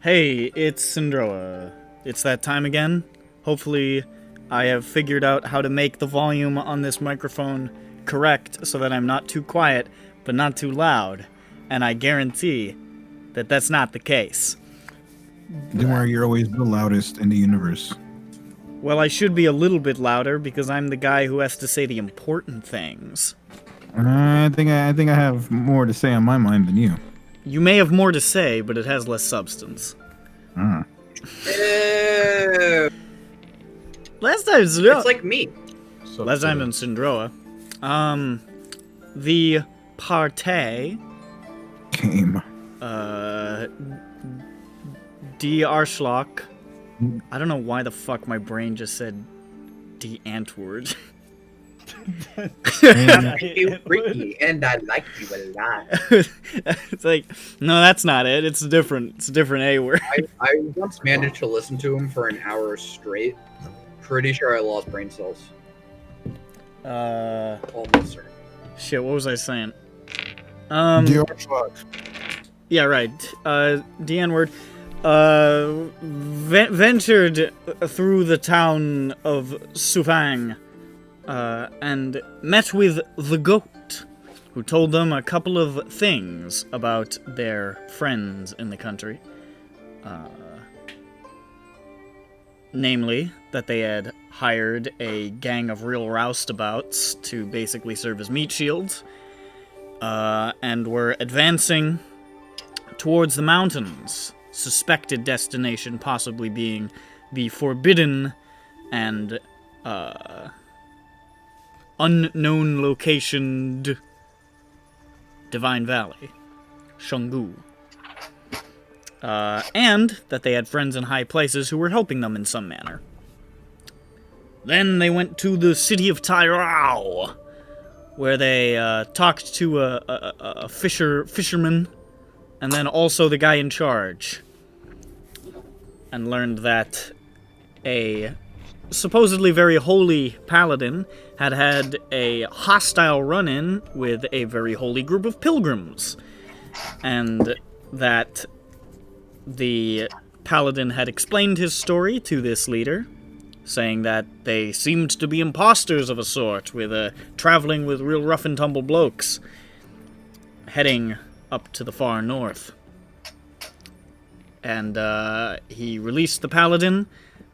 Hey, it's SINDROA. It's that time again. Hopefully, I have figured out how to make the volume on this microphone correct so that I'm not too quiet, but not too loud. And I guarantee that that's not the case. Don't worry, you're always the loudest in the universe. Well, I should be a little bit louder because I'm the guy who has to say the important things. I think I have more to say on my mind than you. You may have more to say, but it has less substance. Last time, It's like me. last time in SINDROA, the party, Came. D. Arschlock. I don't know why the fuck my brain just said D. Antwoord. You Ricky, and I like you a lot. It's like, no, that's not it. It's a different A word. I once managed to listen to him for an hour straight. Pretty sure I lost brain cells. Almost certain. Shit, what was I saying? Yeah, right. D. N-word. Ventured through the town of Sufang, and met with the goat, who told them a couple of things about their friends in the country. Namely, that they had hired a gang of real roustabouts to basically serve as meat shields, and were advancing towards the mountains, suspected destination possibly being the forbidden and unknown locationed Divine Valley, Shungu. And that they had friends in high places who were helping them in some manner. Then they went to the city of Tairao, where they talked to a fisherman, and then also the guy in charge, and learned that a supposedly very holy paladin had a hostile run-in with a very holy group of pilgrims, and that the paladin had explained his story to this leader, saying that they seemed to be imposters of a sort, with traveling with real rough-and-tumble blokes, heading up to the far north. And he released the paladin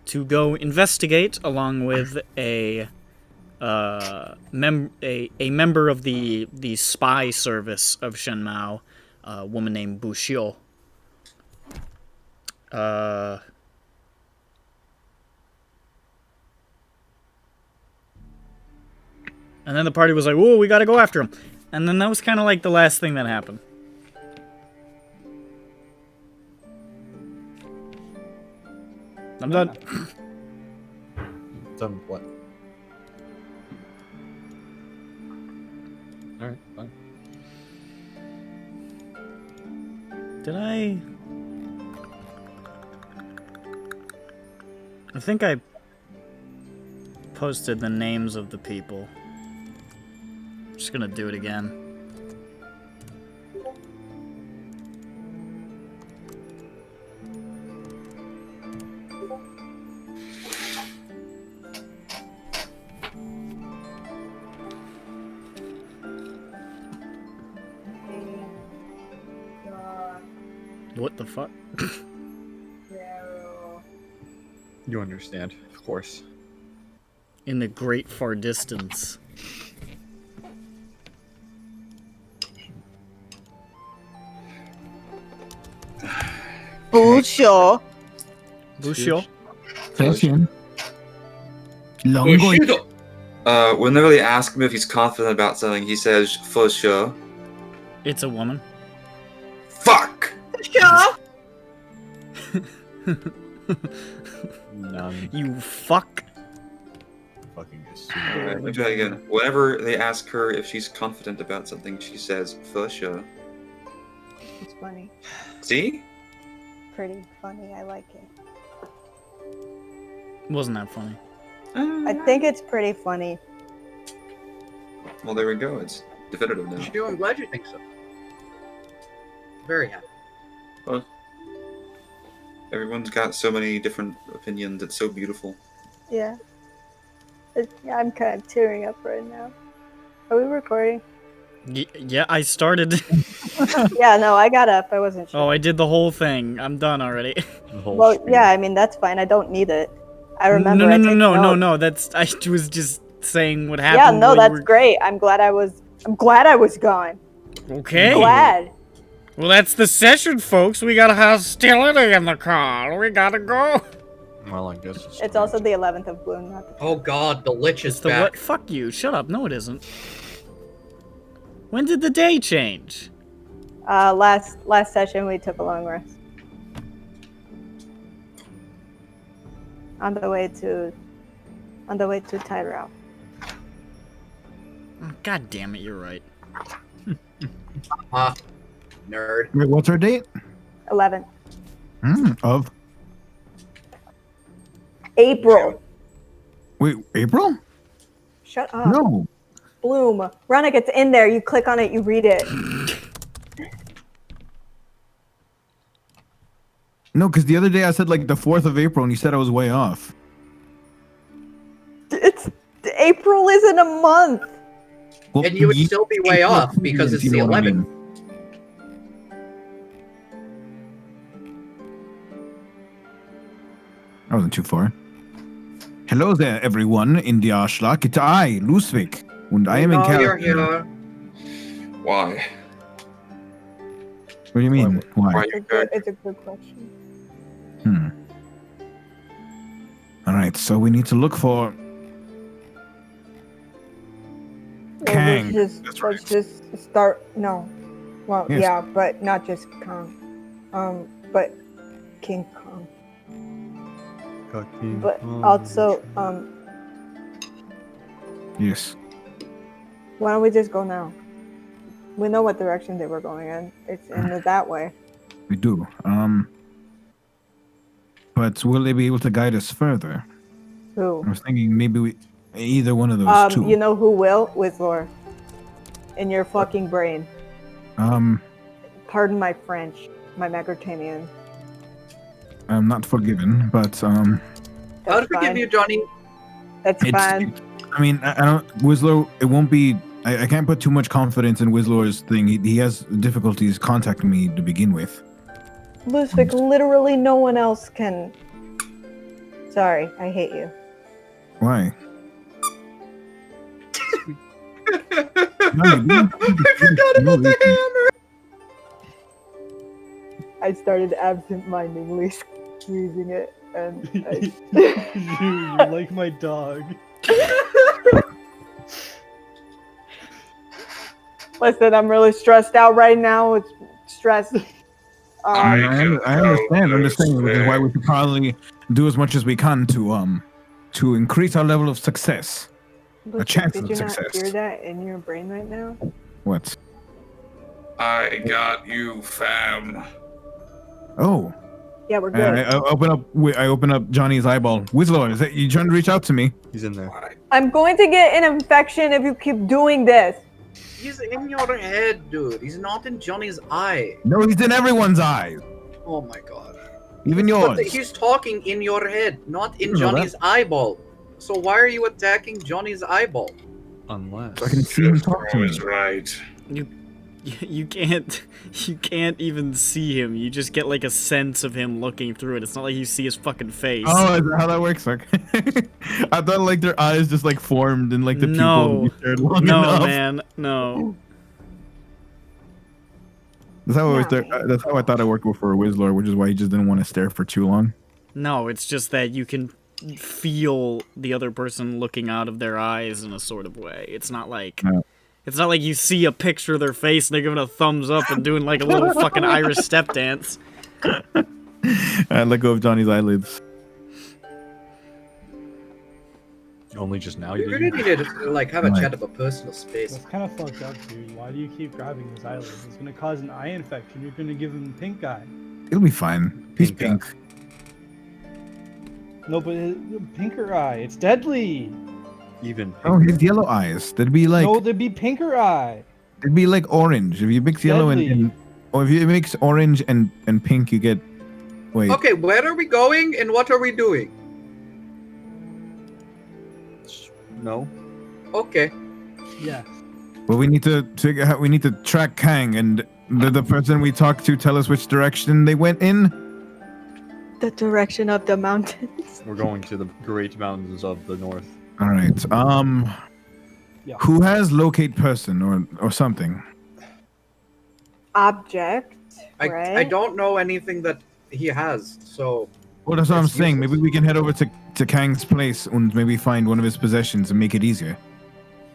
to go investigate, along with a member of the spy service of Shenmao, a woman named Bu Xiu. And then the party was like, "Whoa, we gotta go after him." And then that was kind of like the last thing that happened. I'm done. Done with what? Alright, fine. Did I think I posted the names of the people. I'm just gonna do it again. What the fuck? You understand, of course. In the great far distance. Busho. Busho? Bushido. Whenever they ask him if he's confident about something, he says, for sure. It's a woman. Fuck! Busho. None. You fuck. Fucking just. Alright, let me try again. Whenever they ask her if she's confident about something, she says, for sure. It's funny. See? Pretty funny. I like it. Wasn't that funny? I think it's pretty funny. Well, there we go. It's definitive now. Bushido, I'm glad you think so. Very happy. Well, Everyone's got so many different opinions. It's so beautiful. Yeah. Yeah, I'm kind of tearing up right now. Are we recording? Yeah, I started. Yeah, no, I got up. I wasn't sure. Oh, I did the whole thing. I'm done already. The whole Well, spiel. yeah, I mean, that's fine. I don't need it. I remember. I take notes. No. That's I was just saying what Yeah, happened. no, while you that's were- great. I'm glad I was gone. Okay. Glad. Well, that's the session, folks. We got hostility in the car. We gotta go. Well, I guess It's also the 11th of Bloom, not the Oh god, the Lich is It's the back. what? Fuck you. Shut up. No, it isn't. When did the day change? last session we took a long rest. On the way to Tyrell. Oh, God damn it, you're right. Nerd. Wait, what's our date? 11th. Of April. wait, April? Shut up. No. Bloom. Ronak, it's in there. You click on it, you read it. No, because the other day I said like the 4th of April, and you said I was way off. It's April isn't a month. Well, And you would still be way off because it's you the know what I 11th. mean. I wasn't too far. Hello there, everyone in the Arschlag. It's I, Lusvik, and I am in Oh, you're character. here. Why? What do you mean? Why? Why you back? It's a good question. All right, so we need to look for Kang. That's Let's right. just start. No. Well, Yes. yeah, but not just Kong. But King Kong. But also, Yes. why don't we just go now? We know what direction they were going in. It's in that way. We do. But will they be able to guide us further? Who? I was thinking maybe either one of those two. You know who will? Wizlor. In your fucking brain. Pardon my French, my Magrotanian. I'm not forgiven, but I'll That's forgive fine. you, Johnny. That's fine. I mean, I don't. Whistler, it won't be. I can't put too much confidence in Whistler's thing. He has difficulties contacting me to begin with. Lusvik, literally no one else can. Sorry, I hate you. Why? I forgot about the hammer. I started absent-mindedly squeezing it, and You're like my dog. listen, I'm really stressed out right now. It's stress. I understand. I'm just saying, which is why we should probably do as much as we can to increase our level of success. Lusvik, chance did of you success. not hear that in your brain right now? What? I got you, fam. Oh, Yeah, we're good. I open up. I open up Johnny's eyeball. Whistler, is that you trying to reach out to me? He's in there. Why? I'm going to get an infection if you keep doing this. He's in your head, dude. He's not in Johnny's eye. No, he's in everyone's eyes, Oh my god. even But yours. he's talking in your head, not in You know Johnny's eyeball. So why are you attacking Johnny's eyeball? Unless. I can see him talk to Bro me. is right. You can't even see him. You just get like a sense of him looking through it. It's not like you see his fucking face. Oh, is that how that works? Okay. I thought like their eyes just like formed in like the No. people you shared long no, enough. man, no. That's how, No. that's how I thought it worked for Whistler, which is why he just didn't want to stare for too long. No, it's just that you can feel the other person looking out of their eyes in a sort of way. It's not like No. it's not like you see a picture of their face and they're giving a thumbs up and doing like a little fucking Irish step dance. I let go of Johnny's eyelids. Only just now We you really did. needed to like have a Right. chat about personal space. That's kind of fucked up, dude. Why do you keep grabbing his eyelids? It's gonna cause an eye infection. You're gonna give him pink eye. It'll be fine. He's Pink pink. No, but pinker eye. It's deadly. Even. Oh, he has yellow eyes. That'd be like No, there'd be pinker eye. it'd be like orange. If you mix yellow Deadly. or if you mix orange and pink, you get Wait. Okay, where are we going and what are we doing? No. Okay. Yes. Well, we need to figure out. We need to track Kang, and the person we talked to tell us which direction they went in. The direction of the mountains. We're going to the Great Mountains of the North. All right. Yeah. Who has locate person or something? Object. I Right? don't know anything that he has, so Well, that's what I'm It's saying. useless. Maybe we can head over to Kang's place and maybe find one of his possessions and make it easier.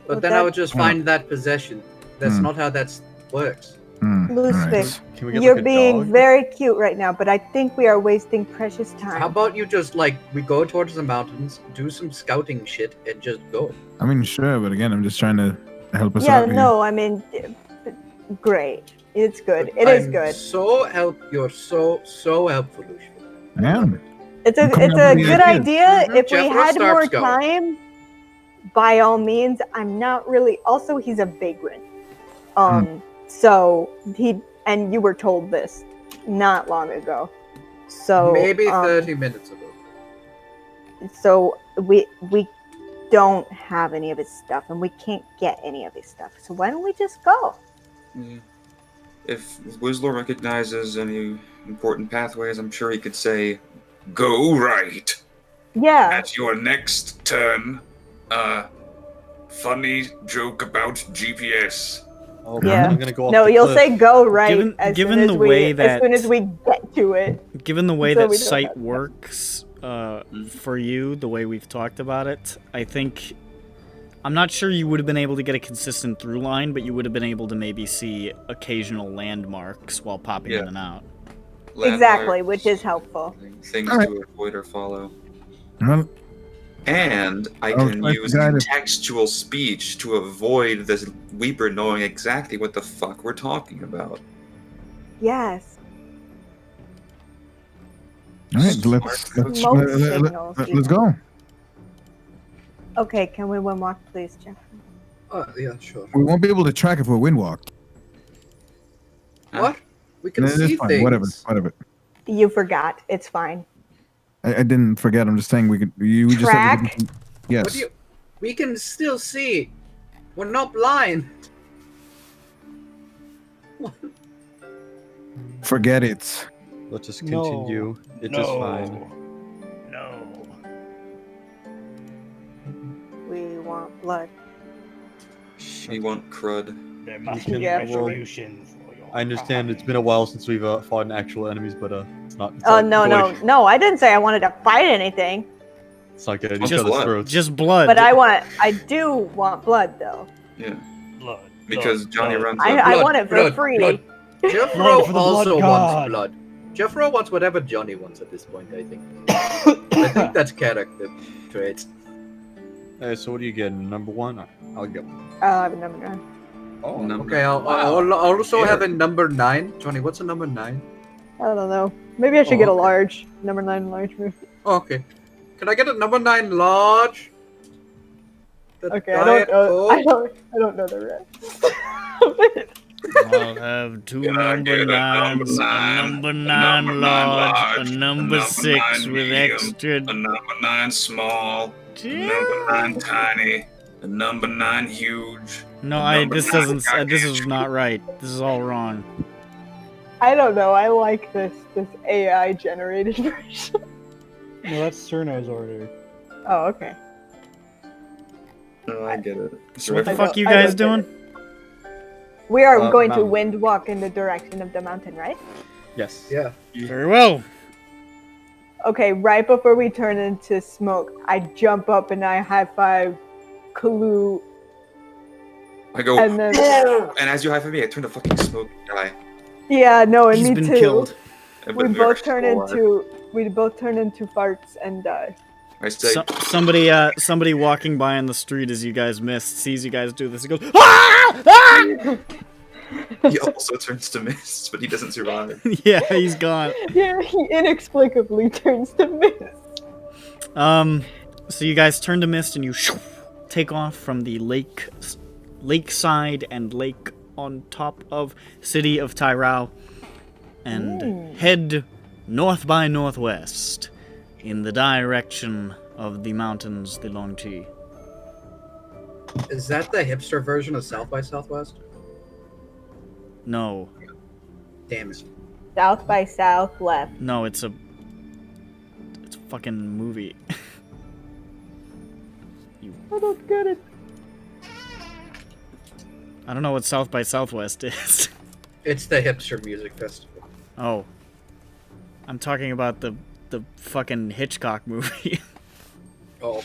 but Well, then I that- would just find that possession. That's Hmm. not how that works. Loose all right. fish. Can we get You're like a being dog? very cute right now, but I think we are wasting precious time. How about you just like we go towards the mountains, do some scouting shit, and just go? I mean, sure, but again, I'm just trying to help us yeah, out no, I mean, great. It's good. It is good. You're so helpful, Lucian. here. I am. It's I'm a coming it's up a with the good ideas. idea. Mhm, If we Jeffro had more Stark's going. time, by all means. I'm not really. Also, he's a vagrant. So and you were told this not long ago. So Maybe 30 minutes ago. So we don't have any of his stuff, and we can't get any of his stuff. So why don't we just go? Yeah. If Whistler recognizes any important pathways, I'm sure he could say, "Go right." Yeah. At your next turn, funny joke about GPS. Oh, Yeah. I'm gonna go off No, the you'll cliff. say go right Given- as given soon as the we way as soon that- as we get to it. Given the way So that we don't sight have- works for you, the way we've talked about it, I think I'm not sure you would have been able to get a consistent through line, but you would have been able to maybe see occasional landmarks while popping Yeah. in and out. Exactly, which is Landmarks, helpful. things Alright. to avoid or follow. Well, And I I'll can try to use guide it. textual speech to avoid this Weeper knowing exactly what the fuck we're talking about. Yes. all right, Smart let's Smoke signals. let's go. Okay, can we wind walk, please, Jeff? Yeah, sure. We won't be able to track if we're windwalked. What? We can No, it's see fine. things. Whatever. You forgot. It's fine. I didn't forget. I'm just saying we could. We just have to Track? get- yes. What do you? We can still see. We're not blind. Forget it. Let's just No. continue. It is fine. No. We want blood. We want crud. There must be Yeah. retribution for your I understand it's been a while since we've fought actual enemies, but it's not. It's Oh not no, good. no, no! I didn't say I wanted to fight anything, It's not getting Just each other's blood. throats. Just blood. but I do want blood though. Yeah, blood. because Johnny runs I up. want it for blood, free. blood. Jeffro Blood for the also blood wants god. blood. Jeffro wants whatever Johnny wants at this point, I think. I think that's character traits. Hey, so what do you get? Number one? I'll get one. I'll have a number 9. Oh, Okay, I'll also have a number 9. Johnny, what's a number 9? I don't know. Maybe I should Oh, get a okay. large number 9 large. Oh, okay. Can I get a number 9 large? The Okay, Diet Coke? I don't know the rest. I'll have two Can I number get a number nines, a nine, number a nine number large, nine a large, number a number 6 9 with medium, extra. A number 9 small, a number 9 tiny, a number 9 huge. No, number this 9 doesn't. This is package. not right. This is all wrong. I don't know. I like this AI generated version. No, that's Cerno's order. Oh, okay. Oh, I get it. So what the I fuck don't- you I guys don't get doing? We are going to mountain. wind walk in the direction of the mountain, right? yes. Yeah. Very well. Okay, right before we turn into smoke, I jump up and I high five Kalu, I go, and then and as you high five me, I turn to fucking smoke guy. yeah, no, and He's me been too. killed. But We very both turn slow. into farts and die. I say, Somebody walking by on the street as you guys missed sees you guys do this and goes, ah! Ah! he also turns to mist, but he doesn't survive. Yeah, he's gone. Yeah, he inexplicably turns to mist. So you guys turn to mist and you take off from the lakeside and lake on top of city of Tyrao and head north by northwest, in the direction of the mountains, the Long T. Is that the hipster version of South by Southwest? No. Damn it. South by Southwest. No, it's a fucking movie. I don't get it. I don't know what South by Southwest is. It's the hipster music festival. Oh. I'm talking about the fucking Hitchcock movie. Oh.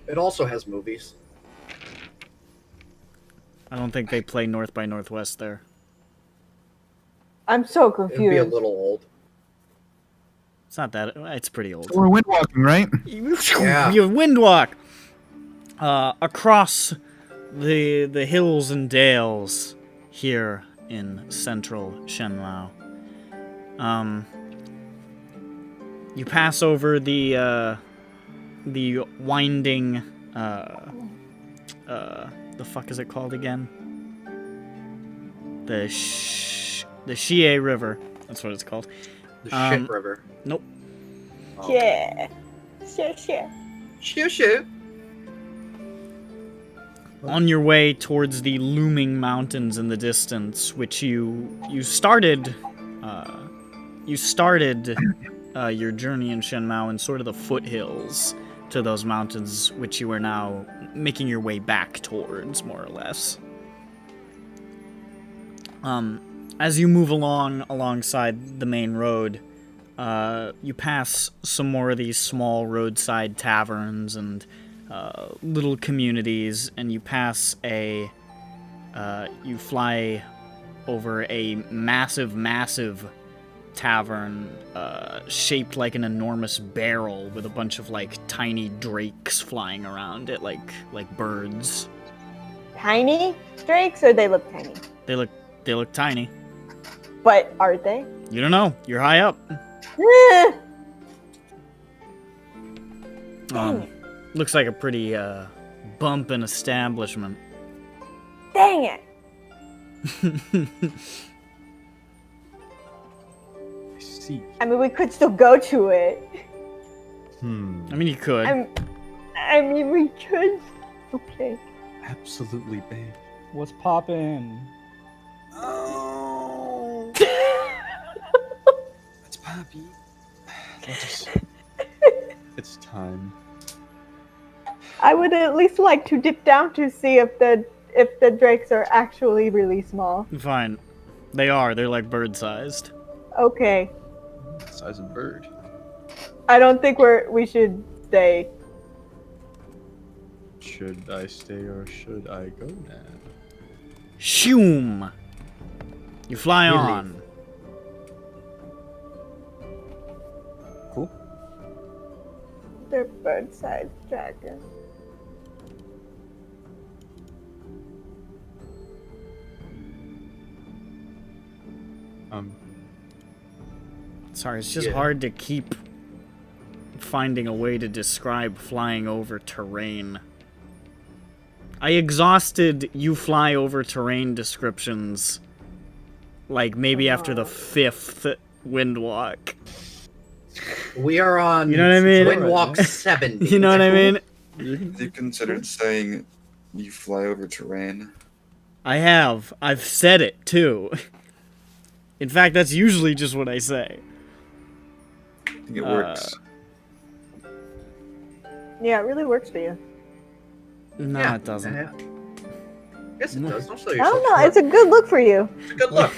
It also has movies. I don't think they play North by Northwest there. I'm so It'd be a confused. little old. It's not that. It's pretty old. So we're windwalking, right? Yeah. You windwalk across the hills and dales here in central Shenlao. You pass over the winding the fuck is it called again? The Xie River. That's what it's called. The shit river. Nope. Yeah. Shit. Shit. On your way towards the looming mountains in the distance, which you started your journey in Shenmao in sort of the foothills to those mountains, which you are now making your way back towards, more or less. As you move alongside the main road, you pass some more of these small roadside taverns and little communities, and you pass you fly over a massive tavern shaped like an enormous barrel with a bunch of like tiny drakes flying around it like birds. Tiny drakes, or they look tiny? They look tiny. But are they? You don't know. You're high up. Looks like a pretty bumpin' establishment. Dang it! I see. I mean, we could still go to it. I mean, you could. I mean, we could. Okay. Absolutely, babe. What's poppin'? Oh, it's Poppy. It's time. I would at least like to dip down to see if the drakes are actually really small. Fine. They are. They're like bird-sized. Okay. Size of bird. I don't think we should stay. Should I stay or should I go now? Shoom! You fly Really? on. Cool. They're bird-sized dragons. Sorry, it's just Yeah. hard to keep finding a way to describe flying over terrain. I exhausted you fly over terrain descriptions, like maybe after the 5th windwalk. We are on You know what I mean? Windwalk 70. You know what I mean? Have you considered saying you fly over terrain? I have. I've said it too. In fact, that's usually just what I say. I think it works. Yeah, it really works for you. No, Yeah. it doesn't. Yes, it does. Don't sell I yourself don't know. short. It's a good look for you. It's a good look.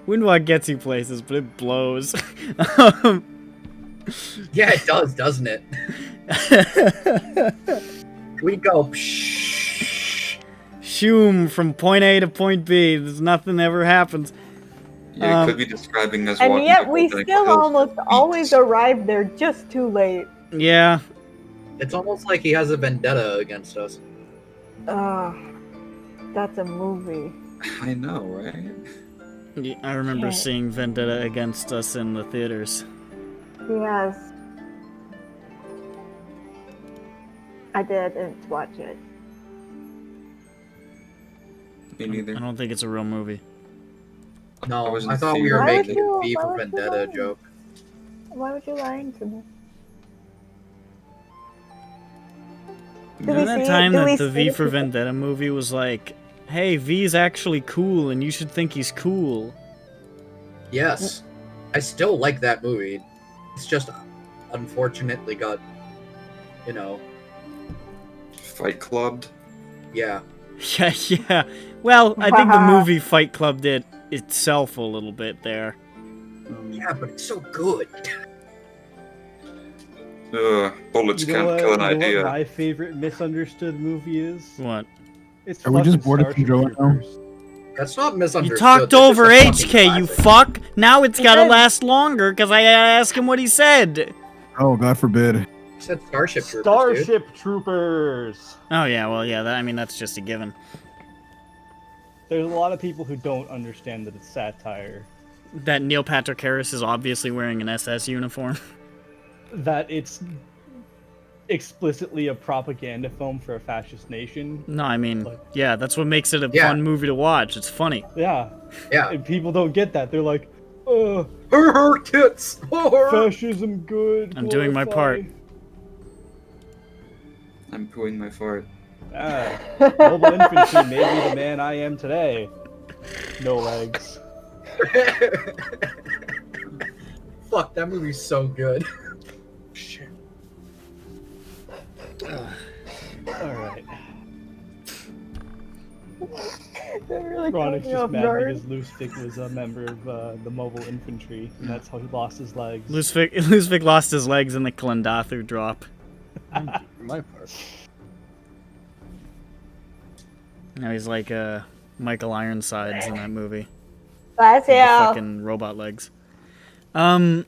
Windwalk gets you places, but it blows. Yeah, it does, doesn't it? We go. Psh. Shoom from point A to point B. There's nothing ever happens. Yeah, it could be describing us And walking yet up we like still hills almost with always beaks. arrive there just too late. Yeah. It's almost like he has a vendetta against us. Ugh. That's a movie. I know, right? Yeah, I remember Okay. seeing Vendetta against us in the theaters. Yes. I didn't watch it. Me neither. I don't think it's a real movie. No, was in I thought we theater. were Why would making you- a V why for would you Vendetta lie? joke. Why would you lying to me? Remember that time do we that the see V for Vendetta movie was like, hey, V's actually cool and you should think he's cool. Yes. I still like that movie. It's just unfortunately got, you know, Fight Clubbed. yeah. Yeah, yeah. Well, I think the movie Fight Club did itself a little bit there. Yeah, but it's so good. Bullets You know can't what, kill an you know idea. what my favorite misunderstood movie is? What? It's Are we just fucking bored of Starship SINDROA now? Troopers. That's not misunderstood. You talked that's over just a fucking HK, you classic. fuck! Now it's gotta did. last longer, because I asked him what he said! Oh, God forbid. I said Starship Troopers, dude. Starship Troopers! Oh yeah, well yeah, I mean that's just a given. There's a lot of people who don't understand that it's satire. That Neil Patrick Harris is obviously wearing an SS uniform. That it's explicitly a propaganda film for a fascist nation. No, I mean, Like- yeah, that's what makes it a Yeah. fun movie to watch. It's funny. Yeah. Yeah. And people don't get that. They're like, Her tits. fascism good. I'm doing my part. glorify." I'm pooing my fart. Ah, mobile infantry made me the man I am today. No legs. Fuck, that movie's so good. Shit. Alright. That really Chronic's caught me just off mad guard. because Lustig was a member of the mobile infantry, and that's how he lost his legs. Lusvik lost his legs in the Klendathu drop. My part. Now he's like Michael Ironsides in that movie. That's With the it. fucking robot legs. Question.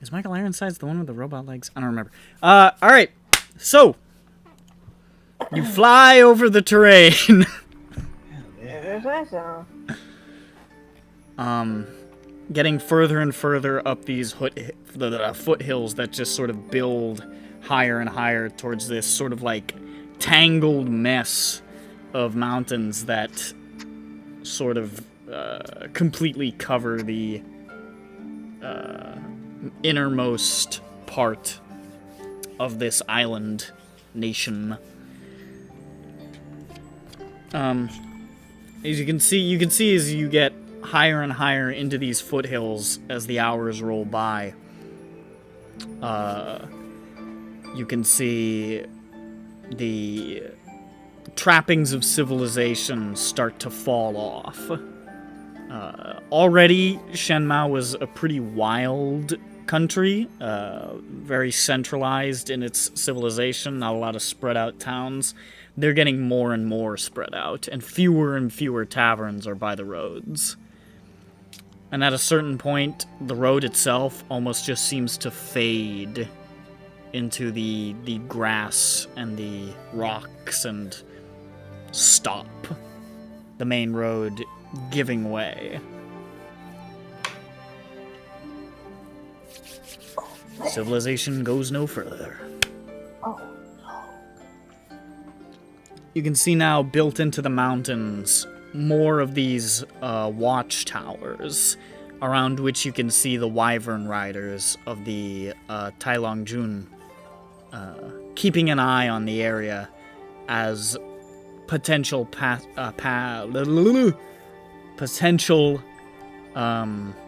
Is Michael Ironsides the one with the robot legs? I don't remember. Alright. So, you fly over the terrain. There's my song. Getting further and further up these foothills that just sort of build higher and higher towards this sort of like tangled mess of mountains that sort of completely cover the innermost part of this island nation. As you can see as you get higher and higher into these foothills as the hours roll by. You can see the trappings of civilization start to fall off. Already, Shenmue was a pretty wild country, very centralized in its civilization, not a lot of spread out towns. They're getting more and more spread out, and fewer taverns are by the roads. And at a certain point, the road itself almost just seems to fade into the grass and the rocks and stop. The main road giving way. Civilization goes no further. Oh. You can see now, built into the mountains, more of these watchtowers, around which you can see the wyvern riders of the Tailongjun, keeping an eye on the area as potential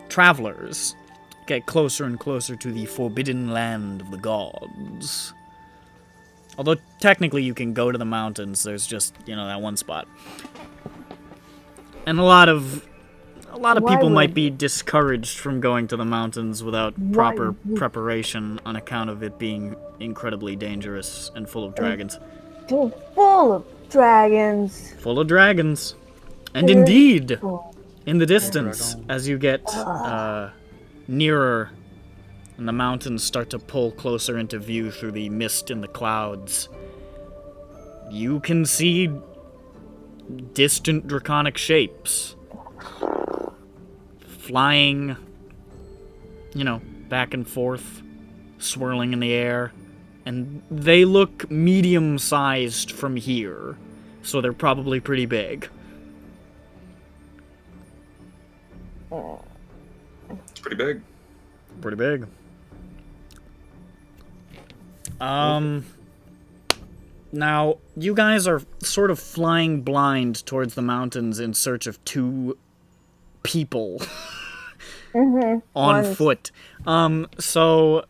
travelers get closer and closer to the forbidden land of the gods. Although technically you can go to the mountains, there's just, that one spot. And a lot of people might be discouraged from going to the mountains without proper preparation on account of it being incredibly dangerous and full of dragons. Full of dragons. Full of dragons. And indeed, Full. in the distance, as you get nearer and the mountains start to pull closer into view through the mist and the clouds, you can see distant draconic shapes flying, back and forth, swirling in the air, and they look medium-sized from here, so they're probably pretty big. It's pretty big. pretty big. Now, you guys are sort of flying blind towards the mountains in search of two people on One's foot. So,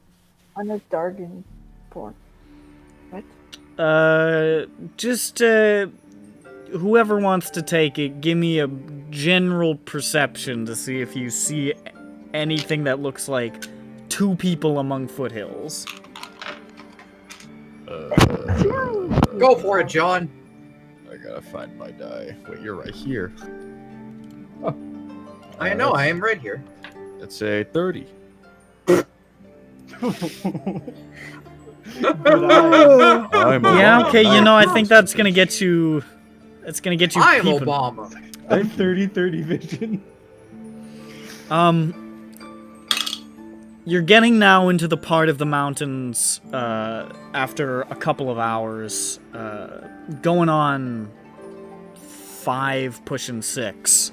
on a Dargan form. What? just, whoever wants to take it, give me a general perception to see if you see anything that looks like two people among foothills. Go for it, John. I gotta find my die. Wait, you're right here. I know, I am right here. Let's say 30. Yeah, okay, you know, I think that's gonna get you... That's gonna get you I'm peeping. Obama. I have 30-30 vision. You're getting now into the part of the mountains, after a couple of hours, going on 5, pushing 6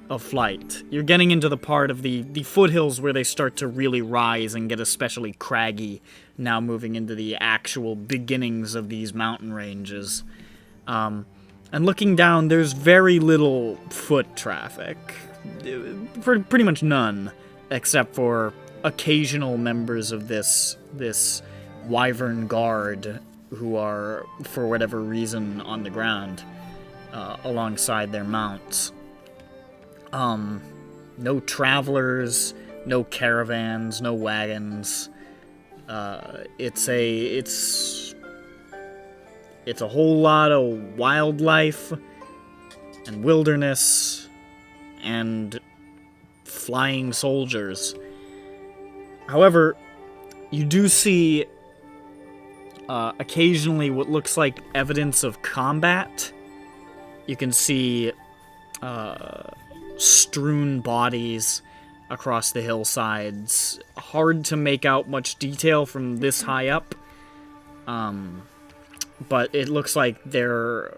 of flight. You're getting into the part of the foothills where they start to really rise and get especially craggy, now moving into the actual beginnings of these mountain ranges. And looking down, there's very little foot traffic. Pretty much none, except for occasional members of this wyvern guard who are, for whatever reason, on the ground alongside their mounts. No travelers, no caravans, no wagons. It's a whole lot of wildlife and wilderness and flying soldiers. However, you do see occasionally what looks like evidence of combat. You can see strewn bodies across the hillsides. Hard to make out much detail from this high up. But it looks like there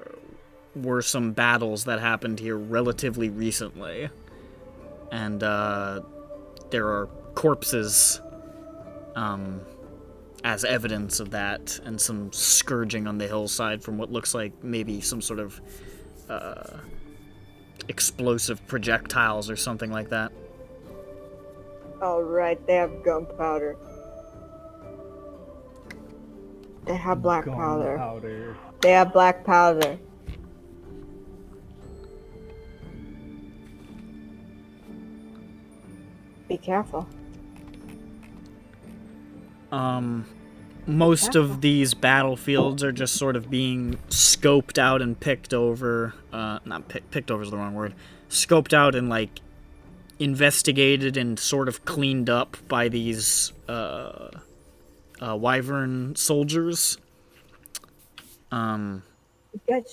were some battles that happened here relatively recently. And there are corpses as evidence of that, and some scourging on the hillside from what looks like maybe some sort of explosive projectiles or something like that. Oh, right, they have gunpowder. They have black powder. Gunpowder. They have black powder. Be careful. Most of these battlefields are just sort of being scoped out and picked over. Not picked over is the wrong word. Scoped out and, like, investigated and sort of cleaned up by these wyvern soldiers. Guys,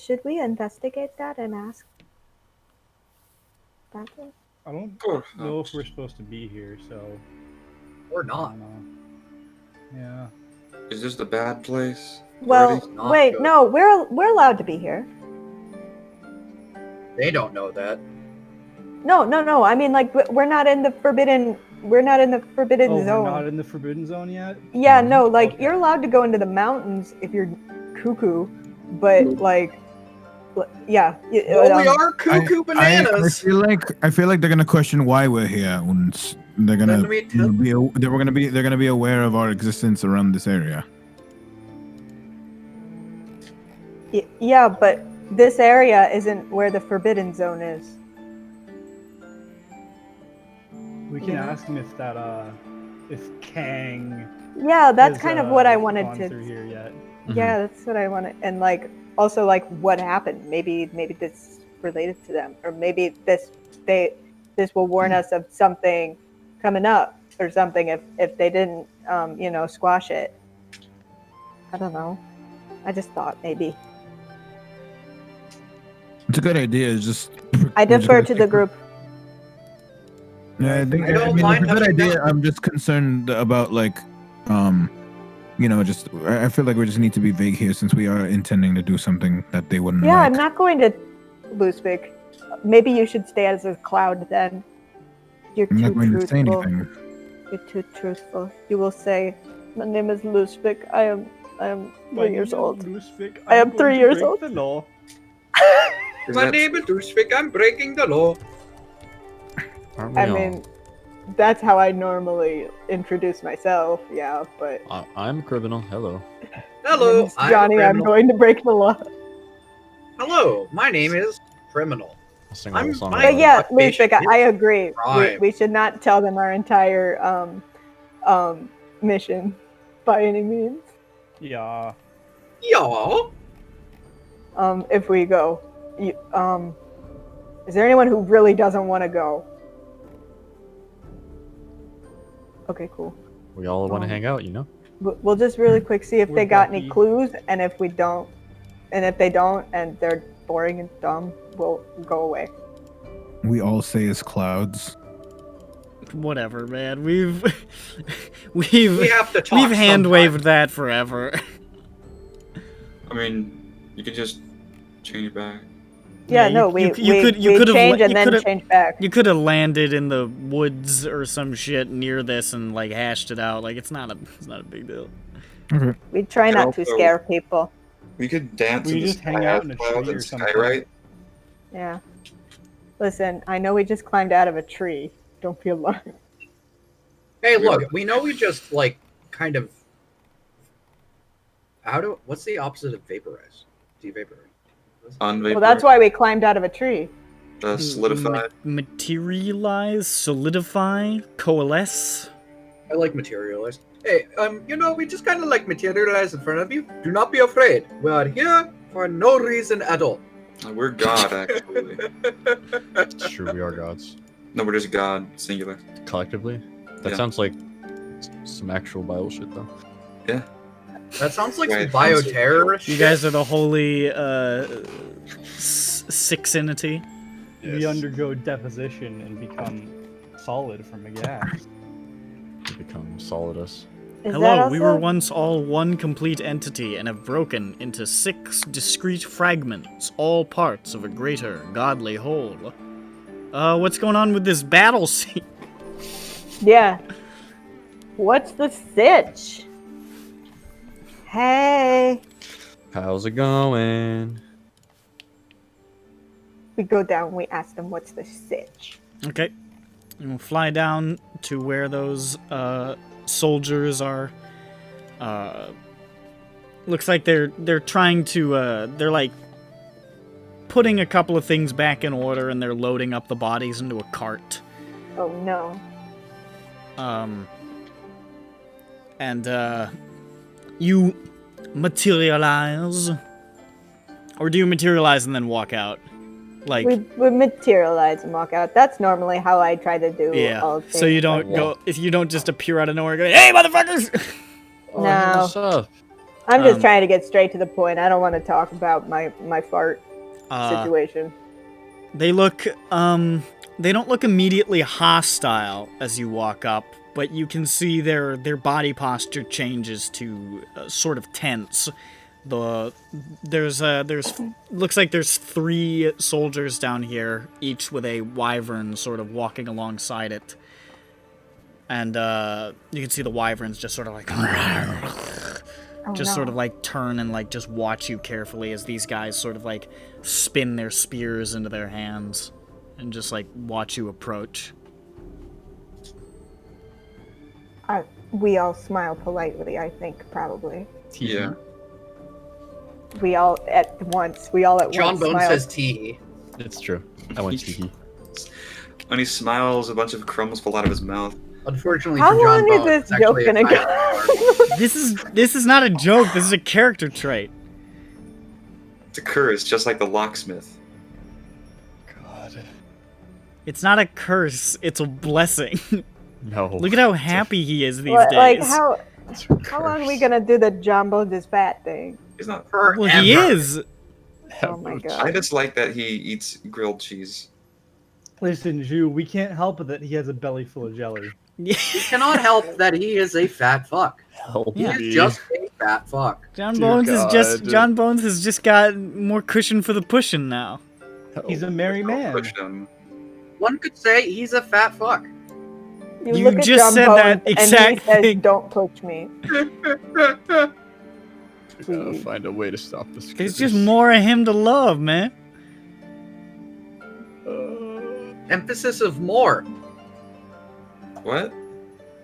should we investigate that and ask about it? I don't know if we're supposed to be here, so... Or I not. don't know. Yeah. Is this the bad place? Well, Already? Not wait, good. no, we're allowed to be here. They don't know that. No. I mean, like, we're not in the forbidden. We're not in the forbidden Oh, zone. we're not in the forbidden zone yet? Yeah, no, like Okay. you're allowed to go into the mountains if you're cuckoo, but like, yeah. Well, we are cuckoo I bananas. feel like they're gonna question why we're here, and they're gonna Let me tell- they're gonna be aware of our existence around this area. Yeah, but this area isn't where the forbidden zone is. We can ask him if that, if Kang Yeah, that's has, kind of what I wanted gone to. through here yet. Yeah, that's what I wanted, and like also like what happened. Maybe this related to them, or maybe this will warn us of something coming up or something if they didn't squash it. I don't know. I just thought maybe. It's a good idea. It's just I defer to the group. Yeah, I think I don't it's mind a good touching idea. down. I'm just concerned about just I feel like we just need to be vague here since we are intending to do something that they wouldn't Yeah, like. I'm not going to Loosevik. Maybe you should stay as a cloud then. You're I'm too not going to say truthful. anything. You're too truthful. You will say, "My name is Lusvik. I am 3 years old." I am 3 years old. The law. My name is Dushvik. I'm breaking the law. Aren't we I all? mean, that's how I normally introduce myself. Yeah, but I'm a criminal. Hello. Hello, Miss Johnny, I'm going to break the law. Hello, my name is Criminal. I'll sing a whole I'm song my- about But it. yeah, occupation Lusvik, I is agree. crime. We should not tell them our entire mission by any means. Yeah. Yeah. If we go, is there anyone who really doesn't want to go? Okay, cool. We all want to hang out, you know? We'll just really quick see if We're they got any lucky. clues, and if we don't, and if they don't, and they're boring and dumb, we'll go away. We all say it's clouds. Whatever, man. We've We have to talk. we've hand sometime. waved that forever. I mean, you could just change it back. Yeah, Yeah, no, you we could've change you and then could've- change back. You could have landed in the woods or some shit near this and like hashed it out. Like it's not a big deal. Okay. We try not to Also- scare people. We could dance We in the just hang sky out as in a clouds tree or and something. skywrite. Yeah. Listen, I know we just climbed out of a tree. Don't be alarmed. Hey, look, we know we just like kind of. What's the opposite of vaporize? Devaporize. Unvapor. Well, that's why we climbed out of a tree. Solidified. Materialize, solidify, coalesce. I like materialize. Hey, we just kind of like materialize in front of you. Do not be afraid. We are here for no reason at all. We're God, actually. It's true, we are gods. No, we're just God, singular. Collectively? That Yeah. sounds like some actual Bible shit, though. Yeah. That sounds like some Right. bioterrorist. You guys are the holy sixinity. We undergo deposition and become solid from a gas. We become solidus. Is that Hello, we were also- once all one complete entity and have broken into 6 discrete fragments, all parts of a greater godly whole. What's going on with this battle scene? Yeah. What's the sitch? Hey. How's it going? We go down, we ask them what's the sitch. Okay. And we'll fly down to where those soldiers are. Looks like they're trying to they're like putting a couple of things back in order and they're loading up the bodies into a cart. Oh no. And you materialize, or do you materialize and then walk out? Like, We materialize and walk out. That's normally how I try to do yeah. all So you things, don't but go, if you don't just appear out of nowhere, and go, hey motherfuckers! Oh, No. hey, what's up? I'm just Um, trying to get straight to the point. I don't want to talk about my fart situation. They look, they don't look immediately hostile as you walk up, but you can see their body posture changes to sort of tense. There's looks like there's 3 soldiers down here, each with a wyvern sort of walking alongside it. And you can see the wyverns just sort of like Oh, just no. sort of like turn and like just watch you carefully as these guys sort of like spin their spears into their hands and just like watch you approach. We all smile politely, I think, probably. Yeah. We all at once John once Bones smile. says tee. It's true. I went tee. When he smiles, a bunch of crumbs fall out of his mouth. Unfortunately How for John long is Bones, this it's joke actually gonna a go? This is not a joke, this is a character trait. It's a curse, just like the locksmith. God. It's not a curse, it's a blessing. No. Look at how happy he is these Like days. how It's a how long are we curse. gonna do the John Bones is fat thing? He's not. Well, he Forever. is. Oh my I god. just like that he eats grilled cheese. Listen, Ju, we can't help it that he has a belly full of jelly. You cannot help that he is a fat fuck. Help He Yeah. is me. just a fat fuck. John Dear Bones is just God. John Bones has just got more cushion for the pushing now. He's a merry man. Push him. One could say he's a fat fuck. You You look at just John said Bones that and exact he says, thing. "Don't push me." Gotta Please. find a way to stop this. There's curse. just more of him to love, man. Emphasis of more. What?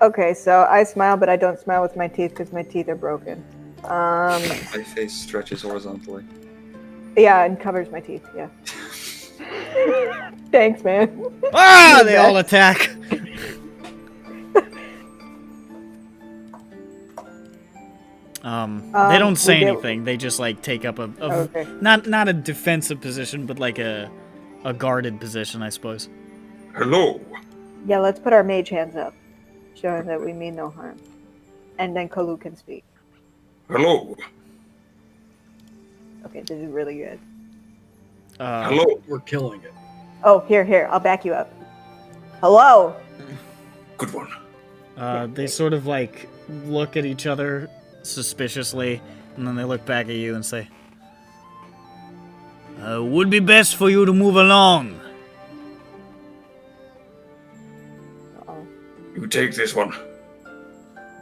Okay, so I smile, but I don't smile with my teeth because my teeth are broken. My face stretches horizontally. Yeah, and covers my teeth. Yeah. Thanks, man. Ah, You're they the all best. attack. They don't say we get- anything. They just like take up a Okay. not a defensive position, but like a guarded position, I suppose. Hello. Yeah, let's put our mage hands up, showing that we mean no harm, and then Kalu can speak. Hello. Okay, this is really good. Hello. We're killing it. Oh, here, I'll back you up. Hello. Good one. They sort of like look at each other suspiciously, and then they look back at you and say, "Would be best for you to move along." Oh, You take this one.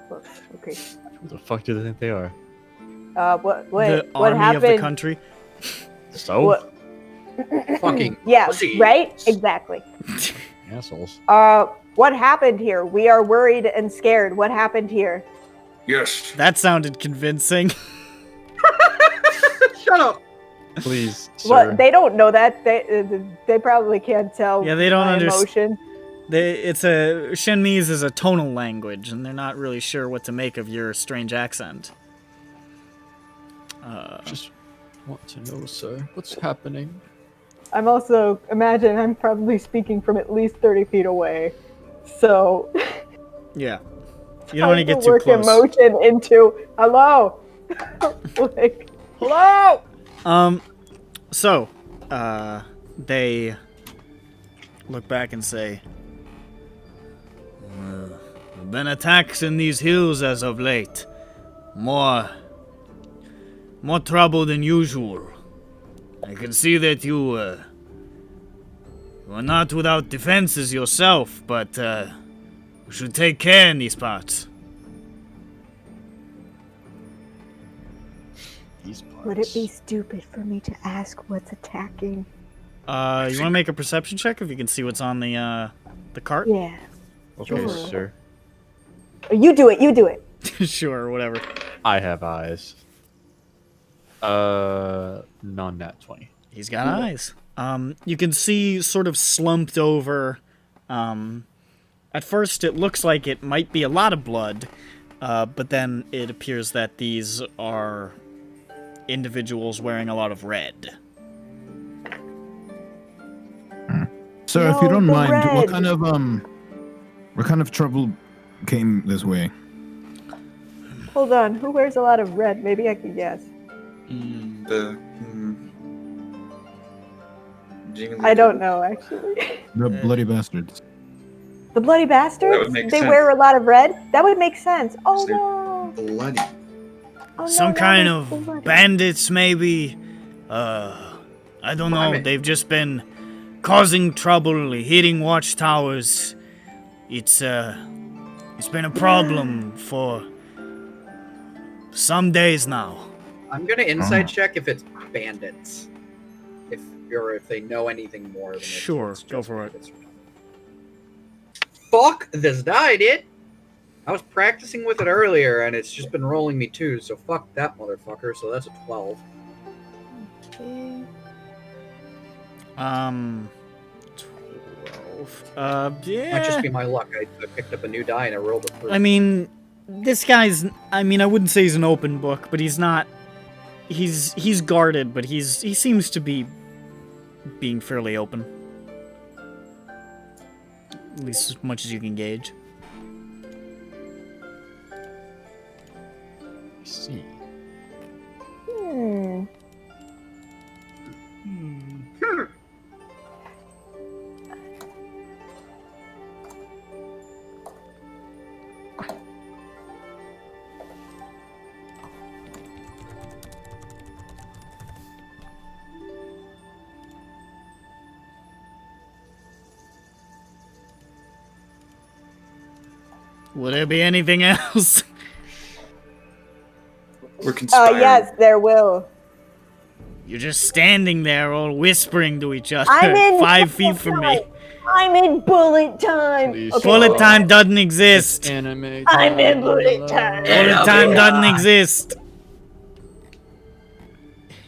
look, okay. Who the fuck do they think they are? What The what army happened? of the country. So? What? Fucking Yeah, pussies. right? Exactly. Assholes. What happened here? We are worried and scared. What happened here? Yes. That sounded convincing. Shut up. Please, sir. What? They don't know that. They probably can't tell. Yeah, they don't my understand. emotion. Shenmese is a tonal language, and they're not really sure what to make of your strange accent. Just want to know, sir, what's happening? I'm also imagine I'm probably speaking from at least 30 feet away, so Yeah. You don't want to trying get too work close. emotion into hello, like hello. So, they look back and say, there have been attacks in these hills as of late. More trouble than usual. I can see that you are not without defenses yourself, but we should take care in these parts. These parts. Would it be stupid for me to ask what's attacking? You want to make a perception check if you can see what's on the cart? Yeah. Okay, Sure. sir. You do it. You do it. Sure, whatever. I have eyes. Non-nat 20. He's got eyes. You can see sort of slumped over. At first, it looks like it might be a lot of blood, but then it appears that these are individuals wearing a lot of red. Sir, if you No, don't the mind, red. what kind of trouble came this way? Hold on. Who wears a lot of red? Maybe I can guess. I don't know actually. The bloody bastards. The bloody bastards? That would make They sense. wear a lot of red? That would make sense. Oh They're no. bloody. Oh, no, Some no, kind they're of bloody. bandits, maybe. I don't know. Vomit. They've just been causing trouble, hitting watchtowers. It's been a problem for some days now. I'm gonna insight check if it's bandits. If they know anything more than Sure, it's go just for it. bandits. Fuck this die, dude! I was practicing with it earlier and it's just been rolling me 2, so fuck that motherfucker, so that's a 12. Okay. 12. Yeah. Might just be my luck. I picked up a new die and I rolled a 3. I mean, this guy's. I mean, I wouldn't say he's an open book, but he's not. He's guarded, but he seems to be being fairly open. At least as much as you can gauge. I see. Hmm. Will there be anything else? We're conspiring. Yes, there will. You're just standing there all whispering to each other I'm in 5 feet from me. I'm in bullet time. Please Okay, Bullet wait. time doesn't exist. Anime. I'm in bullet time. Bullet time doesn't exist.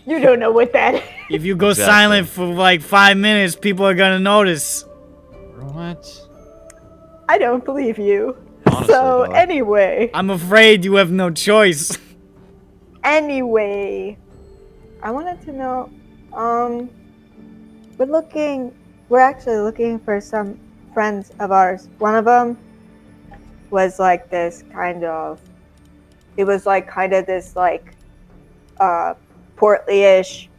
You don't know what that is. If you go Exactly. silent for like 5 minutes, people are gonna notice. What? I don't believe you. Honestly, So dog. anyway, I'm afraid you have no choice. I wanted to know. We're actually looking for some friends of ours. One of them was like this kind of. It was like kind of this like, portly-ish.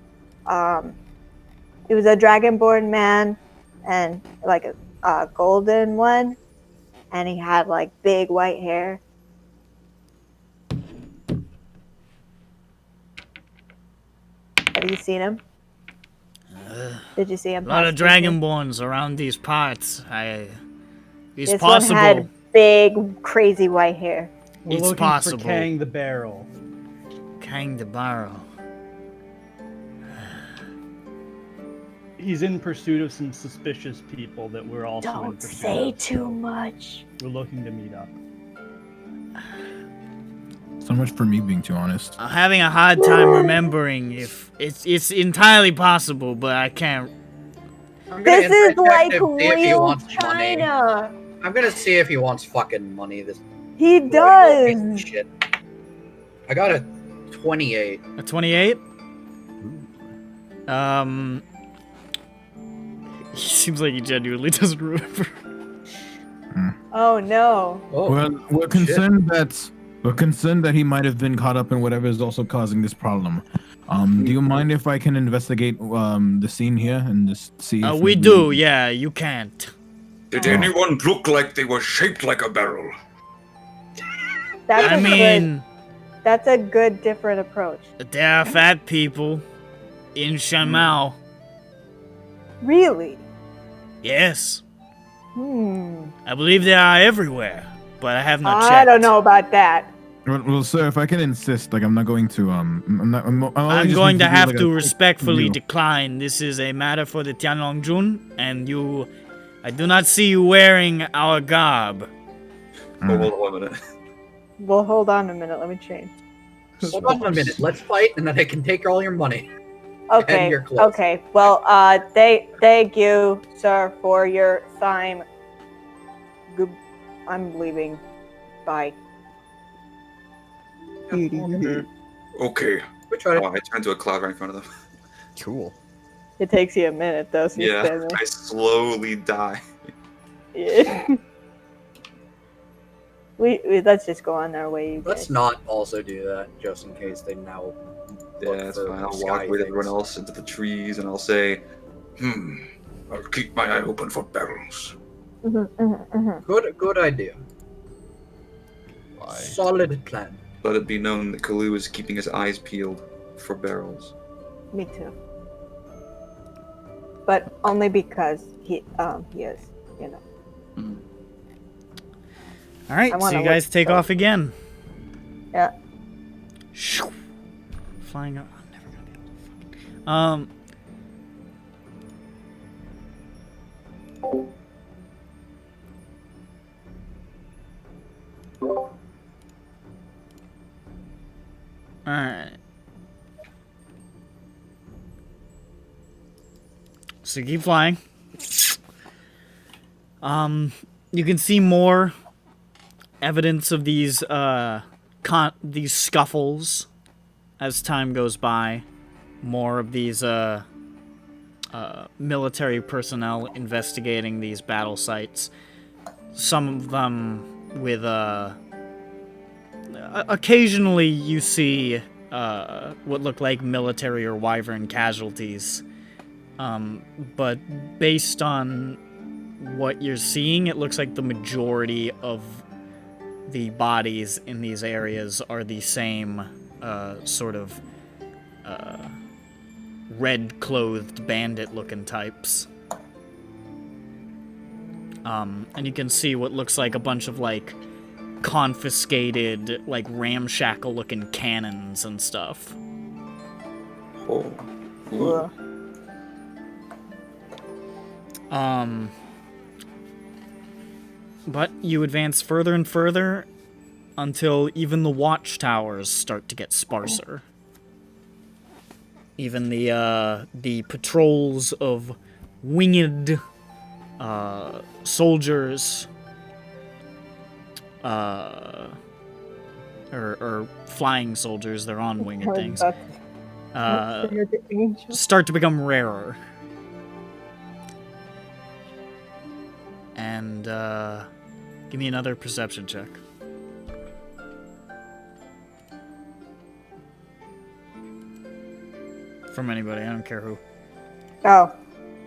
It was a dragonborn man, and like a golden one, and he had like big white hair. Have you seen him? Did you see him? A lot of pass through? dragonborns around these parts. It's This possible. one had big, crazy white hair. We're It's looking possible. for Kang the Barrel. Kang the Barrow. He's in pursuit of some suspicious people that we're also in Don't pursuit say of. too much. We're looking to meet up. So much for me being too honest. I'm having a hard time remembering if it's entirely possible, but I can't. I'm gonna This is like interject and see if he real wants money. China. I'm gonna see if he wants fucking money. This He piece of does. shit. I got a 28. A 28? He seems like he genuinely doesn't remember. Oh no. Oh, Well, we're concerned that he might have been caught up in whatever is also causing this problem. Do you mind if I can investigate the scene here and just see? If We maybe- do, yeah, you can't. Did anyone look like they were shaped like a barrel? That's I a mean, that's a good different approach. there are fat people in Shanmao. Really? Yes. Hmm. I believe they are everywhere, but I have not checked. I don't know about that. Well, sir, if I can insist, like I'm not going to I'm I'm going to have to respect respectfully you. decline. This is a matter for the Tianlongjun, and I do not see you wearing our garb. Oh, hold on a minute. Well, hold on a minute. Let me change. hold on a minute. Let's fight, and then I can take all your money. Okay. your clothes. Okay. Well, thank you, sir, for your time. I'm leaving. Bye. Okay. We tried it. Oh, I turned to a cloud right in front of them. Cool. It takes you a minute, though. So you Yeah, stand there. I slowly die. Yeah. we let's just go on our way. You Let's guys. not also do that, just in case they now. Yeah, look that's for fine. I'll sky walk with things. everyone else into the trees and I'll say, I'll keep my eye open for barrels. Good idea. Why? Solid plan. Let it be known that Kalu is keeping his eyes peeled for barrels. Me too. But only because he is, you know. Mm. All right, I so wanna you guys look take for- off again. Yeah. Shoo. Flying up. I'm never gonna be able to fucking. Alright. So keep flying. You can see more evidence of these these scuffles as time goes by. More of these military personnel investigating these battle sites. Some of them with occasionally you see what look like military or wyvern casualties. But based on what you're seeing, it looks like the majority of the bodies in these areas are the same sort of red-clothed bandit-looking types. And you can see what looks like a bunch of, like, confiscated, like, ramshackle-looking cannons and stuff. Oh. Ooh. Ugh. But you advance further and further until even the watchtowers start to get sparser. Even the patrols of winged soldiers or flying soldiers, they're on winged things, start to become rarer. And give me another perception check. From anybody, I don't care who. Oh,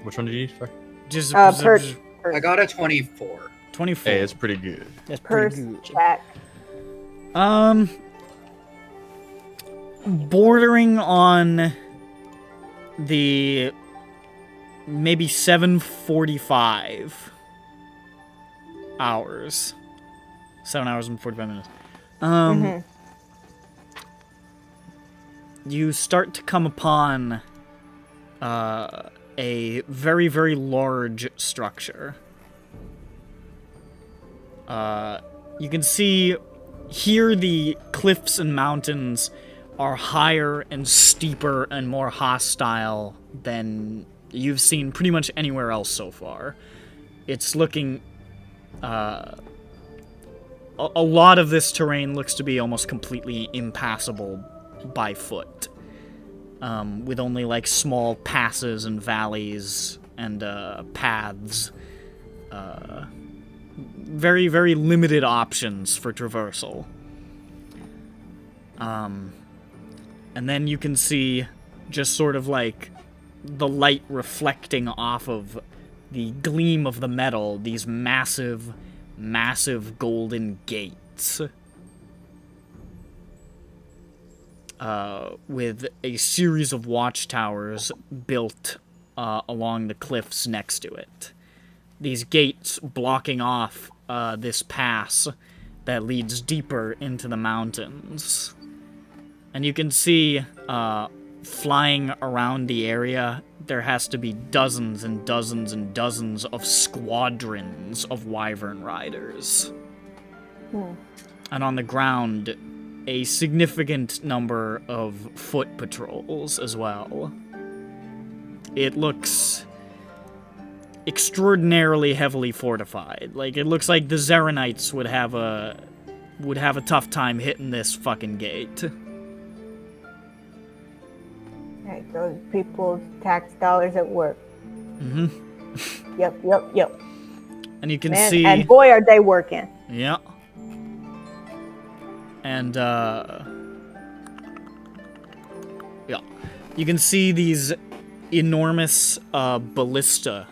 Which one did you need? Sorry. Just purse. I got a 24. 24. Hey, it's pretty good. That's Purse pretty good. check. Bordering on the maybe 7:45 hours. 7 hours and 45 minutes. You start to come upon a very, very large structure. You can see here the cliffs and mountains are higher and steeper and more hostile than you've seen pretty much anywhere else so far. It's looking... a lot of this terrain looks to be almost completely impassable by foot. With only, like, small passes and valleys and paths. Very, very limited options for traversal. And then you can see just sort of like the light reflecting off of the gleam of the metal, these massive, massive golden gates. With a series of watchtowers built along the cliffs next to it. These gates blocking off this pass that leads deeper into the mountains. And you can see, flying around the area, there has to be dozens and dozens and dozens of squadrons of wyvern riders. And on the ground, a significant number of foot patrols as well. It looks extraordinarily heavily fortified. Like, it looks like the Zeranites would have a tough time hitting this fucking gate. Right, those people's tax dollars at work. Mm-hmm. Yep. And you can Man, see... and boy, are they working. Yeah. And, yeah. You can see these enormous, ballista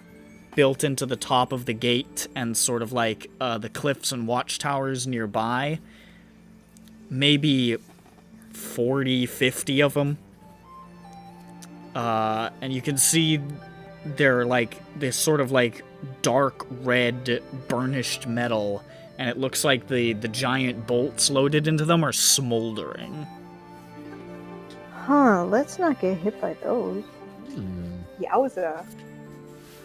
built into the top of the gate and sort of like, the cliffs and watchtowers nearby. Maybe 40, 50 of them. And you can see they're like this sort of like dark red burnished metal, and it looks like the giant bolts loaded into them are smoldering. Huh, let's not get hit by those. Yowza.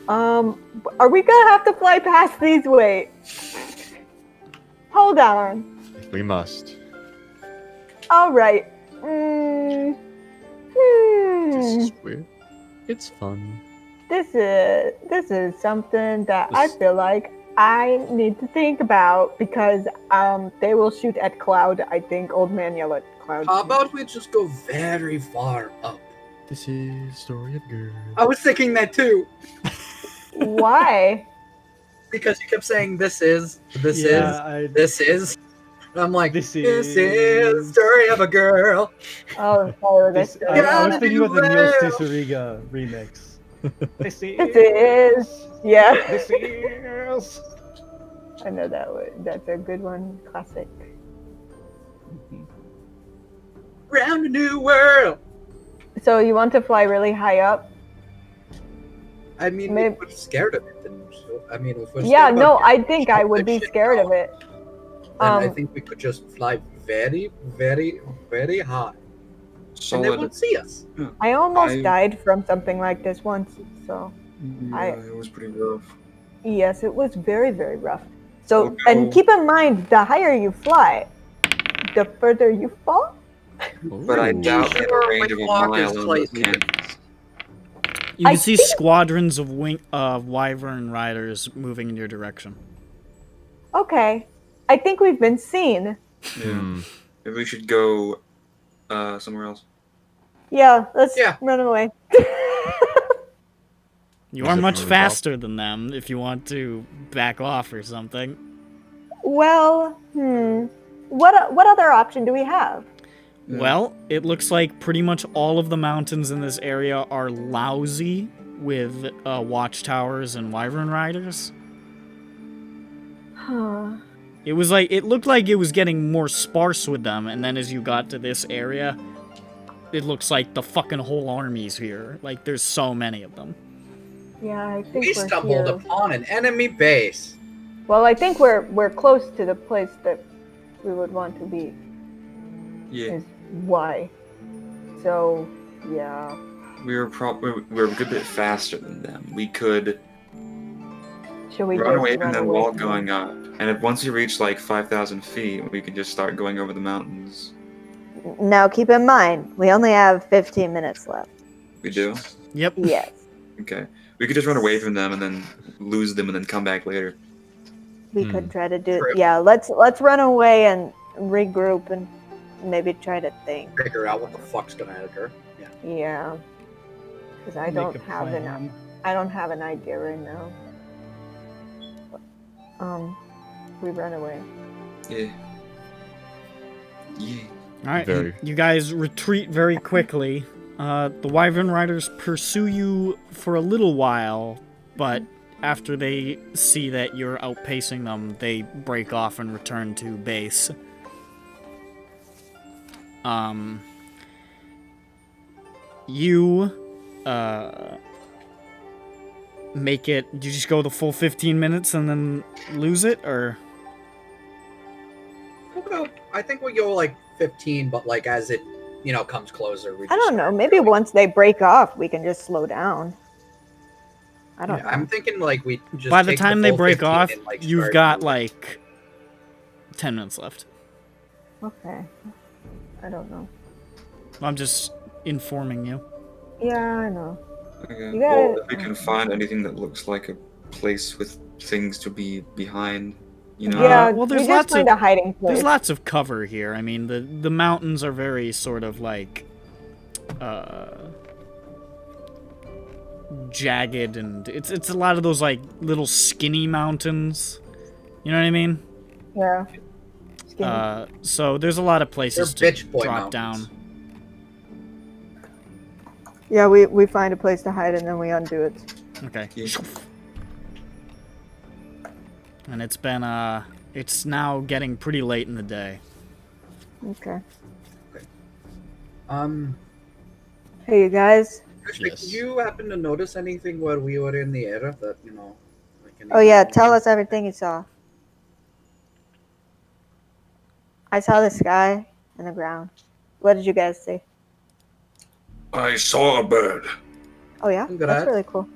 Are we gonna have to fly past these? Wait. Hold on. We must. Alright. This is weird. It's fun. This is something that I feel like I need to think about, because they will shoot at Cloud. I think Old Man yell at Cloud. How about we just go very far up? This is story of girl. I was thinking that too. Why? Because you kept saying this is. And I'm like, This this is- is story of a girl. Oh, sorry, that's I was thinking about the Neil Well. Ciceriga remix. This is. Yeah. This is. I know that one. That's a good one. Classic. Round a new world. So you want to fly really high up? I mean, Maybe- we're scared of it. So, I mean, if we're Yeah, scared no, about I it, think I would be shit scared down. of it. I Um, think we could just fly very, very, very high, and they Solid. won't see us. I almost I- died from something like this once, so Yeah, it was pretty rough. yes, it was very, very rough. So, We'll and go- keep in mind, the higher you fly, the further you fall. But I Ooh. doubt we have a range of a clock mile is on those slightly cannons. You I can see think- squadrons of wyvern riders moving in your direction. Okay, I think we've been seen. Yeah. Maybe we should go somewhere else. Yeah, let's Yeah. run away. You Is are it much from the top? faster than them if you want to back off or something. Well, what other option do we have? Yeah. Well, it looks like pretty much all of the mountains in this area are lousy with watchtowers and wyvern riders. Huh. It looked like it was getting more sparse with them, and then as you got to this area, it looks like the fucking whole army's here. Like, there's so many of them. Yeah, I think We we're stumbled here. upon an enemy base. Well, I think we're close to the place that we would want to be. Yeah. Is why. So, yeah. We're a good bit faster than them. We could Should we run just away from run them away while from going up. And if once we reach like 5,000 feet, we could just start going over the mountains. them? Now, keep in mind, we only have 15 minutes left. We do? Yep. Yes. Okay. We could just run away from them and then lose them and then come back later. We could try to do. True. Yeah, let's run away and regroup and maybe try to think. Figure out what the fuck's gonna occur. Yeah. Yeah. Because I Make don't a have plan. I don't have an idea right now. We run away. Yeah. Yeah. Alright, Very. you guys retreat very quickly. The wyvern riders pursue you for a little while, but after they see that you're outpacing them, they break off and return to base. You, make it, do you just go the full 15 minutes and then lose it, or? I think we go like 15, but like as it, comes closer, we I just don't know. start Maybe going. once they break off, we can just slow down. I don't Yeah, know. I'm thinking like we just By the take time they full break 15 off, and, like, you've start got moving. like 10 minutes left. Okay. I don't know. I'm just informing you. Yeah, I know. Okay. You Well, gotta- if we can find anything that looks like a place with things to be behind, you know. Yeah, well, there's we just lots find of- a hiding place. There's lots of cover here. I mean, the mountains are very sort of like jagged, and it's a lot of those like little skinny mountains. You know what I mean? Yeah. Skinny. So there's a lot of places They're to bitch boy drop mountains. down. Yeah, we find a place to hide and then we undo it. Okay. Yeah. And it's been it's now getting pretty late in the day. Okay. Hey, you guys. Yes. Did you happen to notice anything while we were in the air that like any- Oh yeah, tell us everything you saw. I saw the sky and the ground. What did you guys see? I saw a bird. Oh yeah, Good that's at- really cool.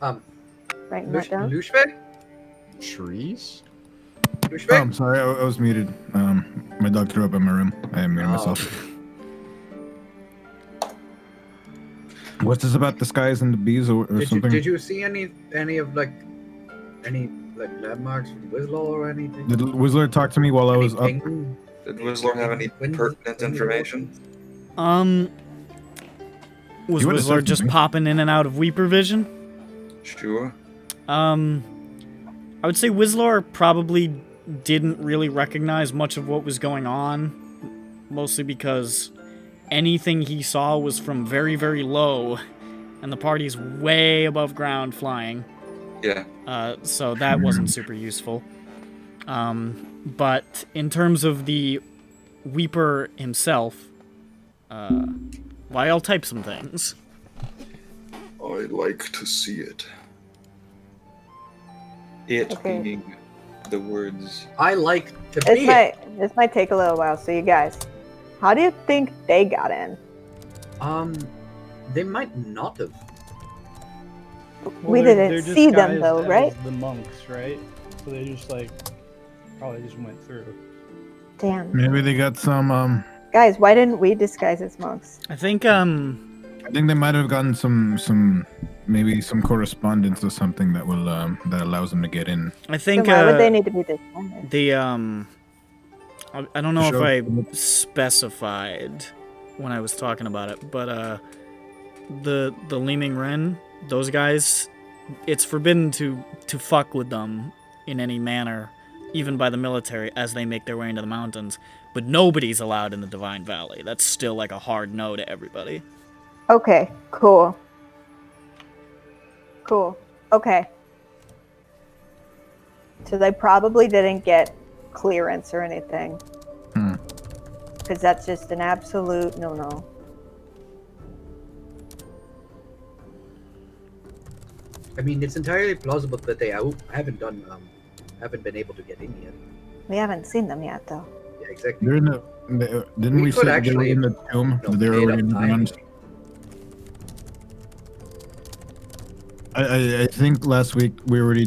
Writing that Lush- down. Lushve? Trees? Lushve? I'm sorry, I was muted. My dog threw up in my room. I muted Oh. myself. What's this about the skies and the bees or something? Did you see any of like any like landmarks from Wislaw or anything? Did Whistler talk to me while I was up? Anything? Did Whistler have any pertinent information? Was You would've Whistler said just something. popping in and out of Weeper Vision? Sure. I would say Whistler probably didn't really recognize much of what was going on, mostly because anything he saw was from very, very low, and the party's way above ground flying. Yeah. So that wasn't super useful. But in terms of the Weeper himself, well, I'll type some things. I like to see it. It Okay. being the words. I like to This be this might take a little while. So you guys, how do you think they got in? They might not have. We they're didn't see them disguised though, as right? The monks, right? So they just like probably just went through. Damn. Maybe they got some. Guys, why didn't we disguise as monks? I think I think they might have gotten some maybe some correspondence or something that will that allows them to get in. I think Then why would they need to be disguised? the I don't know if Sure. I specified when I was talking about it, but the Leeming Ren, those guys, it's forbidden to fuck with them in any manner, even by the military, as they make their way into the mountains. But nobody's allowed in the Divine Valley. That's still like a hard no to everybody. Okay, cool. Cool. Okay. So they probably didn't get clearance or anything. Hmm. Because that's just an absolute no-no. I mean, it's entirely plausible that they haven't been able to get in yet. We haven't seen them yet, though. Yeah, exactly. They're in didn't We we could say they were actually, in the tomb? No, They were made already up in the time. ground. I think last week we already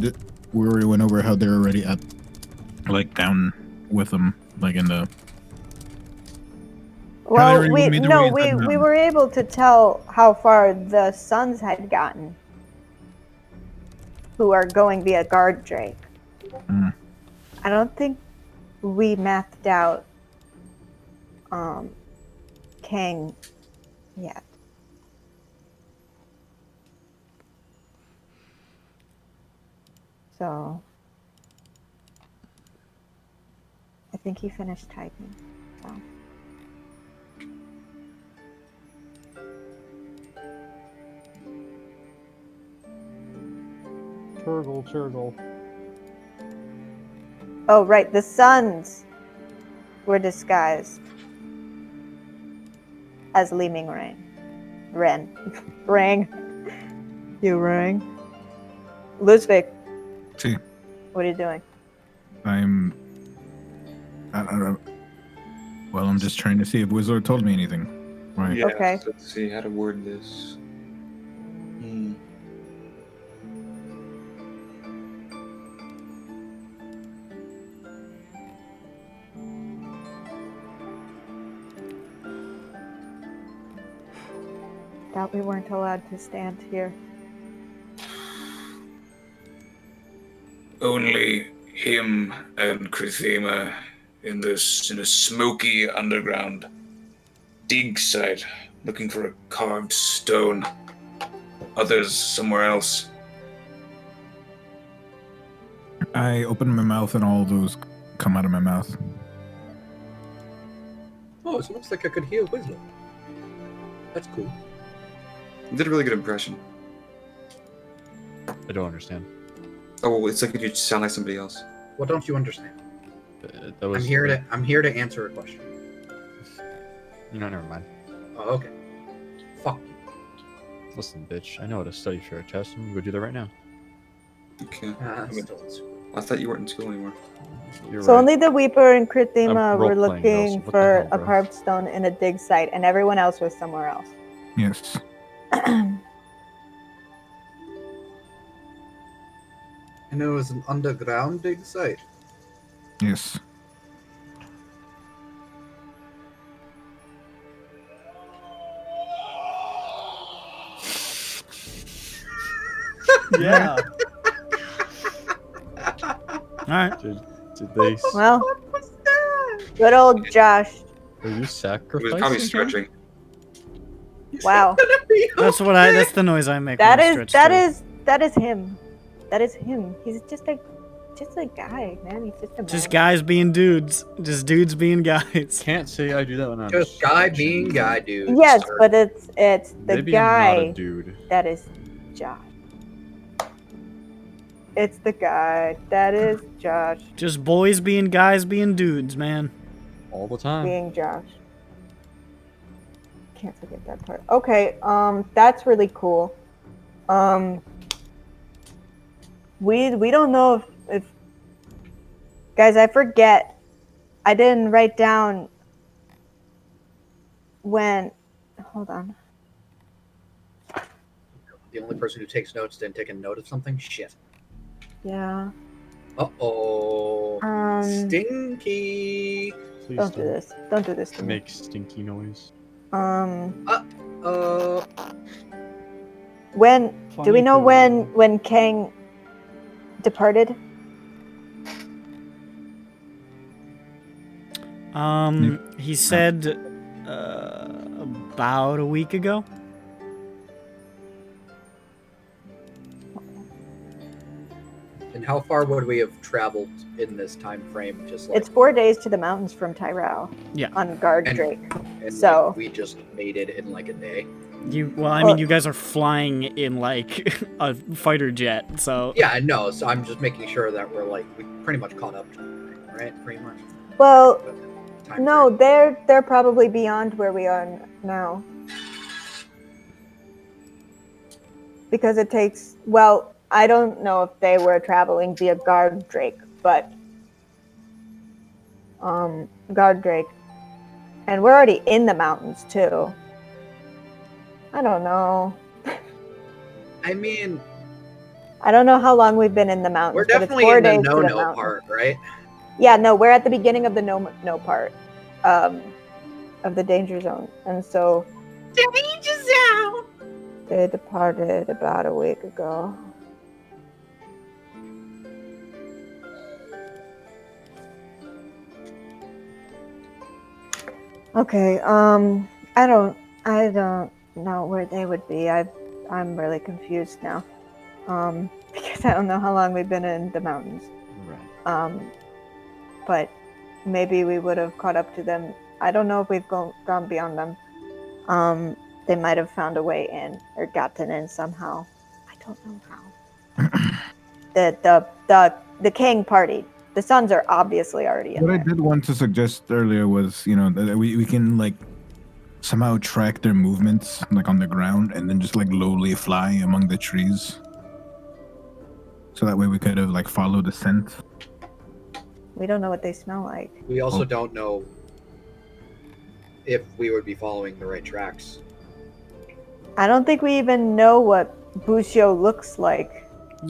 went over how they're already at like down with them, like in the. Well, already we made their no, way we, inside the we mountain. were able to tell how far the Suns had gotten, who are going via Guard Drake. Hmm. I don't think we mapped out Kang yet. So I think he finished typing. So. Turgle. Oh, right. The Suns were disguised as Leeming Ren. Rang. You rang. Ludwig, See, what are you doing? I don't know. Well, I'm just trying to see if Wizard told me anything. Right. Yes, Okay. let's see how to word this. Thought we weren't allowed to stand here. Only him and Krithima in a smoky underground dig site looking for a carved stone. Others somewhere else. I open my mouth and all those come out of my mouth. Oh, it looks like I could hear Whistler. That's cool. You did a really good impression. I don't understand. Oh, well, it's like you sound like somebody else. What don't you understand? That was. I'm here to answer a question. No, never mind. Oh, okay. Fuck. Listen, bitch. I know how to study for a test. I'm gonna go do that right now. Okay. Still in school. I thought you weren't in school anymore. You're So right. only the Weeper and Krithima I'm were role-playing, looking Nelson. What the for hell, a bro? carved stone in a dig site, and everyone else was somewhere else. Yes. And it was an underground dig site. Yes. Yeah. All right. Did they? Well, good old Josh. Are you It was sacrificing? probably him? stretching. Wow. That's what that's the noise I make. That when I is stretch, that too. is that is him. That is him. He's just a guy, man. He's just a man. Just guys being dudes. Just dudes being guys. Can't say I do that when I'm Just guy stretching. being guy, dude. Yes, Sir. but it's the Maybe I'm not a guy dude. that is Josh. It's the guy that is Josh Just boys being guys being dudes, man. All the time. being Josh. Can't forget that part. Okay, that's really cool. We don't know if Guys, I forget. I didn't write down when. Hold on. The only person who takes notes didn't take a note of something? Shit. Yeah. Uh-oh. Stinky. Please Don't do this. Don't do this to me. make stinky noise. When do Funny we know thing- when Kang departed? He said about a week ago. And how far would we have traveled in this time frame? Just like It's 4 days to the mountains from Tyrell. Yeah. On guard And- Drake. and so- like, we just made it in like a day. You guys are flying in like a fighter jet, so Yeah, I know. So I'm just making sure that we pretty much caught up to everything, right? Pretty much. Well, Time no, frame. they're probably beyond where we are now. Because it takes, well, I don't know if they were traveling via guard Drake, but guard Drake. And we're already in the mountains too. I don't know. I mean, I don't know how long we've been in the mountains. we're but it's definitely 4 in the days to no-no mountains. part, right? Yeah, no, we're at the beginning of the no part of the danger zone, and so Danger zone. they departed about a week ago. Okay, I don't know where they would be. I'm really confused now, because I don't know how long we've been in the mountains. Right. But maybe we would have caught up to them. I don't know if we've gone beyond them. They might have found a way in or gotten in somehow. I don't know how. The king party. The sons are obviously already in What I there. did want to suggest earlier was, that we can like somehow track their movements like on the ground and then just like lowly fly among the trees. So that way we could have like followed the scent. We don't know what they smell like. We also Oh. don't know if we would be following the right tracks. I don't think we even know what Busio looks like. I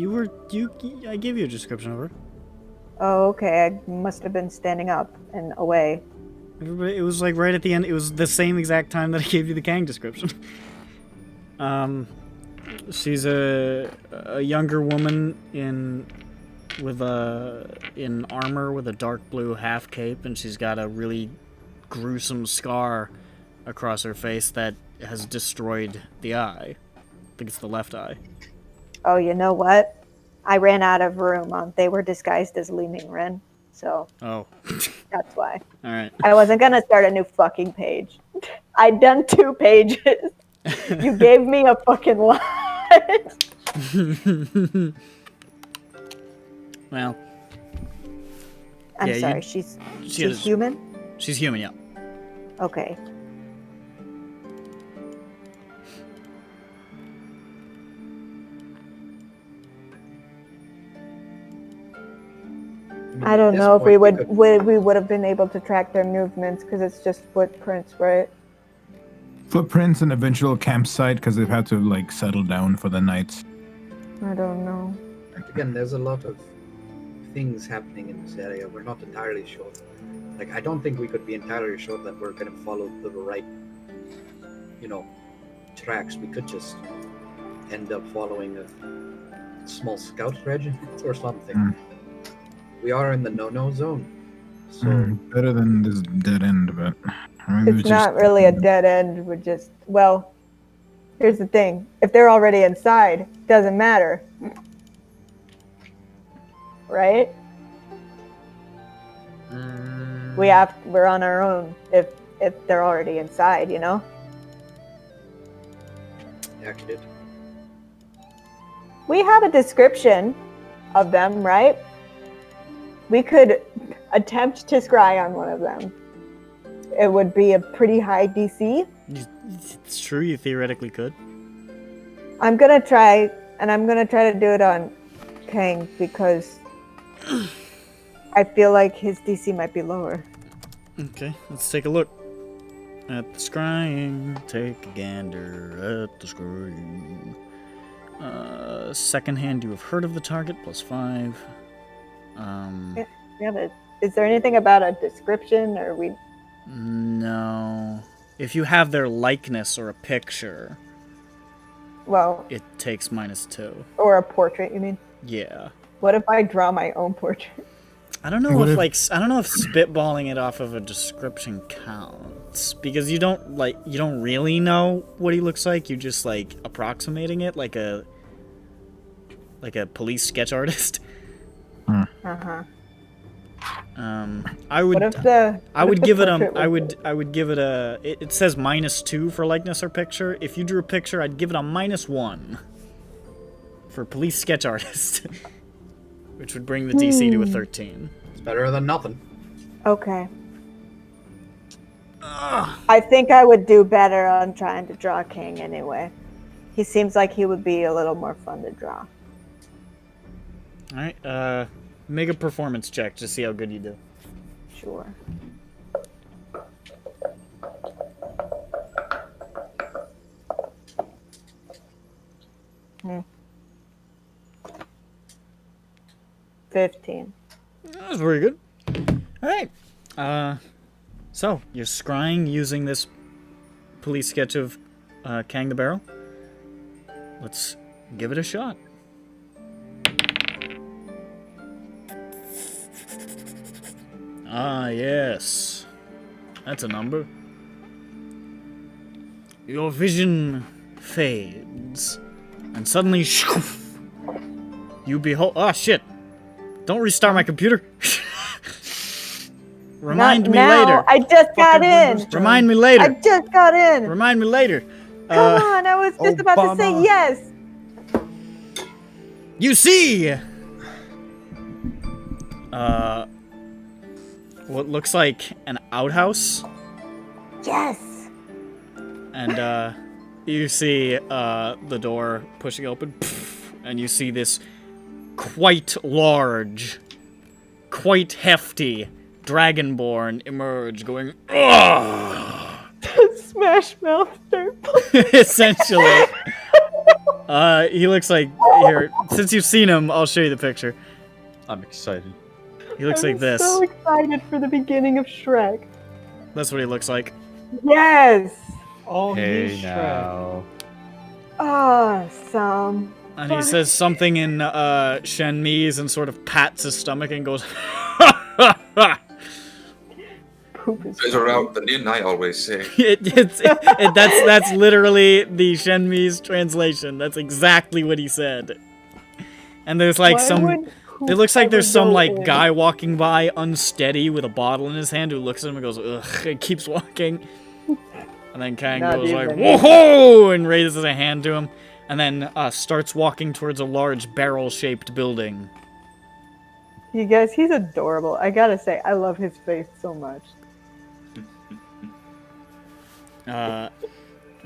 gave you a description of her. Oh, okay. I must have been standing up and away. Everybody, it was like right at the end. It was the same exact time that I gave you the Kang description. She's a younger woman in armor with a dark blue half cape, and she's got a really gruesome scar across her face that has destroyed the eye. I think it's the left eye. Oh, you know what? I ran out of room. They were disguised as Li Mingren, so Oh, that's why. all right. I wasn't gonna start a new fucking page. I'd done 2 pages. You gave me a fucking lot. Well, I'm Yeah, you- sorry. She's is- human. she's human, yeah. Okay. I don't At this know if we point, would have been able to track their movements because it's just footprints, right? Footprints and eventual campsite because they've had to like settle down for the night. I don't know. Again, there's a lot of things happening in this area. We're not entirely sure. Like, I don't think we could be entirely sure that we're going to follow the right, tracks. We could just end up following a small scout regiment or something. Mm. We are in the no-no zone. So, Better than this dead end, but maybe It's not really a dead end. We're just, well, here's the thing. If they're already inside, doesn't matter. Right? We're on our own if they're already inside, you know? acted. We have a description of them, right? We could attempt to scry on one of them. It would be a pretty high DC. It's true, you theoretically could. I'm gonna try, and I'm gonna try to do it on Kang because I feel like his DC might be lower. Okay, let's take a look at the scrying. Take a gander at the scrying. Second hand, you have heard of the target, +5. Yeah, but is there anything about a description, or we? No. If you have their likeness or a picture, Well, it takes -2. or a portrait, you mean? Yeah. What if I draw my own portrait? I don't know What if if- I don't know if spitballing it off of a description counts, because you don't really know what he looks like. You just like approximating it like a police sketch artist. Uh-huh. I would What if the? I what would if the give it portrait a was- I would give it a it says -2 for likeness or picture. If you drew a picture, I'd give it a -1 for police sketch artist, which would bring the DC to a 13. It's better than nothing. Okay. I think I would do better on trying to draw King anyway. He seems like he would be a little more fun to draw. All right, make a performance check to see how good you do. Sure. Hmm. 15. That's very good. All right. So you're scrying using this police sketch of Kang the Barrel. Let's give it a shot. Ah, yes. That's a number. Your vision fades, and suddenly, you behold. Ah, shit! Don't restart my computer. Remind Not me now. later. I just got in. Remind me I later. just got in. Remind me later. Come on, I was just about to say Obama. yes. You see, what looks like an outhouse, Yes. and you see the door pushing open, and you see this quite large, quite hefty dragonborn emerge, going Smash Mouth dirt. essentially. He looks like here. Since you've seen him, I'll show you the picture. I'm excited. He looks like this. So excited for the beginning of Shrek. That's what he looks like. Yes. Oh, Hey he's Shrek. now. Awesome. And he says something in Shenmese and sort of pats his stomach and goes, Poop is. You guys are out, the Nin I always say. that's literally the Shenmese translation. That's exactly what he said. And there's like it looks like there's some like guy walking by unsteady with a bottle in his hand who looks at him and goes, ugh, and keeps walking. And then Kang Not goes like, even. whoa, and raises a hand to him. And then starts walking towards a large barrel-shaped building. You guys, he's adorable. I gotta say, I love his face so much.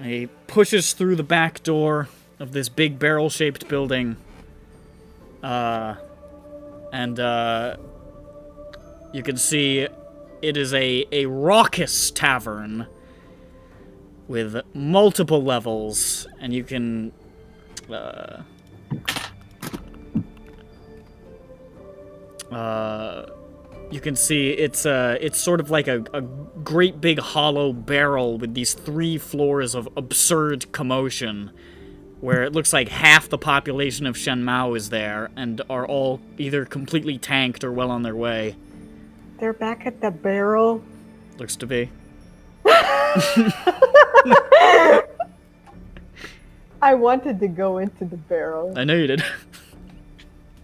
He pushes through the back door of this big barrel-shaped building. And you can see it is a raucous tavern with multiple levels, and you can you can see it's sort of like a great big hollow barrel with these 3 floors of absurd commotion, where it looks like half the population of Shenmue is there and are all either completely tanked or well on their way. They're back at the barrel. Looks to be. I wanted to go into the barrel. I know you did.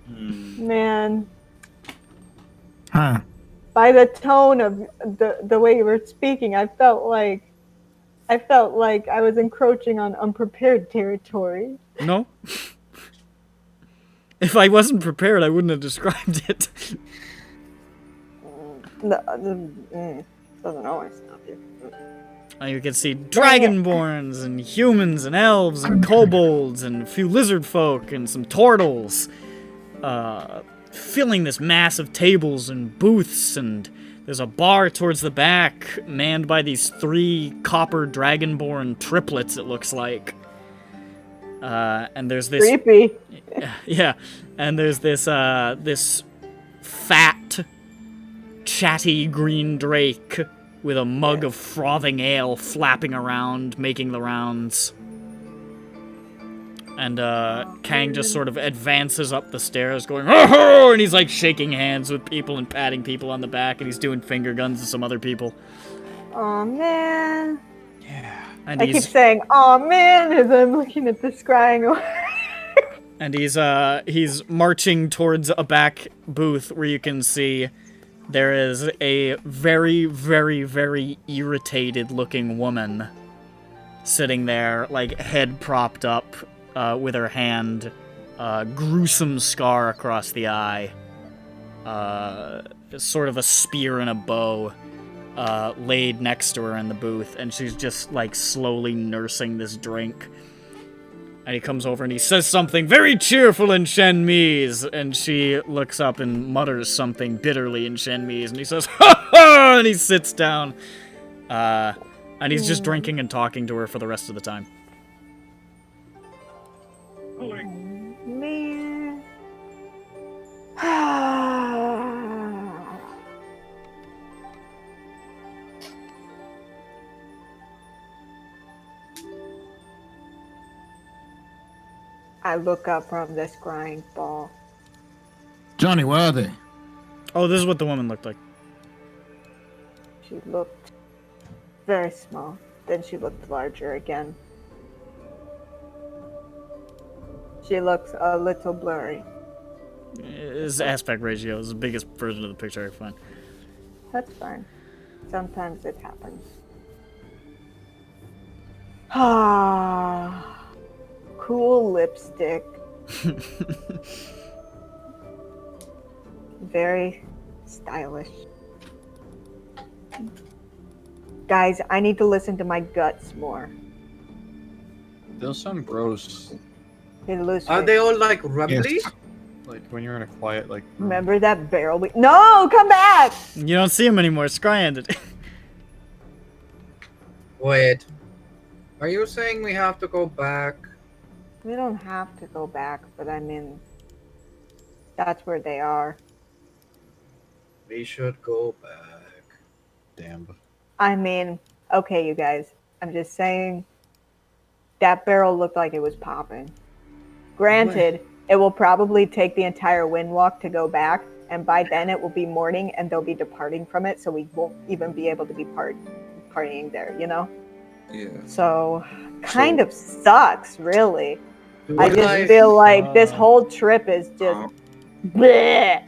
Man, Huh. by the tone of the way you were speaking, I felt like I was encroaching on unprepared territory. No. If I wasn't prepared, I wouldn't have described it. Doesn't always stop you. You can see dragonborns and humans and elves and kobolds and a few lizard folk and some turtles. filling this mass of tables and booths, and there's a bar towards the back manned by these 3 copper dragonborn triplets, it looks like. And there's this... Creepy. Yeah, and there's this, this fat, chatty green drake with a mug of frothing ale flapping around, making the rounds. And, Kang just sort of advances up the stairs going, "Oh!" And he's, like, shaking hands with people and patting people on the back, and he's doing finger guns to some other people. Oh man. And I keep saying, "Oh man," as I'm looking at the scrying. And he's marching towards a back booth where you can see there is a very, very, very irritated-looking woman sitting there, like, head propped up, with her hand, gruesome scar across the eye, sort of a spear and a bow, laid next to her in the booth, and she's just, like, slowly nursing this drink. And he comes over and he says something very cheerful in Shenmise, and she looks up and mutters something bitterly in Shenmise, and he says, "Ha ha!" And he sits down, and he's just drinking and talking to her for the rest of the time. Man. I look up from the scrying ball. Johnny, where are they? Oh, this is what the woman looked like. She looked very small. Then she looked larger again. She looks a little blurry. His aspect ratio is the biggest version of the picture I can find. That's fine. Sometimes it happens. Ah. Cool lipstick. Very stylish. Guys, I need to listen to my guts more. Those sound gross. They lose Are me. they all like rumbly? Yes. Like when you're in a quiet, like. room. Remember that barrel? No, come back! You don't see him anymore. Scry ended. Wait. Are you saying we have to go back? We don't have to go back, but I mean, that's where they are. We should go back. Damn. I mean, okay, you guys. I'm just saying that barrel looked like it was popping. Granted, it will probably take the entire windwalk to go back, and by then it will be morning and they'll be departing from it, so we won't even be able to be partying there, you know? Yeah. So, kind of sucks, really. Do I you just guys- feel like this whole trip is just bleh.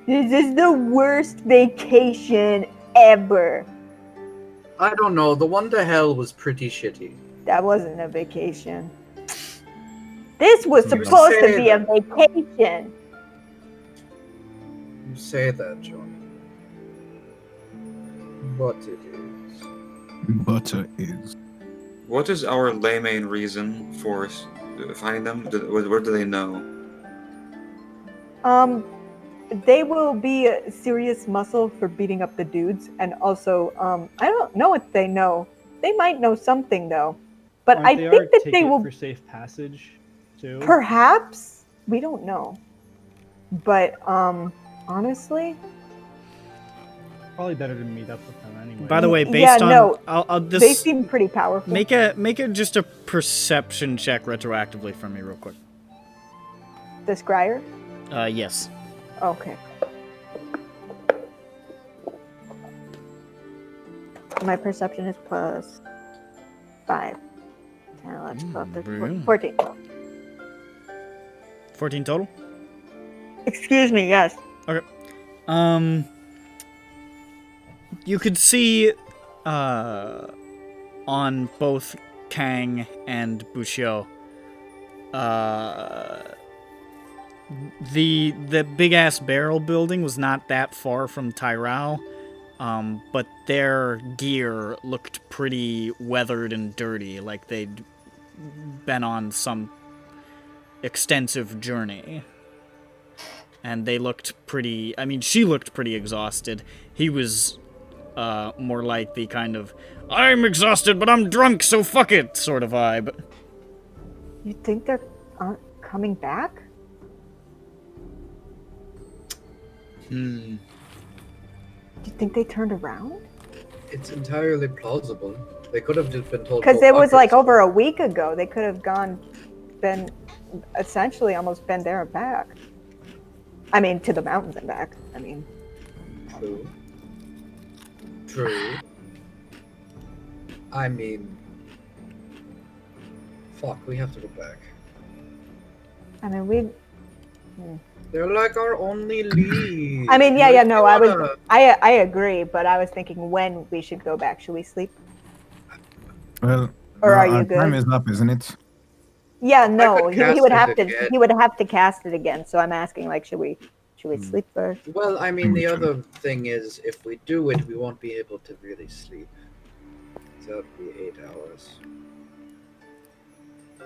This is the worst vacation ever. I don't know. The one to hell was pretty shitty. That wasn't a vacation. This was You supposed to say be a vacation. You say that, Johnny. But it is. Butter is. What is our layman reason for finding them? What do they know? They will be a serious muscle for beating up the dudes, and also, I don't know what they know. They might know something though, but Aren't I they think our that they ticket will. for safe passage too. Perhaps we don't know, but honestly, Probably better to meet up with them anyway. By the way, based Yeah, on no, I'll they this seem pretty powerful. make a just a perception check retroactively from me real quick. The scryer. Yes. Okay. My perception is plus 5. 10, 11, 12, 13, 14. 14 total? Excuse me, yes. You could see, on both Kang and Bushio, the big ass barrel building was not that far from Tyrao, but their gear looked pretty weathered and dirty, like they'd been on some extensive journey. and they looked pretty. I mean, she looked pretty exhausted. He was more like the kind of "I'm exhausted, but I'm drunk, so fuck it" sort of vibe. You think they're coming back? Hmm. Do you think they turned around? It's entirely plausible. They could have just been told. Because "Go it was fuck like yourself." over a week ago. They could have been essentially almost been there and back. I mean, to the mountains and back. I mean, True. True. I mean, fuck. We have to go back. I mean, we. They're like our only lead. I mean, yeah, Like, no, we I was, wanna- I agree, but I was thinking when we should go back. Should we sleep? Well, Or are our you time good? is up, isn't it? Yeah, no, could he cast would it have to. again. He would have to cast it again. So I'm asking, like, should we sleep first? Well, I mean, the True. other thing is, if we do it, we won't be able to really sleep. So that'd be 8 hours.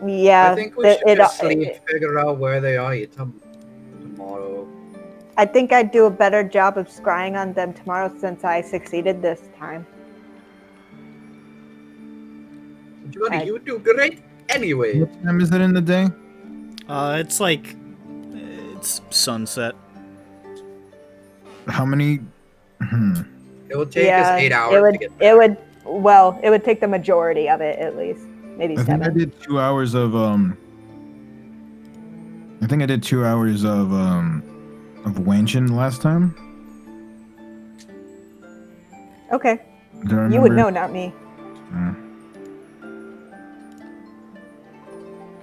Yeah, I think we should it- just sleep, it- figure out where they are tomorrow. I think I'd do a better job of scrying on them tomorrow since I succeeded this time. Johnny, you do great anyway. What time is it in the day? It's like it's sunset. How many? It will take yeah, us 8 hours it would. to get It back. would. Well, it would take the majority of it at least, maybe I think I 7. did 2 hours of I think I did 2 hours of Wanshin last time. Okay, Do I you would remember? know, not me.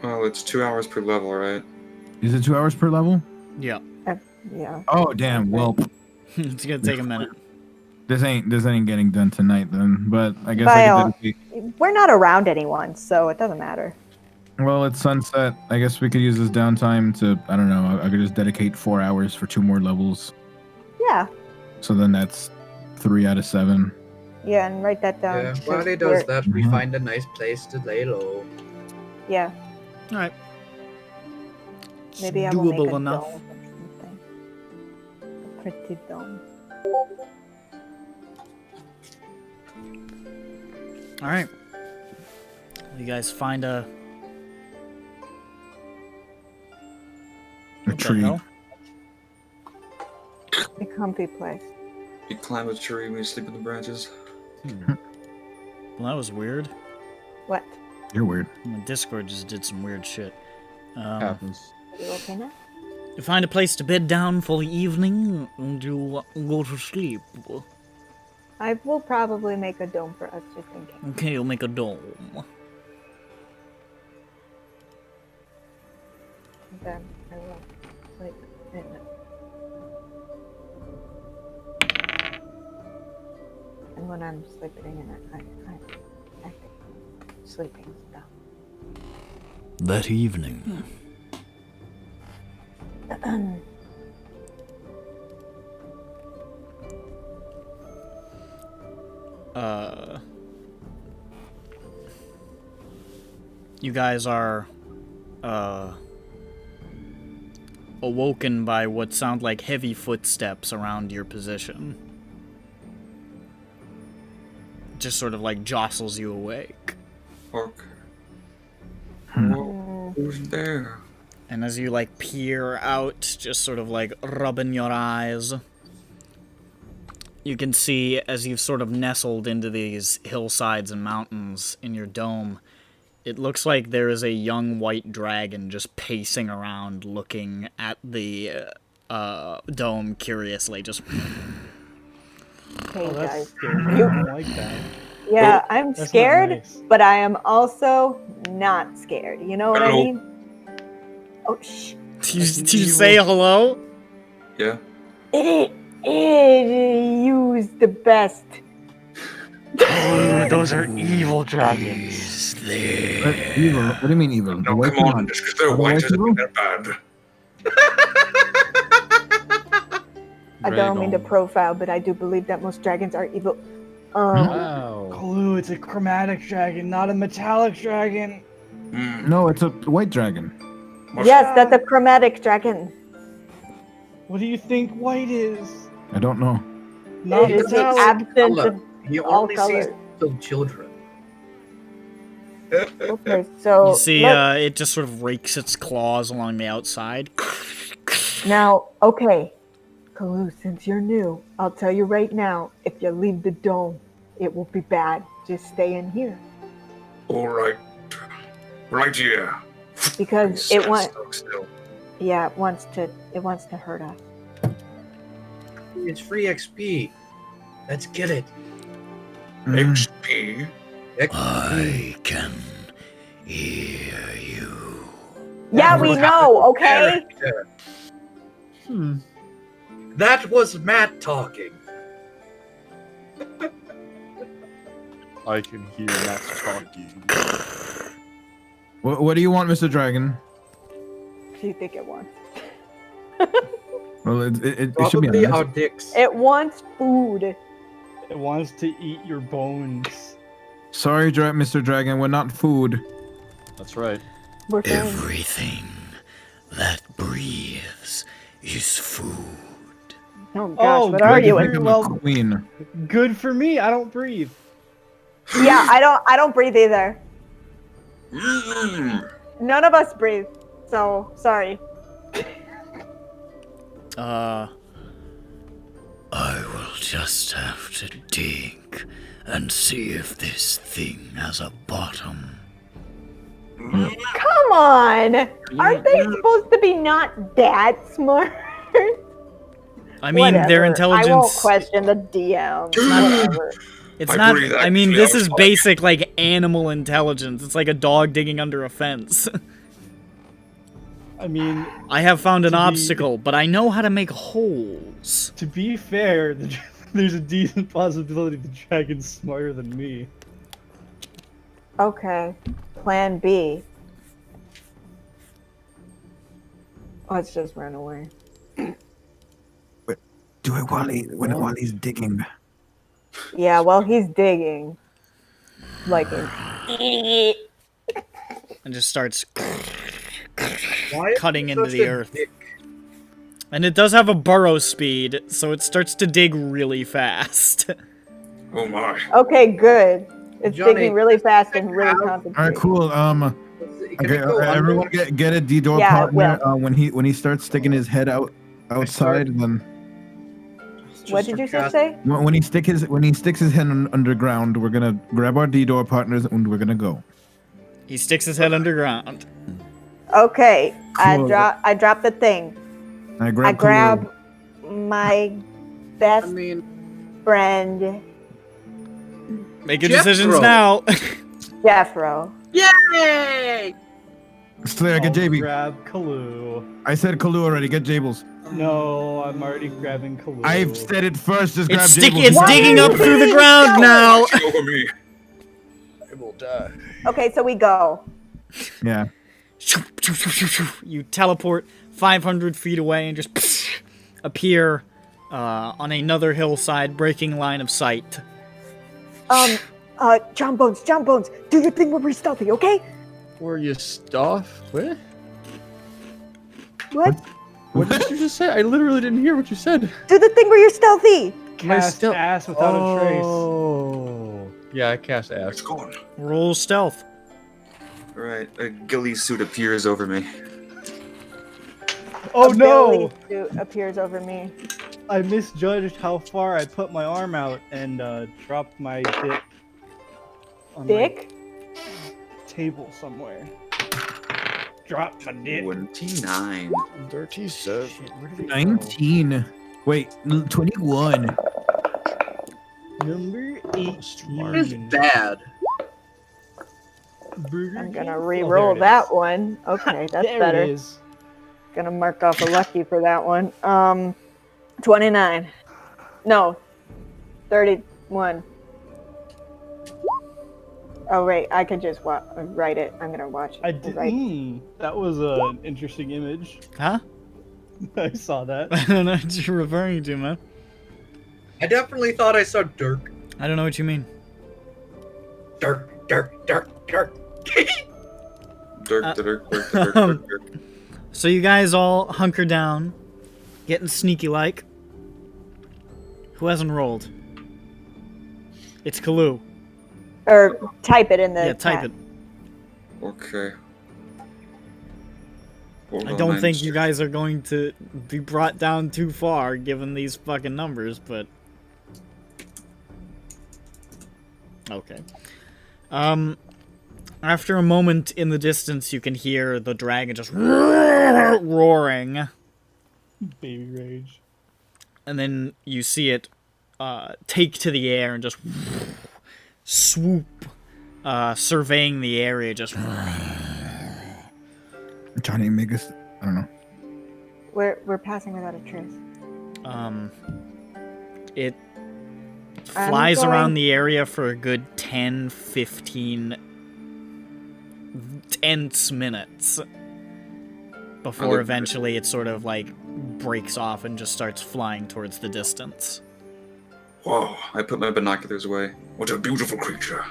Well, it's 2 hours per level, right? Is it 2 hours per level? Yeah, Yeah. Oh damn! Well, it's gonna take a minute. this ain't getting done tonight then. But I guess By I all- could dedicate. We're not around anyone, so it doesn't matter. Well, it's sunset. I guess we could use this downtime to, I don't know, I could just dedicate 4 hours for 2 more levels. Yeah. So then that's 3 out of 7. Yeah, and write that down. Yeah, 'cause while he we're- does that, we Mhm. find a nice place to lay low. Yeah, All right. maybe I will make Doable a enough. dome or something. A pretty dome. All right. You guys find a A what the tree. hell? A comfy place. You climb a tree when you sleep in the branches. Well, that was weird. What? You're weird. My Discord just did some weird shit. Happens. Are you okay now? You find a place to bed down for the evening, and you go to sleep. I will probably make a dome for us just in case. Okay, you'll make a dome. And then I will sleep in it. And when I'm sleeping in it, I think sleeping stuff. That evening. You guys are awoken by what sound like heavy footsteps around your position. Just sort of like jostles you awake. Fuck. Hmm. Whoa, who's there? And as you like peer out, just sort of like rubbing your eyes, you can see as you've sort of nestled into these hillsides and mountains in your dome, it looks like there is a young white dragon just pacing around looking at the dome curiously, just... Okay, Oh, that's guys. scary. I don't like that. Yeah, I'm That's not scared, nice. but I am also not scared. You know what I Hello. mean? Oh, shh. Do you say hello? Yeah? It use the best. Those are evil dragons. What, evil? What do you mean evil? The No, white come on, one? just because they're Are the white white doesn't people? mean they're bad. I don't mean to profile, but I do believe that most dragons are evil. Wow. Clue, it's a chromatic dragon, not a metallic dragon. Hmm. No, it's a white dragon. What's- Yes, that's a chromatic dragon. What do you think white is? I don't know. Not It is the metallic. absence Color. of He all only sees colors. little children. Okay, so You see, look, it just sort of rakes its claws along the outside. now, okay, Kalu, since you're new, I'll tell you right now, if you leave the dome, it will be bad. Just stay in here. All right. Right here. Because it wants, Stuck still. yeah, it wants to hurt us. It's free XP. Let's get it. XP. XP. can hear you. Yeah, we know, okay? Character. That was Matt talking. I can hear Matt talking. What do you want, Mr. Dragon? What do you think it wants? Well, it should be Probably honest. our dicks. It wants food. It wants to eat your bones. Sorry, Mr. Dragon, we're not food. That's right. We're fine. Everything that breathes is food. Oh gosh, Oh, what good. are you? Very Become well. a queen. Good for me. I don't breathe. Yeah, I don't breathe either. Mm. None of us breathe. So sorry. I will just have to dig and see if this thing has a bottom. Come on! Aren't they supposed to be not that smart? I mean, their Whatever. intelligence. I won't question the DM. Whatever. It's I not. breathe I mean, actually this is outside. basic like animal intelligence. It's like a dog digging under a fence. I mean, I have found an To be- obstacle, but I know how to make holes. to be fair, there's a decent possibility the dragon's smarter than me. Okay. Plan B. Let's just run away. Do it while he's digging. Yeah, well, he's digging. Like, And just starts Why is cutting he into such the a earth. dick? And it does have a burrow speed, so it starts to dig really fast. Oh my. okay, good. It's Johnny, digging really fast and really how- concentrated. All right, cool. Can Okay, it go under? everyone get a D-door Yeah, partner. well. When he starts sticking his head outside, then Just What did you for say? when he sticks his head underground, we're gonna grab our D-door partners and we're gonna go. He sticks his head underground. Okay, Cool. I drop the thing. I I grab. grab my I best mean, friend, Make your Jethro. decisions now. Jeffro. yay! Slayer, get I'll JB. grab Kalu. I said Kalu already. Get Jables. No, I'm already grabbing Kalu. I've said it first. Just grab Jables. It's Why digging are up you through the doing ground so? now. Watch over me. I will die. Okay, so we go. Yeah. You teleport 500 feet away and just appear on another hillside, breaking line of sight. John Bones, do your thing where we're stealthy, okay? Were you stuff? What? What? What did you just say? I literally didn't hear what you said. Do the thing where you're stealthy. My Cast stealth- ass without a trace. Oh. Yeah, I cast ass. It's gone. Roll stealth. Right, a ghillie suit appears over me. Oh A no! Billy suit appears over me. I misjudged how far I put my arm out and dropped my dick on Dick? my table somewhere. Dropped my dick. 29. Dirty says. Shit, where did it go? 19. Wait, 21. Number 18. Smart. It's bad. Burger I'm King? gonna Oh, re-roll there it that is. one. Okay, that's There better. it is. Gonna mark off a lucky for that one. 29. No, 31. Oh wait, I could just write it. I'm gonna watch it. I did. Right. That was an interesting image. Huh? I saw that. I don't know what you're referring to, man. I definitely thought I saw Dirk. I don't know what you mean. Dirk. Dirk. So you guys all hunker down Getting sneaky like. Who hasn't rolled? It's Kalu. Or type it in the Yeah, type chat. it. Okay. Hold I on, don't think just- you guys are going to be brought down too far given these fucking numbers, but... Okay. After a moment in the distance, you can hear the dragon just roaring. Baby rage. And then you see it take to the air and just swoop, surveying the area, just... Johnny, make us. I don't know. We're passing without a trace. It I'm flies going- around the area for a good 10, 15 tense minutes before Okay. eventually it sort of like breaks off and just starts flying towards the distance. Whoa, I put my binoculars away. What a beautiful creature.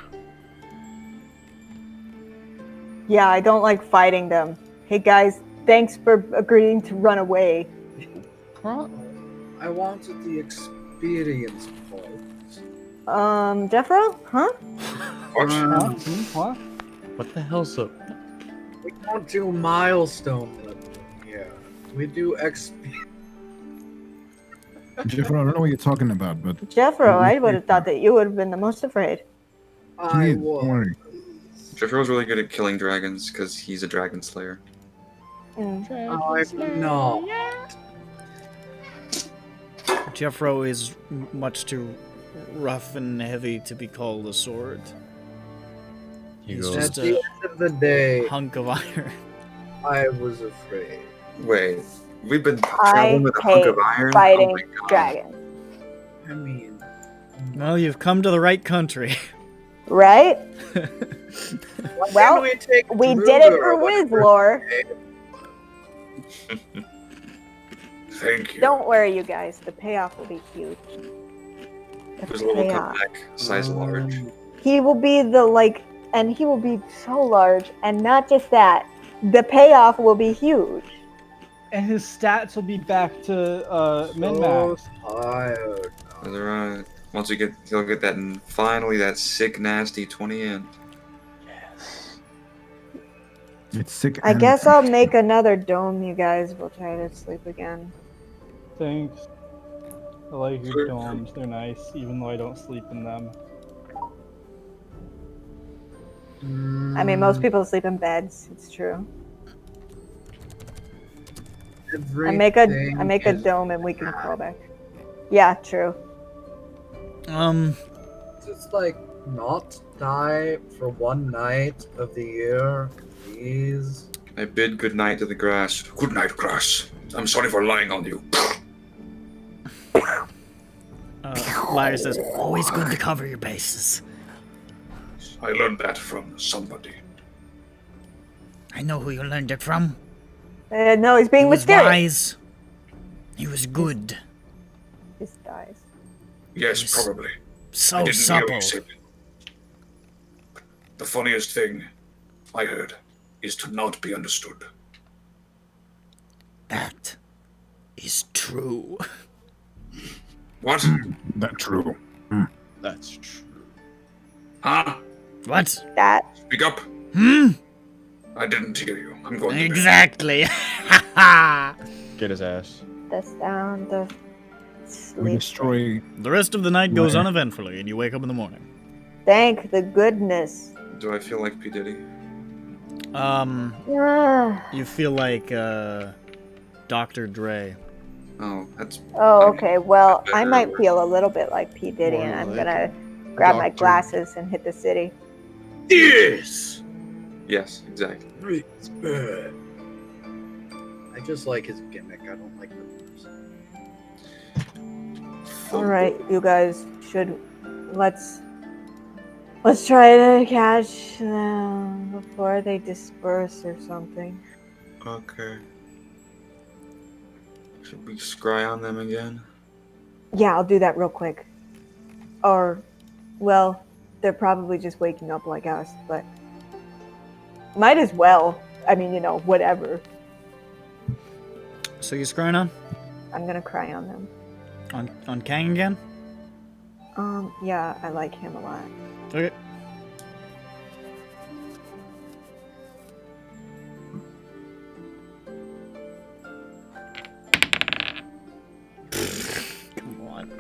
Yeah, I don't like fighting them. Hey guys, thanks for agreeing to run away. I wanted the experience points. Jeffro? Huh? What? Huh? What? What the hell's up? We don't do milestone level here. We do experience. Jeffro, I don't know what you're talking about, but Jeffro, I would have thought that you would have been the most afraid. I don't worry. Jeffro's really good at killing dragons because he's a dragon slayer. Mm. I'm not. Jeffro is much too rough and heavy to be called a sword. He He's goes, At just the a end of the day, hunk of iron. I was afraid. Wait, we've been I traveling with a hunk hate of iron? fighting Oh my God. dragons. I mean, Well, you've come to the right country. Right? why Well, didn't we take We Druger did it for or whatever? Wizlore. Thank you. Don't worry, you guys. The payoff will be huge. The There's a little payoff. comeback, size large. He will be and he will be so large, and not just that, the payoff will be huge. And his stats will be back to min So max. tired. That's right. Once we get, he'll get that, and finally that sick, nasty 20 in. It's sick. I and- guess I'll make another dome, you guys. We'll try to sleep again. Thanks. I like your domes. They're nice, even though I don't sleep in them. I mean, most people sleep in beds. It's true. I make a dome, and we can crawl back. Yeah, true. Just like not die for one night of the year, please. I bid good night to the grass. Good night, grass. I'm sorry for lying on you. Lyra says, always good to cover your bases. I learned that from somebody. I know who you learned it from. No, he's being He was mysterious. wise. He was good. Just dies. Yes, Yes. probably. So I didn't hear what supple. you said. The funniest thing I heard is to not be understood. That is true. What? That's true. that's true. Huh? What? That. Speak up. Hmm? I didn't hear you. I'm going to bed. Exactly. Get his ass. The sound of We sleep. destroy. The rest of the night goes Yeah. uneventfully, and you wake up in the morning. Thank the goodness. Do I feel like P. Diddy? Ah. You feel like, Dr. Dre. Oh, that's. Oh, okay. Well, I might feel a little bit like P. Diddy, More and I'm like gonna grab my Dr. glasses and hit the city. Yes! Yes, exactly. Respect. I just like his gimmick. I don't like the person. All right, you guys should let's try to catch them before they disperse or something. Okay. Should we scry on them again? Yeah, I'll do that real quick. Or, well, they're probably just waking up like us, but might as well. I mean, whatever. So you scrying on? I'm gonna cry on them. On Kang again? Yeah, I like him a lot. Okay. Come on.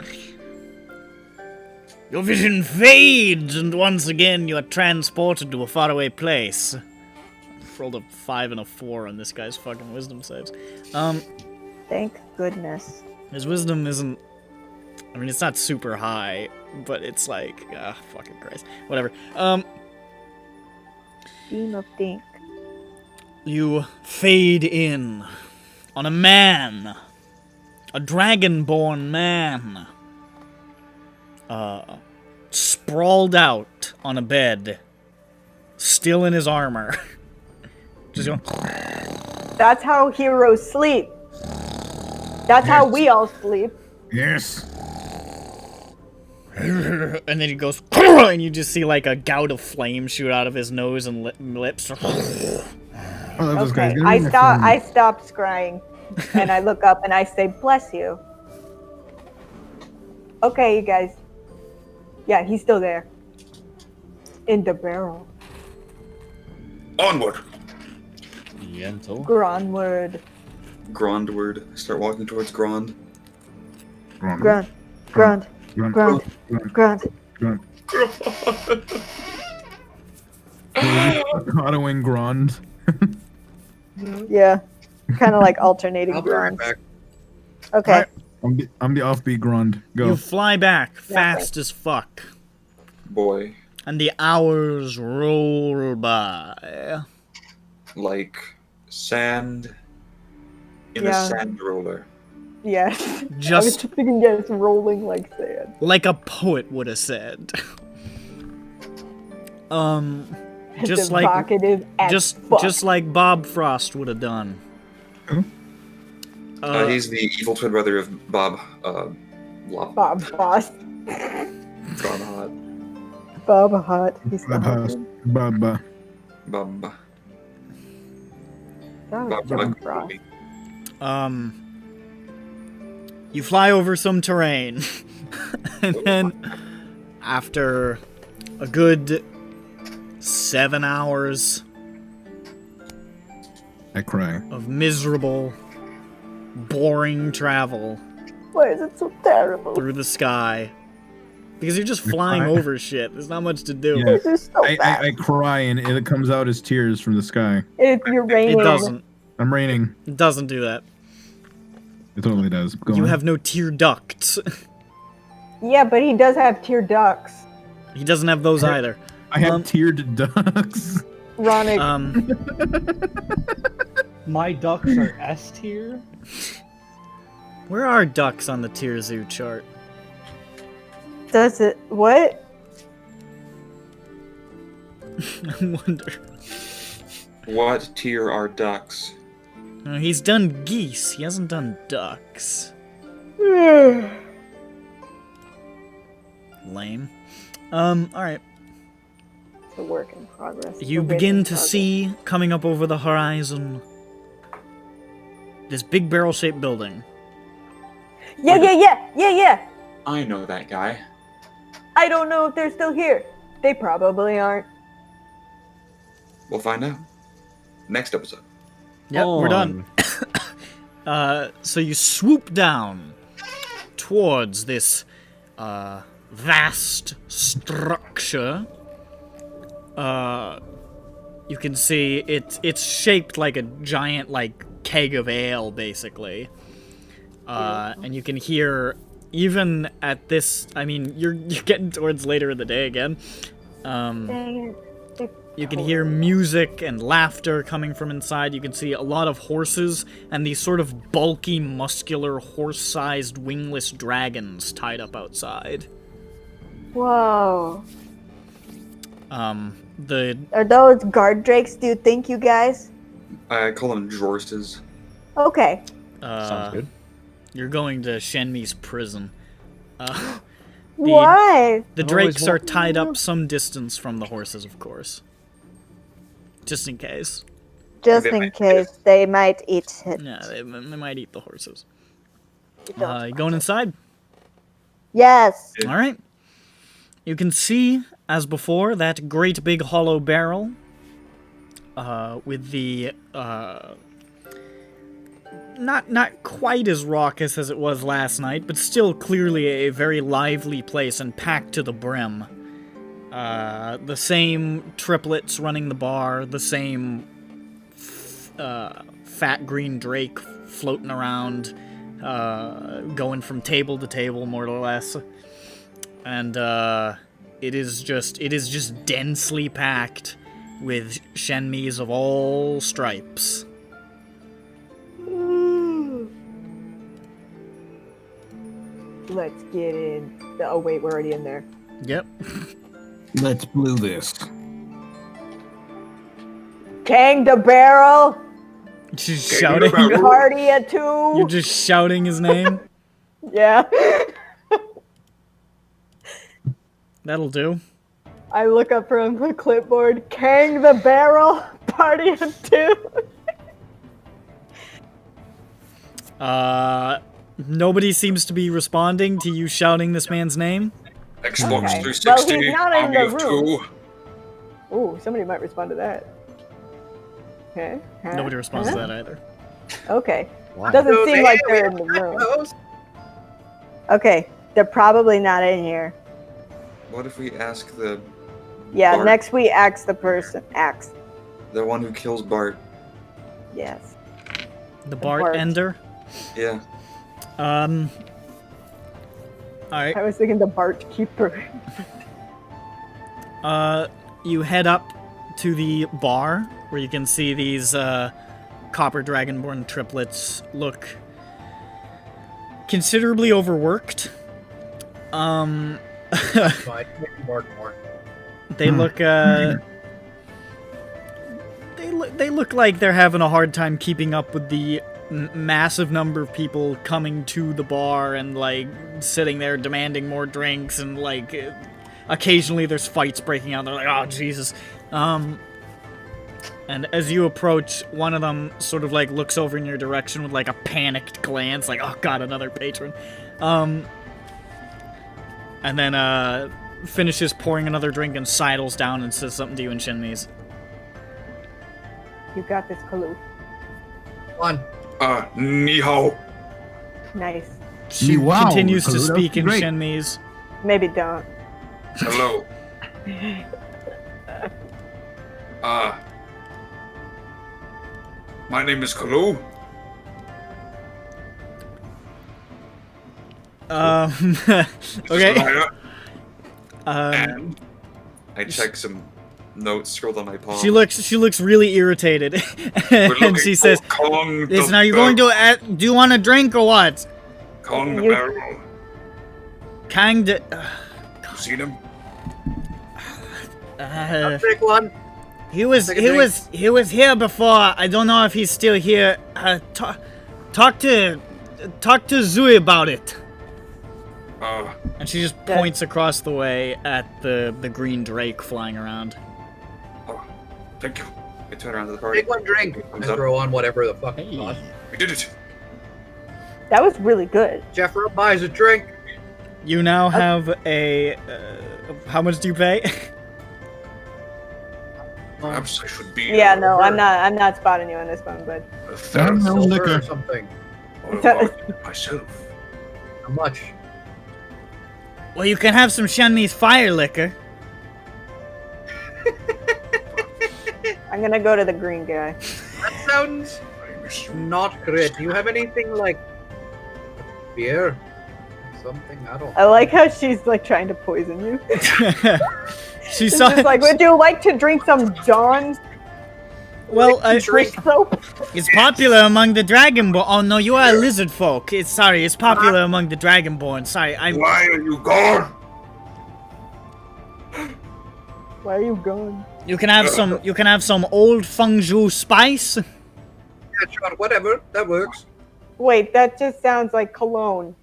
Your vision fades, and once again you are transported to a faraway place. I've rolled a 5 and a 4 on this guy's fucking wisdom saves. Thank goodness. His wisdom isn't... I mean, it's not super high, but it's like... fucking Christ. Whatever. Beam of Dink. You fade in on a man. A dragonborn man. Sprawled out on a bed. Still in his armor. Just going... That's how heroes sleep. That's how we all sleep. Yes. And then he goes... And you just see like a gout of flame shoot out of his nose and lips. Oh, those guys. Okay, Get rid of my phone. I stop scrying, and I look up and I say, "Bless you." Okay, you guys. Yeah, he's still there. In the barrel. Onward. Gentle. Gronward. Grondward. Start walking towards Grond. Grunt. Grunt. Grunt. Grunt. Autoing Grond. Yeah. Kind of like alternating I'll be right grunts. back. Okay. I'm the offbeat Grond. Go. You fly back fast as fuck. Boy. And the hours roll by. Like sand in Yeah. a sand roller. Yes. I was Just just thinking, yes, rolling like sand. like a poet would have said. Just like Evocative as fuck. just like Bob Frost would have done. Who? He's the evil twin brother of Bob. Bob Bob Frost. Hot. Bob Hot. He's Bob the House. husband. Bob. Bob. That was Bob. Bob Frost. You fly over some terrain, and then after a good 7 hours I cry. of miserable, boring travel Why is it so terrible? through the sky, because you're just flying cry. over shit. There's not much to do. Yeah. This is so bad. I cry and it comes out as tears from the sky. If you're raining. It doesn't. I'm raining. It doesn't do that. It totally does. Go You on. have no tear ducts. Yeah, but he does have tear ducts. He doesn't have those either. I have tiered ducks. Ronick. My ducks are S tier. Where are ducks on the tier zoo chart? Does it? What? I wonder. What tier are ducks? He's done geese. He hasn't done ducks. Lame. Alright. It's a work in progress. You A begin in to progress. see, coming up over the horizon, this big barrel-shaped building. Yeah. I know that guy. I don't know if they're still here. They probably aren't. We'll find out. Next episode. Yep, we're done. So you swoop down towards this vast structure. You can see it's shaped like a giant keg of ale, basically. And you can hear, even at this, I mean, you're getting towards later in the day again. Dang it. You can hear music and laughter coming from inside. You can see a lot of horses and these sort of bulky, muscular, horse-sized wingless dragons tied up outside. Whoa. The Are those guard drakes, do you think, you guys? I call them Jorses. Okay. Sounds good. You're going to Shenmi's prison. Why? The I've always drakes are wanted tied to up know. some distance from the horses, of course. Just in case. Just They in might- case they might eat it. Yeah, they might eat the horses. You going inside? Yes. All right. You can see, as before, that great big hollow barrel with the not quite as raucous as it was last night, but still clearly a very lively place and packed to the brim. The same triplets running the bar, the same fat green drake floating around, going from table to table, more or less. And it is just densely packed with shenmis of all stripes. Let's get in. Oh wait, we're already in there. Yep. Let's blue this. Kang the Barrel. Just shouting. Party at 2. You're just shouting his name. Yeah. That'll do. I look up from the clipboard. Kang the Barrel. Party at 2. Nobody seems to be responding to you shouting this man's name. Xbox Okay. 360, Well, he's not in Army the of room. 2. Ooh, somebody might respond to that. Okay. Huh? Nobody responds Huh? to that either. Okay. Why? Doesn't seem like they're in the room. Okay. They're probably not in here. What if we ask the Yeah, Bart. next we ask the person. the one who kills Bart? Yes. The Bart. bartender. Yeah. Alright. I was thinking the Bart Keeper. You head up to the bar where you can see these copper dragonborn triplets look considerably overworked. Fine. More. They look they look like they're having a hard time keeping up with the massive number of people coming to the bar and like sitting there demanding more drinks, and like occasionally there's fights breaking out. They're like, oh Jesus. And as you approach, one of them sort of like looks over in your direction with like a panicked glance, like, oh god, another patron. And then finishes pouring another drink and sidles down and says something to you in Shinmise. You got this, Kalu. One. Ni hao. Nice. She Wow, continues to Kalu, speak in great. Shinmise. Maybe don't. Hello. My name is Kalu. Okay. Zelaya, Um, And I check some notes scrolled on my palm. she looks really irritated, We're and looking she for says, Kong "Listen, the are you going to? Do you want a drink or what?" Kong the You- Barrel. Kind of. You seen him? I'll take one. He was Take a he was here before. I don't know if he's still here. Talk to Zui about it. And she just points across the way at the green drake flying around. Thank you. I turn around to the party. Take one drink Thumbs and up. throw on whatever the fuck it Hey. costs. We did it. That was really good. Jeffro buys a drink. You now have a. How much do you pay? Perhaps I should be. Yeah, no, I'm not spotting you on this one, but A third No Silver liquor. or something. or a bargain myself. How much? Well, you can have some Shenmi's fire liquor. I'm gonna go to the green guy. That sounds I miss you. not great. Do you have anything like beer? Something? I don't. I like how she's like trying to poison you. She She's saw. just like, would you like to drink some Dawn Well, drink soap? it's popular among the Dragonborn. Oh no, you are a lizard folk. It's popular among the Dragonborn. Sorry, I'm. Why are you gone? Why are you going? You can have some. You can have some old fungju spice. Yeah, sure, whatever. That works. Wait, that just sounds like cologne.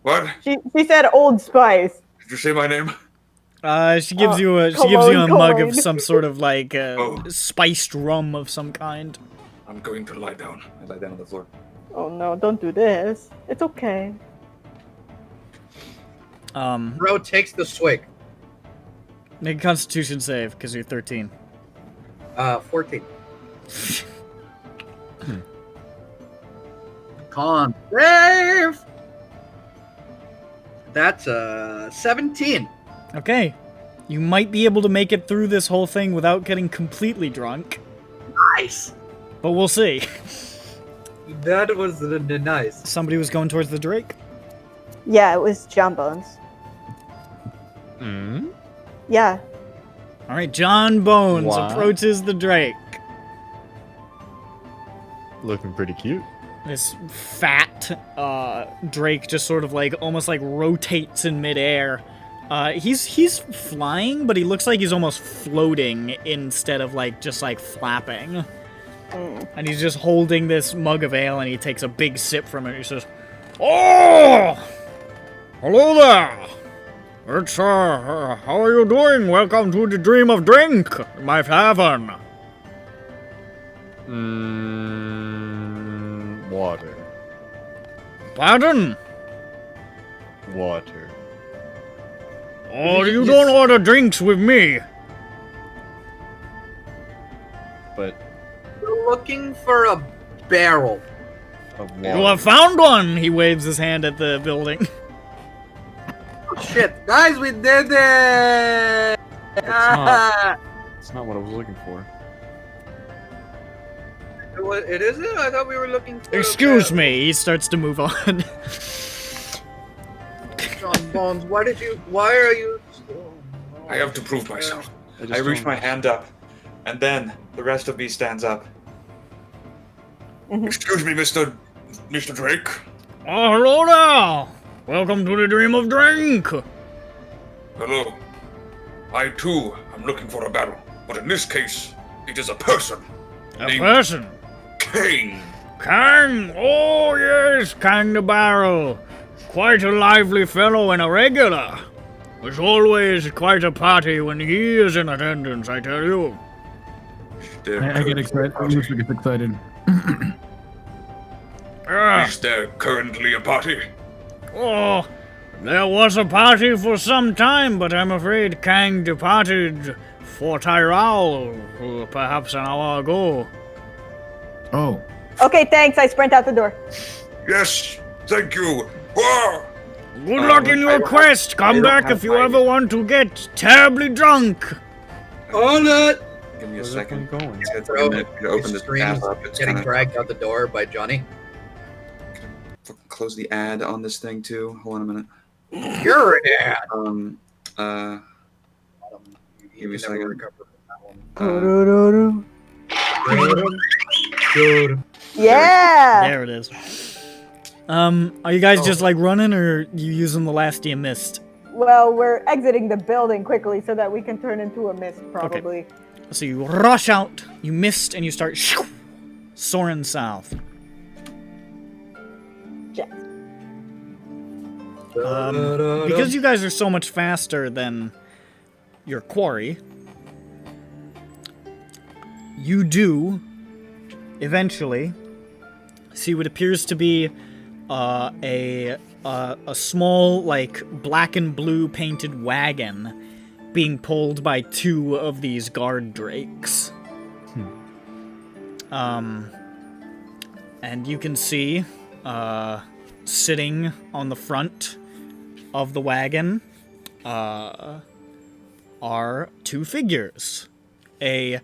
What? She said Old Spice. Did you say my name? She gives you a mug cologne. of some sort of like Oh. spiced rum of some kind. I'm going to lie down. I lie down on the floor. Oh no, don't do this. It's okay. Bro takes the swig. Make a Constitution save because you're 13. 14. Con save. That's 17. Okay. You might be able to make it through this whole thing without getting completely drunk, Nice. but we'll see. That was nice. Somebody was going towards the Drake. Yeah, it was John Bones. Hmm? Yeah. All right, John Bones Wow. approaches the Drake. Looking pretty cute. This fat Drake just sort of like almost like rotates in midair. He's flying, but he looks like he's almost floating instead of like just like flapping. And he's just holding this mug of ale, and he takes a big sip from it. He says, "Oh, hello there. It's how are you doing? Welcome to the Dream of Drink, my tavern." Water. Pardon? Water. Oh, you don't order drinks with me. But We're looking for a barrel. of You water. have found one. He waves his hand at the building. Shit, guys, we did it! That's not what I was looking for. It isn't? I thought we were looking for. Excuse me. He starts to move on. John Bones, why are you? I have to prove myself. just I reach don't- my hand up, and then the rest of me stands up. Excuse me, Mr. Drake. Oh, hello there. Welcome to the Dream of Drink. Hello. I too am looking for a barrel, but in this case, it is a person. A Name- person. Kane. Kang. Oh, yes, Kang the Barrel. Quite a lively fellow and a regular. There's always quite a party when he is in attendance, I tell you. I get excited. Lucy gets excited. Ah, Is there currently a party? oh, there was a party for some time, but I'm afraid Kang departed for Tyrell perhaps an hour ago. Oh, Okay, thanks. I sprint out the door. Yes, thank you. Wah! Good luck in your quest. Come back if you ever want to get terribly drunk. Hold it! Give me a Where's second. everyone going? It's gonna take Bro, a minute to open this stream's tab up. It's getting gonna dragged out the door by Johnny. fucking close the ad on this thing too. Hold on a minute. You're an ad. Give me a second. Yeah. There it is. Are you guys just like running, or you using the last you missed? Well, we're exiting the building quickly so that we can turn into a mist, probably. So you rush out, you missed, and you start soaring south. Yes. Because you guys are so much faster than your quarry, you do eventually see what appears to be a small, like, black and blue painted wagon being pulled by two of these guard drakes. And you can see sitting on the front of the wagon are two figures. A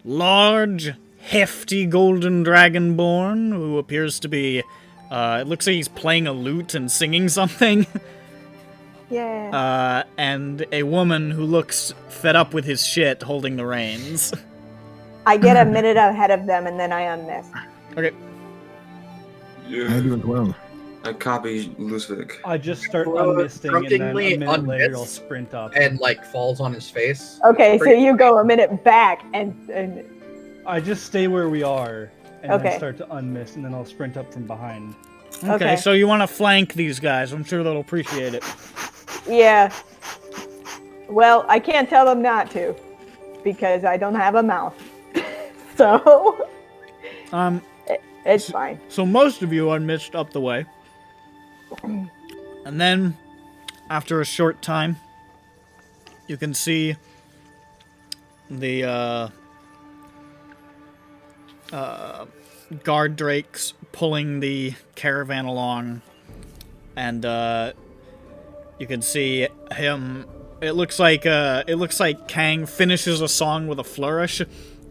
large, hefty golden dragonborn who appears to be, it looks like he's playing a lute and singing something. Yeah. And a woman who looks fed up with his shit holding the reins. I get a minute ahead of them and then I unmist. Okay. I Yeah. do as well. I copy Lusvik. I just start Well, unmisting, and then a grudgingly minute later I'll unmist. sprint up. And like falls on his face. Okay, so you go a minute back and I just stay where we are, and Okay. then start to unmist, and then I'll sprint up from behind. Okay, so you want to flank these guys. I'm sure they'll appreciate it. yeah. Well, I can't tell them not to because I don't have a mouth. So It's fine. So most of you are missed up the way. And then, after a short time, you can see the guard drakes pulling the caravan along, and you can see him. It looks like Kang finishes a song with a flourish,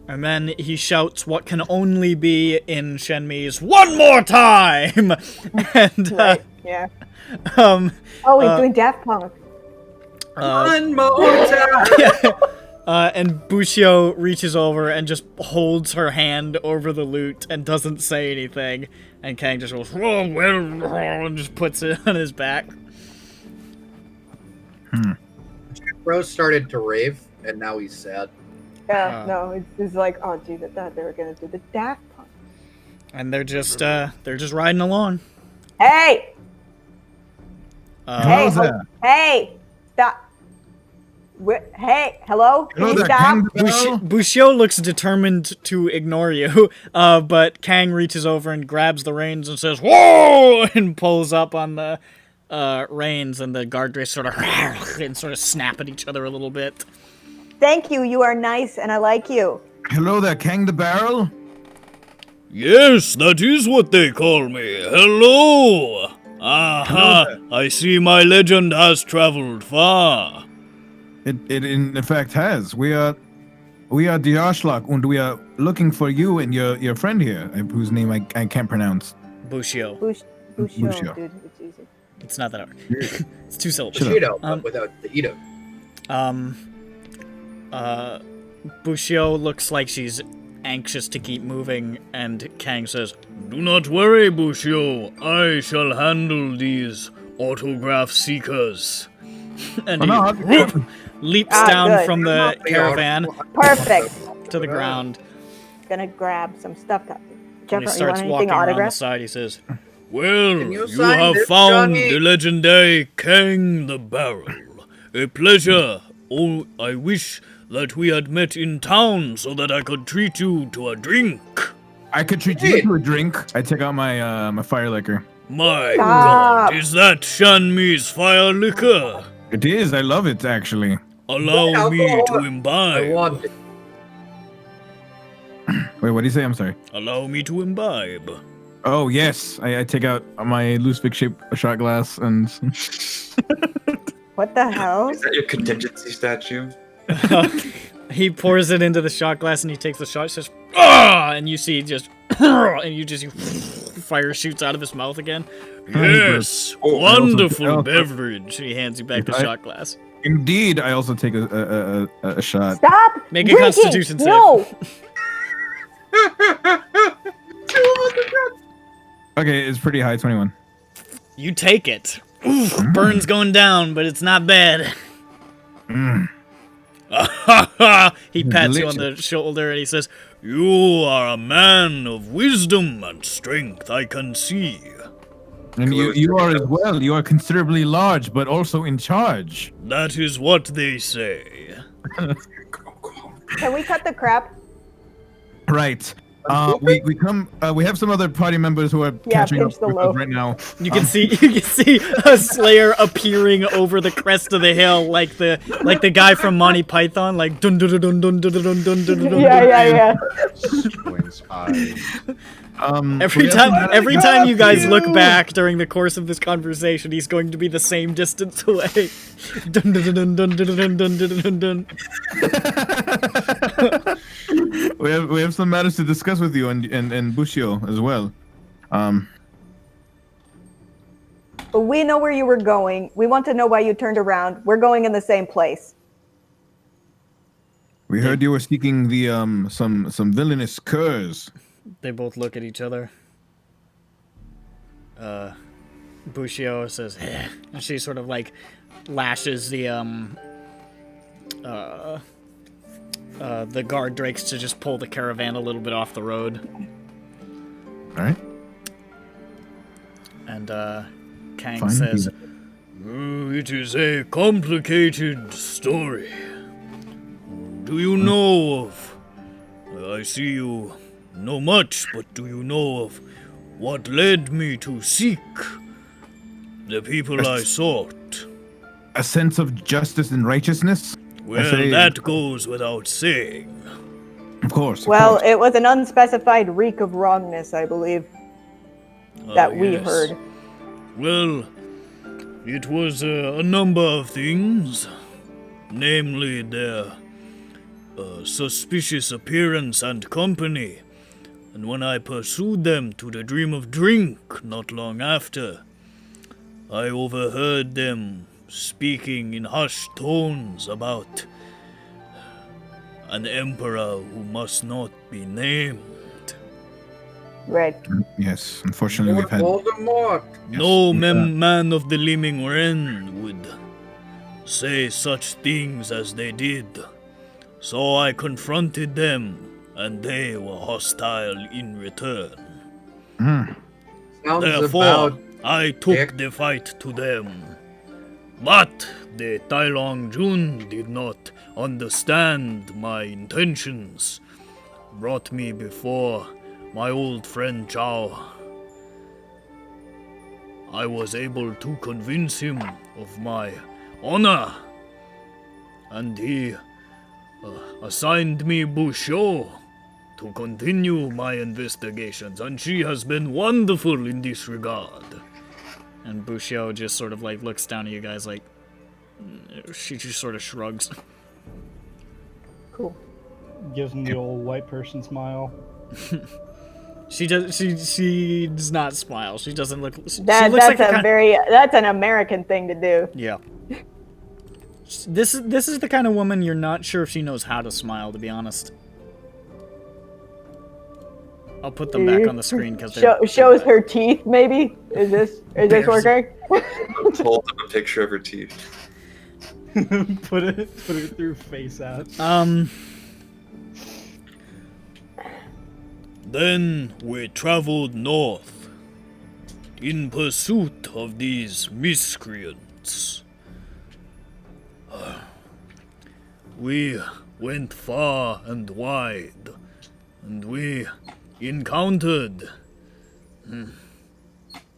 and then he shouts what can only be in Shenmei's "One more time!" and Right. Yeah. um, Oh, he's doing Daft Punk. One more time. and Bushio reaches over and just holds her hand over the lute and doesn't say anything, and Kang just goes "Oh, well," and just puts it on his back. Rose started to rave, and now he's sad. Yeah. No, it's like, oh, geez, I thought they were gonna do the Daft Punk. And they're just riding along. Hey. How's Hey. that? Hey. Stop. Hey. Hello. Can Hello you there, stop? Kang the Barrel. Bushio looks determined to ignore you, but Kang reaches over and grabs the reins and says, "Whoa!" and pulls up on the reins, and the guard drakes sort of and sort of snap at each other a little bit. Thank you. You are nice, and I like you. Hello there, Kang the Barrel. Yes, that is what they call me. Hello! Aha! I see my legend has traveled far. It in fact has. We are the Arschloch, and we are looking for you and your friend here, whose name I can't pronounce. Bushio. Bushio. Dude, it's easy. It's not that hard. It's 2 syllables. Cheeto, but without the Ito. Bushio looks like she's anxious to keep moving, and Kang says, Do not worry, Bushio. I shall handle these autograph seekers. and Oh, he no, leaps Ah, down good. from the caravan Perfect. to the ground, Gonna grab some stuff. and Jeff, he you starts want walking anything around the autographed? side. He says, Well, Can you you sign have this, found Johnny? the legendary Kang the Barrel. A pleasure. Oh, I wish that we had met in town so that I could treat you to a drink. I could treat you to a drink. I take out my my fire liquor. My Stop. God, is that Shanmi's fire liquor? It is. I love it actually. Allow me Alcohol. to I imbibe. want it. Wait, what do you say? I'm sorry. Allow me to imbibe. Oh yes, I take out my loose big shape shot glass and. What the hell? Is that your contingency statue? he pours it into the shot glass, and he takes the shot, says, "Ah!" and you see just, and you just fire shoots out of his mouth again. Yes, Oh, wonderful beverage. He hands you back the I- shot glass. Indeed, I also take a shot. Stop Make a drinking! Constitution save. No! Okay, it's pretty high, 21. You take it. Oof, burns going down, but it's not bad. He pats you on the shoulder and he says, You are a man of wisdom and strength, I can see. And you are as well. You are considerably large, but also in charge. That is what they say. Can we cut the crap? Right. We have some other party members who are catching up pinch the with loaf. us right now. you can see a Slayer appearing over the crest of the hill, like the guy from Monty Python, like dun dun dun dun dun dun dun dun dun. Yeah. Squints eyes. Every time you guys look back during the course of this conversation, he's going to be the same distance away. Dun dun dun dun dun dun dun dun dun dun. We have some matters to discuss with you and Bushio as well. But we know where you were going. We want to know why you turned around. We're going in the same place. We heard you were seeking the some villainous curs. They both look at each other. Bushio says, "Eh," and she sort of like lashes the guard drakes to just pull the caravan a little bit off the road. All right. And Kang Fine. says, It is a complicated story. Do you know of... I see you know much, but do you know of what led me to seek the people I sought? A sense of justice and righteousness? Well, that goes without saying. Of course. Well, it was an unspecified reek of wrongness, I believe, that we yes. heard. Well, it was a number of things, namely their suspicious appearance and company, and when I pursued them to the Dream of Drink not long after, I overheard them speaking in hushed tones about an emperor who must not be named. Right. Yes, unfortunately we've had... Voldemort! No man of the Living Wren would say such things as they did. So I confronted them, and they were hostile in return. Sounds Therefore, about I took the fight to them. But the Tai Long Jun did not understand my intentions, brought me before my old friend Chao. I was able to convince him of my honor, and he assigned me Busho to continue my investigations, and she has been wonderful in this regard. And Busho just sort of like looks down at you guys like, she just sort of shrugs. Cool. Gives him the old white person smile. She does not smile. She doesn't look. She That's looks like that's an American thing to do. Yeah. This is the kind of woman you're not sure if she knows how to smile, to be honest. I'll put them back on the screen because shows her teeth. Maybe is this working? Hold up a picture of her teeth. put it through face app. Then we traveled north in pursuit of these miscreants. We went far and wide, and we encountered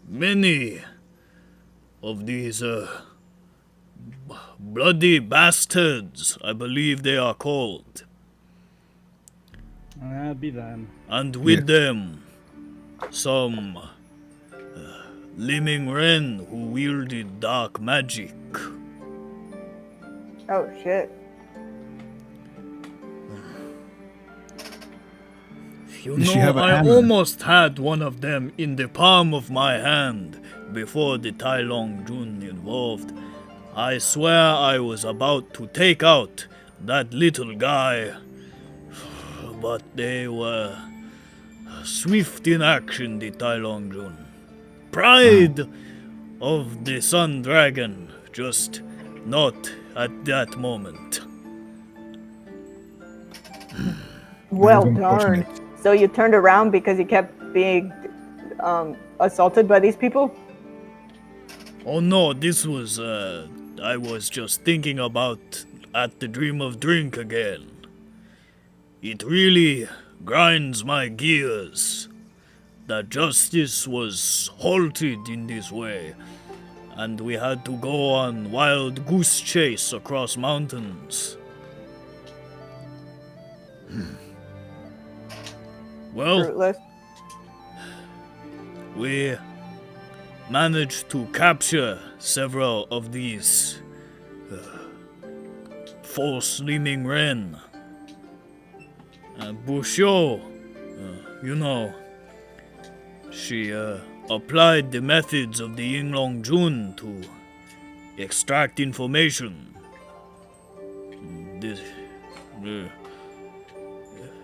many of these bloody bastards, I believe they are called. That'd be them. And with them, some Living Wren who wielded dark magic. Oh shit. You know, I almost had one of them in the palm of my hand before the Tai Long Jun involved. I swear I was about to take out that little guy, but they were swift in action, the Tai Long Jun. Pride of the Sun Dragon, just not at that moment. Well, darn. So you turned around because you kept being assaulted by these people? Oh no, this was, I was just thinking about at the Dream of Drink again. It really grinds my gears that justice was halted in this way, and we had to go on wild goose chase across mountains. Well, Fruitless. we managed to capture several of these false Living Wren. Busho, you know, she applied the methods of the Yinglong Jun to extract information. This,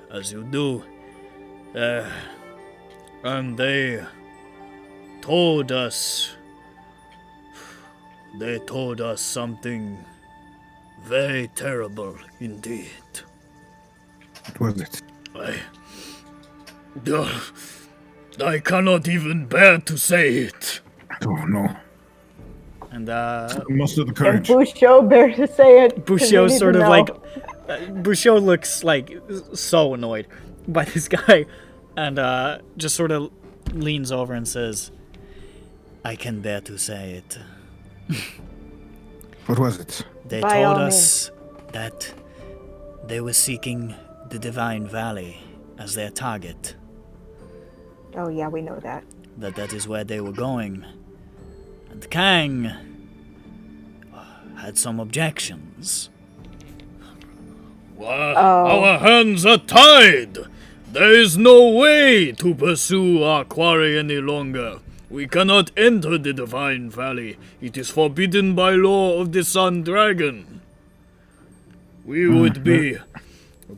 as you do. And they told us something very terrible indeed. What was it? I cannot even bear to say it. Oh no. And Most of the And courage. Busho bear to say it. 'cause we Busho's need sort to of know. like Busho looks like so annoyed by this guy and just sort of leans over and says, I can bear to say it. What was it? They By told all us that they were seeking the Divine Valley as their target, Oh yeah, we know that. that is where they were going. And Kang had some objections. Our hands are tied! There is no way to pursue our quarry any longer. We cannot enter the Divine Valley. It is forbidden by law of the Sun Dragon. We would be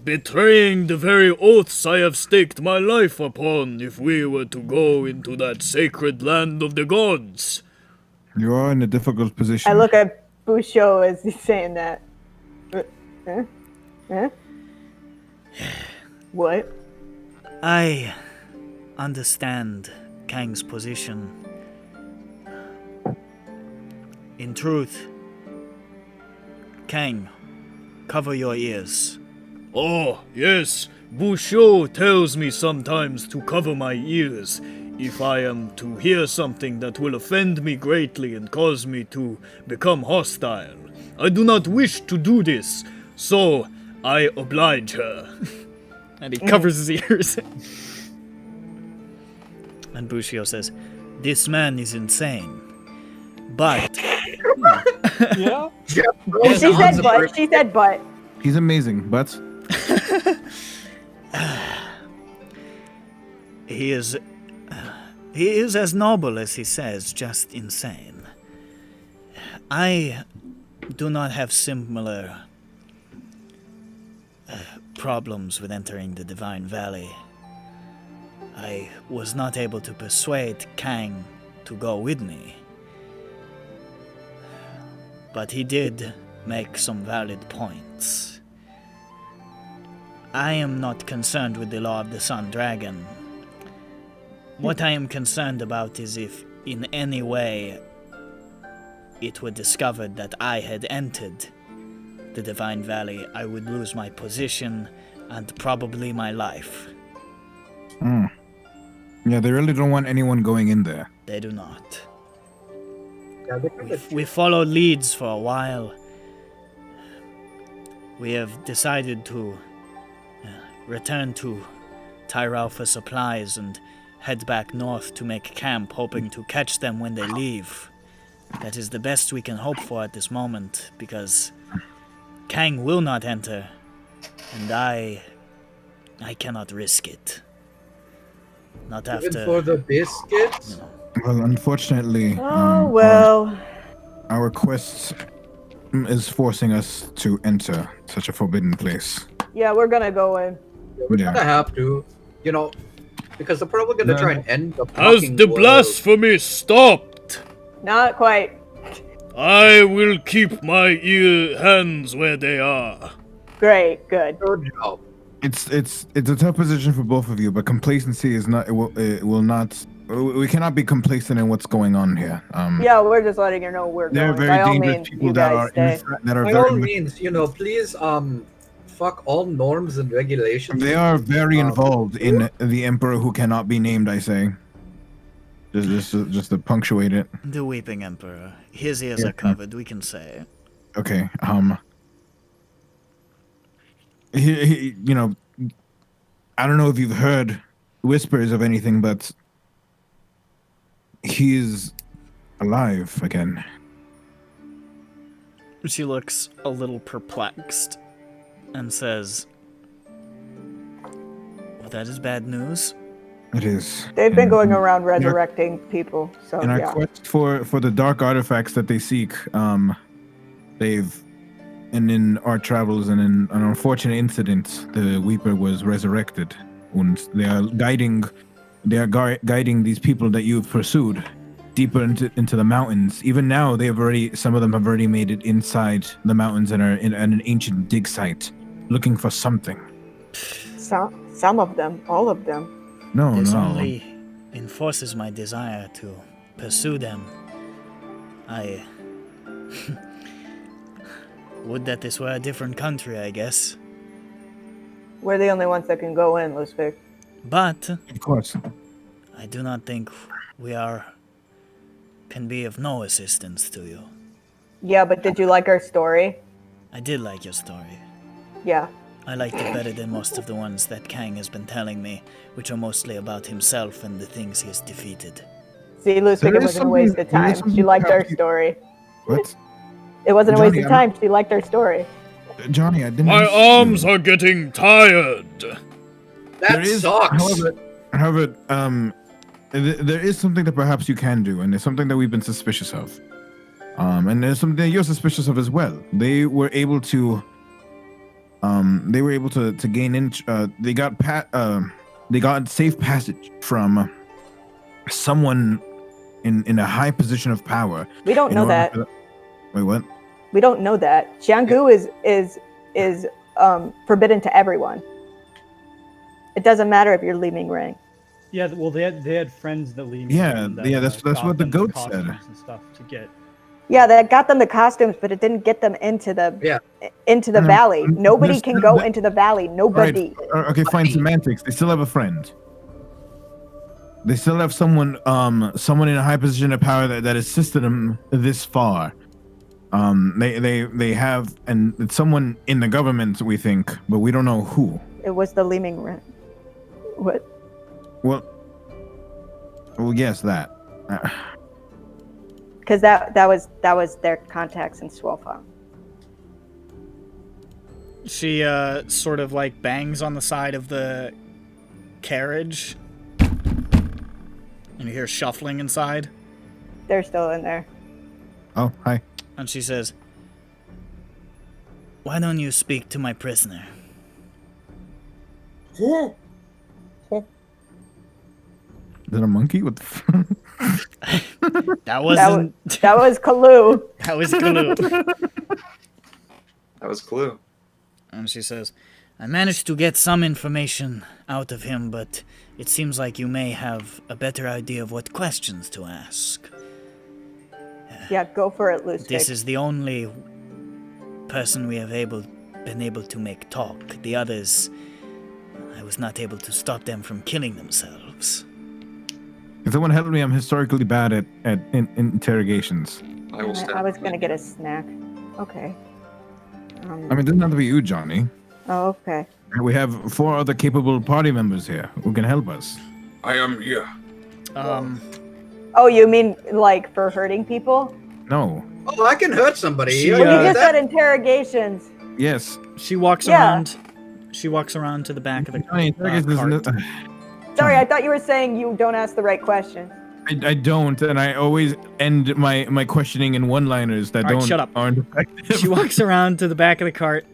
betraying the very oaths I have staked my life upon if we were to go into that sacred land of the gods. You are in a difficult position. I look at Busho as he's saying that. Huh? Huh? What? I understand Kang's position. In truth, Kang, cover your ears. Oh, yes, Busho tells me sometimes to cover my ears if I am to hear something that will offend me greatly and cause me to become hostile. I do not wish to do this, so I oblige her. And he covers his ears. And Bushio says, this man is insane. But Yeah. Jeff She goes on said the but. first- She said but. He's amazing, but he is as noble as he says, just insane. I do not have similar problems with entering the Divine Valley. I was not able to persuade Kang to go with me. But he did make some valid points. I am not concerned with the law of the Sun Dragon. What I am concerned about is if in any way it were discovered that I had entered the Divine Valley, I would lose my position and probably my life. yeah, they really don't want anyone going in there. They do not. Yeah, because We followed leads for a while. We have decided to return to Tyrell for supplies and head back north to make camp, hoping to catch them when they leave. That is the best we can hope for at this moment, because Kang will not enter, and I cannot risk it. Not even after... for the biscuits. Well, unfortunately, Oh well. our quest is forcing us to enter such a forbidden place. Yeah, we're gonna go in. We're Yeah. gonna have to, because they're probably gonna try and end the Has fucking the world. blasphemy stopped? Not quite. I will keep my hands where they are. Great. Good. Good job. It's a tough position for both of you, but complacency is not. It will not. We cannot be complacent in what's going on here. Yeah, we're just letting you know we're There are going. very By all dangerous means, people you that guys are stay. that are By very all much- means, please, fuck all norms and regulations. They are very Um, involved in the emperor who cannot be named. I say, just to punctuate it. The Weeping Emperor. His ears are covered, we can say. Okay. I don't know if you've heard whispers of anything, but he is alive again. She looks a little perplexed and says, well, that is bad news. It is. They've been And going around resurrecting people, so in our yeah. quest for the dark artifacts that they seek, and in our travels and in an unfortunate incident, the Weeper was resurrected, and they are guiding these people that you've pursued deeper into the mountains. Even now, some of them have already made it inside the mountains and are in an ancient dig site, looking for something. Some of them, all of them. This No. only enforces my desire to pursue them. I would that this were a different country, I guess. We're the only ones that can go in, Lucifer. But Of course. I do not think can be of no assistance to you. Yeah, but did you like our story? I did like your story. Yeah. I liked it better than most of the ones that Kang has been telling me, which are mostly about himself and the things he has defeated. See, Lustig, it wasn't a waste of time. She liked our story. What? It wasn't a waste Johnny, of time. She liked our story. Johnny, I didn't. My ask you. arms are getting tired. That sucks. However, there is something that perhaps you can do, and there's something that we've been suspicious of. And there's something that you're suspicious of as well. They were able to gain they got safe passage from someone in a high position of power. We don't know that. Wait, what? We don't know that. Xianggu is forbidden to everyone. It doesn't matter if you're Li Mingring. Yeah, well, they had friends that leaned. Yeah, in that, that's got what the them goat costumes said. and stuff to get. Yeah, that got them the costumes, but it didn't get them into the No, valley. Nobody there's can still go the- into the valley. Nobody. Right. Okay, fine. Semantics. They still have a friend. They still have someone in a high position of power that assisted them this far. They have, and it's someone in the government, we think, but we don't know who. It was the Li Mingring. What? Well, yes, that. Because that was their contacts in Swolfang. She sort of like bangs on the side of the carriage, and you hear shuffling inside. They're still in there. Oh, hi. And she says, "Why don't you speak to my prisoner?" Is that a monkey? What the That wasn't. That was Kalu. That was Kalu. That was Clue. And she says, "I managed to get some information out of him, but it seems like you may have a better idea of what questions to ask. Yeah, go for it, Lustig. This is the only person we have been able to make talk. The others, I was not able to stop them from killing themselves." Can someone help me? I'm historically bad at interrogations. I will I was gonna get a snack. Okay. I mean, it doesn't have to be you, Johnny. Oh, okay. We have 4 other capable party members here who can help us. I am here. Oh, you mean like for hurting people? No. Oh, I can hurt somebody. She, Well, you just that- said interrogations. Yes. She walks Yeah. around. She walks around to the back of the Johnny, interrogations cart. Sorry, I thought you were saying you don't ask the right questions. I don't, and I always end my questioning in one-liners that All right, don't shut up. aren't effective. She walks around to the back of the cart,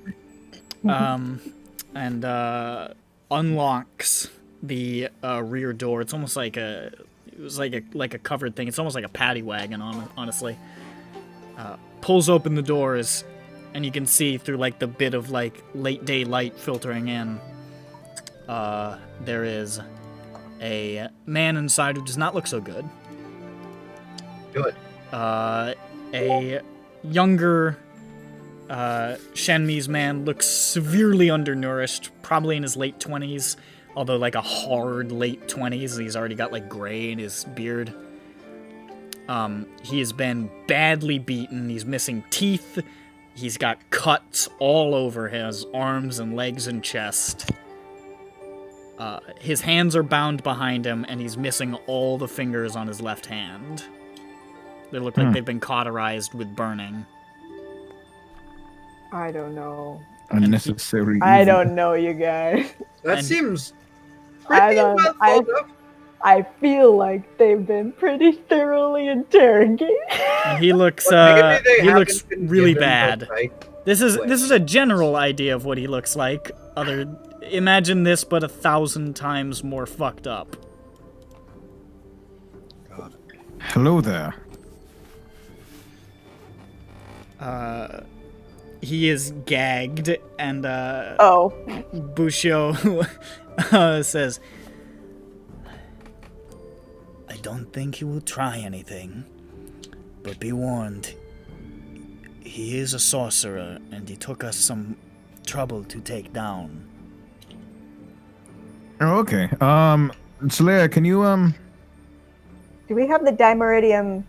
and unlocks the rear door. It's almost like it was like a covered thing. It's almost like a paddy wagon, honestly. Pulls open the doors, and you can see through like the bit of like late day light filtering in. There is a man inside who does not look so good. Good. A younger Shenmese man looks severely undernourished, probably in his late 20s, although like a hard late 20s. He's already got like gray in his beard. He has been badly beaten. He's missing teeth. He's got cuts all over his arms and legs and chest. His hands are bound behind him, and he's missing all the fingers on his left hand. They look like they've been cauterized with burning. I don't know. Unnecessary. I evil. don't know, you guys. That And- seems I pretty don't. well thought of. I feel like they've been pretty thoroughly interrogated. And he looks But maybe they he looks haven't been really given bad. the right This is place. a general idea of what he looks like. Imagine this, but 1,000 times more fucked up. Hello there. He is gagged, and Oh, Busho says, "I don't think he will try anything, but be warned, he is a sorcerer, and he took us some trouble to take down." Oh, okay. Saleya, can you Do we have the dimeridium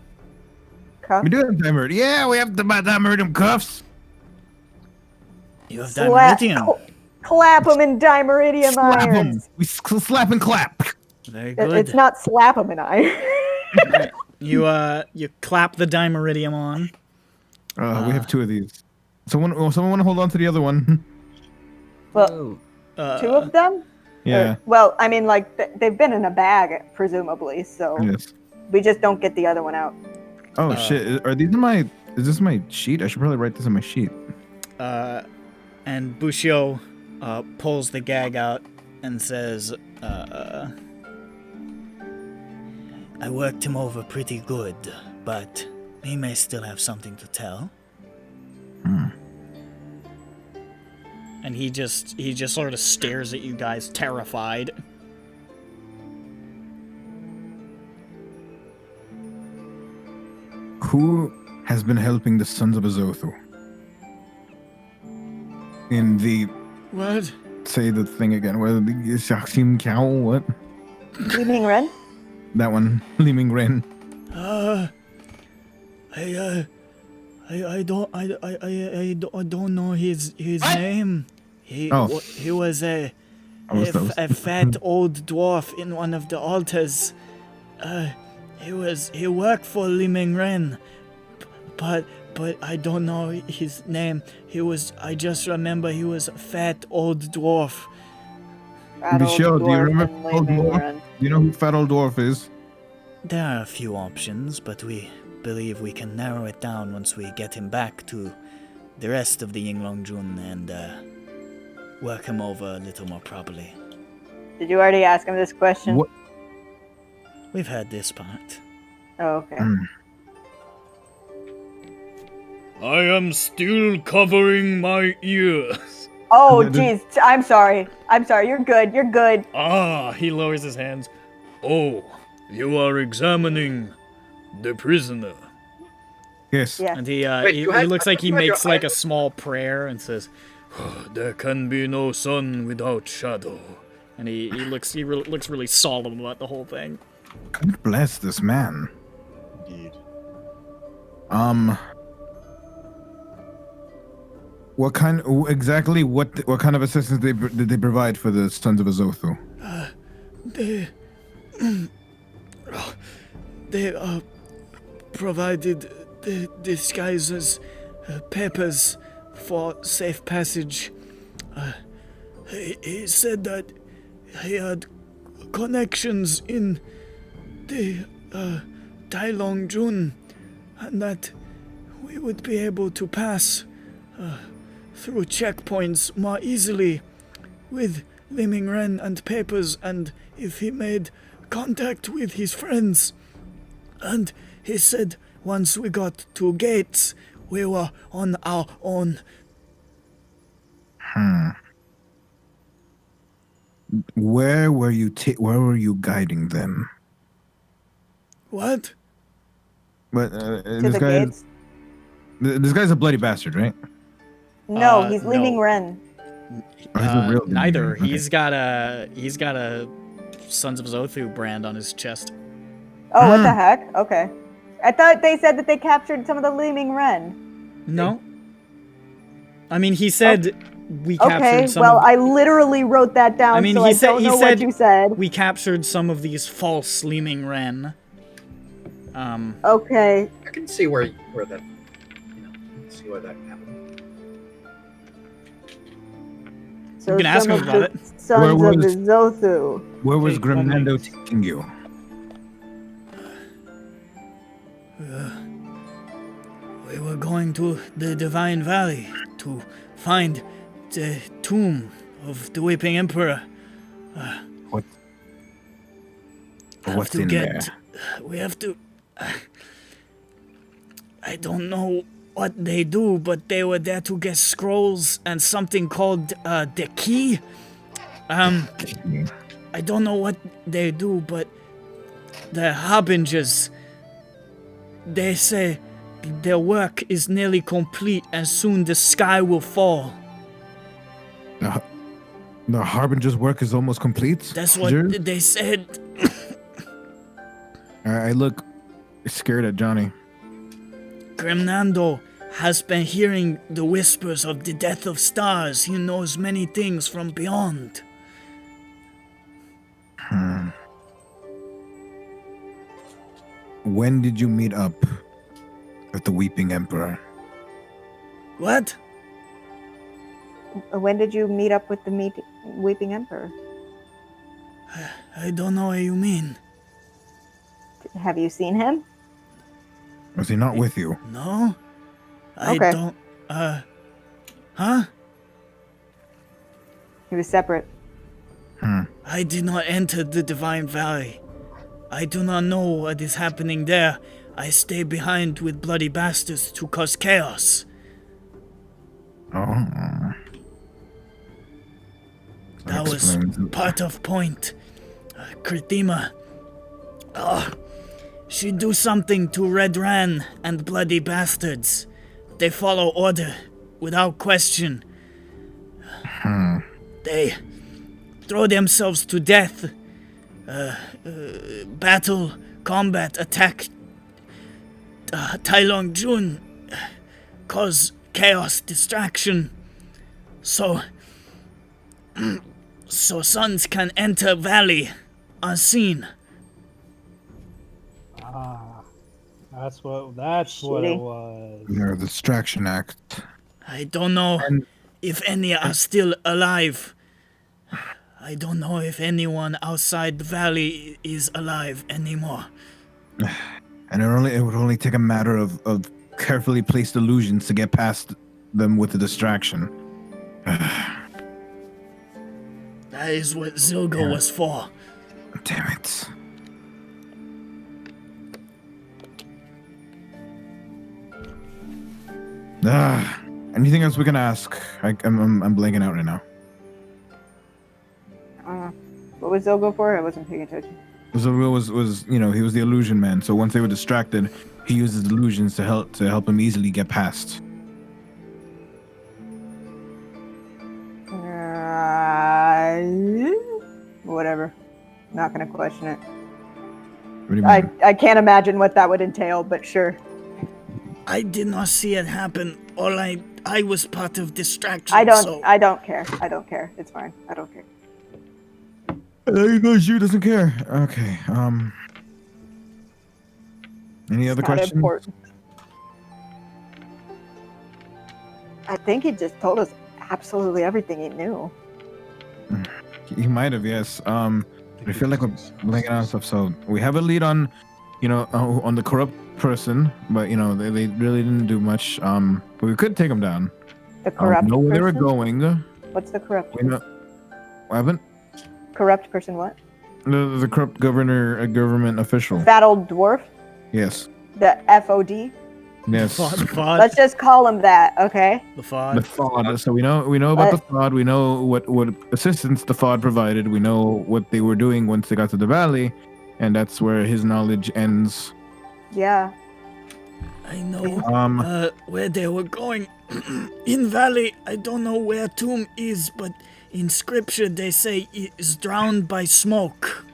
cuff? We do have dimeridium. Yeah, we have the dimeridium cuffs. You have dimeridium. Clap them in dimeridium Slap 'em. irons. We slap and clap. Very good. It's not slap them in iron. Right. You clap the dimeridium on. We have 2 of these. Someone want to hold on to the other one? Well, 2 of them? Yeah. Well, I mean, like, they've been in a bag, presumably, so Yes. we just don't get the other one out. Oh shit! Are these in my? Is this my sheet? I should probably write this in my sheet. And Bushio pulls the gag out and says, I worked him over pretty good, but he may still have something to tell. And he just sort of stares at you guys, terrified. Who has been helping the Sons of Azothu? In the What? say the thing again. Where the Shaksim Cow? What? Li Ming Ren? That one. Li Ming Ren. I don't know his name. He was a fat old dwarf in one of the altars. He worked for Li Ming Ren, but I don't know his name. I just remember he was a fat old dwarf. Michelle, do you remember Fat Old Dwarf? Do you know who Fat Old Dwarf is? There are a few options, but we believe we can narrow it down once we get him back to the rest of the Yinglong Jun and work him over a little more properly. Did you already ask him this question? What? We've had this part. Oh, okay. I am still covering my ears. Oh, jeez. I'm sorry. You're good. You're good. Ah, he lowers his hands. Oh, you are examining the prisoner. Yes. Yeah. And he Wait, looks like he you had makes your like a eyes- small prayer and says, There can be no sun without shadow. and he looks really solemn about the whole thing. God bless this man. Indeed. What kind of assistance did they provide for the Sons of Azothu? They provided the disguises, papers for safe passage. He said that he had connections in the Tailong Jun, and that we would be able to pass through checkpoints more easily with Li Ming Ren and papers, and if he made contact with his friends. And he said once we got to gates, we were on our own. Where were you guiding them? What? But To this the guy, gates? this guy's a bloody bastard, right? No, he's Li no. Ming Ren. Or he's a real Neither. Okay. He's got a Sons of Zothu brand on his chest. Oh, what the heck? Okay. I thought they said that they captured some of the Li Ming Ren. No. I mean, he said we captured Okay, some. well, of, I literally wrote that down, I mean, so he I said don't know he said what you said. we captured some of these false Li Ming Ren. Okay. I can see where that, I can see where that happened. So You can ask some him of about the it. Sons Where of was- Zothu. Where was Hey, one Grimnando minute. taking you? We were going to the Divine Valley to find the tomb of the Weeping Emperor. What's to in get, there? We have to. I don't know what they do, but they were there to get scrolls and something called the key. I don't know what they do, but the harbingers, they say their work is nearly complete and soon the sky will fall. The Harbinger's work is almost complete. That's what Jared? they said. I look scared at Johnny. Grimnando has been hearing the whispers of the death of stars. He knows many things from beyond. When did you meet up with the Weeping Emperor? What? When did you meet up with the Weeping Emperor? I don't know what you mean. Have you seen him? Was he not with you? No? I Okay. don't... Huh? He was separate. I did not enter the Divine Valley. I do not know what is happening there. I stay behind with bloody bastards to cause chaos. Oh. That was explains it. part of point. Kritima. She do something to Red Ran and bloody bastards. They follow order without question. They throw themselves to death. Battle, combat, attack. Tai Long Jun. Cause chaos, distraction. So sons can enter valley unseen. That's what it was. The Distraction Act. I don't know if any are still alive. I don't know if anyone outside the valley is alive anymore. And it would only take a matter of carefully placed illusions to get past them with the distraction. That is what Zilgo was for. Damn it. Anything else we can ask? I'm blanking out right now. What was Zilgo for? I wasn't paying attention. Zilgo was he was the illusion man. So once they were distracted, he uses illusions to help him easily get past. Whatever. Not gonna question it. What do you mean? I can't imagine what that would entail, but sure. I did not see it happen. All I was part of distraction. I don't care. I don't care. It's fine. I don't care. There you go. Shu doesn't care. Okay. Any other Not questions? important. I think he just told us absolutely everything he knew. He might have, yes. I feel like we're blanking on stuff. So we have a lead on, on the corrupt person, but they really didn't do much. But we could take them down. The corrupt We know where they were person? going. What's the corrupt We know. What happened? corrupt person? What? The corrupt government official. Fat old dwarf? Yes. The FOD? Yes. The FOD. Let's just call him that, okay? The The FOD. FOD. So we know about the FOD. We know what assistance the FOD provided. We know what they were doing once they got to the valley, and that's where his knowledge ends. Yeah. I know where they were going. In Valley, I don't know where Tomb is, but in scripture they say it is drowned by smoke.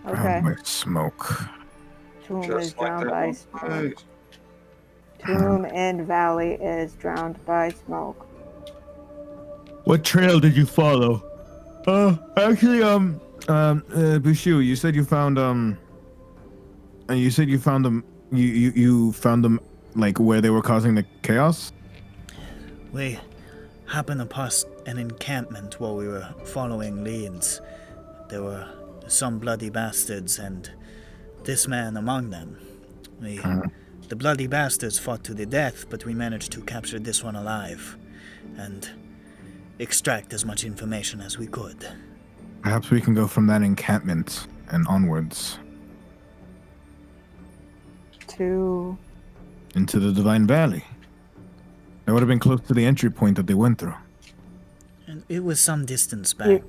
Okay. By smoke. Tomb Just is like drowned that by one. smoke. Right. Tomb in Valley is drowned by smoke. What trail did you follow? Actually, Bushu, you said you found them. You found them like where they were causing the chaos. We happened to pass an encampment while we were following leads. There were some bloody bastards and this man among them. The bloody bastards fought to the death, but we managed to capture this one alive and extract as much information as we could. Perhaps we can go from that encampment and onwards into the Divine Valley. That would have been close to the entry point that they went through. And it was some distance back.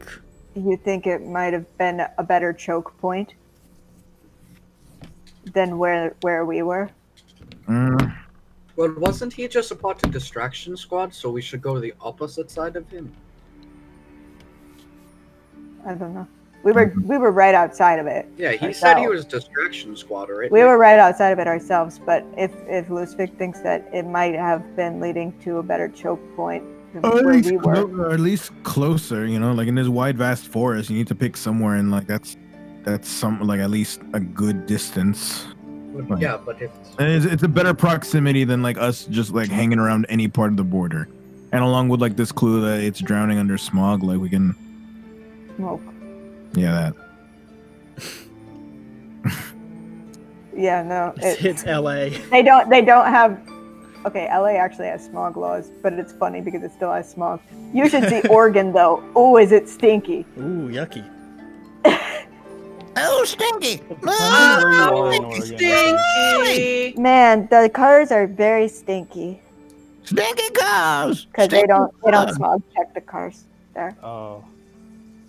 You think it might have been a better choke point than where we were? Well, wasn't he just a part of Distraction Squad, so we should go to the opposite side of him? I don't know. We were right outside of it. Yeah, he ourselves. said he was distraction squatter, right? We were right outside of it ourselves, but if Lusvik thinks that it might have been leading to a better choke point than Or where we were, or at least closer, you know, like in this wide, vast forest, you need to pick somewhere, and like that's some like at least a good distance. But, yeah, but if It's a better proximity than like us just like hanging around any part of the border, and along with like this clue that it's drowning under smog, like we can. smoke. Yeah, that. Yeah, no. It's LA. They don't have. Okay, LA actually has smog laws, but it's funny because it still has smog. You should see Oregon though. Oh, is it stinky? Ooh, yucky. Oh, stinky! Depends on where you are in Oregon. stinky. Man, the cars are very stinky Stinky cars! because they don't smog check the cars there. Oh.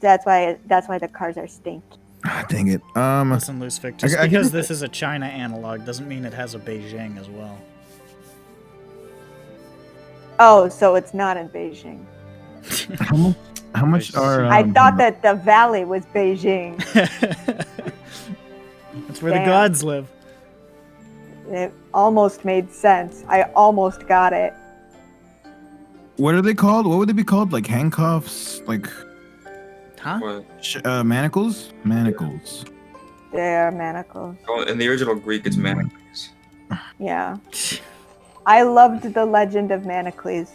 That's why the cars are stinky. Ah, dang it. Listen, Lusvik, just I because can- this is a China analog doesn't mean it has a Beijing as well. Oh, so it's not in Beijing. How much are? I thought that the valley was Beijing. That's where the Damn. gods live. It almost made sense. I almost got it. What are they called? What would they be called? Like handcuffs? Like Huh? What? manacles? Manacles. They're manacles. Oh, in the original Greek, it's manacles. Yeah. I loved the legend of Manacles.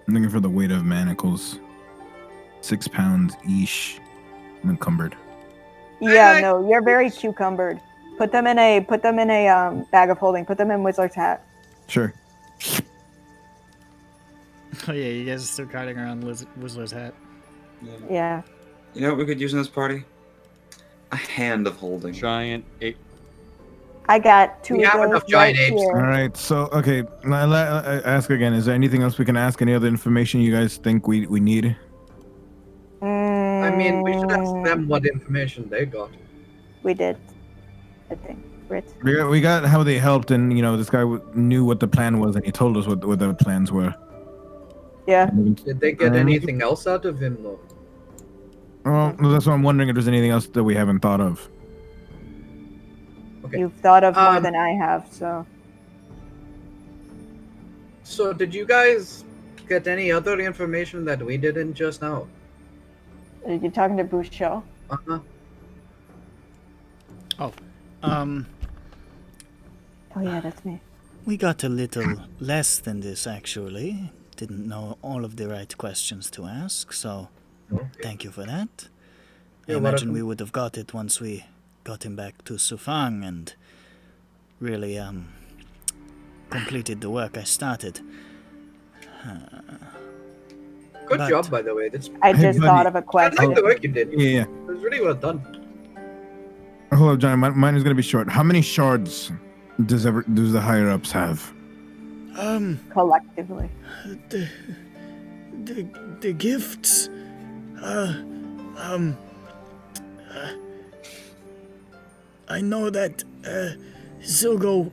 I'm looking for the weight of manacles. 6 pounds each. I'm encumbered. Yeah, no, you're very cucumbered. Put them in a bag of holding. Put them in Whistler's hat. Sure. Oh yeah, you guys are still carting around Whistler's hat. Yeah. You know what we could use in this party? A hand of holding. Giant ape. I got 2 We of have those enough right giant apes. All here. right. So, okay. I ask again. Is there anything else we can ask? Any other information you guys think we need? I mean, we should ask them what information they got. We did. I think. Brit. We got how they helped, and you know, this guy knew what the plan was, and he told us what the plans were. Yeah. Did they get anything else out of him, though? Well, that's why I'm wondering if there's anything else that we haven't thought of. Okay. You've thought of more than I have, so. So, did you guys get any other information that we didn't just now? Are you talking to Bouchot? Uh-huh. Um, Oh yeah, that's me. we got a little less than this actually. Didn't know all of the right questions to ask, so thank you for that. I You're imagine welcome. we would have got it once we got him back to Sufang and really completed the work I started. Good But- job, by the way. That's I Hey, just buddy. thought of a I question. like the work you did. Yeah. It was really well done. Hold up, Johnny. Mine is gonna be short. How many shards does the higher ups have? Collectively. The gifts. I know that Zilgo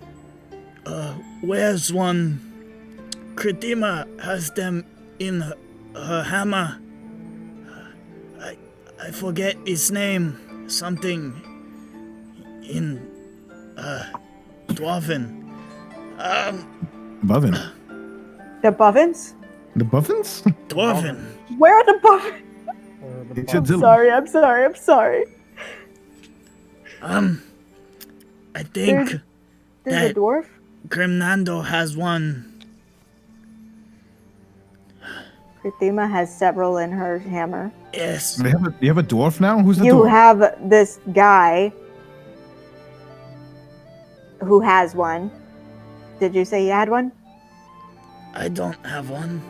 wears one. Kritima has them in her hammer. I forget his name. Something in Dwarven. Buffin. The Buffins? The Buffins? Dwarven. Where are the Buffins? It's a I'm Zil- sorry. I think There's a dwarf? Grimnando has one. Kritima has several in her hammer. Yes. You have a dwarf now? Who's the You dwarf? have this guy who has one. Did you say you had one? I don't have one.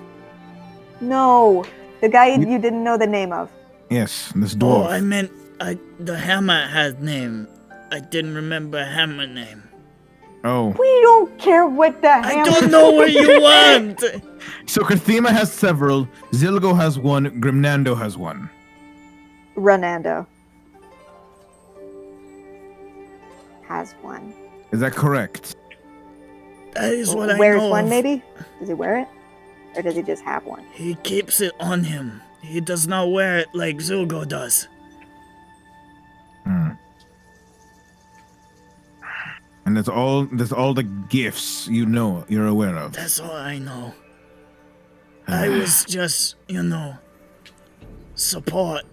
No. The guy you didn't know the name of. Yes, this Oh, dwarf. I meant the hammer has name. I didn't remember hammer name. Oh. We don't care what the I hammer. don't know what you want. So Krathima has several, Zilgo has one, Grimnando has one. Renando has one. Is that correct? That is what I Wears know one, of. maybe? Does he wear it? Or does he just have one? He keeps it on him. He does not wear it like Zulgo does. Hmm. And that's all the gifts you're aware of. That's all I know. I was just, support,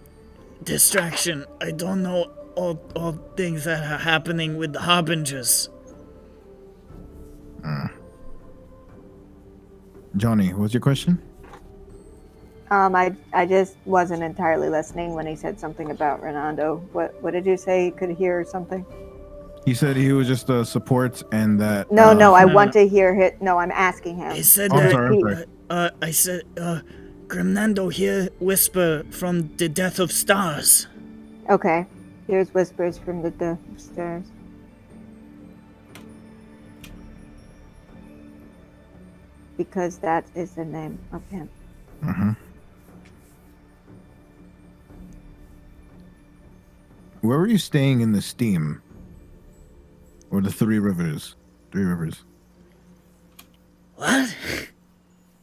distraction. I don't know all things that are happening with the Harbingers. Johnny, what's your question? I just wasn't entirely listening when he said something about Renando. What did you say? You could hear something? He said he was just a support and that. No, I no, want no. to hear it. No, I'm asking him. He said I'm that. sorry. I said, Grimnando hear whisper from the death of stars. Okay. Here's whispers from the stairs. Because that is the name of him. Uh-huh. Where were you staying in the Steam? Or the Three Rivers? Three Rivers. What?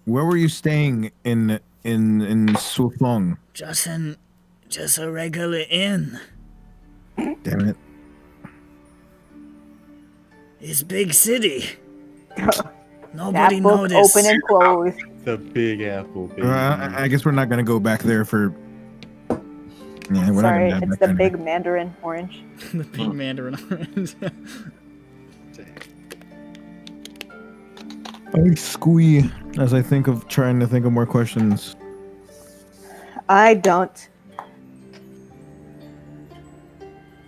Where were you staying in Sufong? Just a regular inn. Damn it. It's big city. That Nobody book noticed. open and close. The Big Apple, baby. I guess we're not gonna go back there for. Yeah, we're Sorry, not gonna it's the big Mandarin orange. The big Mandarin orange. I squee as I trying to think of more questions. I don't.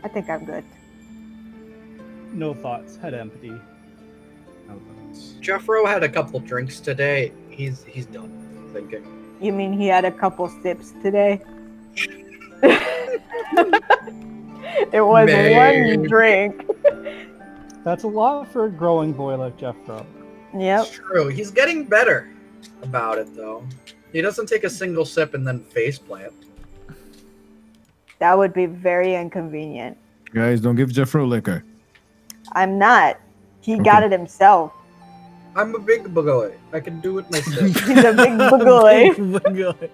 I think I'm good. No thoughts. Head empty. Jeffro had a couple drinks today. He's done thinking. You mean he had a couple sips today? It was Maybe. one drink. That's a lot for a growing boy like Jeffro. Yep. It's true. He's getting better about it, though. He doesn't take a single sip and then faceplant. That would be very inconvenient. Guys, don't give Jeffro liquor. I'm not. He Okay. got it himself. I'm a big boy. I can do it myself. He's a big boy. Booga.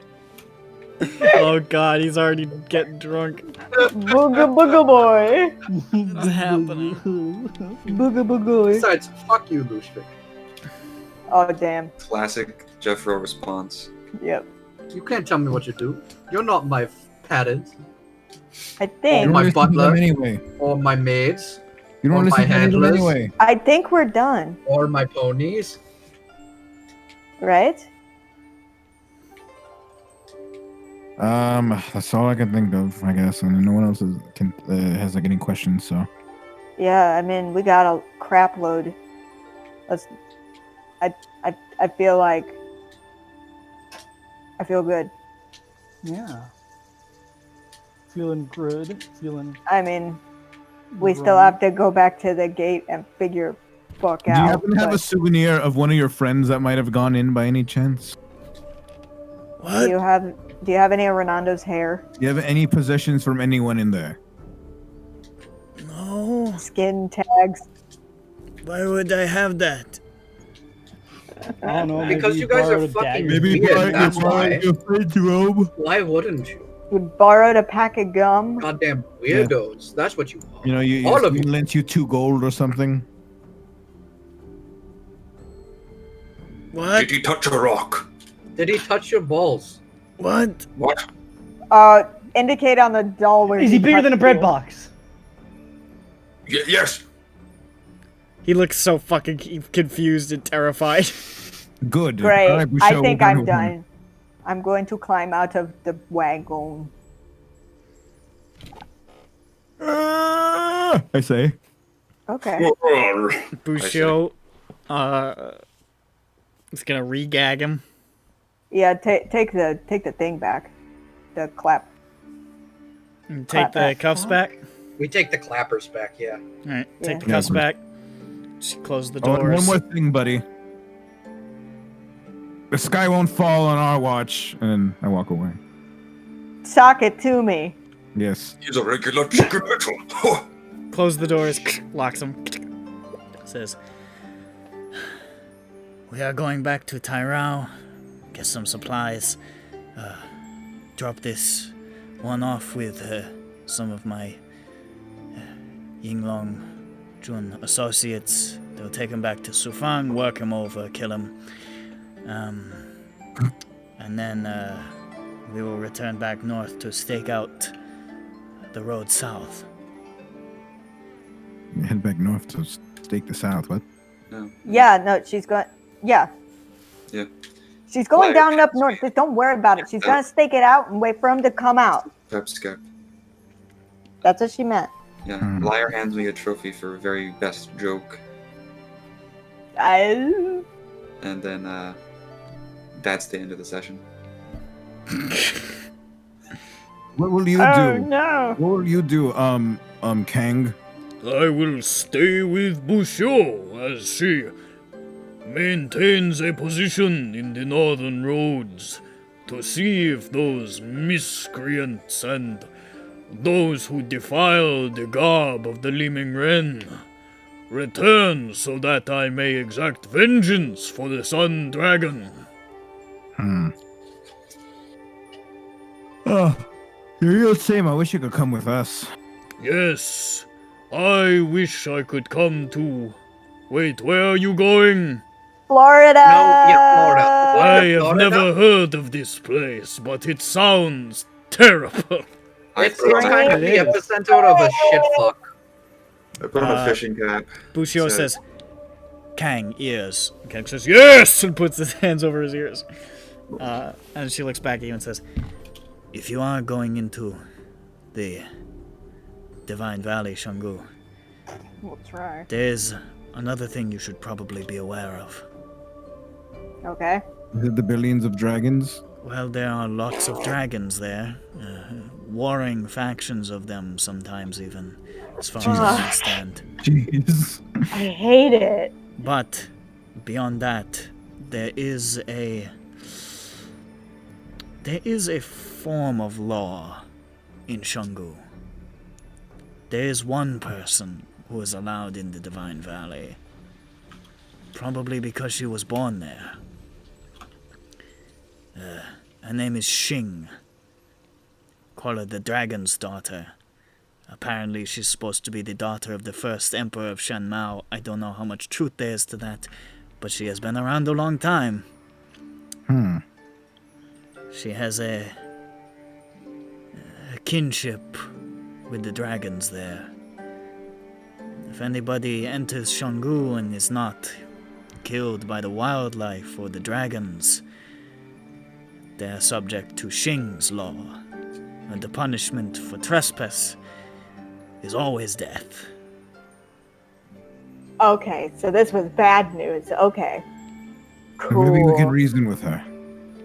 Oh god, he's already getting drunk. Booga boy. What's happening? Booga boy. Besides, fuck you, Lushvik. Oh damn. Classic Jeffro response. Yep. You can't tell me what to do. You're not my patent I Oh think. my listen to them butler. anyway. or my maids You don't Or listen my to them handlers. anyway. I think we're done, or my ponies. right? That's all I can think of, I guess. And no one else has like any questions. So Yeah. I mean, we got a crap load. I feel like. I feel good. Yeah. Feeling good. Feeling. I mean, we still grown. have to go back to the gate and figure fuck do out. you happen to have a but souvenir of one of your friends that might have gone in by any chance? What? do you have any of Renando's hair? Do you have any possessions from anyone in there? No. Skin tags? Why would I have that? I don't know. Because maybe you guys are borrowed a fucking dagger. weird, that's why. Jerome. Why wouldn't you? You borrowed a pack of gum? Goddamn weirdos. That's what you are. You know, All of you. lent you 2 gold or something. What? Did he touch a rock? Did he touch your balls? What? What? Indicate on the doll where Is he bigger than a touched bread you. box? Yes. He looks so fucking confused and terrified. Good. Great. All right, we I shall think go I'm with him. done. I'm going to climb out of the wagon. I say. Okay. Busho, is gonna re-gag him. Yeah, take the thing back. The clap. And take Clap the back. cuffs back. We take the clappers back, yeah. Alright, Yeah. take the Yeah, cuffs please. back. Just close the Oh, and doors. one more thing, buddy. The sky won't fall on our watch. And then I walk away. Sock it to me. Yes. He's a regular chicken little. Huh. Close the doors, locks them. Says, "We are going back to Tyrao, get some supplies. drop this one off with some of my Yinglong Jun associates. They'll take him back to Sufang, work him over, kill him. And then we will return back north to stake out the road south. Head back north to stake the south. What? No. Yeah, no, she's going. Yeah. Yeah. She's going Liar down and up Pep north. Scout. Just don't worry about it. She's gonna stake it out and wait for him to come out. Pep Scout. That's what she meant. Yeah. Liar hands me a trophy for very best joke, I... and then that's the end of the session. What will you Oh do? no! What will you do, Kang? I will stay with Busho as she maintains a position in the northern roads to see if those miscreants and those who defile the garb of the Liming Wren return so that I may exact vengeance for the Sun Dragon. Oh, you're real same. I wish you could come with us. Yes, I wish I could come too. Wait, where are you going? Florida. No, yeah, Florida. I have Florida? never heard of this place, but it sounds terrible. It's put on kind a- of the epicenter of a shit fuck. I put on a fishing cap. Bushio Says- says, Kang, ears. Kang says, yes! And puts his hands over his ears. And she looks back at you and says, if you are going into the Divine Valley, Shangu, We'll try. there's another thing you should probably be aware of. Okay. Is it the billions of dragons? Well, there are lots of dragons there. Warring factions of them sometimes even, as far as I understand. Jeez. I hate it. But beyond that, there is a form of law in Shangu. There is one person who is allowed in the Divine Valley, probably because she was born there. Her name is Xing. Call her the Dragon's Daughter. Apparently she's supposed to be the daughter of the first Emperor of Shenmao. I don't know how much truth there is to that, but she has been around a long time. She has a kinship with the dragons there. If anybody enters Shangu and is not killed by the wildlife or the dragons, they are subject to Xing's law, and the punishment for trespass is always death. Okay, so this was bad news. Okay. Cool. Maybe we can reason with her.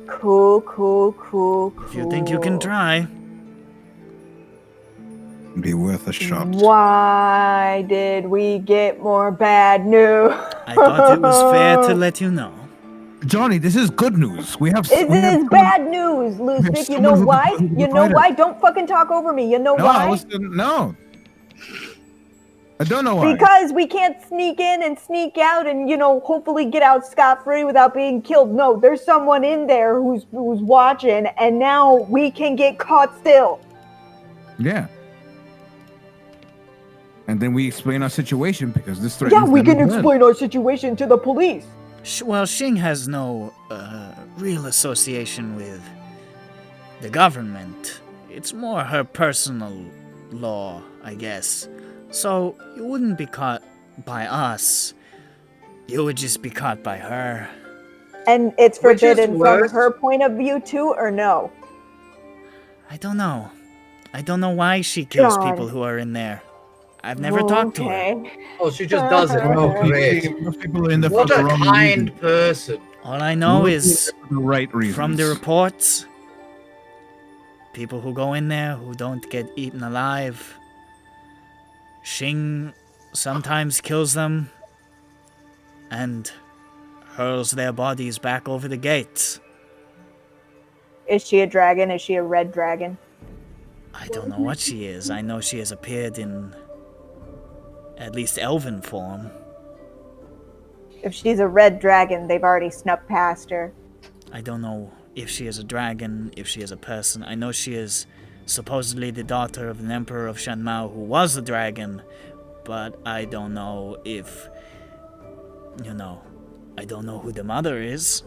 Cool. If you think you can try, It'd be worth a shot. Why did we get more bad news? I thought it was fair to let you know. Johnny, this is good news. We have. It we have is bad news, Lucic. You know someone who why? can- who can You know fight why? her. Don't fucking talk over me. You know No, why? no. I don't know why. Because we can't sneak in and sneak out and, hopefully get out scot-free without being killed. No, there's someone in there who's watching, and now we can get caught still. Yeah. And then we explain our situation because this threatens Yeah, we them can as well. explain our situation to the police. Well, Xing has no real association with the government. It's more her personal law, I guess. So you wouldn't be caught by us. You would just be caught by her. And it's Which is forbidden from worse. her point of view too, or no? I don't know. I don't know why she kills God. people who are in there. I've never talked to her. Okay. Oh, she just does it. Oh, great. Most people are in there What for the a wrong kind reason. person. All I know Most is, people are for the right reasons. from the reports, people who go in there who don't get eaten alive, Xing sometimes kills them and hurls their bodies back over the gates. Is she a dragon? Is she a red dragon? I don't know what she is. I know she has appeared in at least elven form. If she's a red dragon, they've already snuck past her. I don't know if she is a dragon, if she is a person. I know she is supposedly the daughter of an emperor of Shanmao who was a dragon, but I don't know if, I don't know who the mother is.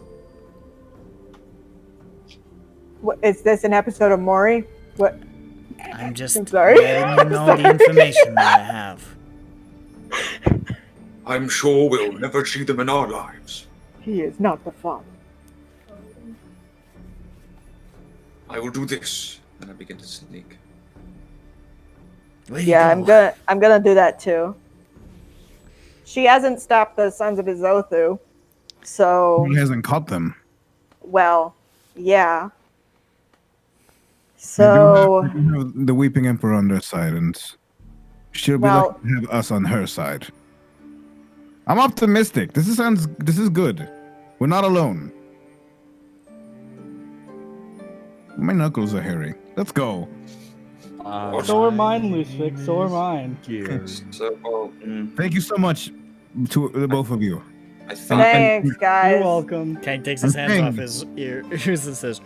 What, is this an episode of Maury? What? I'm just I'm sorry. letting you know the information that I have. I'm sure we'll never see them in our lives. He is not the father. I will do this. And I begin to sneak. Where you Yeah, go? I'm gonna do that too. She hasn't stopped the Sons of Izothu, so He hasn't caught them. well, yeah. They So do have the Weeping Emperor on their side, and she'll be Well- lucky to have us on her side. I'm optimistic. This is good. We're not alone. My knuckles are hairy. Let's go. So are mine, Lucifix. So are mine. So, Thank you so much to the both of you. I think thanks, guys. You're welcome. Kang takes his hands off his ears and says,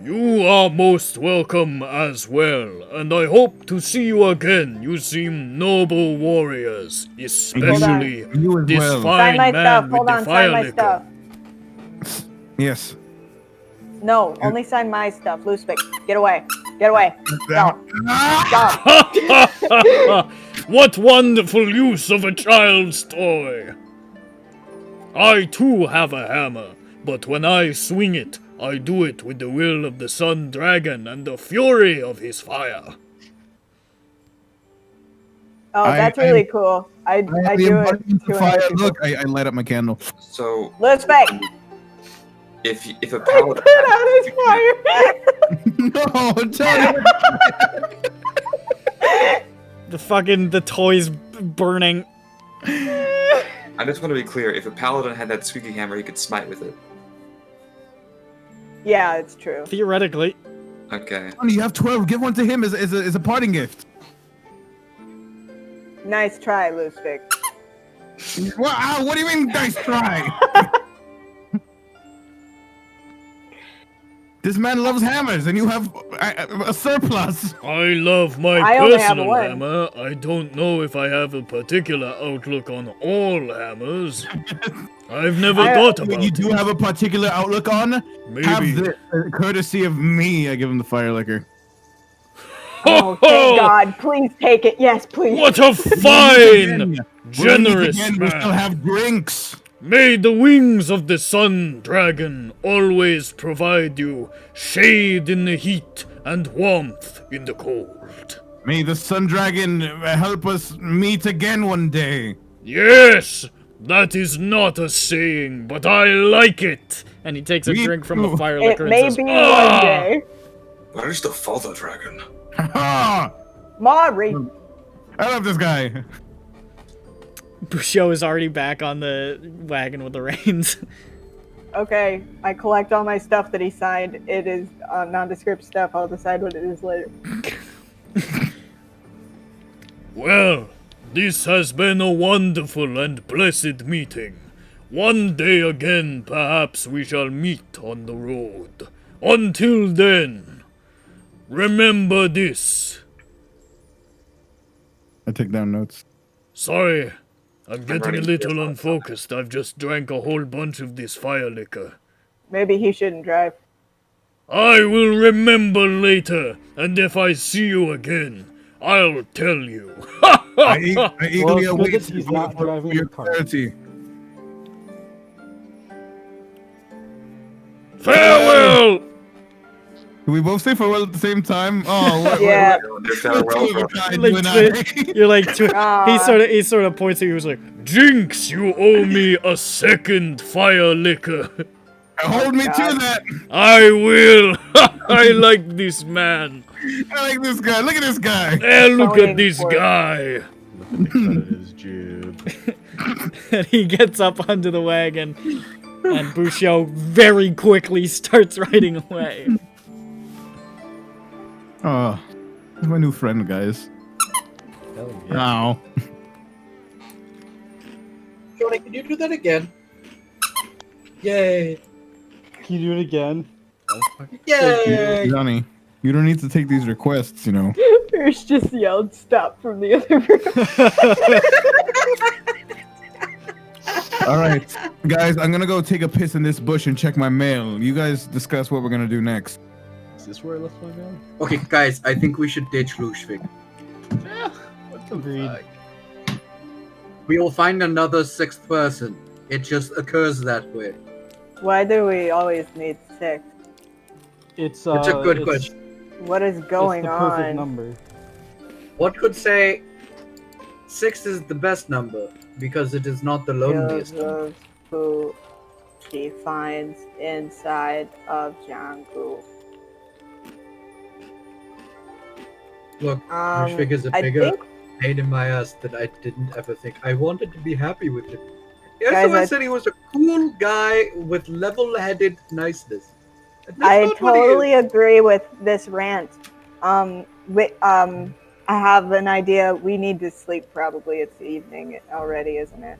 You are most welcome as well, and I hope to see you again. You seem noble warriors, especially You as this well. Sign fine my man stuff. with Hold the on, sign fire my liquor. stuff. Yes. No, only sign my stuff. Lucifix, get away. Get away. Go. Go. What wonderful use of a child's toy! I too have a hammer, but when I swing it, I do it with the will of the Sun Dragon and the fury of his fire. Oh, that's really cool. I do it. Fire. Look, I light up my candle. so. Lucifix, If a put paladin, out his fire. No, Johnny. the toy's burning. I just want to be clear. If a paladin had that squeaky hammer, he could smite with it. Yeah, it's true. Theoretically. Okay. Johnny, you have 12. Give one to him as a parting gift. Nice try, Lucifix. What do you mean, nice try? This man loves hammers, and you have a surplus. I love my I only have personal one. hammer. I don't know if I have a particular outlook on all hammers. I've never thought about You it. do have a particular outlook on. Maybe. Have the courtesy of me. I give him the fire liquor. Oh, thank God. Please take it. Yes, please. What a fine, generous We still man. have drinks. May the wings of the Sun Dragon always provide you shade in the heat and warmth in the cold. May the Sun Dragon help us meet again one day. Yes, that is not a saying, but I like it. And he takes a Me drink from the too. fire It liquor and may says, be "Ah!" one day. Where is the father dragon? Ha! Maury. I love this guy. Busho is already back on the wagon with the reins. Okay, I collect all my stuff that he signed. It is nondescript stuff. I'll decide what it is later. Well, this has been a wonderful and blessed meeting. One day again, perhaps we shall meet on the road. Until then, remember this. I take down notes. Sorry, I'm getting a running little here. unfocused. I've just drank a whole bunch of this fire liquor. Maybe he shouldn't drive. I will remember later, and if I see you again, I'll tell you. I eagerly Well, it's good await that he's not driving your the car. clarity. Farewell! Can we both say farewell at the same time? Oh, what, Yeah. They're farewell, bro. You're like, Ah. he sort of points at you. He was like, Jinx, you owe me a second fire liquor. Hold me to God. that. I will. I like this man. I like this guy. Look at this guy. Look Tony at this Ford. guy. His jib. and he gets up onto the wagon, and Busho very quickly starts riding away. Oh, he's my new friend, guys. Hell yeah. Ow. Johnny, can you do that again? Yay. Can you do it again? Yay! Johnny, you don't need to take these requests, you know. Pierce just yelled stop from the other room. All right, guys, I'm gonna go take a piss in this bush and check my mail. You guys discuss what we're gonna do next. Is this where I left my gun? Okay, guys, I think we should ditch Lushvik. Yeah. What the Agreed. fuck? We will find another sixth person. It just occurs that way. Why do we always need 6? It's It's a good it's- question. What is going it's the perfect on? number. One could say 6 is the best number because it is not the loneliest number. Those who she finds inside of Jangu. Look, Lushvik is a I bigger think pain in my ass that I didn't ever think. I wanted to be happy with him. Yes, Guys, I I- said he was a cool guy with level-headed niceness. And that's I not what he is. totally agree with this rant. I have an idea. We need to sleep. Probably it's evening already, isn't it?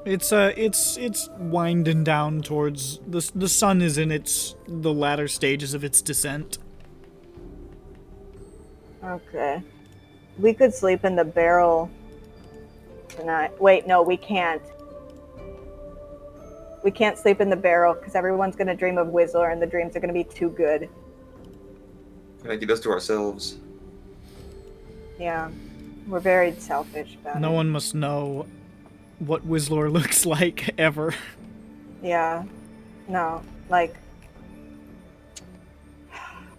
It's winding down towards the sun is in the latter stages of its descent. Okay. We could sleep in the barrel tonight. Wait, no, we can't. We can't sleep in the barrel because everyone's gonna dream of Whistler, and the dreams are gonna be too good. Can I keep this to ourselves? Yeah, we're very selfish about No it. one must know what Whistler looks like ever. Yeah, no, like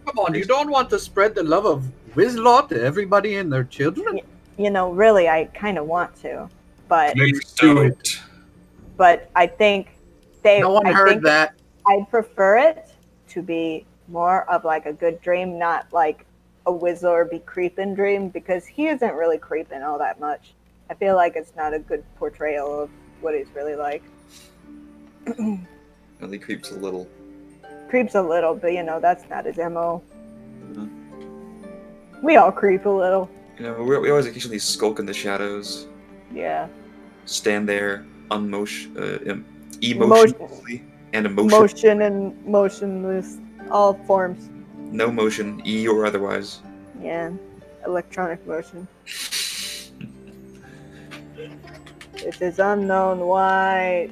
Come on, you don't want to spread the love of Wizlot to everybody and their children? really, I kind of want to, but Please don't. I think they. No one I heard think that. I'd prefer it to be more of like a good dream, not like a Whistler be creeping dream, because he isn't really creeping all that much. I feel like it's not a good portrayal of what he's really like. Well, he creeps a little. Creeps a little, but that's not his MO. We all creep a little. We always occasionally skulk in the shadows, Yeah. stand there, emotionlessly and emotionally. Motion and motionless, all forms. No motion, E or otherwise. Yeah. Electronic motion. It is unknown why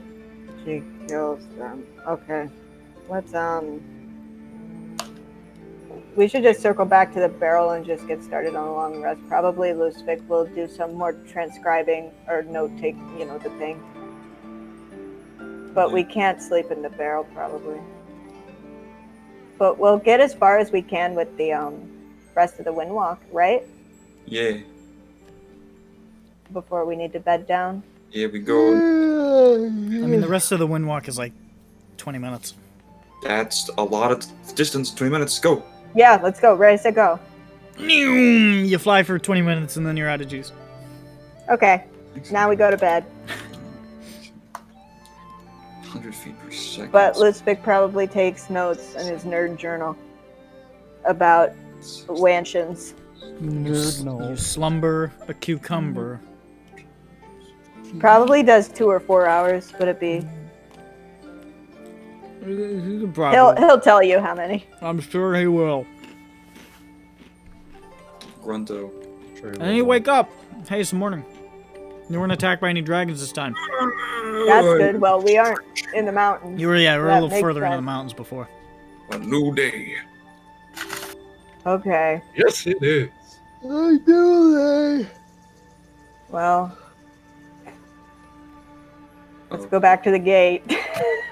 she kills them. Okay. Let's we should just circle back to the barrel and just get started on a long rest. Probably Lusvik will do some more transcribing or note take, the thing. But we can't sleep in the barrel probably. But we'll get as far as we can with the rest of the windwalk, right? Yeah, Before we need to bed down. yeah, we go. I mean, the rest of the windwalk is like 20 minutes. That's a lot of distance. 20 minutes. Go. Yeah, let's go. Ready, set, go. You fly for 20 minutes and then you're out of juice. Okay. Now we go to bed. 100 feet per second. But Lusvik probably takes notes in his nerd journal about Wanshins. You slumber a cucumber. Probably does 2 or 4 hours, would it be? Probably. He'll tell you how many. I'm sure he will. Grunto. And you wake up. Hey, it's morning. You weren't attacked by any dragons this time. That's good. Well, we aren't in the mountains. You were, we were a That little makes further into the sense. mountains before. A new day. Okay. Yes, it is. I do Well, let's go back to the gate.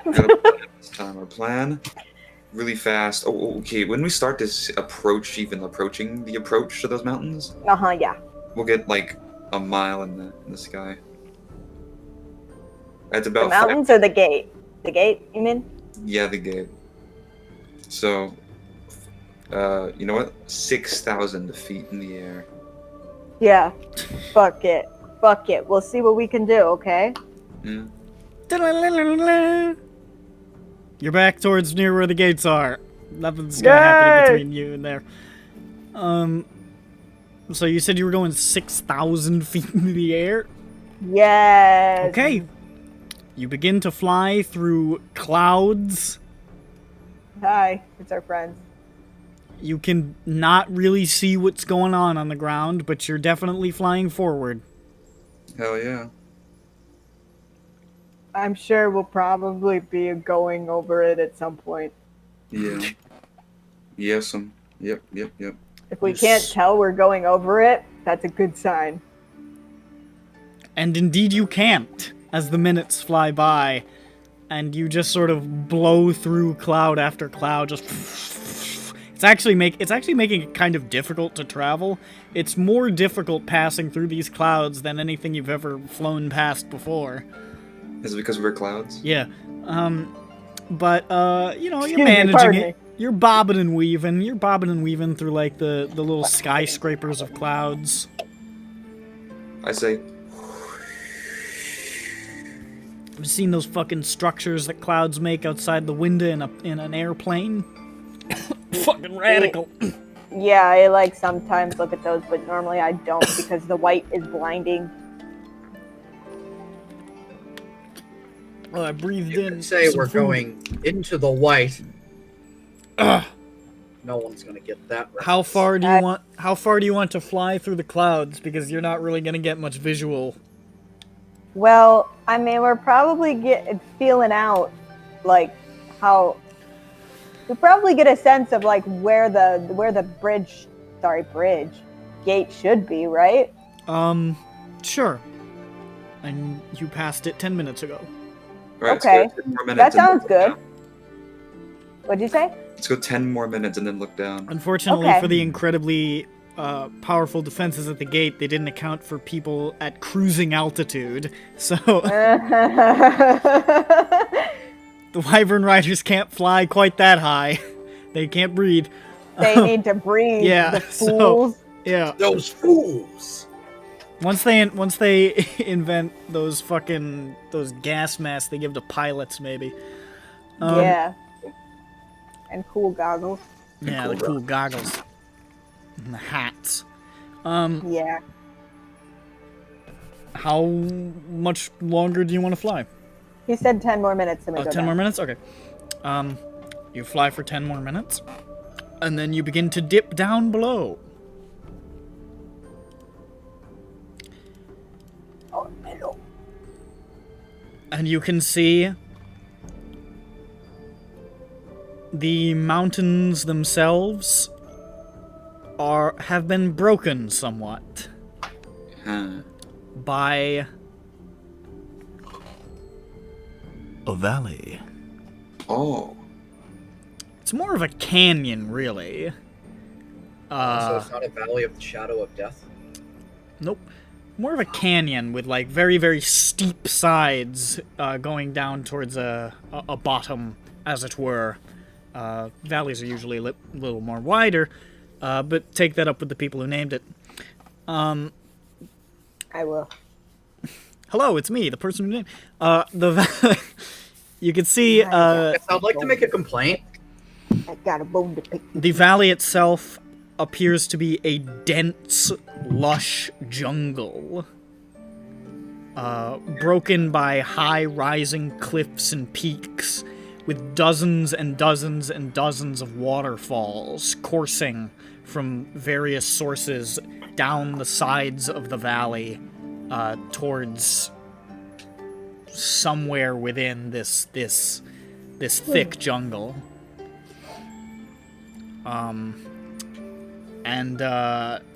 This time our plan. Really fast. Oh, okay. When we start this approach, even approaching the approach to those mountains, Yeah. we'll get like a mile in the sky. That's The about mountains or the gate? The gate, you mean? Yeah, the gate. So, you know what? 6,000 feet in the air. Yeah. Fuck it. Fuck it. We'll see what we can do, okay? Yeah. You're back towards near where the gates are. Nothing's gonna happen between you and there. So you said you were going 6,000 feet in the air? Yes. Okay. You begin to fly through clouds. Hi, it's our friends. You can not really see what's going on the ground, but you're definitely flying forward. Hell yeah. I'm sure we'll probably be going over it at some point. Yeah. Yes. Yep. If we can't tell we're going over it, that's a good sign. And indeed you can't, as the minutes fly by, and you just sort of blow through cloud after cloud, just... It's actually making it kind of difficult to travel. It's more difficult passing through these clouds than anything you've ever flown past before. Is it because we're clouds? Yeah. But you're Excuse me, managing pardon it. me. You're bobbing and weaving. You're bobbing and weaving through, like, the little skyscrapers of clouds. I say, Have you seen those fucking structures that clouds make outside the window in an airplane? Fucking radical. Yeah, I like sometimes look at those, but normally I don't because the white is blinding. Oh, I breathed You in. can say some we're food. going into the white. Ugh. No one's gonna get that right. How far do you want to fly through the clouds? Because you're not really gonna get much visual. Well, I mean, we're probably feeling out, like, how... We probably get a sense of, like, where the bridge gate should be, right? Sure. And you passed it 10 minutes ago. Alright, Okay. let's go 10 more minutes That and then sounds look good. down. What'd you say? Let's go 10 more minutes and then look down. Unfortunately, Okay. for the incredibly powerful defenses at the gate, they didn't account for people at cruising altitude. So the Wyvern Riders can't fly quite that high. They can't breathe. They need to breathe, Yeah, the so- fools. Yeah. Those fools! Once they invent those gas masks they give to pilots, maybe. Yeah. And cool goggles. Yeah, the cool goggles. And the hats. Yeah. How much longer do you want to fly? He said 10 more minutes and we Oh, go 10 more down. minutes? Okay. You fly for 10 more minutes, and then you begin to dip down below. Oh, hello. And you can see the mountains themselves have been broken somewhat Huh. by a valley. Oh. It's more of a canyon, really. So it's not a valley of the shadow of death? Nope. More of a canyon with, like, very, very steep sides going down towards a bottom, as it were. Valleys are usually a little more wider, but take that up with the people who named it. I will. Hello, it's me, the person who named you can see Yes, I'd like to make a complaint. I got a bone to pick. the valley itself appears to be a dense, lush jungle, broken by high rising cliffs and peaks, with dozens and dozens and dozens of waterfalls coursing from various sources down the sides of the valley towards somewhere within this thick jungle. And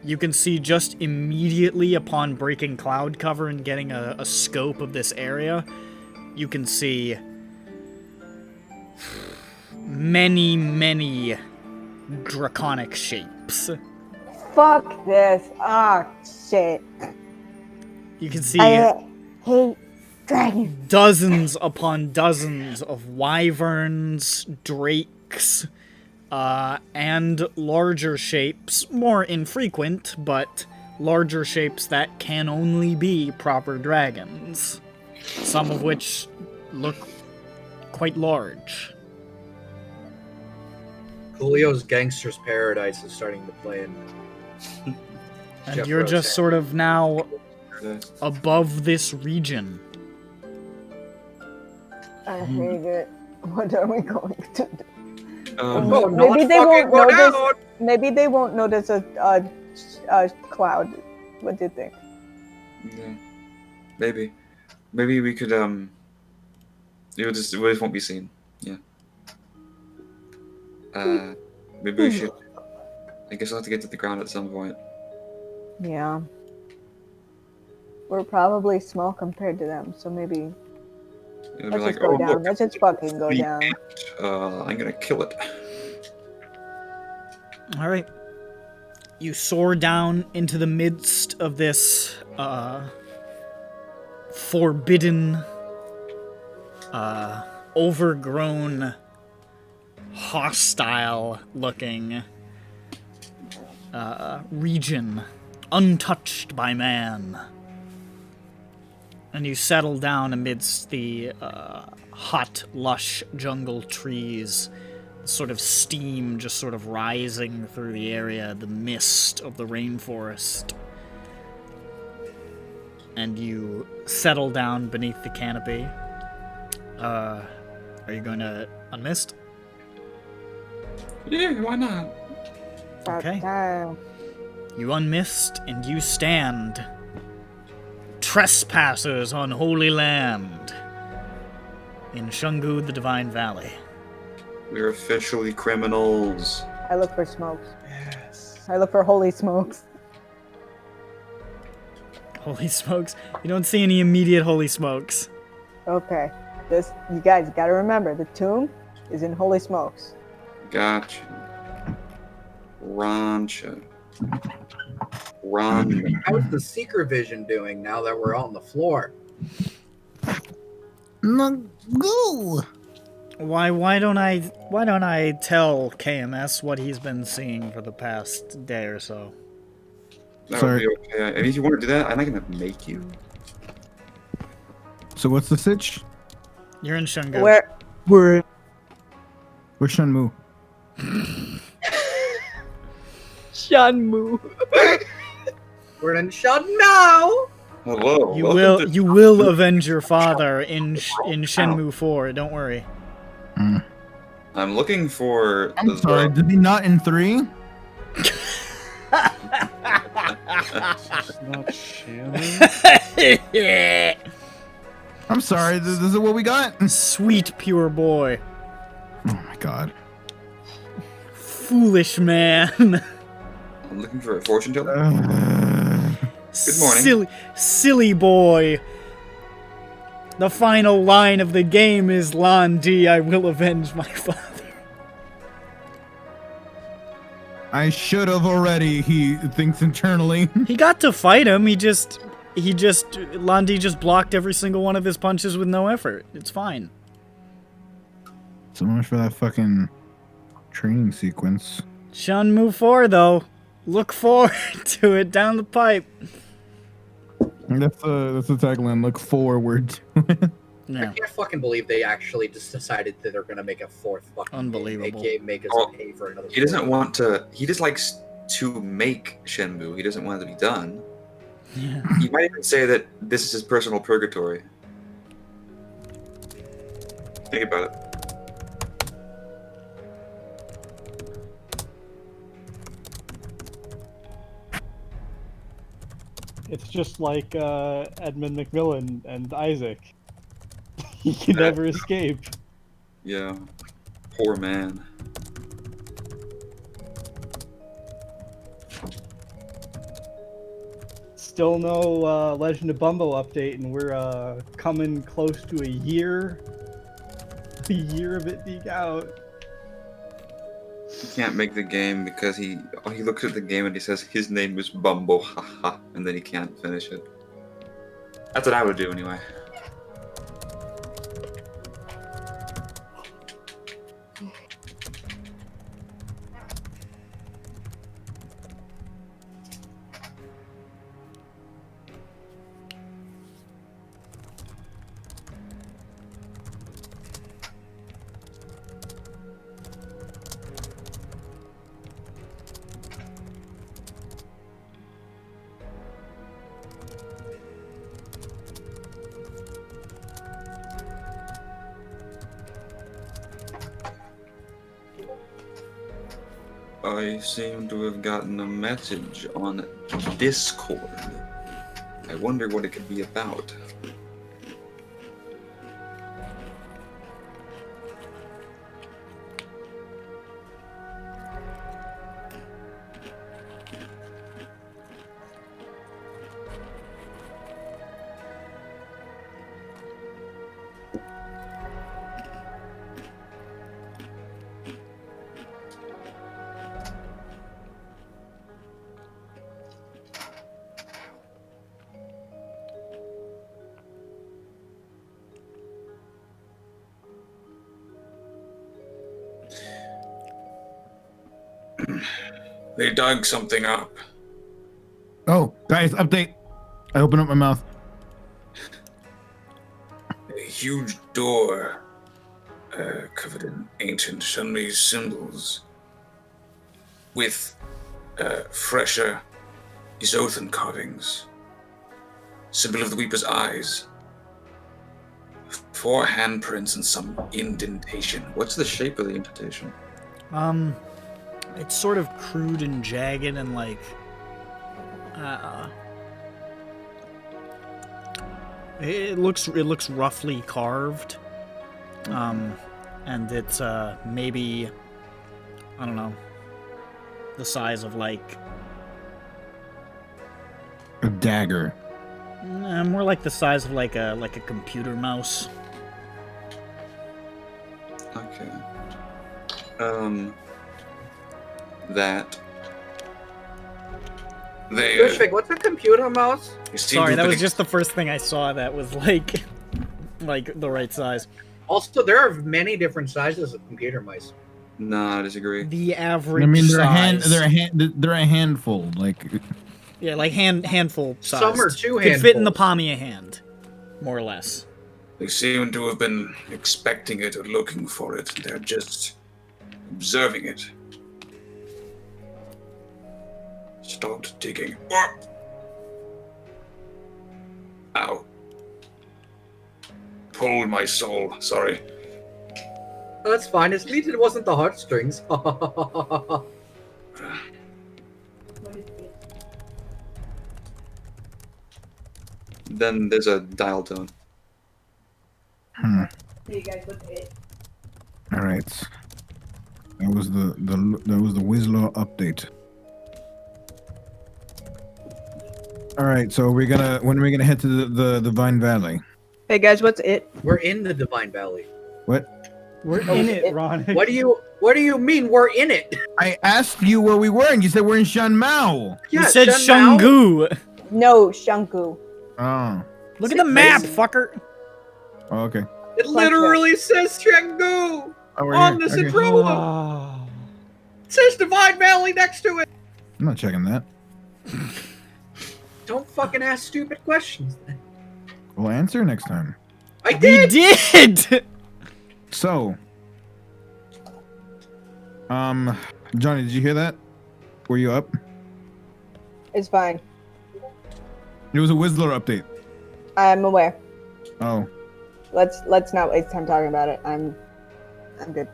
you can see just immediately upon breaking cloud cover and getting a scope of this area, you can see many, many draconic shapes. Fuck this. Ah, shit. You can see I hate dragons. dozens upon dozens of wyverns, drakes, and larger shapes, more infrequent, but larger shapes that can only be proper dragons, some of which look quite large. Coolio's Gangster's Paradise is starting to play in. And Jeff you're Rose just had- sort of now above this region. I hate it. What are we going to do? Oh, Maybe not they fucking won't go notice. down! Maybe they won't notice a cloud. What do you think? Yeah. Maybe. Maybe we could, it just won't be seen. Yeah. Maybe we should. I guess I'll have to get to the ground at some point. Yeah. We're probably small compared to them, so maybe It'll be let's like, just go oh, down. look, Let's just fucking go the down. ant. I'm gonna kill it. All right. You soar down into the midst of this forbidden, overgrown, hostile-looking region, untouched by man. And you settle down amidst the hot, lush jungle trees. Sort of steam just sort of rising through the area, the mist of the rainforest. And you settle down beneath the canopy. Are you going to unmist? Yeah, why not? Okay. Time. You unmist and you stand. Trespassers on holy land. In Shungu, the Divine Valley. We're officially criminals. I look for smokes. Yes. I look for holy smokes. Holy smokes. You don't see any immediate holy smokes. Okay. This, you guys gotta remember, the tomb is in holy smokes. Gotcha. Rancha. Run. How's the seeker vision doing now that we're on the floor? Go. Why don't I tell KMS what he's been seeing for the past day or so? That Sorry. would be okay. And if you want to do that, I'm not gonna make you. So what's the sitch? You're in Shungu. Where's Shenmue? Shanmu. We're in shut now! Hello. You welcome will to- you will avenge your father in Shenmue 4. Don't worry. I'm looking for. I'm sorry, did he not in 3? Not Shannon. I'm sorry, this is what we got? Sweet pure boy. Oh my god. Foolish man. I'm looking for a fortune teller. Good morning. Silly boy. The final line of the game is Landi, I will avenge my father. I should have already, he thinks internally. He got to fight him, Landi just blocked every single one of his punches with no effort. It's fine. So much for that fucking training sequence. Shenmue 4 though. Look forward to it down the pipe. That's the tagline, look forward to it. I Yeah. can't fucking believe they actually just decided that they're gonna make a fourth fucking Unbelievable. game, aka make us Oh, pay for another. He doesn't want to. He just likes to make Shenmue. He doesn't want it to be done. Yeah. He might even say that this is his personal purgatory. Think about it. It's just like Edmund McMillan and Isaac. He can never escape. Yeah. Poor man. Still no Legend of Bumbo update, and we're coming close to a year of it being out. He can't make the game because he looks at the game and he says his name is Bumbo, haha, and then he can't finish it. That's what I would do anyway. I seem to have gotten a message on Discord. I wonder what it could be about. They dug something up. Oh, guys, update. I open up my mouth. A huge door covered in ancient Shunri symbols with fresher Isothan carvings. Symbol of the Weeper's eyes. 4 handprints and some indentation. What's the shape of the indentation? It's sort of crude and jagged and like, it looks roughly carved, and it's maybe, I don't know, the size of like A dagger. more like the size of like a computer mouse. Okay. That. They, Bushwick, what's a computer mouse? Sorry, that was just the first thing I saw that was like the right size. Also, there are many different sizes of computer mice. Nah, I disagree. The average I mean, size. they're a handful. Like, Yeah, like handful size. Some are 2 Could fit in the handfuls. palm of your hand, more or less. They seem to have been expecting it or looking for it. They're just observing it. Stopped digging. Oh! Ow. Pulled my soul. Sorry. That's fine. At least it wasn't the heartstrings. Then there's a dial tone. All right. That was the Wizlaw update. All right, so when are we gonna head to the Vine Valley? Hey guys, what's it? We're in the Divine Valley. What? We're in it, Ron. What do you mean we're in it? I asked you where we were, and you said we're in Shanmao. You Yeah, said Shenmao. Shungu. No, Shunku. Oh. Look at the map, fucker. Oh, okay. It literally says Chengdu Oh, we're on here. the Okay. SINDROA. It says Divine Valley next to it. I'm not checking that. Don't fucking ask stupid questions. We'll answer next time. I We did. did. So, Johnny, did you hear that? Were you up? It's fine. It was a Whistler update. I'm aware. Oh, Let's not waste time talking about it. I'm good.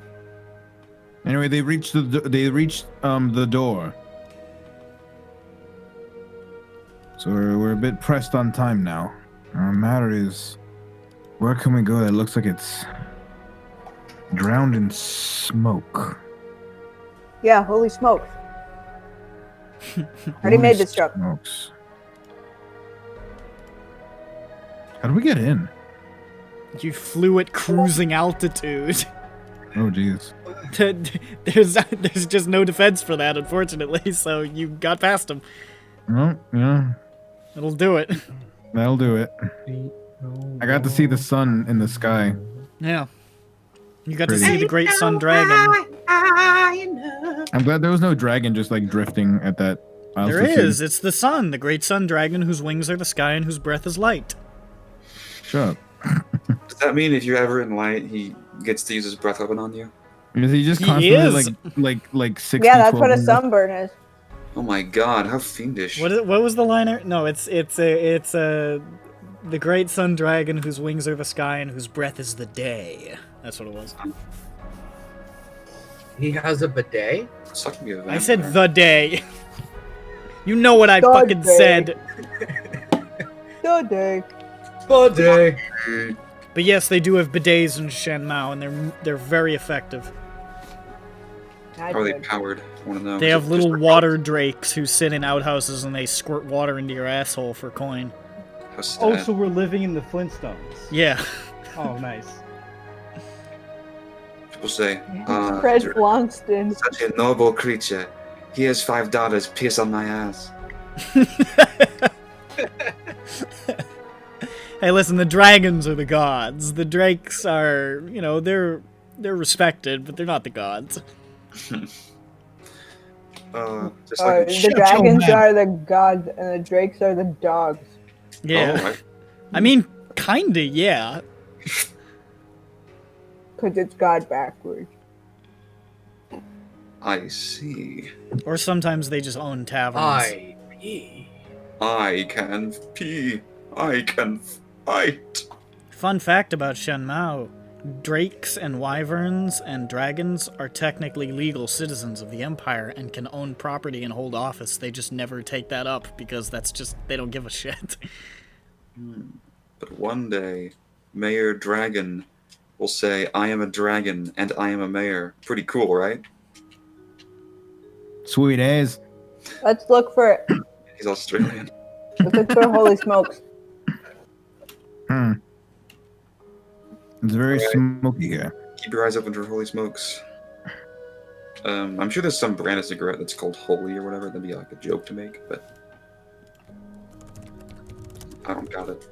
anyway, they reached the door. So we're a bit pressed on time now. Our matter is, where can we go that looks like it's drowned in smoke? Yeah, holy smokes. Already made this truck. Smokes. How do we get in? You flew at cruising altitude. Oh, jeez. There's just no defense for that, unfortunately. So you got past him. Oh, yeah, It'll do it. that'll do it. I got to see the sun in the sky. Yeah. You got Pretty. to see the great sun dragon. I'm glad there was no dragon just like drifting at that There altitude. is. It's the sun, the great sun dragon whose wings are the sky and whose breath is light. Shut up. Does that mean if you're ever in light, he gets to use his breath weapon on you? Is he just He constantly is. like 60? Yeah, that's what a 12? sunburn is. Oh my god, how fiendish. What was the liner? No, it's the great sun dragon whose wings are the sky and whose breath is the day. That's what it was. He has a bidet? Suck me a vampire. I said the day. You know what I The fucking day. said. The day. Bidet. But yes, they do have bidets in Shenmue, and they're very effective. Not How are they good. powered? I want to know. They Is have it little just water drakes who sit in outhouses and they squirt water into your asshole for coin. How sad. Oh, so we're living in the Flintstones. Yeah. Oh, nice. People say, Fred you're Flonston. such a noble creature. Here's $5. Piss on my ass. Hey, listen, the dragons are the gods. The drakes are, you know, they're respected, but they're not the gods. Just like The dragons are the gods and the drakes are the dogs. Yeah. Oh, I mean, kinda, yeah. Because it's God backwards. I see. Or sometimes they just own taverns. I can pee. I can fight. Fun fact about Shenmue. Drakes and wyverns and dragons are technically legal citizens of the Empire and can own property and hold office. They just never take that up because that's just, they don't give a shit. But one day, Mayor Dragon will say, I am a dragon and I am a mayor. Pretty cool, right? Sweet as. Let's look for it. He's Australian. Let's look for Holy Smokes. It's very Alright. smoky here. Keep your eyes open for holy smokes. I'm sure there's some brand of cigarette that's called Holy or whatever. That'd be like a joke to make, but I don't got it.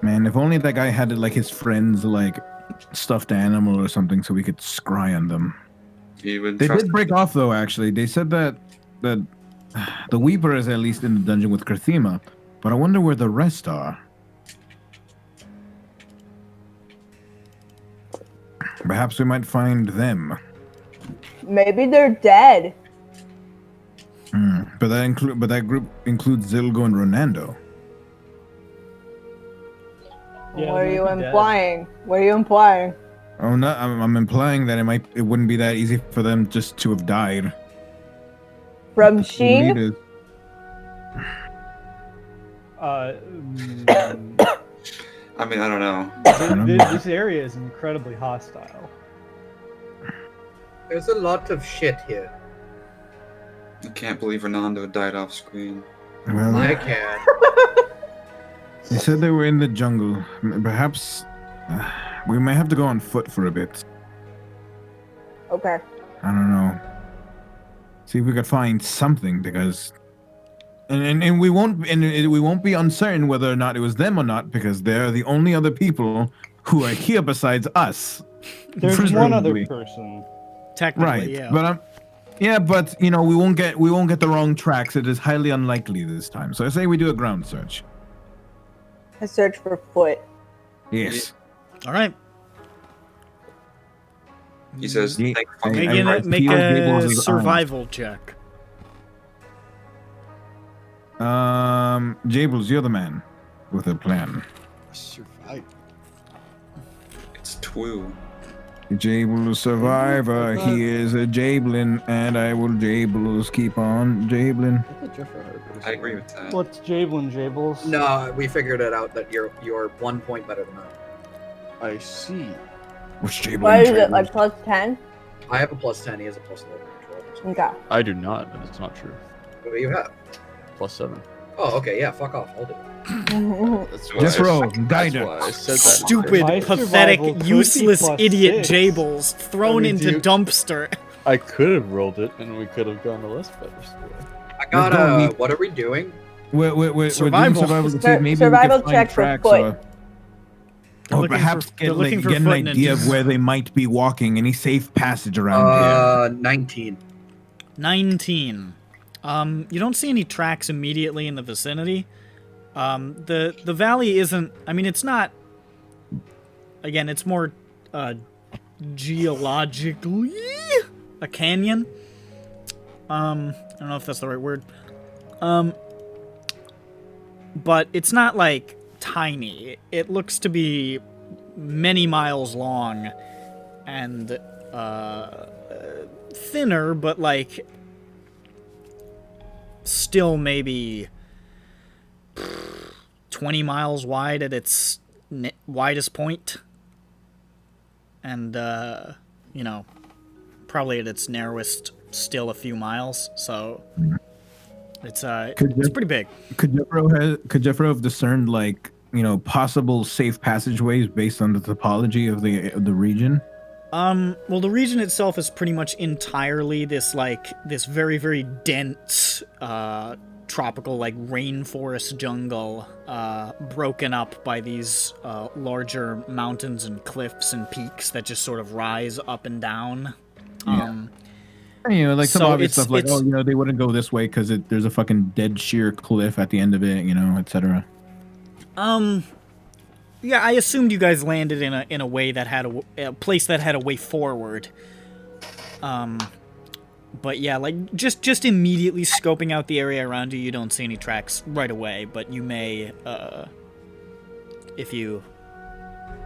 Man, if only that guy had like his friends like stuffed animal or something so we could scry on them. You would They trust did break off though, actually. They said that the Weeper is at least in the dungeon with Krathima, but I wonder where the rest are. Perhaps we might find them. Maybe they're dead. But that group includes Zilgo and Ronando. Yeah, What are they you might be dead. implying? What are you implying? Oh no, I'm implying that it wouldn't be that easy for them just to have died. From The Sheen? leaders- I mean, I don't know. This area is incredibly hostile. There's a lot of shit here. I can't believe Renando died off screen. Well, I can. they said they were in the jungle. Perhaps we might have to go on foot for a bit. Okay. I don't know. See if we could find something because, and we won't be uncertain whether or not it was them or not because they're the only other people who are here besides us. There's one other Presumably. person. Technically, Right, yeah. but but you know we won't get the wrong tracks. It is highly unlikely this time. So I say we do a ground search. I search for foot. Yes. All right. He says, Yeah, thank I- Make, I- a, make feel Gables' a arms. survival check. Jables, you're the man with a plan. Survive. It's Twoo. Jables survivor, he is a Jablin, and I will Jables keep on Jablin. I agree with that. What's Jablin, Jables? No, we figured it out that you're 1 point better than I. I see. What's Jablin? What is it, Jables? like plus 10? I have a plus 10, he has a plus 11 or 12 or something. Okay. I do not. That's not true. What do you have? +7. Oh, okay, yeah, fuck off. I'll do it. That's Just roll, That's guidance. why I said that. Stupid, My pathetic, survival could be useless plus idiot 6. Jables thrown I mean, into do you- dumpster. I could have rolled it, and we could have gone a less better score. I got don't need- what are we doing? We're doing Survival. survival to see Sur- if maybe survival we can check find for tracks foot. or They're looking perhaps for- they're looking for get an foot idea of ninjas. where they might be walking, any safe passage around here. 19. 19. You don't see any tracks immediately in the vicinity. The valley isn't, I mean, it's not, again, it's more, geologically a canyon. I don't know if that's the right word. But it's not, like, tiny. It looks to be many miles long and thinner, but like still maybe 20 miles wide at its widest point, and you know, probably at its narrowest still a few miles. So it's pretty big. Could Jeffro have discerned, like, you know, possible safe passageways based on the topology of the region? Well, the region itself is pretty much entirely this very, very dense, tropical, like, rainforest jungle, broken up by these, larger mountains and cliffs and peaks that just sort of rise up and down. You know, like some so obvious stuff, like, oh, you know, they wouldn't go this way because there's a fucking dead sheer cliff at the end of it, you know, etc. Yeah, I assumed you guys landed in a way that had a place that had a way forward. But yeah, like just immediately scoping out the area around you, you don't see any tracks right away, but you may if you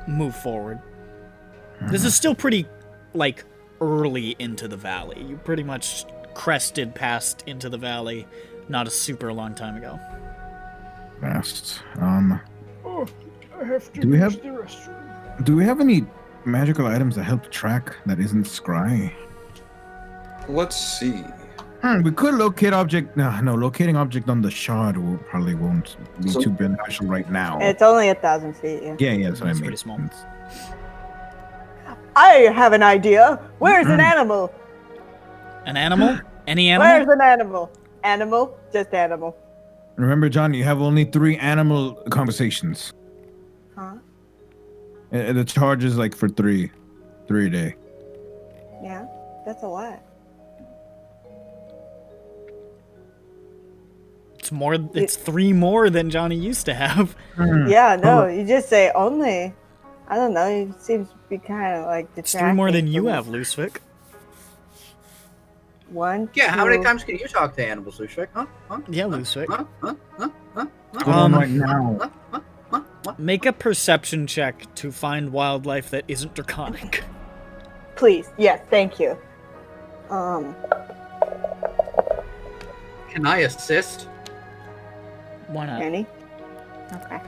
move forward. This is still pretty like early into the valley. You pretty much crested past into the valley not a super long time ago. Fast. Oh, I have to Do we use have- the restroom. Do we have any magical items that help track that isn't scry? Let's see. We could locate object. No, locating object on the shard probably won't be So- too beneficial right now. It's only 1,000 feet. Yeah. Yeah, that's what I It's mean. pretty small. I have an idea. Where's an animal? An animal? Any animal? Where's an animal? Animal? Just animal. Remember, John, you have only 3 animal conversations. Huh? The charge is like for 3 a day. Yeah, that's a lot. It's 3 more than Johnny used to have. Yeah, no, you just say only. I don't know. It seems to be kind of like It's 3 more than you detracting have, Lucevik. from one. Yeah, how many two- times can you talk to animals, Lushvik? Huh? Yeah, Lucevik. Go on right now. Make a perception check to find wildlife that isn't draconic. Please, yes, thank you. Can I assist? Why not? Any? Okay.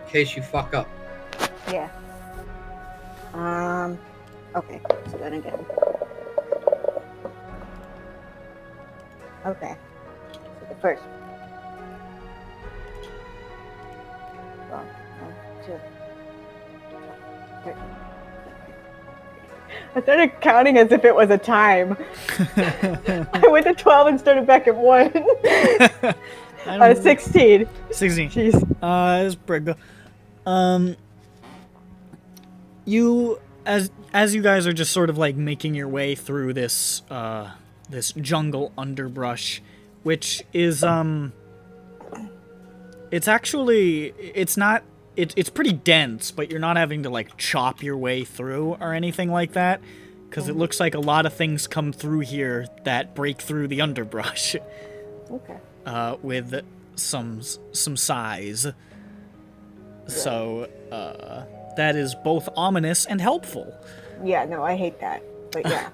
In case you fuck up. Yeah. Okay. So then again. Okay. So the first. Well, 1, 2. 3. I started counting as if it was a time. I went to 12 and started back at 1. I don't 16. 16. Jeez. It's pretty good. You, as you guys are just sort of like making your way through this, this jungle underbrush, which is, it's actually, it's not, it's pretty dense, but you're not having to like chop your way through or anything like that, because it looks like a lot of things come through here that break through the underbrush. Okay. With some size. So, that is both ominous and helpful. Yeah, no, I hate that. But yeah.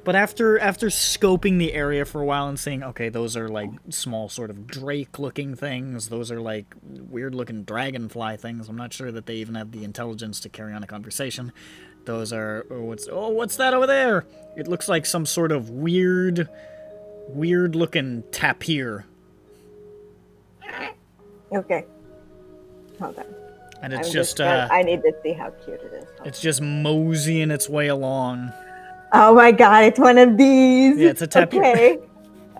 But after scoping the area for a while and saying, okay, those are like small sort of drake-looking things, those are like weird-looking dragonfly things, I'm not sure that they even have the intelligence to carry on a conversation. Those are, what's that over there? It looks like some sort of weird-looking tapir. Okay. Hold on. And it's I need to see how cute it is. it's just moseying its way along. Oh my god, it's one of these. Yeah, it's a tapir.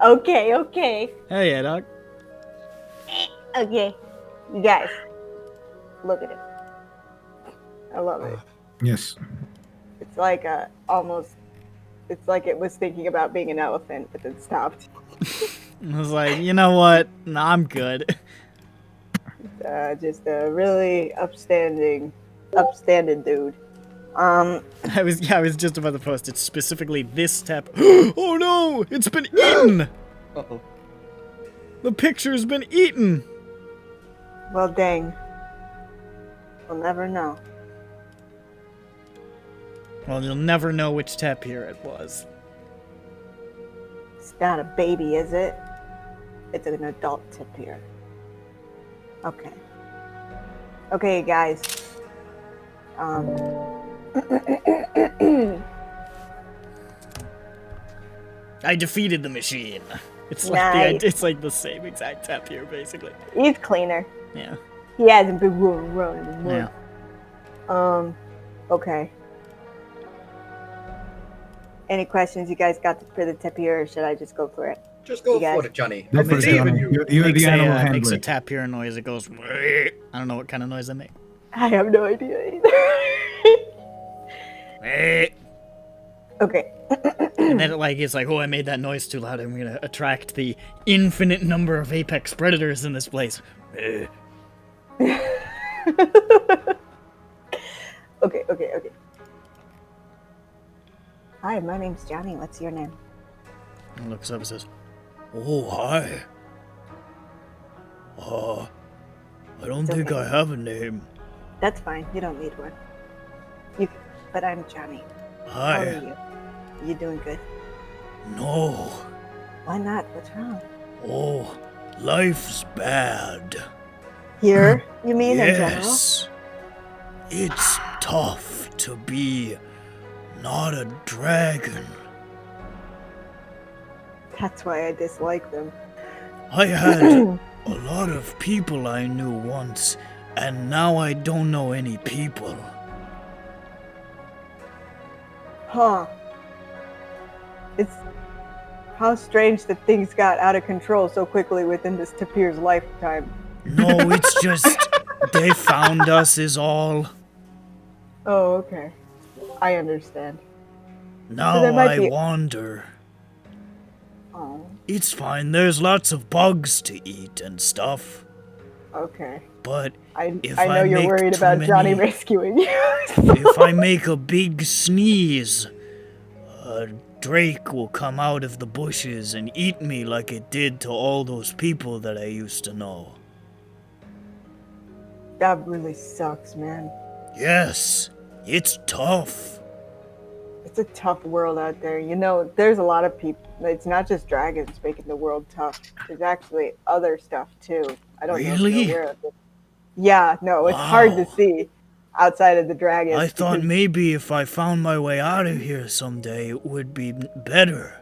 Okay. Hell yeah, dog. Okay. You guys, look at it. I love it. Yes. It's like it's like it was thinking about being an elephant, but then stopped. I was like, you know what? Nah, I'm good. Just a really upstanding dude. I was just about to post it, specifically this tap. Oh no! It's been eaten! Uh-oh. The picture's been eaten! Well, dang. We'll never know. Well, you'll never know which tapir it was. It's not a baby, is it? It's an adult tapir. Okay. Okay, guys. I defeated the machine. It's Nice. it's like the same exact tapir, basically. He's cleaner. Yeah. He hasn't been running anymore. Yeah. Okay. Any questions you guys got for the tapir, or should I just go for it? Just go You guys- for it, Johnny. Go for it, Believe in Johnny. you. You're the animal Makes a handler. tapir noise. It goes. I don't know what kind of noise I make. I have no idea either. Okay. And then it's like, oh, I made that noise too loud. I'm gonna attract the infinite number of apex predators in this place. Okay. Hi, my name's Johnny. What's your name? He looks up and says, "Oh, hi. I don't It's think okay. I have a name. That's fine. You don't need one. But I'm Johnny. How are Hi. you? You doing good? No. Why not? What's wrong? Oh, life's bad. Here? You mean in general? Yes. It's tough to be not a dragon. That's why I dislike them. I had a lot of people I knew once, and now I don't know any people. Huh. It's how strange that things got out of control so quickly within this tapir's lifetime. No, it's just they found us is all. Oh, okay. I understand. Now there might I be- wander. Oh, It's fine, there's lots of bugs to eat and stuff. okay. But I If know I you're make worried too about Johnny many- rescuing you. if I make a big sneeze, a drake will come out of the bushes and eat me like it did to all those people that I used to know. That really sucks, man. Yes, it's tough. It's a tough world out there. You know, there's a lot of people. It's not just dragons making the world tough. There's actually other stuff too. I don't know if Really? you're aware of it. Yeah, no, it's hard to Wow. see outside of the dragons. I thought because- maybe if I found my way out of here someday, it would be better.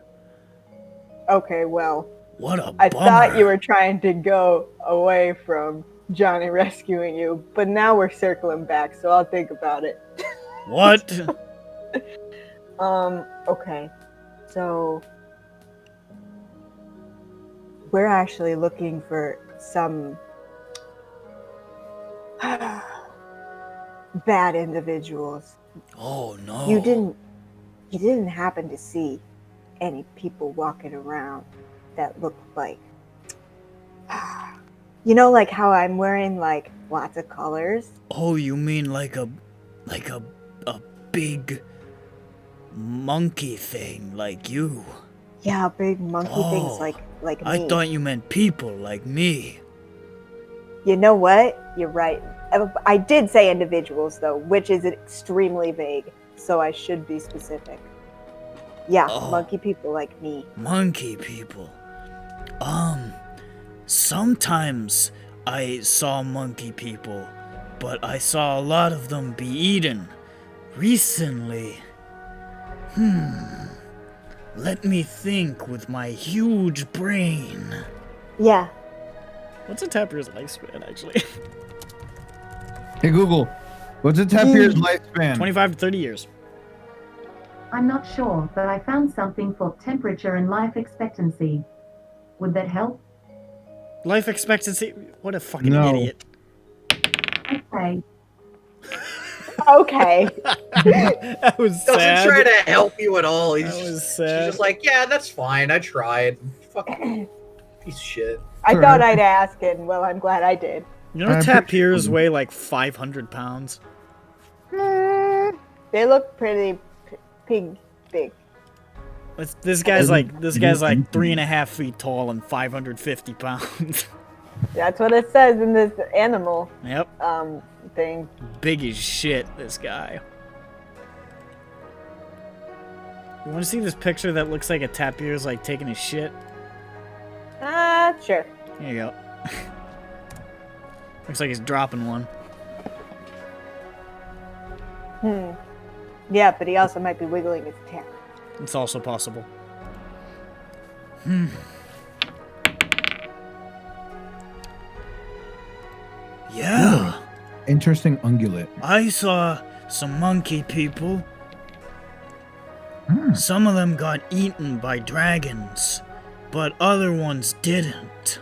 Okay, well, What a I bummer. thought you were trying to go away from Johnny rescuing you, but now we're circling back, so I'll think about it. What? Okay. So we're actually looking for some bad individuals. Oh no. You didn't happen to see any people walking around that looked like like how I'm wearing like lots of colors? Oh, you mean like a big monkey thing like you? Yeah, big monkey things Oh, like me. I thought you meant people like me. You know what? You're right. I did say individuals, though, which is extremely vague, so I should be specific. Yeah, Oh. monkey people like me. Monkey people. Sometimes I saw monkey people, but I saw a lot of them be eaten. Recently. Let me think with my huge brain. Yeah. What's a tapir's lifespan, actually? Hey Google, what's a tapir's lifespan? 25 to 30 years. I'm not sure, but I found something for temperature and life expectancy. Would that help? Life expectancy? What a fucking No. idiot. Okay. Okay. That was Doesn't sad. try to help you at all. That was She's sad. just like, yeah, that's fine. I tried. Fucking piece of shit. I Sure. thought I'd ask, and well, I'm glad I did. You know, I'm tapirs pretty- weigh like 500 pounds. They look pretty big. This guy's like Mhm. 3.5 feet tall and 550 pounds. That's what it says in this animal Yep. thing. Big as shit, this guy. You want to see this picture that looks like a tapir's like taking a shit? Sure. Here you go. Looks like he's dropping one. Yeah, but he also might be wiggling his tail. It's also possible. Yeah. Interesting ungulate. I saw some monkey people. Some of them got eaten by dragons, but other ones didn't.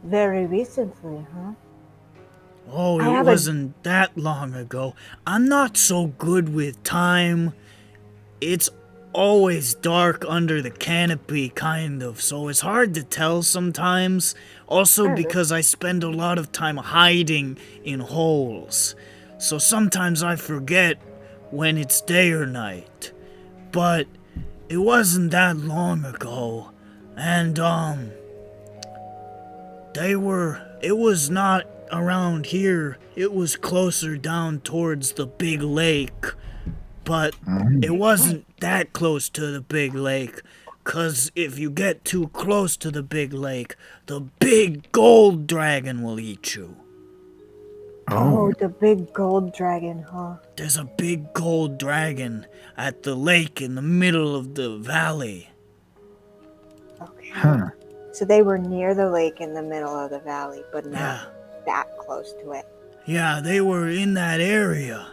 Very recently, huh? Oh, it wasn't that long ago. I'm not so good with time. It's always dark under the canopy, kind of, so it's hard to tell sometimes. Also because I spend a lot of time hiding in holes. So sometimes I forget when it's day or night. But it wasn't that long ago. And, it was not around here. It was closer down towards the big lake. But it wasn't that close to the big lake. 'Cause if you get too close to the big lake, the big gold dragon will eat you. Oh, the big gold dragon, huh? There's a big gold dragon at the lake in the middle of the valley. Okay. Huh. So they were near the lake in the middle of the valley, but not that close to it. Yeah, they were in that area.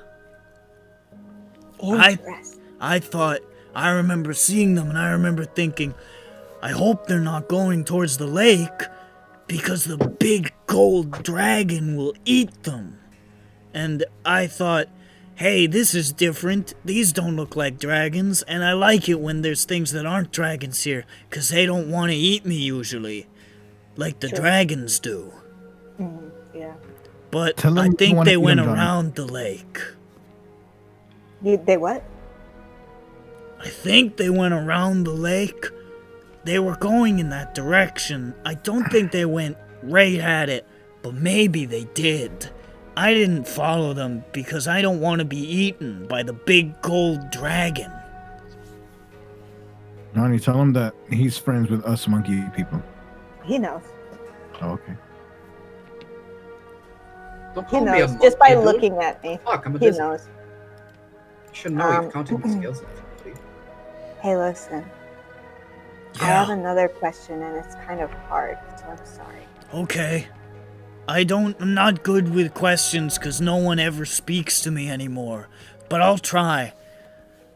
Interesting. I remember seeing them and I remember thinking, I hope they're not going towards the lake because the big gold dragon will eat them. And I thought, hey, this is different. These don't look like dragons, and I like it when there's things that aren't dragons here, because they don't want to eat me usually, like the dragons do. Yeah. But I think they went around the lake. They what? I think they went around the lake. They were going in that direction. I don't think they went right at it, but maybe they did. I didn't follow them because I don't want to be eaten by the big gold dragon. Nani, tell him that he's friends with us monkey people. He knows. Oh, okay. Don't He call me a knows just by monkey, dude. looking at me. Fuck, I'm a He business. knows. You should know you're counting the skills. Hey, listen. I have another question, and it's kind of hard, so I'm sorry. Okay. I'm not good with questions because no one ever speaks to me anymore. But I'll try.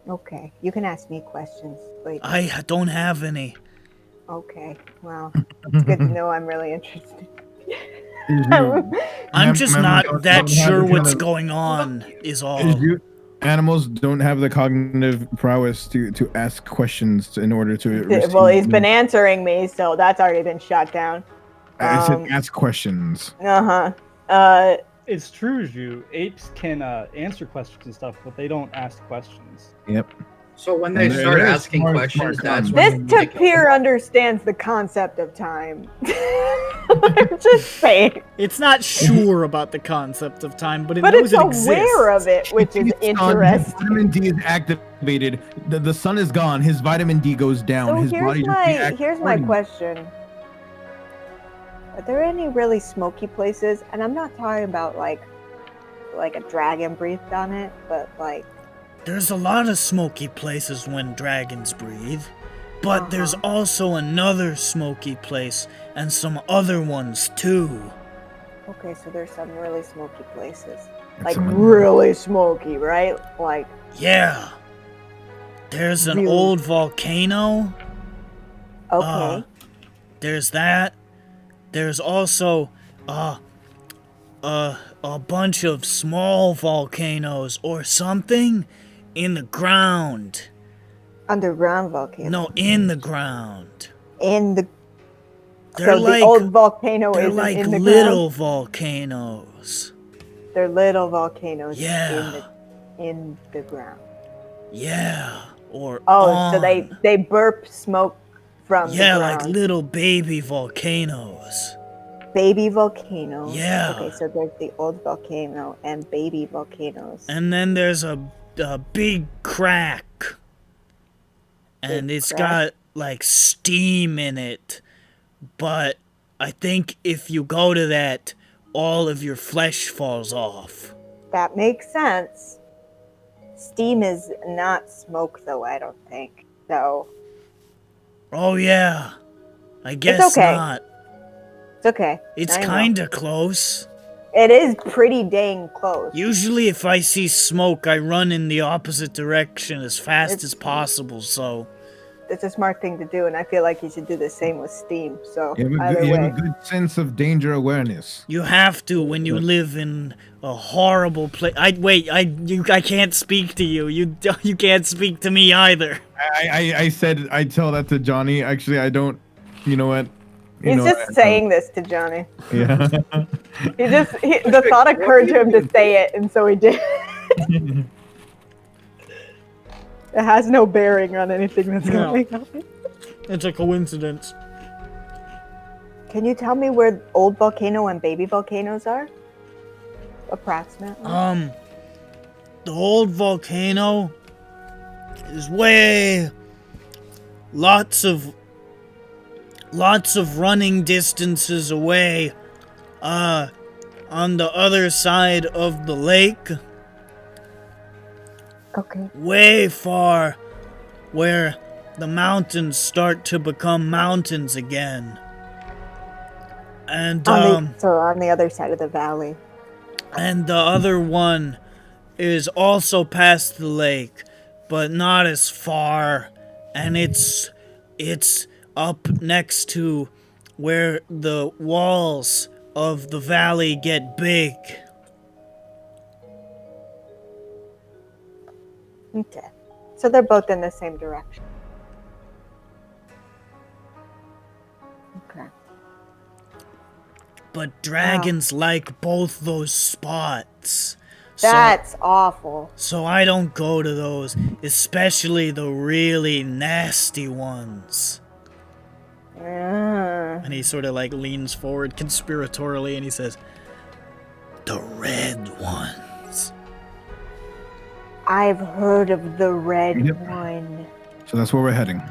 Okay, you can ask me questions later. I don't have any. Okay, well, it's good to know I'm really interested. I'm just not that sure what's going on, is all. Animals don't have the cognitive prowess to ask questions in order to receive. Well, he's been answering me, so that's already been shot down. I said ask questions. It's true, Zhu. Apes can answer questions and stuff, but they don't ask questions. Yep. So when they start asking questions, that's This when tapir understands the concept of time. I'm just saying. It's not sure about the concept of time, but it But knows it's it exists. aware of it, which is His interesting. vitamin D is activated. The sun is gone. His vitamin D goes down. So His body here's my question. Are there any really smoky places? And I'm not talking about like a dragon breathed on it, but like There's a lot of smoky places when dragons breathe, but there's also another smoky place and some other ones too. okay, so there's some really smoky places. Like really smoky, right? Like Yeah. There's an old volcano. okay. There's that. There's also a bunch of small volcanoes or something in the ground. Underground volcano. No, in the ground. So the old volcano they're isn't like in the little ground? volcanoes. They're little volcanoes Yeah. in the ground. Yeah. or Oh, so on. they burp smoke from the Yeah, ground. like little baby volcanoes. Baby volcanoes. Yeah. Okay, so there's the old volcano and baby volcanoes. And then there's a big crack. And Big it's crack? got like steam in it. But I think if you go to that, all of your flesh falls off. That makes sense. Steam is not smoke, though, I don't think. So, Oh yeah. I guess okay. not. it's okay. It's I know. kinda close. It is pretty dang close. Usually if I see smoke, I run in the opposite direction as fast It's- as possible, so... It's a smart thing to do, and I feel like you should do the same with Steam. So, You have, either you have way. a good sense of danger awareness. You have to when you live in a horrible place. I can't speak to you. You can't speak to me either. I said I tell that to Johnny. Actually, I don't. You know what? You He's know just what? saying this to Johnny. Yeah. The thought occurred to him to say it, and so he did. It has no bearing on anything that's going on. It's a coincidence. Can you tell me where old volcano and baby volcanoes are? Approximately. The old volcano is way lots of running distances away. On the other side of the lake. Okay. Way far, where the mountains start to become mountains again. And So on the other side of the valley. and the other one is also past the lake, but not as far, and it's up next to where the walls of the valley get big. Okay. So they're both in the same direction. Okay. But dragons like both those spots. That's awful. So I don't go to those, especially the really nasty ones. And he sort of like leans forward conspiratorially and he says, "The red ones." I've heard of the red Yep. one. So that's where we're heading.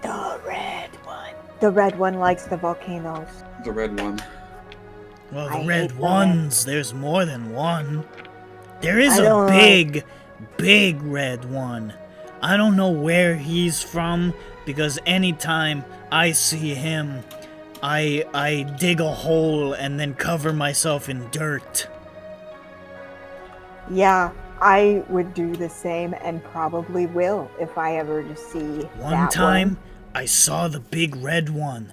The red one. The red one likes the volcanoes. The red one. Well, I the red hate the ones, there's more than one. There is I a don't big, big red one. I don't know where he's from, because anytime I see him, I dig a hole and then cover myself in dirt. Yeah, I would do the same and probably will if I ever just see One that time, I saw the big red one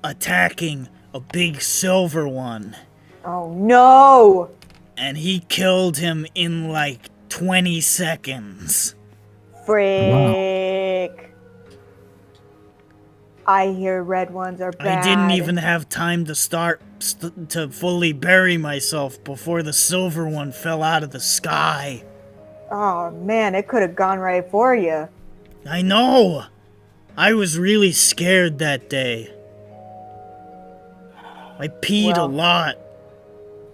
attacking a big silver one, Oh no! and he killed him in like 20 seconds. Frick. I hear red ones are bad. I didn't even have time to to fully bury myself before the silver one fell out of the sky. Oh man, it could have gone right for you. I know! I was really scared that day. I peed a Well. lot.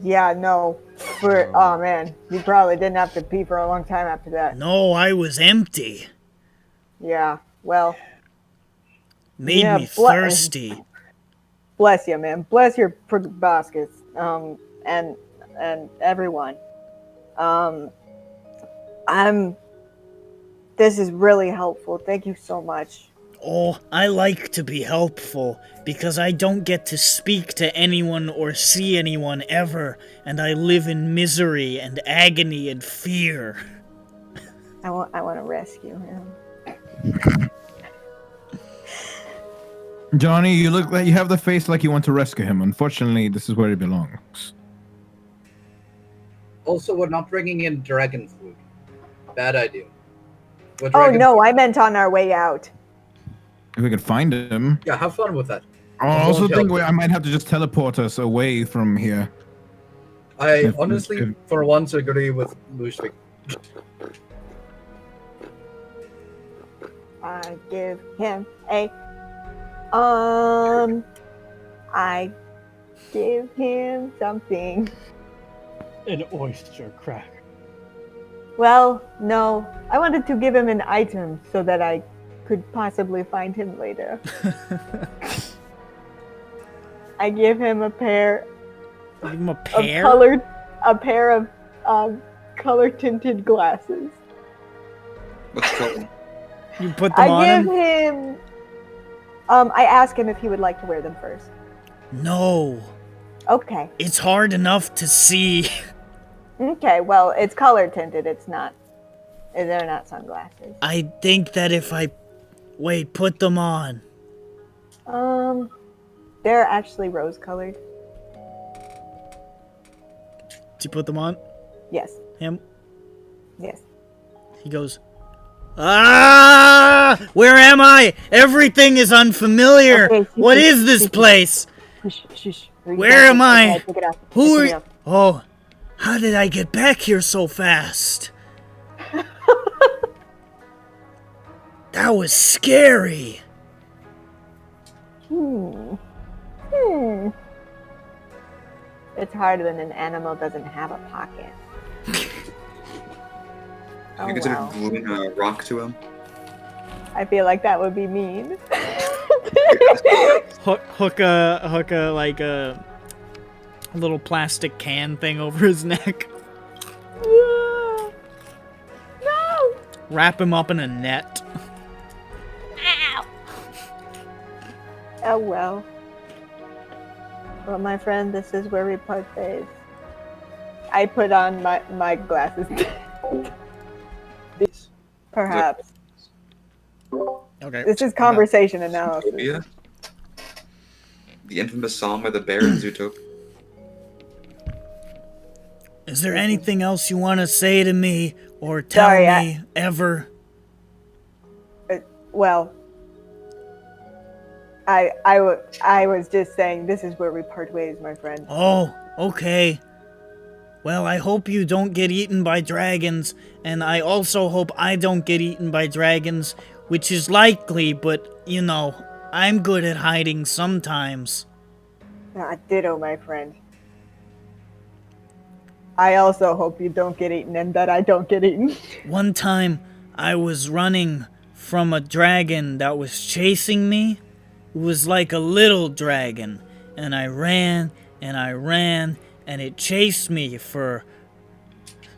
Yeah, no. Oh man, you probably didn't have to pee for a long time after that. No, I was empty. Yeah, well, Made Yeah, me thirsty. bless you, man. Bless your baskets. And everyone. This is really helpful. Thank you so much. Oh, I like to be helpful, because I don't get to speak to anyone or see anyone ever, and I live in misery and agony and fear. I want to rescue him. Johnny, you look like you have the face like you want to rescue him. Unfortunately, this is where he belongs. Also, we're not bringing in dragon food. Bad idea. What Oh dragon no, food? I meant on our way out. If we could find him. Yeah, have fun with that. I It also won't think help. I might have to just teleport us away from here. I honestly, for once, agree with Lustig. I give him a I give him something. An oyster cracker. Well, no. I wanted to give him an item so that I could possibly find him later. I give him a pair Give him a of pear? color tinted glasses. What's called? You put them on I give him? him I ask him if he would like to wear them first. No. Okay. It's hard enough to see. Okay, well, it's color tinted. It's not. They're not sunglasses. I think that if I... Wait, put them on. They're actually rose colored. Did you put them on? Yes. Him? Yes. He goes, ah! Where am I? Everything is unfamiliar. Okay, What is this place? Shush, shush. Where am I? Take it off. Who are Take it you? off. Oh, how did I get back here so fast? That was scary. It's harder when an animal doesn't have a pocket. Have you considered gluing a rock to him? I feel like that would be mean. Hook a like a little plastic can thing over his neck. No! Wrap him up in a net. Ow! Oh well. Well, my friend, this is where we part ways. I put on my glasses. Perhaps. Okay. This is conversation analysis. Zootopia? The infamous song by the bear in Zootopia. Is there anything else you want to say to me or tell me ever? Well, I was just saying this is where we part ways, my friend. Oh, okay. Well, I hope you don't get eaten by dragons, and I also hope I don't get eaten by dragons, which is likely, but, you know, I'm good at hiding sometimes. Ditto, my friend. I also hope you don't get eaten and that I don't get eaten. One time, I was running from a dragon that was chasing me. It was like a little dragon, and I ran, and it chased me for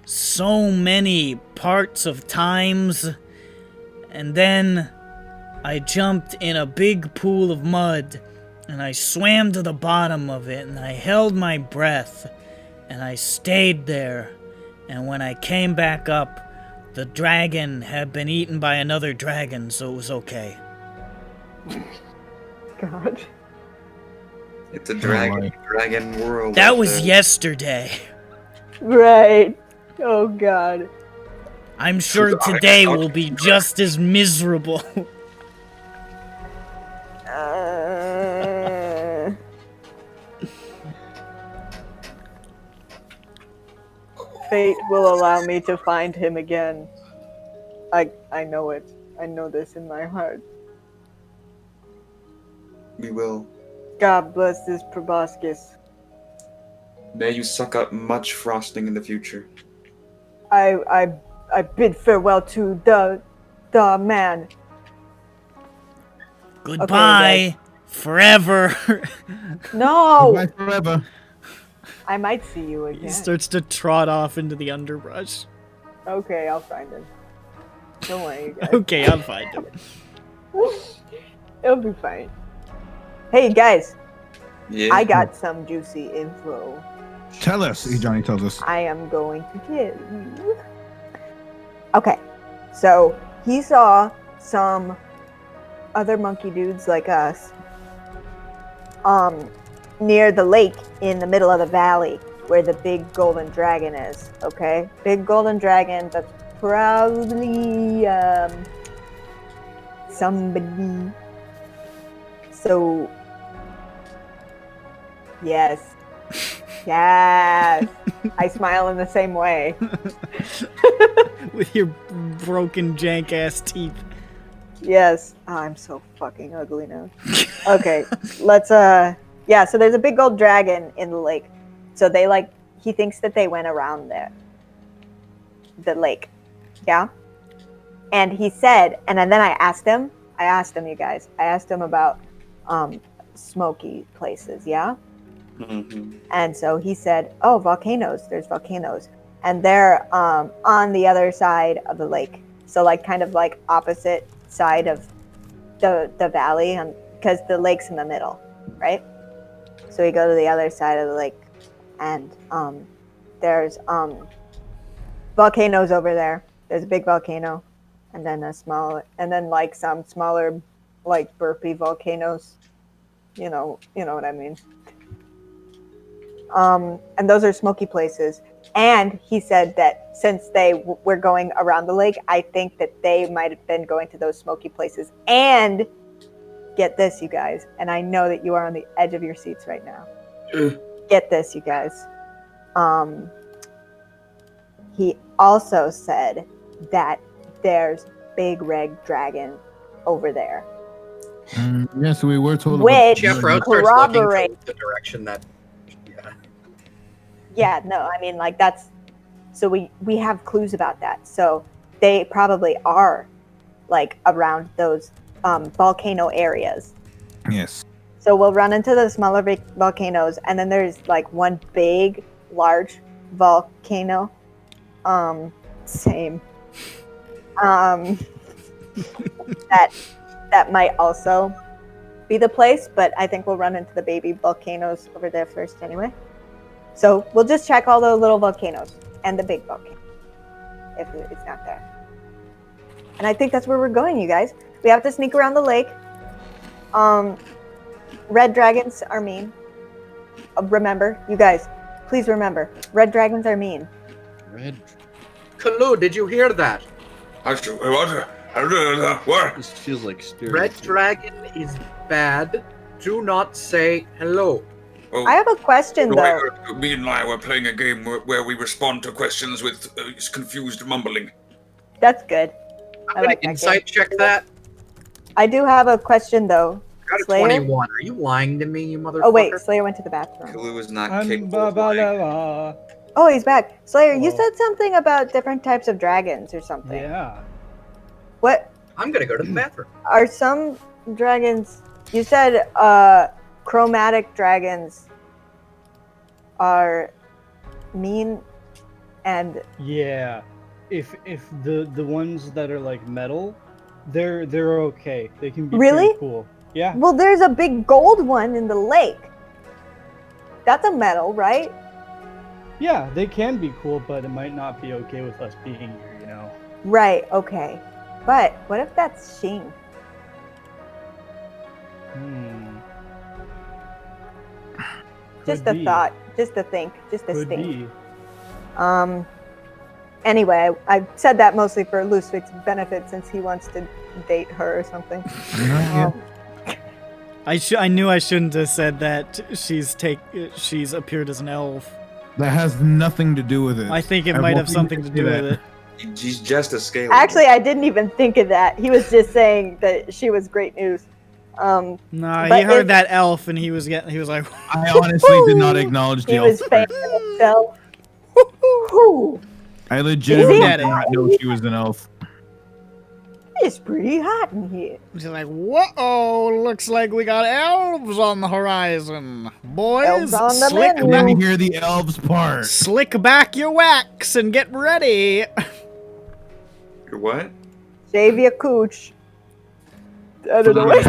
so many parts of times, and then I jumped in a big pool of mud, and I swam to the bottom of it, and I held my breath, and I stayed there, and when I came back up, the dragon had been eaten by another dragon, so it was okay. God. It's a dragon world. That was yesterday. Right. Oh God. I'm sure today will be just as miserable. Fate will allow me to find him again. I know it. I know this in my heart. We will. God bless this proboscis. May you suck up much frosting in the future. I bid farewell to the man. Goodbye, forever. No. Goodbye forever. I might see you again. He starts to trot off into the underbrush. Okay, I'll find him. Don't worry, you guys. Okay, I'll find him. It'll be fine. Hey guys, Yeah. I got some juicy info. Tell us, Johnny tells us. I am going to tell you. Okay, so he saw some other monkey dudes like us near the lake in the middle of the valley where the big golden dragon is. Okay, big golden dragon that's probably somebody. So yes. Yes. I smile in the same way. With your broken jank ass teeth. Yes. Oh, I'm so fucking ugly now. Okay, let's yeah, so there's a big old dragon in the lake. So they like he thinks that they went around there. The lake. Yeah? And he said, and then I asked him, you guys. I asked him about smoky places, yeah? Mm-hmm. And so he said, "Oh, volcanoes. There's volcanoes, and they're on the other side of the lake. So like kind of like opposite side of the valley, because the lake's in the middle, right? So we go to the other side of the lake, and there's volcanoes over there. There's a big volcano, and then like some smaller, like burpy volcanoes. You know what I mean." And those are smoky places. And he said that since they were going around the lake, I think that they might have been going to those smoky places. And get this, you guys, and I know that you are on the edge of your seats right now. Get this, you guys. He also said that there's big red dragon over there. Yeah, so we were told Which Jeffro starts looking corroborate towards the direction that. Yeah, no, I mean, like, that's, so we have clues about that. So they probably are, like, around those volcano areas. Yes. So we'll run into the smaller volcanoes, and then there's, like, one big, large volcano. Same. That might also be the place, but I think we'll run into the baby volcanoes over there first anyway. So we'll just check all the little volcanoes and the big volcano if it's not there. And I think that's where we're going, you guys. We have to sneak around the lake. Red dragons are mean. Remember, you guys, please remember, red dragons are mean. Red. Kalu, did you hear that? What? This feels like Red dragon is bad. Do not say hello. Oh, I have a question, though. Me and I were playing a game where we respond to questions with confused mumbling. That's good. I'm gonna insight check that. I do have a question, though. Got a Slayer? 21. Are you lying to me, you motherfucker? Oh, wait, Slayer went to the bathroom. Kalu is not capable of lying. Oh, he's back. Slayer, you said something about different types of dragons or something. Yeah. What? I'm gonna go to the bathroom. Are some dragons... You said chromatic dragons are mean and... Yeah. If the ones that are like metal, they're okay. They can be Really? pretty cool. Yeah. Well, there's a big gold one in the lake. That's a metal, right? Yeah, they can be cool, but it might not be okay with us being here, you know? Right, okay. But what if that's Shing? Just a thought, just a think, just a stink. Anyway, I said that mostly for Lusvik's benefit since he wants to date her or something. I knew I shouldn't have said that she's appeared as an elf. That has nothing to do with it. I think it might have something to do with it. She's just a scale. Actually, I didn't even think of that. He was just saying that she was great news. Nah, he heard that elf and he was like, I honestly did not acknowledge the he elf. was famous himself. I legitimately Get did it. not know she was an elf. It's pretty hot in here. She's like, whoa, looks like we got elves on the horizon. Boys, Elves on the slick menu. Let me hear the elves part. Slick back your wax and get ready. Your what? Shave your cooch. Out of the way.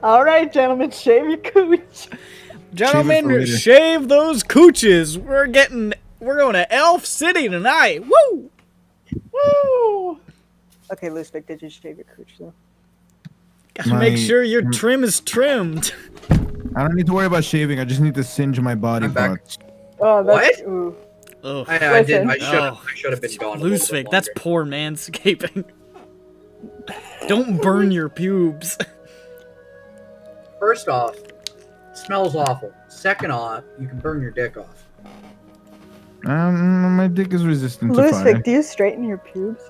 All right, gentlemen, shave your cooch. Gentlemen, shave those cooches. We're going to Elf City tonight. Woo! Woo! Okay, Lusvik, did you shave your cooch though? Gotta make sure your trim is trimmed. I don't need to worry about shaving. I just need to singe my body parts. Oh, that's, What? ooh. Oh, I did. I should have been gone. a little bit Lusvik, that's longer. poor manscaping. Don't burn your pubes. First off, it smells awful. Second off, you can burn your dick off. My dick is resistant to fire. Lusvik, do you straighten your pubes?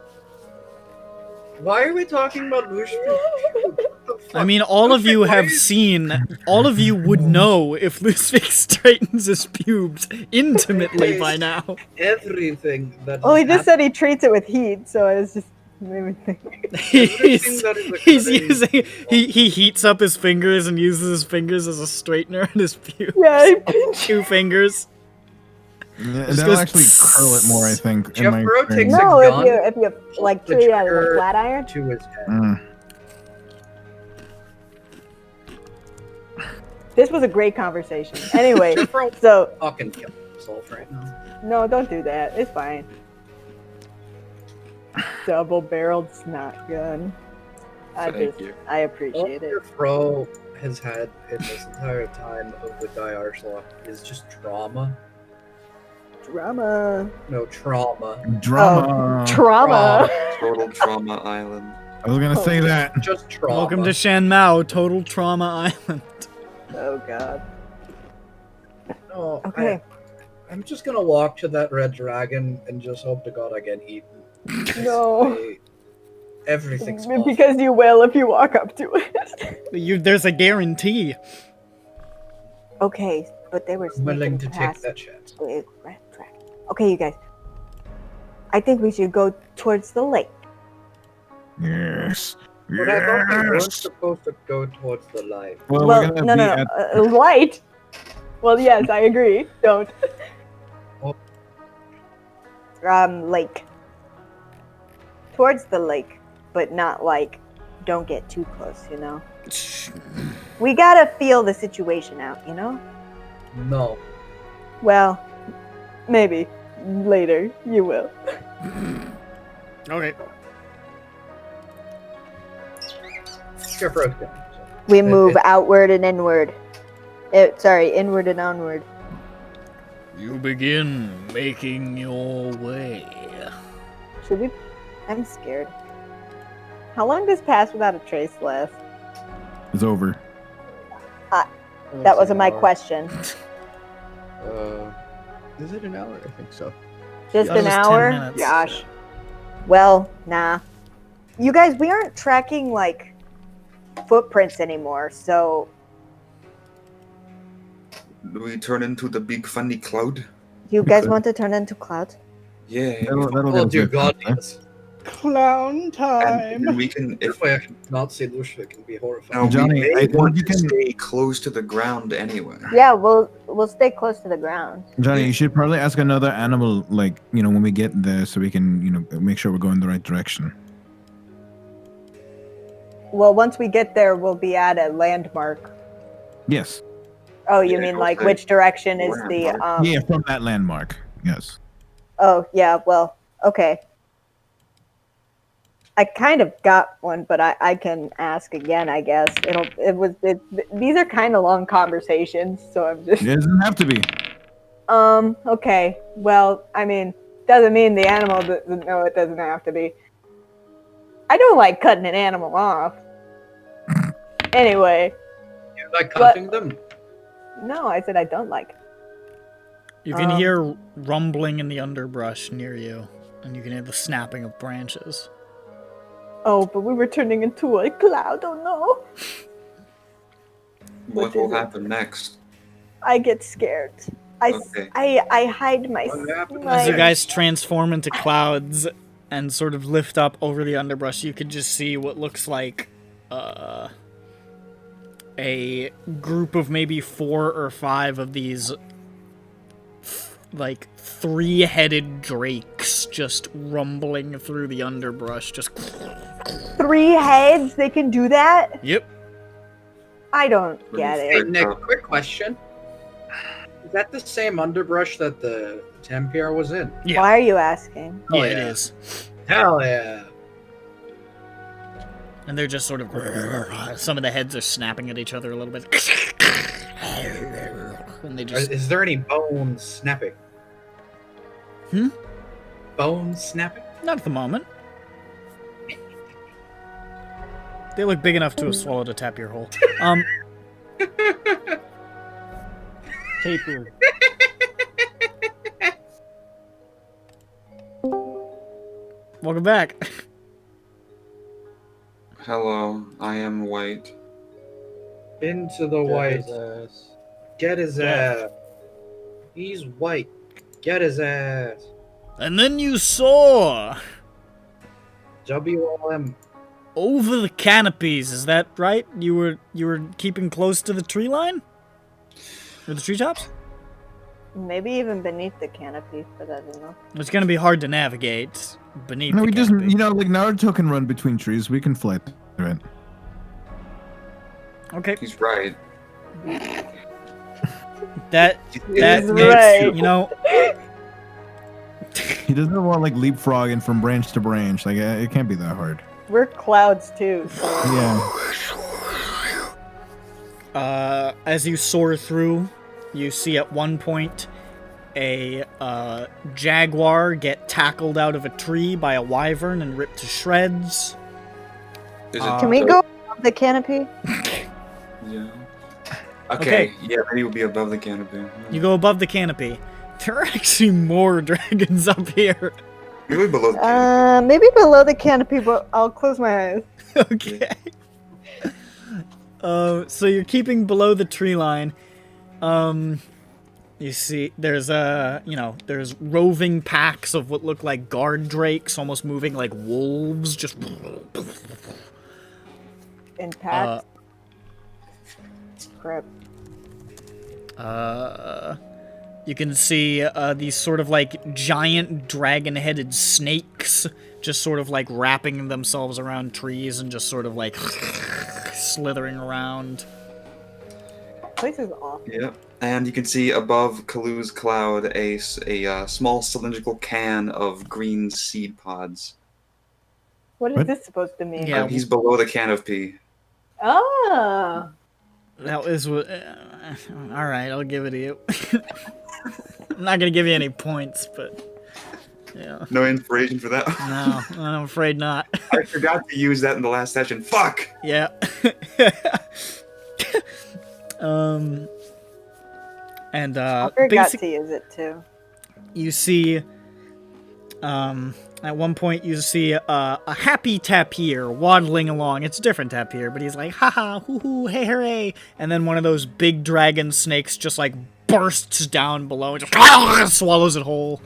Why are we talking about Lushvik? I mean, all of you have seen, all of you would know if Lusvik straightens his pubes intimately by now. Everything that. Well, he just said he treats it with heat, so I was just made me think. He's using, he heats up his fingers and uses his fingers as a straightener on his pubes. Yeah, he pinches 2 fingers. Yeah, Just that'll goes actually curl it more, I think. in my Jeffro takes experience. a No, gun, if you like the treat it with a trigger flat iron. to his head. This was a great conversation. Anyway, Jeffro so fucking kill himself right now. no, don't do that. It's fine. Double-barreled snot gun. Thank you. I appreciate it. Jeffro has had in this entire time of the Guy Arschlock is just trauma. Drama. No, trauma. Drama. Trauma. Total Trauma Island. I was gonna say that. Just trauma. Welcome to Shan Mao, Total Trauma Island. Oh god. No, Okay. I'm just gonna walk to that red dragon and just hope to God I get eaten. No. Everything's possible. Because you will if you walk up to it. There's a guarantee. Okay, but they were I'm willing to sneaking take past that chance. the red dragon. Okay, you guys. I think we should go towards the lake. Yes. But I thought we weren't Yes. supposed to go towards the light. Well, Well, we're gonna no, be no, at light. Well, yes, I agree. Don't. Oh. Lake. Towards the lake, but not like, don't get too close, you know? We gotta feel the situation out, you know? No. Well, maybe. Later, you will. Okay. Jeffro's gone. We move outward and inward. Inward and onward. You begin making your way. Should we? I'm scared. How long does pass without a trace last? It's over. That wasn't my question. Is it an hour? I think so. Just That an was 10 hour? minutes. Gosh. Well, nah. You guys, we aren't tracking, like, footprints anymore, so... Do we turn into the big funny cloud? Do you guys want to turn into clouds? Yeah. That'll Oh get dear us God, there. yes. Clown time. And we can, If if I actually not see Lushvik and be horrified. now, Johnny, we may I think want you to can- stay close to the ground anyway. Yeah, we'll stay close to the ground. Johnny, you should probably ask another animal, like, when we get there, so we can, make sure we're going the right direction. Well, once we get there, we'll be at a landmark. Yes. Oh, you Yeah, mean, I'll like, say which direction is the, landmark. Yeah, from that landmark. Yes. Oh, yeah, well, okay. I kind of got one, but I can ask again, I guess. These are kind of long conversations, so I'm just... It doesn't have to be. Okay. Well, I mean, doesn't mean the animal doesn't know it doesn't have to be. I don't like cutting an animal off. Anyway. You like cutting them? No, I said I don't like. You can hear rumbling in the underbrush near you, and you can hear the snapping of branches. Oh, but we were turning into a cloud. Oh no! What will happen next? I get scared. Okay. I hide my. As you guys transform into clouds and sort of lift up over the underbrush, you can just see what looks like a group of maybe 4 or 5 of these like 3-headed drakes just rumbling through the underbrush. Just 3 heads? They can do that? Yep. I don't get Hey, it. Nick, quick question. Is that the same underbrush that the Tempier was in? Yeah. Why are you asking? Yeah, Oh, it yeah. is. Hell yeah. And they're just sort of... Some of the heads are snapping at each other a little bit. And they just... Is there any bone snapping? Bone snapping? Not at the moment. They look big enough to have swallowed a tapir hole. Taper. welcome back. Hello, I am white. Into the white. Get his ass. He's white. Get his ass. And then you saw WLM. Over the canopies, is that right? You were keeping close to the tree line? Or the treetops? Maybe even beneath the canopy, but I don't know. It's gonna be hard to navigate beneath No, the we just, canopy. you know, like Naruto can run between trees. We can fly through it. Okay. He's right. That He's makes, right. you know, He doesn't want like leapfrogging from branch to branch. Like it can't be that hard. We're clouds too. So. Yeah. as you soar through, you see at one point a jaguar get tackled out of a tree by a wyvern and ripped to shreds. Can we go up the canopy? Yeah. Okay. Yeah, maybe we'll be above the canopy. You go above the canopy. There are actually more dragons up here. Maybe below the canopy. Maybe below the canopy, but I'll close my eyes. Okay. So you're keeping below the tree line. You see, there's there's roving packs of what look like guard drakes, almost moving like wolves, just. In packs. Crap. You can see these sort of like giant dragon-headed snakes just sort of like wrapping themselves around trees and just sort of like slithering around. Place is awful. Yep. And you can see above Kalu's cloud a small cylindrical can of green seed pods. What is this supposed to mean? Yeah. He's below the canopy. Ah. That was what. All right, I'll give it to you. I'm not gonna give you any points, but yeah. No inspiration for that? No, I'm afraid not. I forgot to use that in the last session. Fuck! Yeah. And I forgot to use it too. You see, at one point you see a happy tapir waddling along. It's a different tapir, but he's like, haha, hoo hoo, hey hooray. And then one of those big dragon snakes just like bursts down below and just swallows it whole.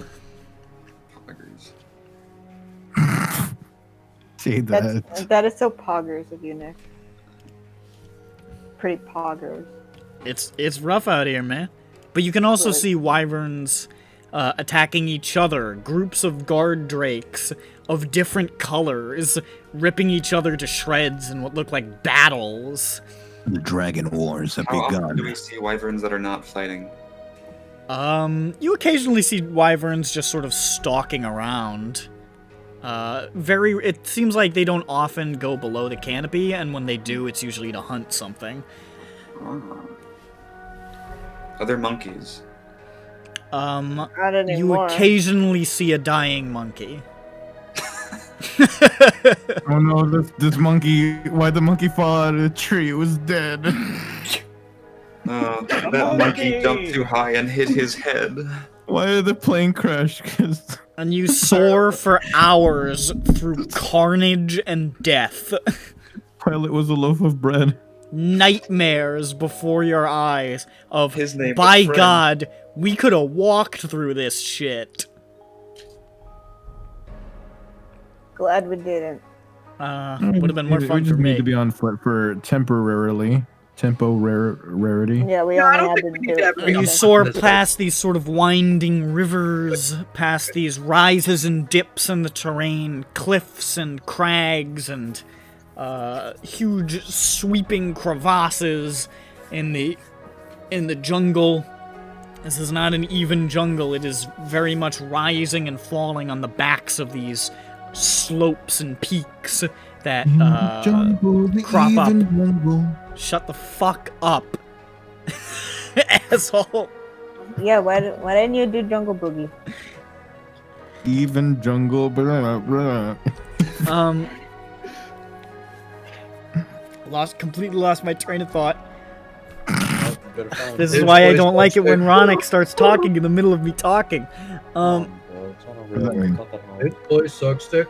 See that? That is so poggers of you, Nick. Pretty poggers. It's rough out here, man. But you can also see wyverns attacking each other, groups of guard drakes of different colors, ripping each other to shreds in what look like battles. The dragon wars have How often begun. do we see wyverns that are not fighting? You occasionally see wyverns just sort of stalking around. It seems like they don't often go below the canopy, and when they do, it's usually to hunt something. Are there monkeys? Not You anymore. occasionally see a dying monkey. Oh no, this monkey, why'd the monkey fall out of the tree? It was dead. That monkey jumped too high and hit his head. Why did the plane crash? And you soar for hours through carnage and death. Pilot was a loaf of bread. Nightmares before your eyes of, His name by was Fred. God, we could have walked through this shit. Glad we didn't. Would have been more We fun just for need me. to be on foot for temporarity. Yeah, we I only don't had think to we do need to have it. And you Okay. soar past these sort of winding rivers, past these rises and dips in the terrain, cliffs and crags, and huge sweeping crevasses in the jungle. This is not an even jungle. It is very much rising and falling on the backs of these slopes and peaks that crop up. Jungle. Shut the fuck up, asshole. Yeah, why didn't you do Jungle Boogie? Even jungle. Blah, blah. Completely lost my train of thought. This is It's why I always don't like it when supposed Ronick starts talking in the middle of me talking. It's not a does real. that mean? It's not that hard. This boy sucks dick.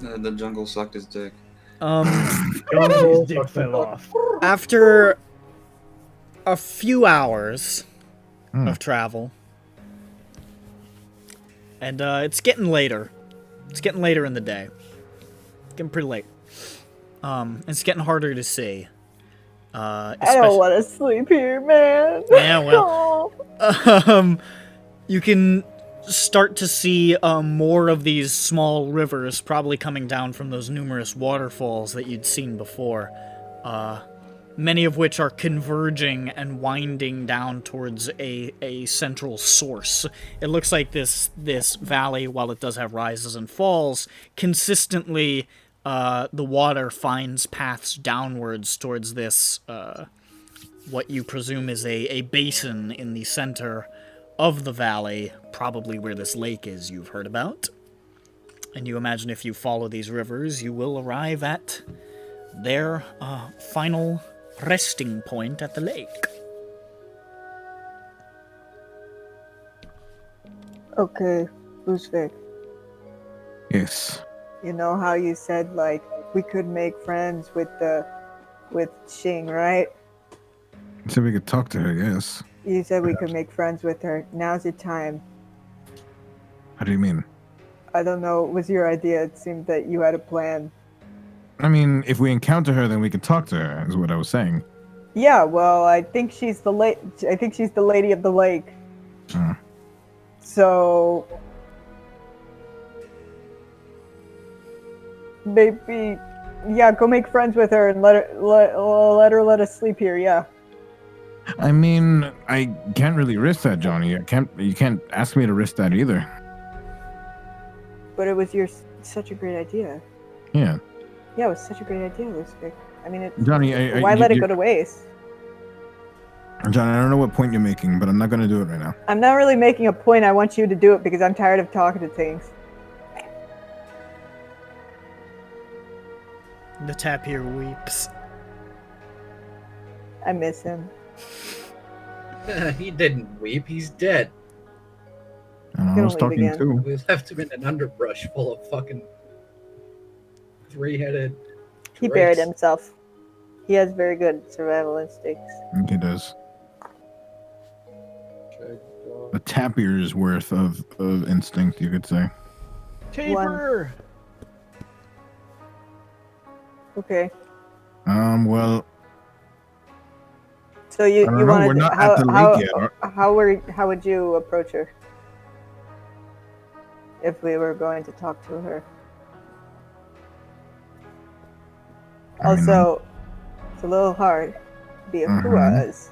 The jungle sucked his dick. His dick fell off. After a few hours of travel, and it's getting later. It's getting later in the day. Getting pretty late. It's getting harder to see. I don't want to sleep here, man. Yeah, well. You can start to see more of these small rivers probably coming down from those numerous waterfalls that you'd seen before. Many of which are converging and winding down towards a central source. It looks like this valley, while it does have rises and falls, consistently the water finds paths downwards towards this, what you presume is a basin in the center of the valley, probably where this lake is you've heard about. And you imagine if you follow these rivers, you will arrive at their final resting point at the lake. Okay, Boosvik. Yes. You know how you said, like, we could make friends with Xing, right? So we could talk to her, yes. You said we could make friends with her. Now's your time. How do you mean? I don't know. It was your idea. It seemed that you had a plan. I mean, if we encounter her, then we can talk to her, is what I was saying. Yeah, well, I think she's the lady of the lake. So maybe, yeah, go make friends with her and let her let us sleep here. Yeah. I mean, I can't really risk that, Johnny. You can't ask me to risk that either. But it was such a great idea. Yeah. Yeah, it was such a great idea, Lucifer. I mean, Johnny, why let it go to waste? John, I don't know what point you're making, but I'm not going to do it right now. I'm not really making a point. I want you to do it because I'm tired of talking to things. The tapir weeps. I miss him. He didn't weep. He's dead. I was talking again. too. We left him in an underbrush full of fucking three-headed. He buried himself. He has very good survival instincts. He does. A tapir's worth of instinct, you could say. Taper! Okay. Well. So you I don't know, want we're to not at the lake yet. How would you approach her if we were going to talk to her? Also, it's a little hard to be a Kuaz.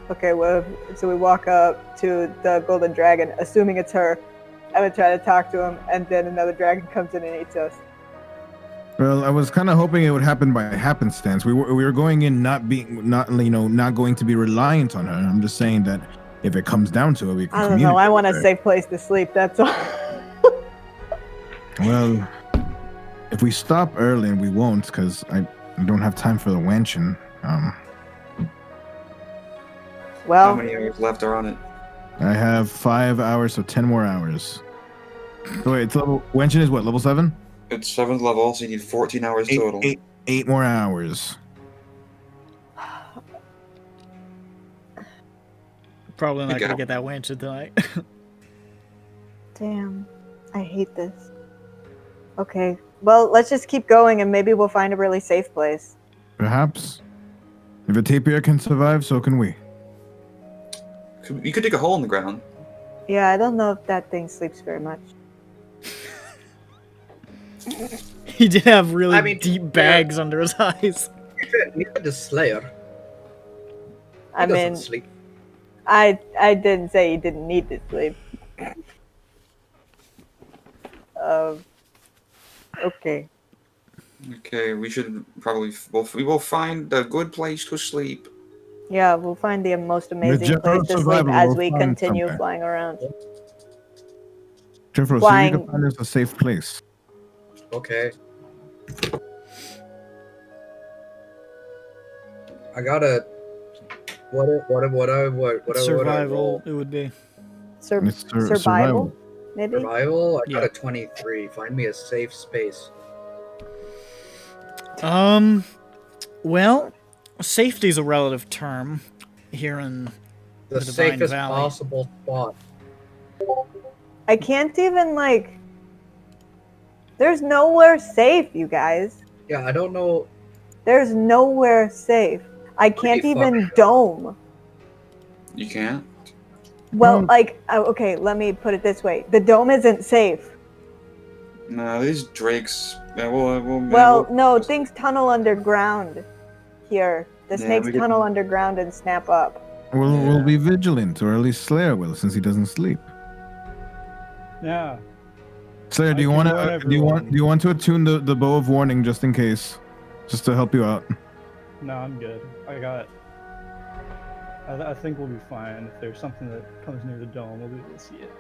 Okay, well, so we walk up to the golden dragon, assuming it's her. I'm gonna try to talk to him, and then another dragon comes in and eats us. Well, I was kind of hoping it would happen by happenstance. We were going in not going to be reliant on her. I'm just saying that if it comes down to it, we can. I don't know. I want a safe place to sleep. That's all. Well, if we stop early, and we won't, because I don't have time for the wenching. Well, how many hours left are on it? I have 5 hours, so 10 more hours. So wait, it's wenching is what, level 7? It's 7th level, so you need 14 hours total. Eight more hours. Probably not gonna get that wench tonight. Damn, I hate this. Okay, well, let's just keep going, and maybe we'll find a really safe place. Perhaps. If a tapir can survive, so can we. You could dig a hole in the ground. Yeah, I don't know if that thing sleeps very much. He did have really deep bags under his eyes. Neither does Slayer. I mean, sleep. I didn't say he didn't need to sleep. Okay. Okay, we should probably we will find a good place to sleep. Yeah, we'll find the most amazing place to sleep as we continue flying around. Jeffro, so you can find us a safe place. Okay. I gotta. What? Survival, it would be. It's survival, maybe. Survival. I got Yeah. a 23. Find me a safe space. Well, safety's a relative term here in The Divine safest Valley. possible spot. I can't even like. There's nowhere safe, you guys. Yeah, I don't know. There's nowhere safe. I can't Pretty even fucked up. dome. You can't. Well, like, okay, let me put it this way: the dome isn't safe. No, these drakes. Well, no, things tunnel underground here. The Yeah, snakes we get- tunnel underground and snap up. We'll be vigilant, or at least Slayer will, since he doesn't sleep. Yeah. Slayer, do I you can want warn to everyone. do you want to attune the bow of warning just in case, just to help you out? No, I'm good. I got. I think we'll be fine. If there's something that comes near the dome, we'll be able to see it.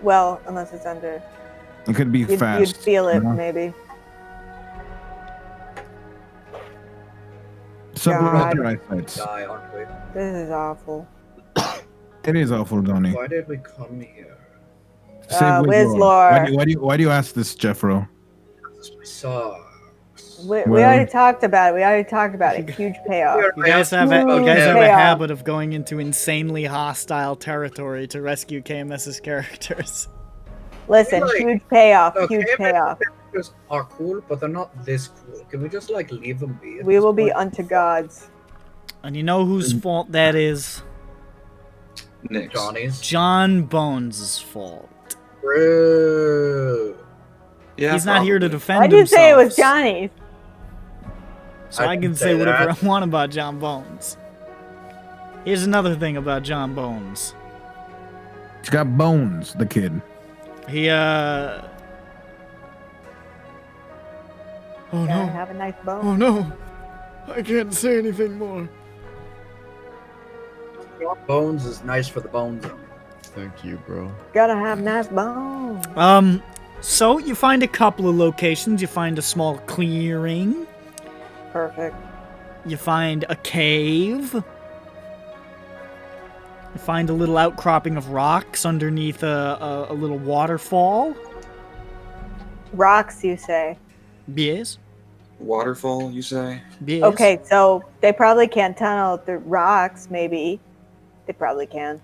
Well, unless it's under. It could be You'd fast. feel it, you know? maybe. Supplement God. your eyesight. Die, aren't we? This is awful. It is awful, Donnie. Why did we come here? Save Wizlore. Why do you ask this, Jeffro? We saw. We Well- already talked about it. We already taled about it. Huge payoff. You guys have a Payoff. habit of going into insanely hostile territory to rescue KMS's characters. Listen, Like, huge payoff. no, Huge KMS payoff. characters are cool, but they're not this cool. Can we just like leave them be? at We this will be point? unto gods. And you know whose fault that is? Nick's. Johnny's. John Bones' fault. Bro. Yeah, He's not here to probably. defend Why'd you himself. say it was Johnny's? So I I can can say say whatever that. I want about John Bones. Here's another thing about John Bones. He's got bones, the kid. He Oh Gotta no. have a nice bone. Oh no. I can't say anything more. Bones is nice for the bone zone. Thank you, bro. Gotta have nice bones. So you find a couple of locations. You find a small clearing. Perfect. You find a cave. You find a little outcropping of rocks underneath a little waterfall. Rocks, you say? Yes. Waterfall, you say? Yes. Okay, so they probably can't tunnel through rocks, maybe. They probably can.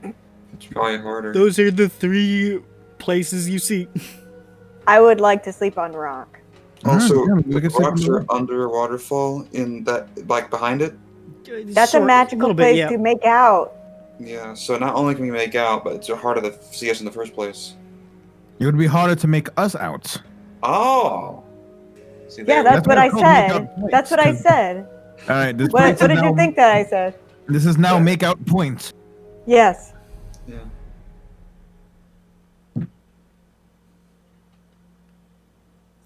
It's probably harder. Those are the 3 places you see. I would like to sleep on rock. Also, Yeah, we the can sleep rocks on the are under a waterfall in that, like behind it. That's a magical little place bit, yeah. to make out. Yeah, so not only can we make out, but it's harder to see us in the first place. It would be harder to make us out. Oh! See, Yeah, there that's That's what what I it's called, make said. out points, That's what I 'cause- said. All right, this What place did is you now, think that I said? This is now make out point. Yes. Yeah.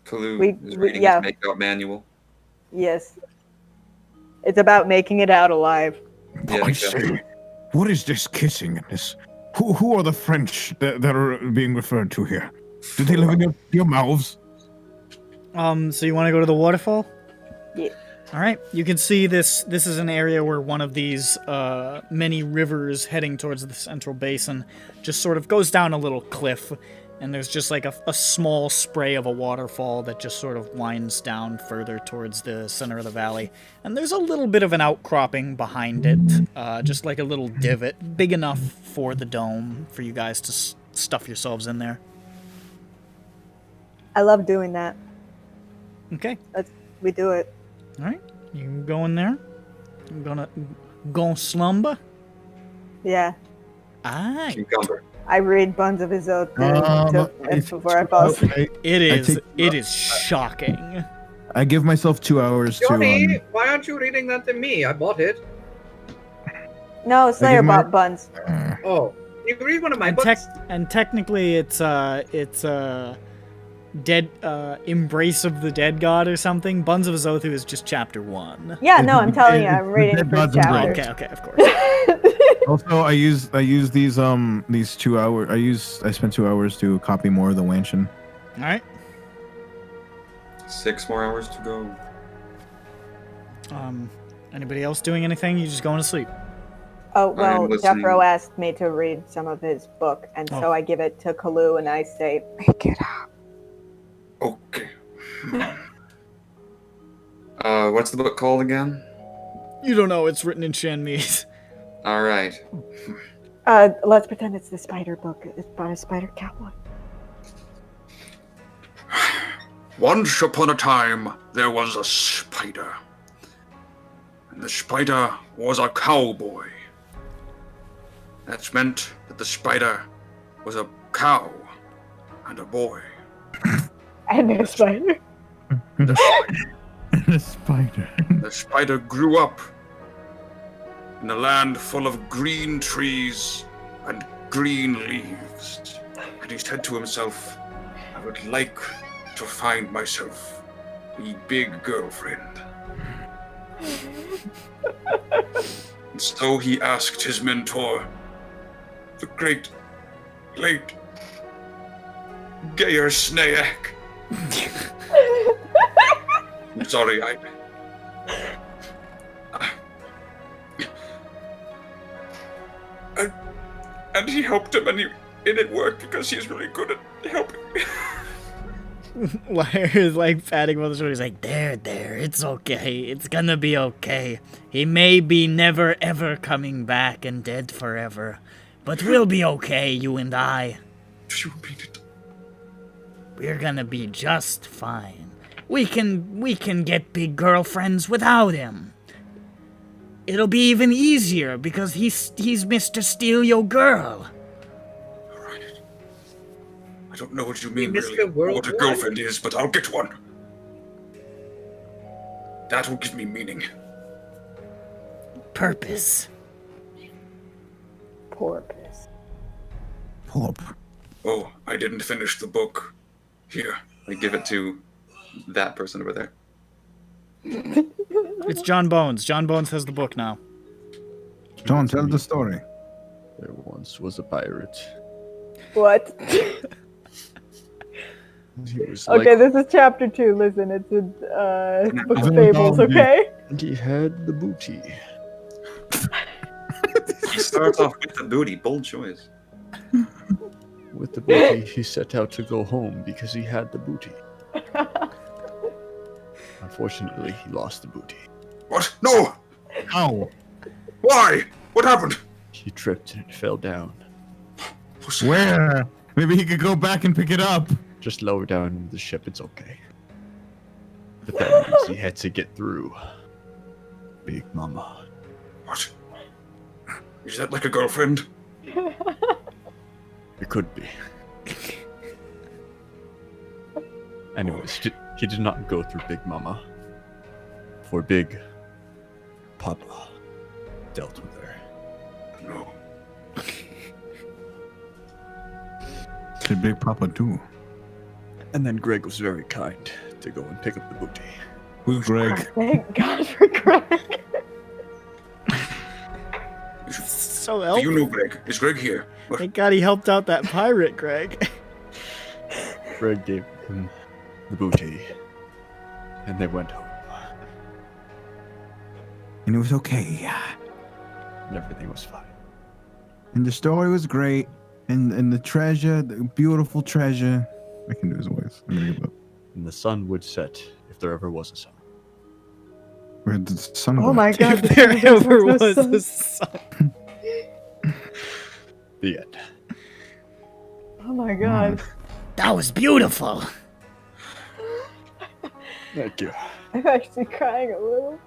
Kalu is reading yeah. his make-out manual. Yes. It's about making it out alive. Yeah, I exactly. say, what is this kissing in this? Who are the French that are being referred to here? Do they live in your mouths? So you want to go to the waterfall? Yeah. All right. You can see this. This is an area where one of these many rivers heading towards the central basin just sort of goes down a little cliff, and there's just like a small spray of a waterfall that just sort of winds down further towards the center of the valley. And there's a little bit of an outcropping behind it, just like a little divot, big enough for the dome for you guys to stuff yourselves in there. I love doing that. Okay. We do it. All right. You can go in there. I'm gonna go slumber. Yeah. Aye. Cucumber. I read Buns of His Oath It's- before I fall asleep. It is shocking. I give myself 2 hours Johnny, to. why aren't you reading that to me? I bought it. No, Slayer give my- bought Buns. Oh, you can read one of my And, books. technically, it's dead Embrace of the Dead God or something. Buns of Azothu is just chapter 1. Yeah, no, I'm telling you, I'm reading the Dead first God's chapter. Embrace. Okay, of course. Also, I use these 2 hours. I spent 2 hours to copy more of the Wanshin. All right. 6 more hours to go. Anybody else doing anything? You just going to sleep? Oh, I well, am listening. Jeffro asked me to read some of his book, and so I give it to Kalu and I say, make it up. Okay. What's the book called again? You don't know, it's written in Shanmise. Alright. Let's pretend it's the spider book. It's by a spider cowboy. Once upon a time, there was a spider. And the spider was a cowboy. That meant that the spider was a cow and a boy. And a spider. The spider. The spider grew up in a land full of green trees and green leaves. And he said to himself, I would like to find myself a big girlfriend. And so he asked his mentor, the great, late, Geir Snayak. I'm sorry, and he helped him, and it worked because he's really good at helping. Lyra's like patting him on the shoulder. He's like, there, it's okay. It's gonna be okay. He may be never ever coming back and dead forever. But we'll be okay, you and I. You mean it? We're gonna be just fine. We can get big girlfriends without him. It'll be even easier because he's Mr. Steal Your Girl. Alright. I don't know what you mean, Mr. really, or what a Worldwide. girlfriend is, but I'll get one. That will give me meaning. Purpose. Porpoise. Pulp. Oh, I didn't finish the book. Here. I give it to that person over there. It's John Bones. John Bones has the book now. John, tell the story. There once was a pirate. What? He was Okay, like, this is chapter 2. Listen, it's a book of fables, okay? and he had the booty. He starts off with the booty. Bold choice. With the booty, he set out to go home because he had the booty. Unfortunately, he lost the booty. What? No! How? Why? What happened? He tripped and fell down. Where? Maybe he could go back and pick it up. Just lower down in the ship, it's okay. But that means he had to get through. Big Mama. What? Is that like a girlfriend? It could be. Anyways, he did not go through Big Mama. For Big Papa dealt with her. No. Did Big Papa do? And then Greg was very kind to go and pick up the booty. Who's Greg? Thank God for Greg. So Do helpful. you know Greg? Is Greg here? What? Thank God he helped out that pirate, Greg. Greg gave him the booty. And they went home. And it was okay. And everything was fine. And the story was great. And the treasure, the beautiful treasure. I can do his voice. I'm gonna give up. And the sun would set if there ever was a sun. Where did the sun Oh go? my God. If there ever was a sun. The end. Oh my God. That was beautiful. Thank you. I'm actually crying a little.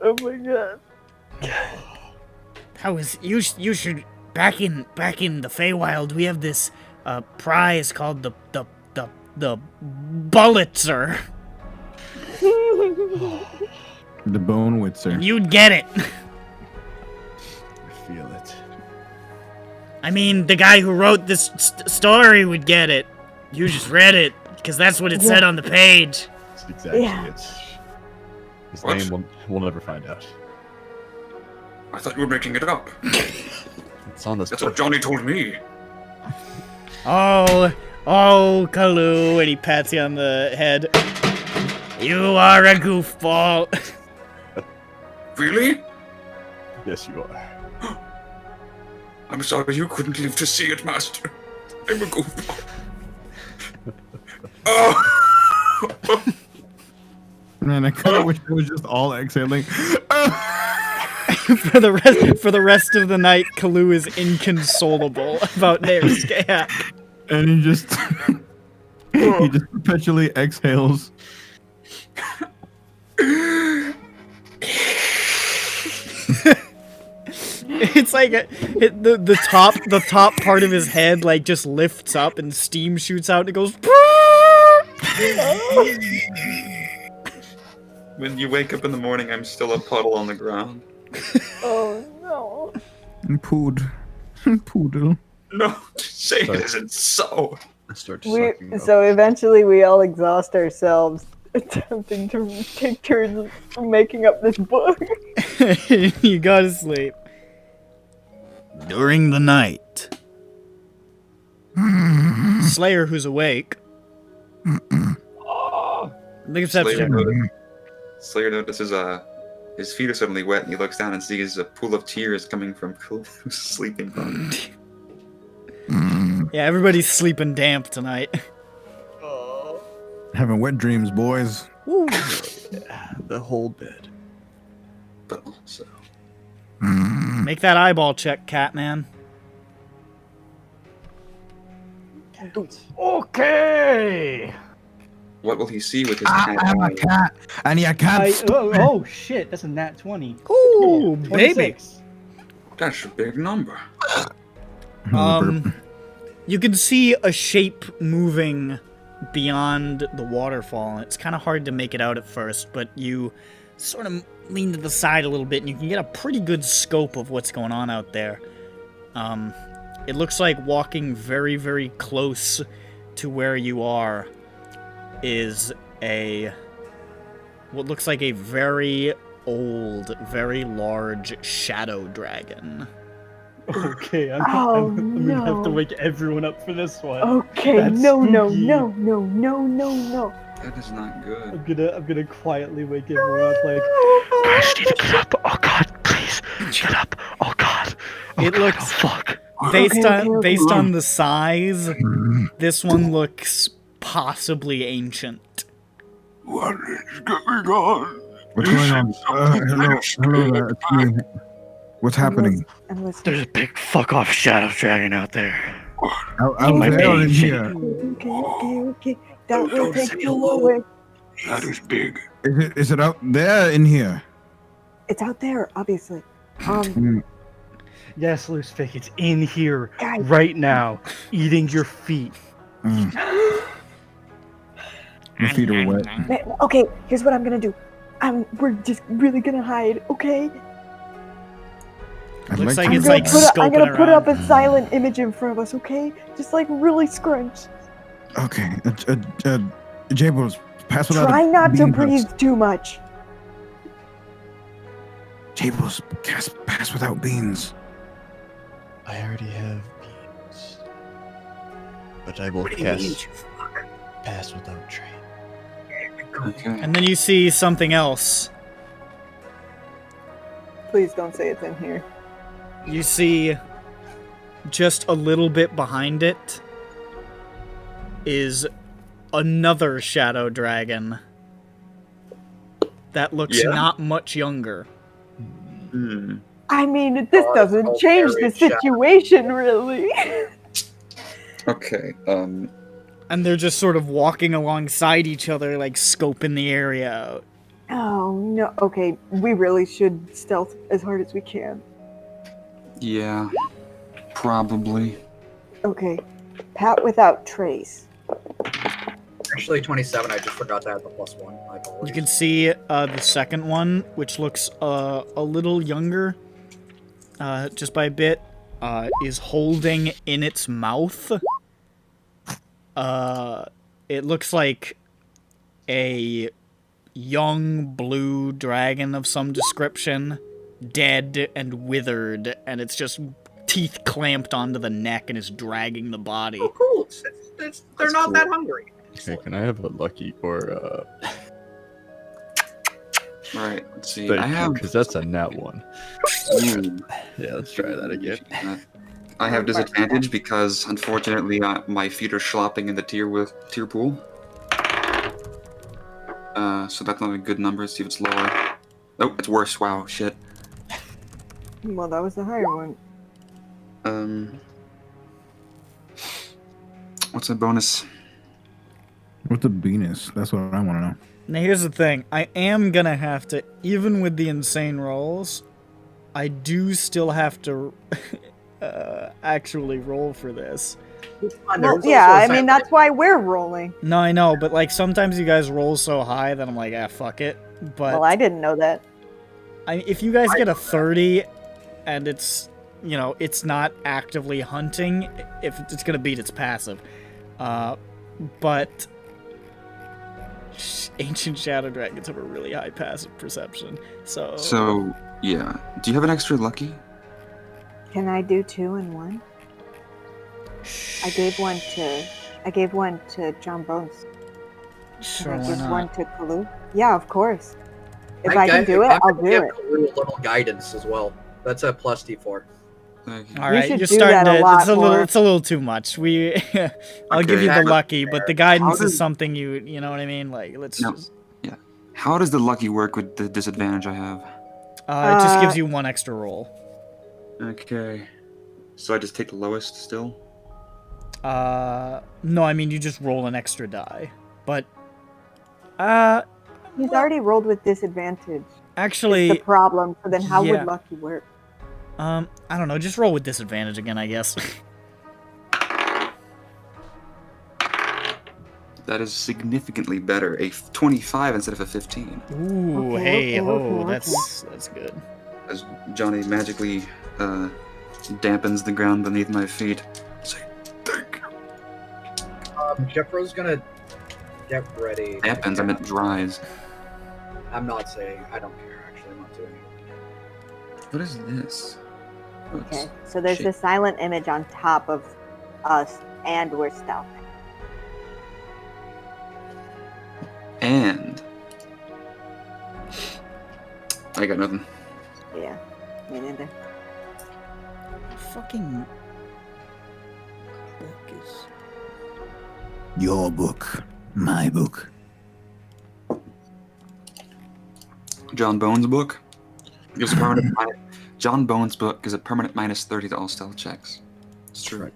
Oh my God. That was you should back in the Feywild we have this prize called the Bullitzer. The Bone Witzer. You'd get it. I feel it. I mean, the guy who wrote this story would get it. You just read it because that's what it said on the page. That's exactly Yeah. it. His What? name we'll never find out. I thought you were making it up. It's on this That's book. what Johnny told me. Oh, Kalu, and he pats you on the head. You are a goofball. Really? Yes, you are. I'm sorry you couldn't live to see it, Master. I'm a goofball. Oh! Man, I kind of wish it was just all exhaling. For the rest of the night, Kalu is inconsolable about Nair's cat. And he just perpetually exhales. It's like the top part of his head like just lifts up and steam shoots out and it goes. When you wake up in the morning, I'm still a puddle on the ground. Oh no. Poodle. No, say it isn't so. Start So eventually we all exhaust ourselves attempting to take turns making up this book. You gotta sleep. During the night, Slayer, who's awake, make a perception. Slayer notices his feet are suddenly wet, and he looks down and sees a pool of tears coming from Kalu's sleeping from. Yeah, everybody's sleeping damp tonight. Having wet dreams, boys. Woo. The whole bed. But also, Make that eyeball check, Catman. Okay. what will he see with his cat I'm a eye? cat, and you can't. Oh shit, that's a nat 20. Ooh, baby. 26. That's a big number. You can see a shape moving beyond the waterfall. It's kind of hard to make it out at first, but you sort of lean to the side a little bit and you can get a pretty good scope of what's going on out there. It looks like walking very, very close to where you are is what looks like a very old, very large shadow dragon. Okay, I'm no. gonna have to wake everyone up for this one. Okay, That's no. That is not good. I'm gonna quietly wake everyone up like, Guys, need to get up. Oh god, please. Get up. Oh god. Oh It god, looks- oh fuck. Based on the size, this one looks possibly ancient. What is going on? What's going on? Hello there. It's me. What's happening? There's a big fuck off shadow dragon out there. Out my there or in page. here? Okay. That will take you away. That is big. Is it out there in here? It's out there, obviously. yes, Lucific, it's in here Guys. right now, eating your feet. My feet are wet. Okay, here's what I'm gonna do. We're just really gonna hide, okay? Looks like I'm it's gonna like I'm scoping gonna put around. up a silent image in front of us, okay? Just like really scrunch. Okay. Jables, pass without. Try not to bean breathe press. too much. Jables, pass without beans. I already have beans. But I will pass without train. Okay. And then you see something else. Please don't say it's in here. You see just a little bit behind it is another shadow dragon that looks not much younger. I mean, this doesn't change the situation, really. Okay. And they're just sort of walking alongside each other, like scoping the area out. Oh, no. Okay, we really should stealth as hard as we can. Yeah. Probably. Okay. Pat without trace. Actually, 27. I just forgot to add the +1. Like always. You can see the second one, which looks a little younger, just by a bit, is holding in its mouth. It looks like a young blue dragon of some description, dead and withered, and it's just teeth clamped onto the neck and is dragging the body. Oh, cool. They're not that hungry. Okay, can I have a lucky or All right, let's see. I Thank you, have. because that's a nat 1. Ooh, Yeah, let's try that again. I have disadvantage because, unfortunately, my feet are slopping in the tier pool. So that's not a good number. Let's see if it's lower. Oh, it's worse. Wow, shit. Well, that was the higher one. What's the bonus? What's the Venus? That's what I want to know. Now here's the thing. I am gonna have to, even with the insane rolls, I do still have to actually roll for this. Well, yeah, I mean, that's why we're rolling. No, I know, but like sometimes you guys roll so high that I'm like, ah, fuck it. But Well, I didn't know that. if you guys get a 30 and it's, you know, it's not actively hunting, if it's gonna beat its passive. But ancient shadow dragons have a really high passive perception. So yeah. Do you have an extra lucky? Can I do 2 and 1? I gave one to John Bones. Sure, Can I why give not? one to Kalu? Yeah, of course. If I can do it, I'll do it. A little guidance as well. That's a plus D4. All You right, should you're do starting that a to. lot It's a more. little. It's a little too much. I'll give you the Okay. lucky, but the guidance How is does- something you know what I mean. Like let's. No. Just, Yeah. How does the lucky work with the disadvantage I have? it just gives you one extra roll. Okay. So I just take the lowest still? No, I mean you just roll an extra die, but. He's already rolled with disadvantage. Actually, It's the problem. So then, how yeah. would lucky work? I don't know. Just roll with disadvantage again, I guess. That is significantly better. A 25 instead of a 15. Ooh, Okay, hey, okay, ho, okay, that's good. As Johnny magically dampens the ground beneath my feet. Say, thank you. Jeffro's gonna get ready. Dampens, I meant dries. I'm not saying. I don't care. Actually, I'm not doing it. What is this? Oh, it's- Okay, so there's shit. a silent image on top of us, and we're stealthing. And I got nothing. Yeah, me neither. Fucking book is. Your book, my book. John Bones' book gives a permanent John Bones' book gives a permanent minus 30 to all stealth checks. It's true.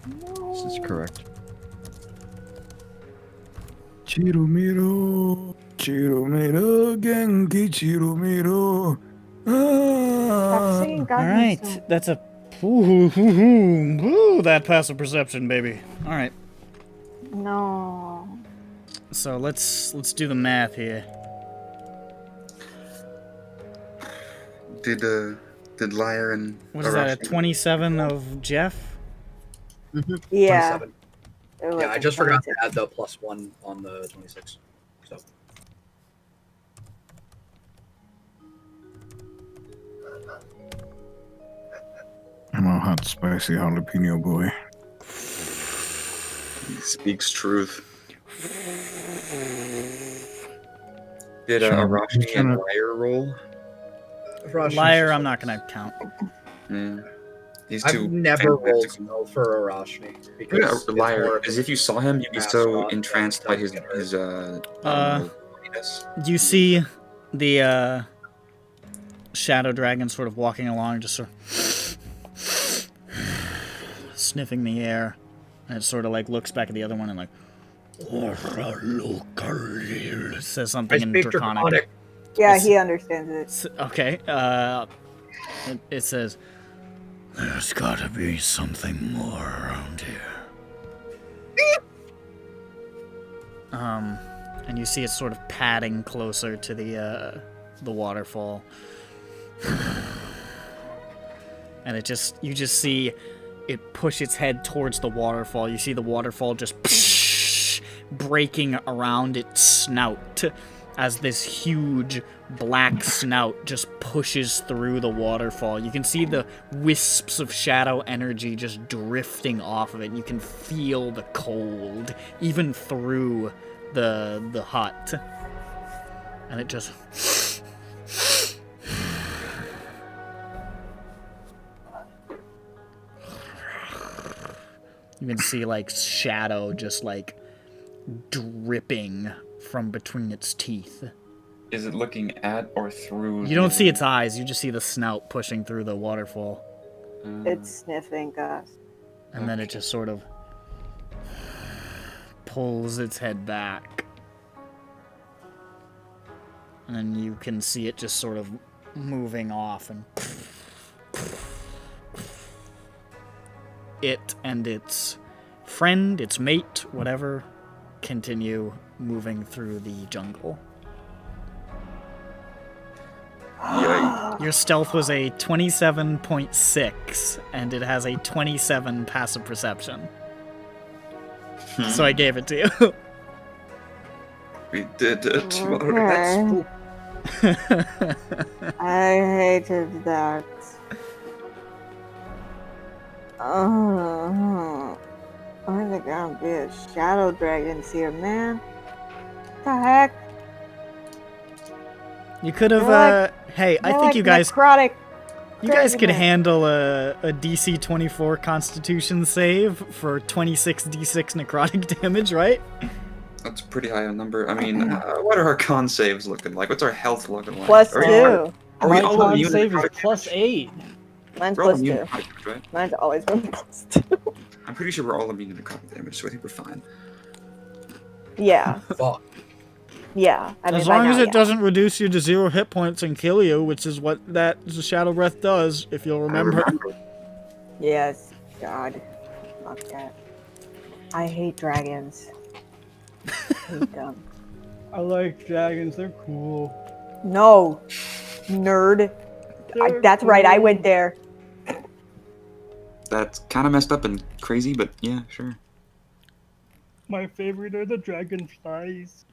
This is correct. Chirumiro, Chirumiro, Genki Chirumiro. Stop singing All God right, that's a. Ooh, that passive perception, baby. All right, No. so let's do the math here. Did Liar and What is that? A Arashi- 27 of Jeff? Yeah. 27. It was Yeah, I a just forgot to 26. add the +1 on the 26. So I'm a hot, spicy jalapeno boy. He speaks truth. Did Sure. Arashi Trying and to- Liar roll? Liar, I'm not gonna count. Yeah. These I've two never rolled fantastic- no for Arashni because Yeah, it's more Liar. of As a if you saw him, you'd be so mascot entranced that by his doesn't get his holiness. You see the shadow dragon sort of walking along, just sort of sniffing the air, and it sort of like looks back at the other one and like says I something in speak Draconic. Draconic. Yeah, It's- he understands it. Okay, it says, "There's gotta be something more around here." And you see it sort of padding closer to the waterfall, and you just see it push its head towards the waterfall. You see the waterfall just breaking around its snout as this huge black snout just pushes through the waterfall. You can see the wisps of shadow energy just drifting off of it. You can feel the cold even through the hut. And it just can see like shadow just like dripping from between its teeth. Is it looking at or through? You don't see its eyes, you just see the snout pushing through the waterfall. It's sniffing us. And then it just sort of pulls its head back. And then you can see it just sort of moving off, and it and its friend, its mate, whatever, continue moving through the jungle. Your stealth was a 27.6, and it has a 27 passive perception. So I gave it to you. We did it. Okay. I hated that. Oh, where's there gonna be a shadow dragons here, man? What the heck? You could have, hey, I think like you guys... necrotic You guys could dragon. handle a DC 24 Constitution save for 26 D6 necrotic damage, right? That's a pretty high number. I mean, what are our con saves looking like? What's our health looking like? Plus Are we- 2. Are we My all con immune to save is necrotic plus damage? 8. Mine's We're all plus immune 2. to necrotic damage, right? Mine's always been plus 2. I'm pretty sure we're all immune to necrotic damage, so I think we're fine. Yeah. Fuck. Yeah. I mean, As by long as now, it yeah. doesn't reduce you to 0 hit points and kill you, which is what that Shadow Breath does, if you'll remember. Yes. God. Fuck that. I hate dragons. hate them. I like dragons. They're cool. No. Nerd. That's right. I went there. That's kind of messed up and crazy, but yeah, sure. My favorite are the dragonflies.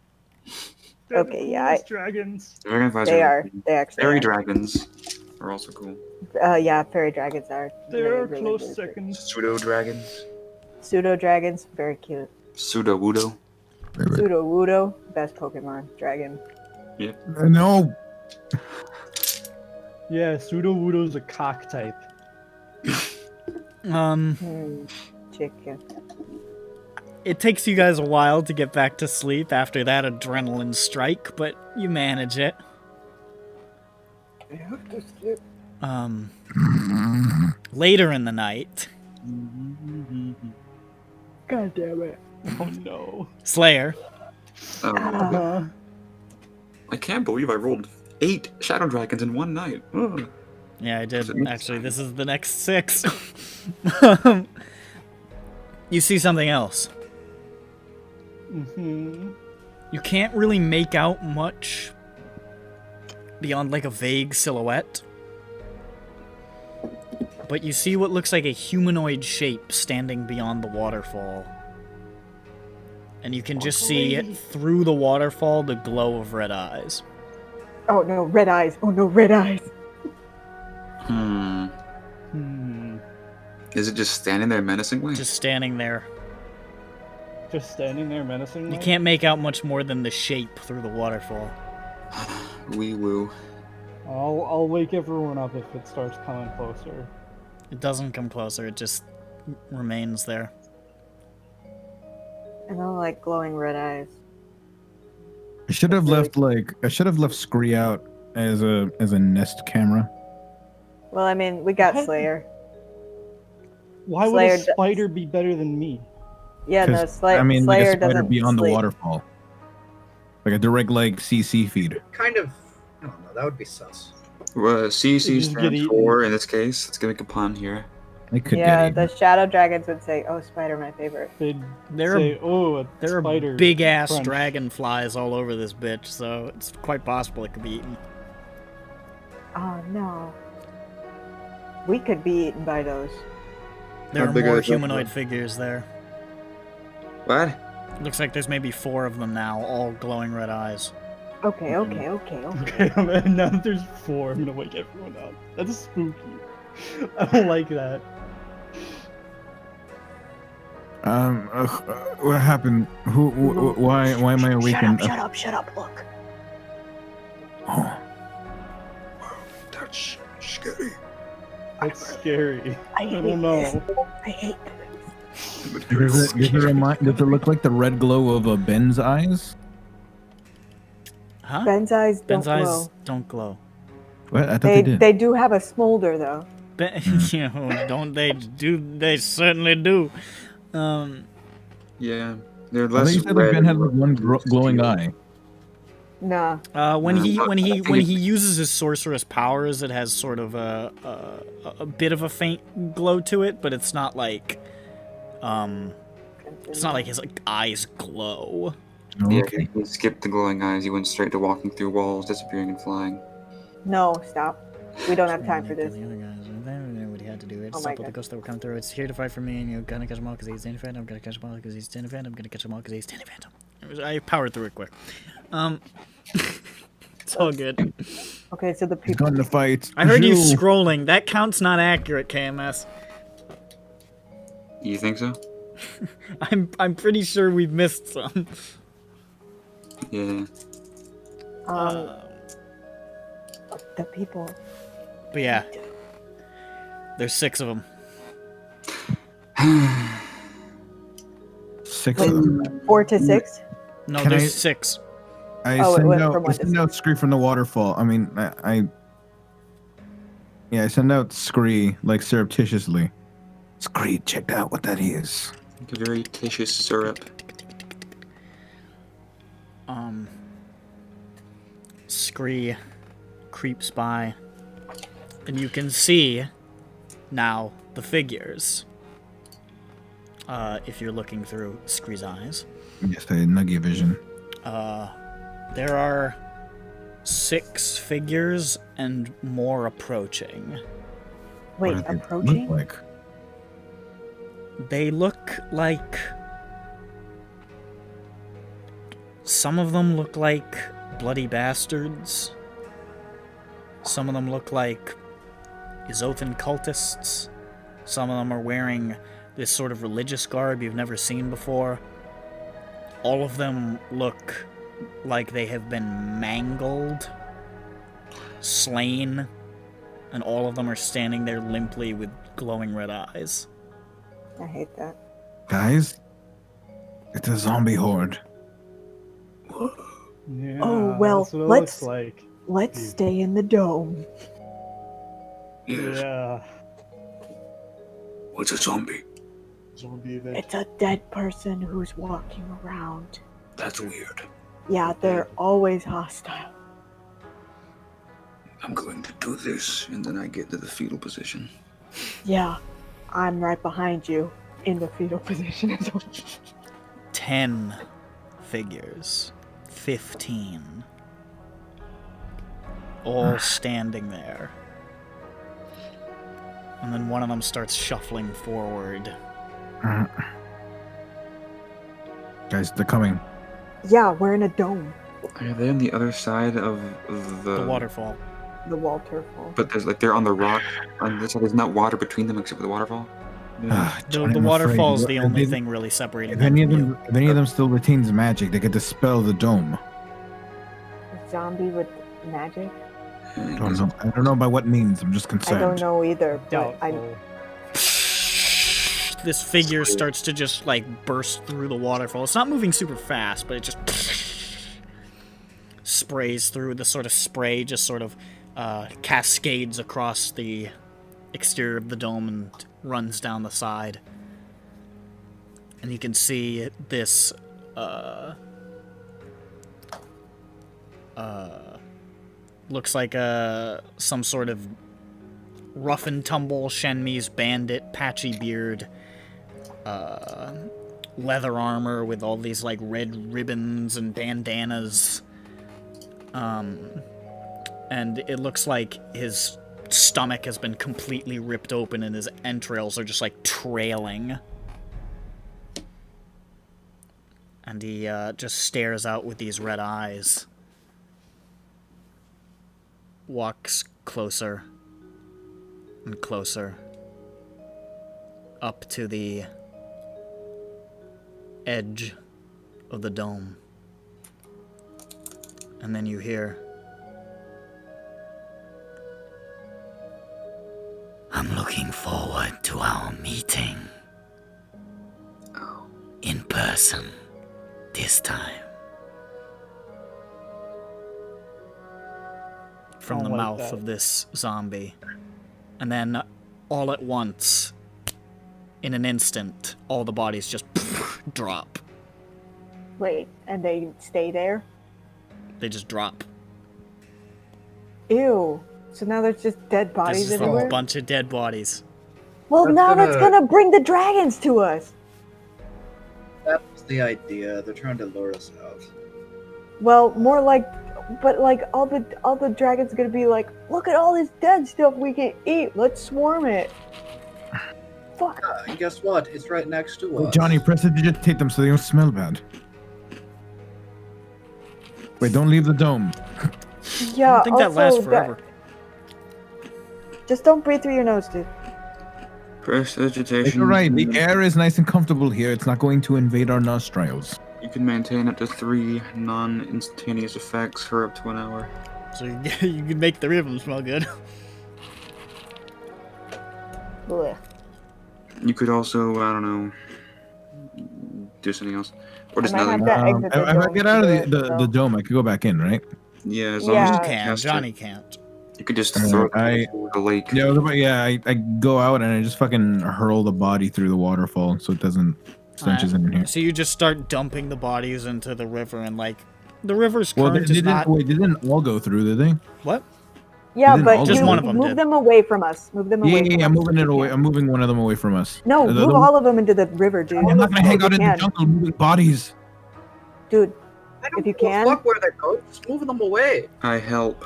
Okay, yeah. Dragons. Dragonflies They are. are. They actually Fairy are. dragons are also cool. Yeah, fairy dragons are. They're a really, close really second. Pseudo dragons. Pseudo dragons, very cute. Pseudo wudo. Pseudo Wudo, best Pokemon dragon. No. Yeah, Sudowoodo's a cock type. Chicken. It takes you guys a while to get back to sleep after that adrenaline strike, but you manage it. Later in the night, God damn it. Oh no. Slayer, I can't believe I rolled 8 shadow dragons in one night. Ugh. yeah, I did. Actually, this is the next 6. You see something else. Mm-hmm. You can't really make out much beyond like a vague silhouette. But you see what looks like a humanoid shape standing beyond the waterfall. And you can just see through the waterfall the glow of red eyes. Oh no, red eyes. Oh no, red eyes. Is it just standing there menacingly? Just standing there. Just standing there menacingly? You can't make out much more than the shape through the waterfall. Wee woo. I'll wake everyone up if it starts coming closer. It doesn't come closer, it just remains there. And I like glowing red eyes. I should have left Scree out as a nest camera. Well, I mean, we got What? Slayer. Why would Slayer a spider be better than me? Yeah, no, 'Cause, Slayer. I mean, like Slayer a spider doesn't beyond the sleep. waterfall, like a direct like CC feed. Kind of. I don't know. That would be sus. Well, CC Just get stands eaten. for, in this case, let's gimmick a pun here. They could Yeah, get the shadow dragons would say, "Oh, spider, my favorite." They'd There say, "Oh, a There spider." are big ass crunch. dragonflies all over this bitch, so it's quite possible it could be eaten. Oh no. We could be eaten by those. There How are big are more the humanoid dragonflies? figures there. What? Looks like there's maybe 4 of them now, all glowing red eyes. Okay. Okay, now that there's 4, I'm gonna wake everyone up. That's spooky. I don't like that. what happened? Why am I awakened? Shut up, look. Oh. That's scary. That's scary. I I hate don't know. this. I hate this. Does it look like the red glow of Ben's eyes? Huh? Ben's eyes don't Ben's eyes glow. don't glow. What? I thought they did. They do have a smolder though. You know, don't they do? They certainly do. Yeah, they're I thought less you said that red. Ben has and like one glowing steel. eye. Nah. When he I think when he uses his sorceress powers, it has sort of a bit of a faint glow to it, but it's not like his like eyes glow. Yeah, Okay. he skipped the glowing eyes. He went straight to walking through walls, disappearing and flying. No, stop. We don't have time for this. The other guys, what he had to do. It Oh stop my with the God. ghosts that were coming through. It's here to fight for me, and you're gonna catch them all because he's standing phantom. I'm gonna catch them all because he's standing phantom. I'm gonna catch them all because he's standing phantom. I powered through it quick. It's all good. Okay, so the He's people. going to fight. I heard you Zhu. scrolling. That count's not accurate, KMS. You think so? I'm pretty sure we've missed some. Yeah. The people. But yeah, there's 6 of them. 6 Wait, of them. 4 to 6. No, Can there's I- 6. I Oh, it send went out, from I 1 to send out Scree from the waterfall. I mean, I send out Scree like surreptitiously. Scree, check out what that is. Very titious syrup. Scree creeps by, and you can see now the figures. If you're looking through Scree's eyes. Yes, I had Nugget vision. There are 6 figures and more approaching. Wait, What do they approaching? look like? They look like... Some of them look like bloody bastards. Some of them look like Izothan cultists. Some of them are wearing this sort of religious garb you've never seen before. All of them look like they have been mangled, slain, and all of them are standing there limply with glowing red eyes. I hate that. Guys, it's a zombie horde. Yeah, Oh, well, that's what it let's- looks like. Let's stay in the dome. Yes. Yeah. What's a zombie? Zombie event. It's a dead person who's walking around. That's weird. Yeah, they're always hostile. I'm going to do this, and then I get to the fetal position. Yeah, I'm right behind you in the fetal position as well. 10 figures. 15. All standing there. And then one of them starts shuffling forward. Guys, they're coming. Yeah, we're in a dome. Are they on the other side of The waterfall. The Walter Fall. But there's like they're on the rock on this side. There's not water between them except for the waterfall. Johnny, The I'm waterfall is afraid. the only If thing really separating If them any of from them, if any of them still retains magic, they could dispel the dome. A zombie with magic? I don't know by what means. I'm just I concerned. don't know either, but I Doubtful. This figure starts to just like burst through the waterfall. It's not moving super fast, but it just sprays through. The sort of spray just sort of cascades across the exterior of the dome and runs down the side. And you can see this looks like some sort of rough and tumble Shenmue bandit, patchy beard, leather armor with all these like red ribbons and bandanas. And it looks like his stomach has been completely ripped open and his entrails are just like trailing. And he just stares out with these red eyes. Walks closer and closer up to the edge of the dome. And then you hear, "I'm looking forward to our meeting." in person this time. From the Don't like mouth that. of this zombie. And then, all at once, in an instant, all the bodies just drop. Wait, and they stay there? They just drop. Ew. So now there's just dead There's bodies just everywhere? a bunch of dead bodies. Well, That's now gonna- that's gonna bring the dragons to us! That was the idea. They're trying to lure us out. Well, more like, but like all the dragons are gonna be like, look at all this dead stuff we can eat. Let's swarm it. Fuck. And guess what? It's right next to us. Johnny, press it to digitate them so they don't smell bad. Wait, don't leave the dome. Yeah. I don't think that also, lasts forever. Just don't breathe through your nose, dude. Press It's vegetation. alright, the air is nice and comfortable here. It's not going to invade our nostrils. You can maintain up to 3 non-instantaneous effects for up to an hour. So you can make 3 of them smell good. Blech. You could also, I don't know, do something else. Or just I might another. have to exit the If I dome get out of to do it, the so- dome, I could go back in, right? Yeah, as long Yeah. as You you can. cast Johnny it. can't. You could just throw it I- into the lake. Yeah, I go out and I just fucking hurl the body through the waterfall so it doesn't stenches in here. So you just start dumping the bodies into the river, and like the river's Well, current they is didn't. not. Wait, they didn't all go through, did they? What? Yeah, They didn't all but Just you one of them move did. them away from us. Move them away. Yeah, from yeah, us I'm moving if it you away. can. I'm moving one of them away from us. No, move all of them into the river, dude. I'm not gonna hang out in the can. jungle moving bodies. Dude, I don't if you give a can. fuck where they go. Just move them away. I help.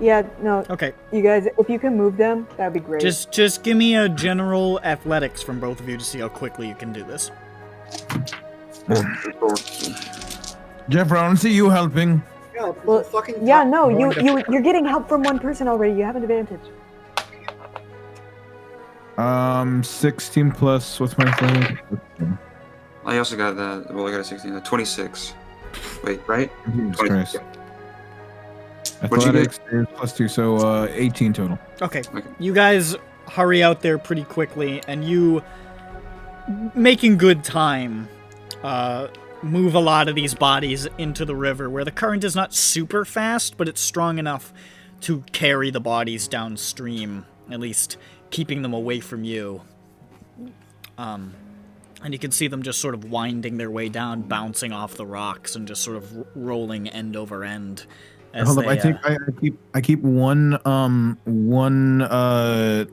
Yeah, no, Okay. you guys, if you can move them, that'd be great. Just give me a general athletics from both of you to see how quickly you can do this. Jeff, I don't see you helping. Yeah, Well, fucking yeah, top- no, going to- you're getting help from one person already. You have an advantage. 16 plus. What's my thing? I also got that. Well, I got a 16. 26. Wait, right? Jesus 20, Christ. yeah. What'd you Athletics is +2, so 18 total. Okay. Okay. You guys hurry out there pretty quickly, and you, making good time, move a lot of these bodies into the river, where the current is not super fast, but it's strong enough to carry the bodies downstream, at least keeping them away from you. And you can see them just sort of winding their way down, bouncing off the rocks, and just sort of rolling end over end. As Hold up, they, I keep one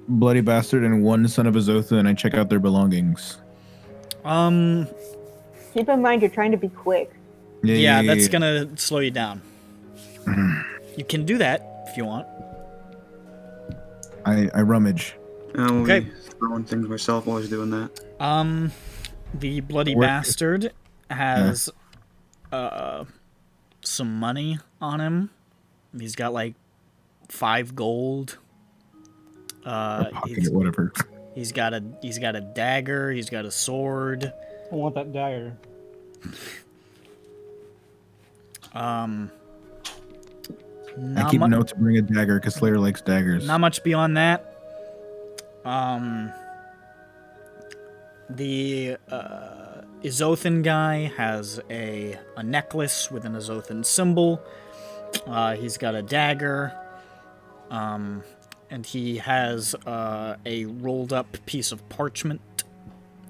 bloody bastard and one son of Azotha, and I check out their belongings. Keep in mind, you're trying to be quick. Yeah, that's gonna slow you down. You can do that if you want. I rummage. I'll Okay. be throwing things myself while he's doing that. The bloody Where- bastard has some money on him. He's got like 5 gold. Pocket it, whatever. He's got a dagger. He's got a sword. I want that dagger. I Not keep mu- note to bring a dagger because Slayer likes daggers. Not much beyond that. The Izothan guy has a necklace with an Izothan symbol. He's got a dagger. And he has a rolled up piece of parchment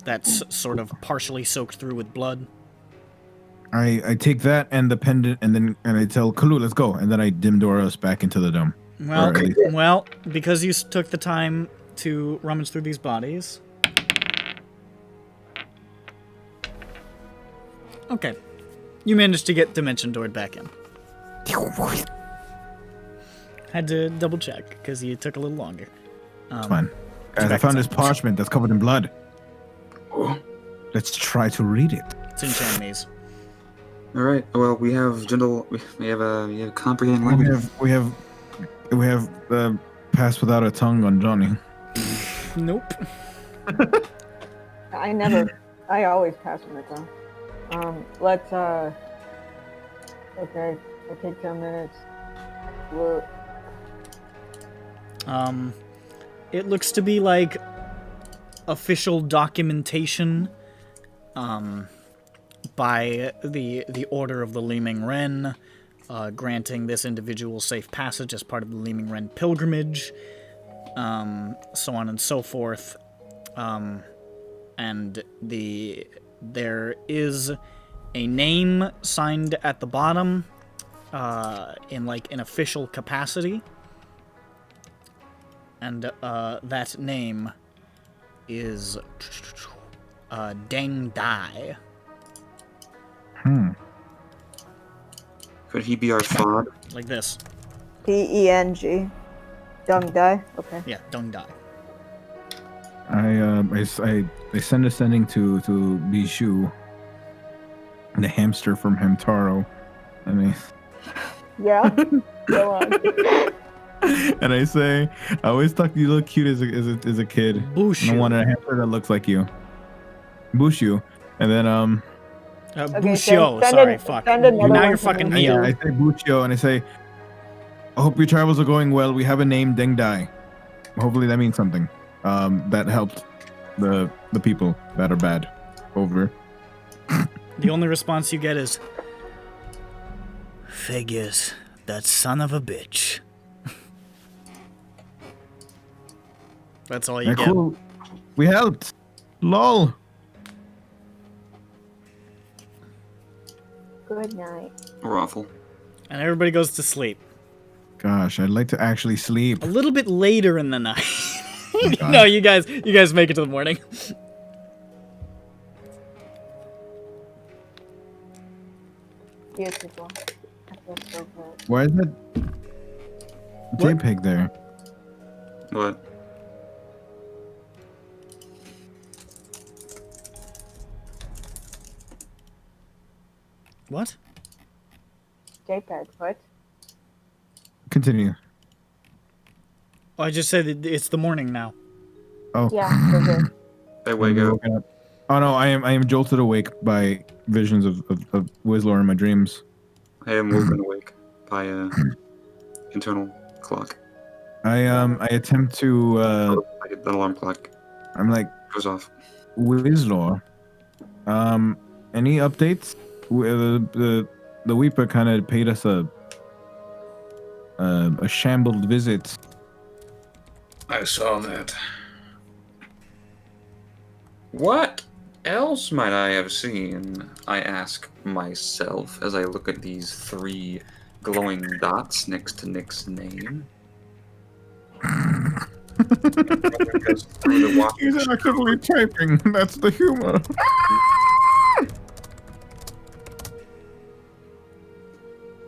that's sort of partially soaked through with blood. I take that and the pendant, and I tell Kalu, let's go, and then I dim door us back into the dome. Well, Or at least- well, because you took the time to rummage through these bodies. Okay. You managed to get Dimension Doored back in. Had to double check, because you took a little longer. It's fine. Guys, I back found inside. this parchment that's covered in blood. Oh. Let's try to read it. It's in Chinese. All right. Well, we have we have comprehend language. We have pass without a tongue on Johnny. Nope. I always pass on the tongue. Let's, okay, I'll take 10 minutes. Look. It looks to be like official documentation. by the Order of the Leeming Wren, granting this individual safe passage as part of the Leeming Wren pilgrimage, so on and so forth. And there is a name signed at the bottom in like an official capacity, and that name is Deng Dai. Could he be our FOD? Like this. Peng. Dung Dai. Okay. Yeah, Deng Dai. I send a sending to Bijou, the hamster from Hamtaro. I mean, Yeah. Go on. and I say, I always thought you look cute as a kid. Bushu. And I wanted a hamster that looks like you. Bushu. And then Bushio. send Sorry, an- fuck. send another Now one you're to fucking me. me I up. say Bushio, and I say, I hope your travels are going well. We have a name, Deng Dai. Hopefully that means something. That helped the people that are bad. Over. The only response you get is, figures, that son of a bitch. That's all you Yeah, get. cool. We helped. Lol. Good night. Raffle. And everybody goes to sleep. Gosh, I'd like to actually sleep. A little bit later in the night. God. No, you guys make it to the morning. Beautiful. I feel so good. Why is that JPEG there? What? What? JPEG, what? Continue. Oh, I just said it's the morning now. Oh. Yeah, we're good. Hey, wake up. Woken up. Oh no, I am jolted awake by visions of Whizlor in my dreams. I am woken awake by internal clock. I attempt to Like the alarm clock I'm like, goes off. Whizlor. Any updates? The Weeper kind of paid us a shambled visit. I saw that. What else might I have seen? I ask myself as I look at these 3 glowing dots next to Nick's name. He's actively typing. That's the humor.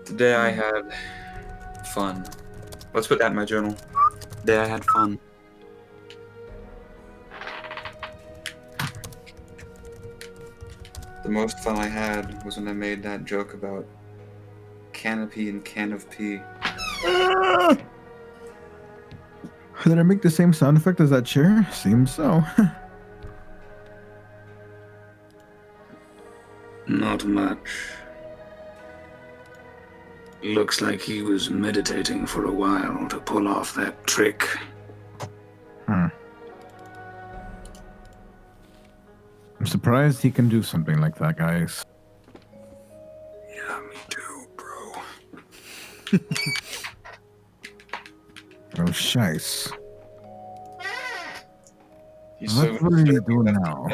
Today I had fun. Let's put that in my journal. Today I had fun. The most fun I had was when I made that joke about canopy and can of pee. Did I make the same sound effect as that chair? Seems so. Not much. Looks like he was meditating for a while to pull off that trick. I'm surprised he can do something like that, guys. Yeah, me too, bro. Oh, shice. He's What are you doing now?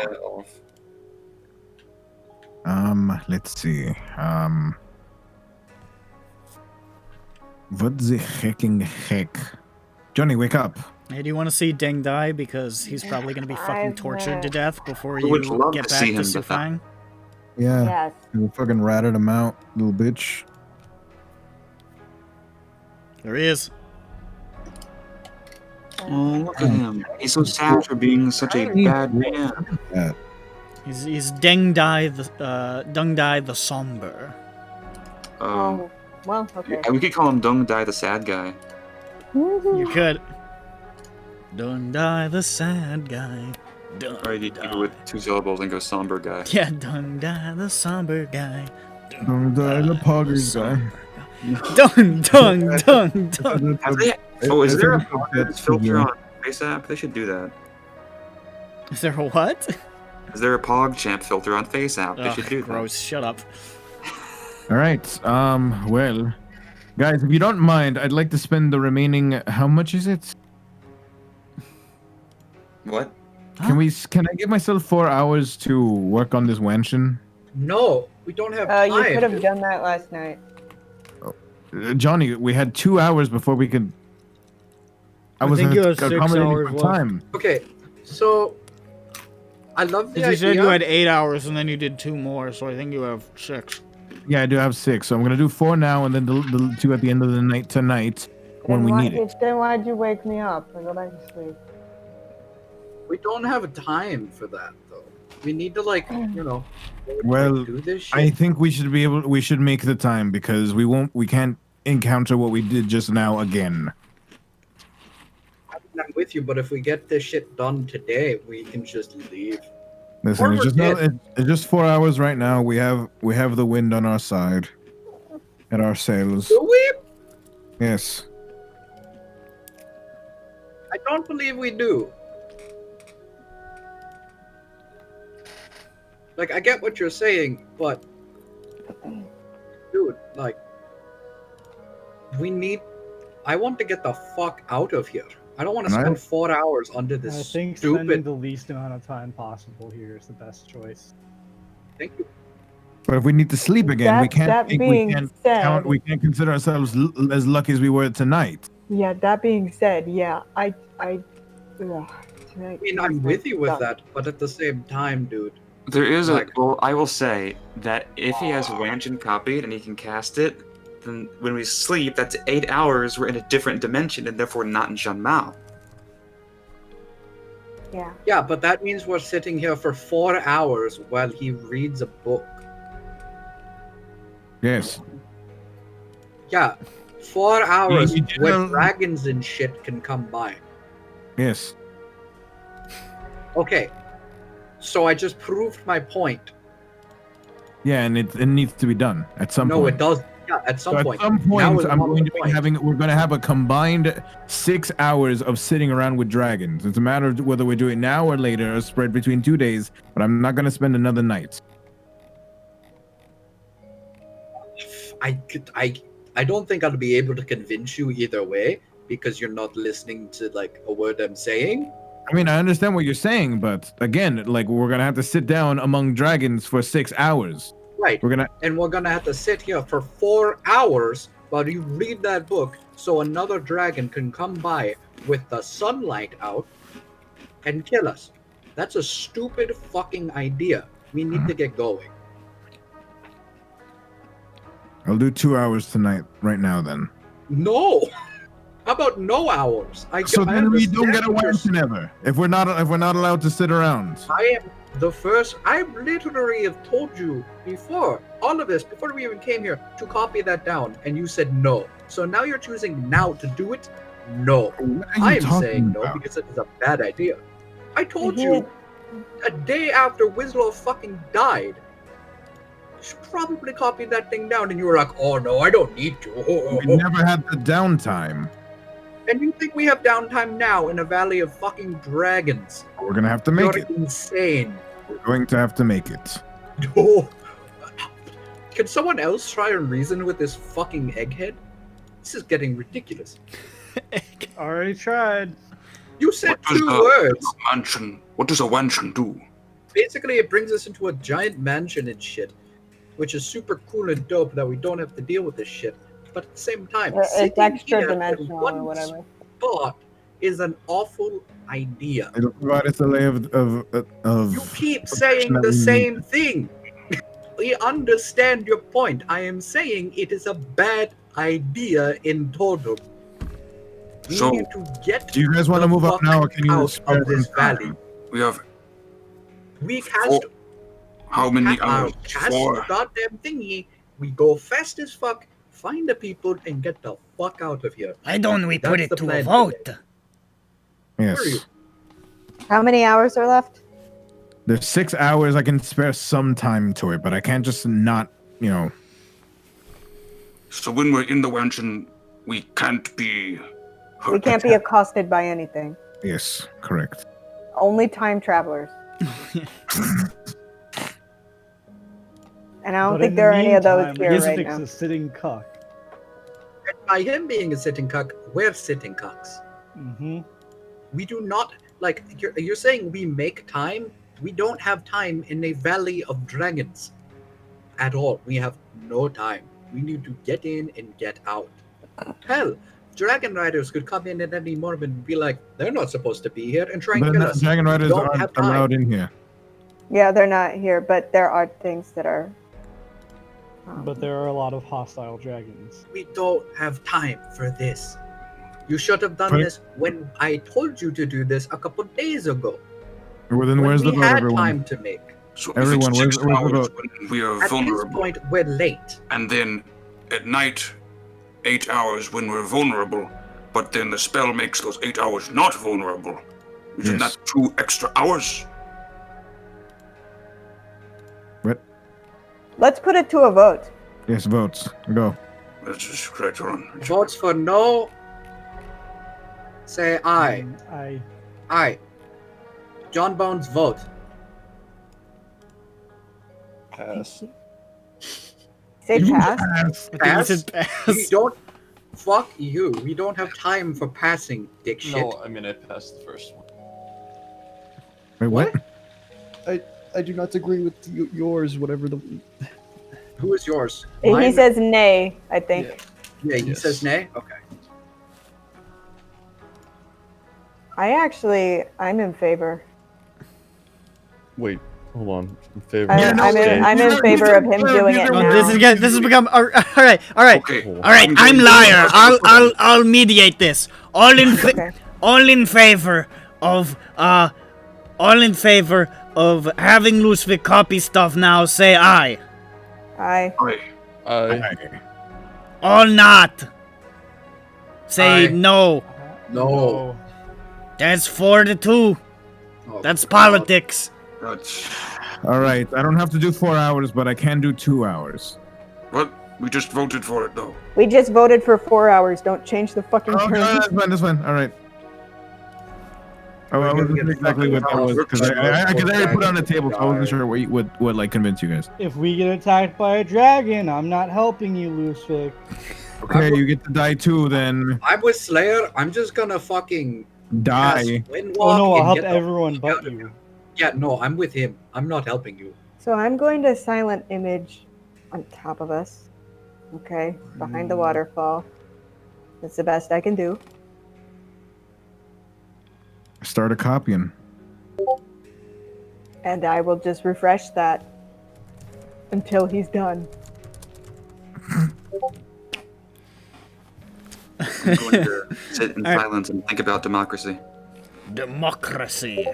off. Let's see. What the hecking heck? Johnny, wake up. Hey, do you want to see Deng Dai? Because he's probably going to be fucking tortured to death before I would you love get to back see to him Sufang. Yeah. Yes. You fucking ratted him out, little bitch. There he is. Oh, look at him. He's so sad for being such a bad man. Yeah. He's Deng Dai the Somber. Oh, well, okay. We could call him Dung Dai the sad guy. You could. Deng Dai the sad guy. Or you could go with 2 syllables and go somber guy. Yeah, Deng Dai the somber guy. Don't die the poggers guy. Dung. Have they, is there a poggers filter on FaceApp? They should do that. Is there a what? Is there a PogChamp filter on FaceApp? They should do that. Gross. Shut up. All right. Well, guys, if you don't mind, I'd like to spend the remaining. How much is it? What? Can I give myself 4 hours to work on this mansion? No, we don't have time. You could have done that last night. Johnny, we had 2 hours before we could. I was think you had 6 accommodating hours for left. time. Okay, so I love the Because you idea. said you had 8 hours and then you did 2 more, so I think you have 6. Yeah, I do have 6, so I'm gonna do 4 now, and then the 2 at the end of the night tonight when we need it. Then why'd you wake me up? I go back to sleep. We don't have time for that though. We need to Well, do this shit. I think we should make the time because we can't encounter what we did just now again. I'm with you, but if we get this shit done today, we can just leave. Listen, Or it's we're just dead. it's just 4 hours right now. We have the wind on our side, and our sails. Do we? Yes. I don't believe we do. Like, I get what you're saying, but dude, like, I want to get the fuck out of here. I don't want to spend 4 hours under I this think spending stupid. the least amount of time possible here is the best choice. Thank you. But if we need to sleep again, we can't. We can't consider ourselves as lucky as we were tonight. Yeah, that being said, yeah, I I mean, I'm with you with that, but at the same time, dude. There is well, I will say that if he has Wanchin copied and he can cast it, then when we sleep, that's 8 hours. We're in a different dimension and therefore not in Shanmao. Yeah. Yeah, but that means we're sitting here for 4 hours while he reads a book. Yes. Yeah, 4 hours you where know- dragons and shit can come by. Yes. Okay, so I just proved my point. Yeah, and it needs to be done at some point. No, it does. Yeah, at some point. At some Now point, is I'm not going the to be point. we're going to have a combined 6 hours of sitting around with dragons. It's a matter of whether we do it now or later, or spread between 2 days. But I'm not going to spend another night. I don't think I'll be able to convince you either way because you're not listening to like a word I'm saying. I mean, I understand what you're saying, but again, like we're going to have to sit down among dragons for 6 hours. Right. We're gonna have to sit here for 4 hours while you read that book so another dragon can come by with the sunlight out and kill us. That's a stupid fucking idea. We need to get going. I'll do 2 hours tonight, right now. Then. No. How about no hours? So then we don't get a understand what you're Wanchin ever. If we're not allowed to sit around. I am the first. I literally have told you before, all of this, before we even came here, to copy that down, and you said no. So now you're choosing now to do it? No. I am saying no because it is a bad idea. I told you a day after Winslow fucking died. You should probably copy that thing down, and you were like, oh no, I don't need to. We never had the downtime. And you think we have downtime now in a valley of fucking dragons? We're gonna have to make it. You're insane. We're going to have to make it. No. Can someone else try and reason with this fucking egghead? This is getting ridiculous. Already tried. You said What does 2 a words. Mansion? What does a mansion do? Basically, it brings us into a giant mansion and shit, which is super cool and dope that we don't have to deal with this shit. But at the same time, It's sitting extra here in dimensional one or whatever. spot is an awful idea. It'll provide us a layer of. You keep saying the same thing. We understand your point. I am saying it is a bad idea in total. We So, need to get Do you guys want to move up now, or can you out spare of this some time? valley. We have We cast how many hours? cast 4. the goddamn thingy. We go fast as fuck, find the people, and get the fuck out of here. Why don't we put That's it the to a plan vote? today. Yes. Where are you? How many hours are left? There's 6 hours. I can spare some time to it, but I can't just not, So when we're in the mansion, we can't be hurt. We can't be accosted by anything. Yes, correct. Only time travelers. And I don't But think in there are the any of those meantime, here right Lizvik's now. a sitting cuck. And by him being a sitting cuck, we're sitting cucks. Mm-hmm. We do not like. You're saying we make time. We don't have time in a valley of dragons at all. We have no time. We need to get in and get out. Hell, dragon riders could come in at any moment and be like, they're not supposed to be here, and try and But kill no, us. dragon We riders don't aren't have time. allowed in here. Yeah, they're not here, but there are things that are. But there are a lot of hostile dragons. We don't have time for this. You should have done But- this when I told you to do this a couple days ago. Well, then When where's we the boat, had everyone? time to make. So if Everyone, it's where's 6 the hours boat? when we are At this vulnerable, point, we're late. and then at night, 8 hours when we're vulnerable, but then the spell makes those 8 hours not vulnerable. Isn't Yes. that 2 extra hours? Let's put it to a vote. Yes, votes. Go. Let's just correct on. Votes for no. Say aye. I Aye. John Bones, vote. Pass. Say pass. I think he Pass? said We pass. don't. Fuck you. We don't have time for passing, dick shit. No, I mean I passed the first one. Wait, what? I do not agree with yours, whatever the. Who is yours? He Mine? says nay, I think. Yeah, he Yes. says nay? Okay. I'm in favor. Wait, hold on. In favor. I, of I'm staying- in, I'm in favor of him doing it No, now. this has become all right. Okay. All right, I'm liar. I'll mediate this. All in Okay. all in favor of having Lusvik copy stuff now. Say aye. Aye. Aye. All not. Say Aye. no. No. That's 4-2. Oh, That's God. politics. That's All right. I don't have to do 4 hours, but I can do 2 hours. what we just voted for it though. We just voted for 4 hours. Don't change the fucking Okay, terms. that's fine. That's fine. All right. Oh, I We're gonna wasn't get sure exactly what that fucking was because I already put it on the table, so I wasn't sure what like convinced you guys. If we get attacked by a dragon, I'm not helping you, Lusvik. Okay, you get to die too, then I'm with Slayer. I'm just gonna fucking die. cast Windwalk Oh no, I'll and help get the everyone fuck but out of you. here. Yeah, no, I'm with him. I'm not helping you. So I'm going to silent image on top of us. Okay, behind the waterfall. That's the best I can do. Start a copying. And I will just refresh that until he's done. I'm going to sit in silence and think about democracy. Democracy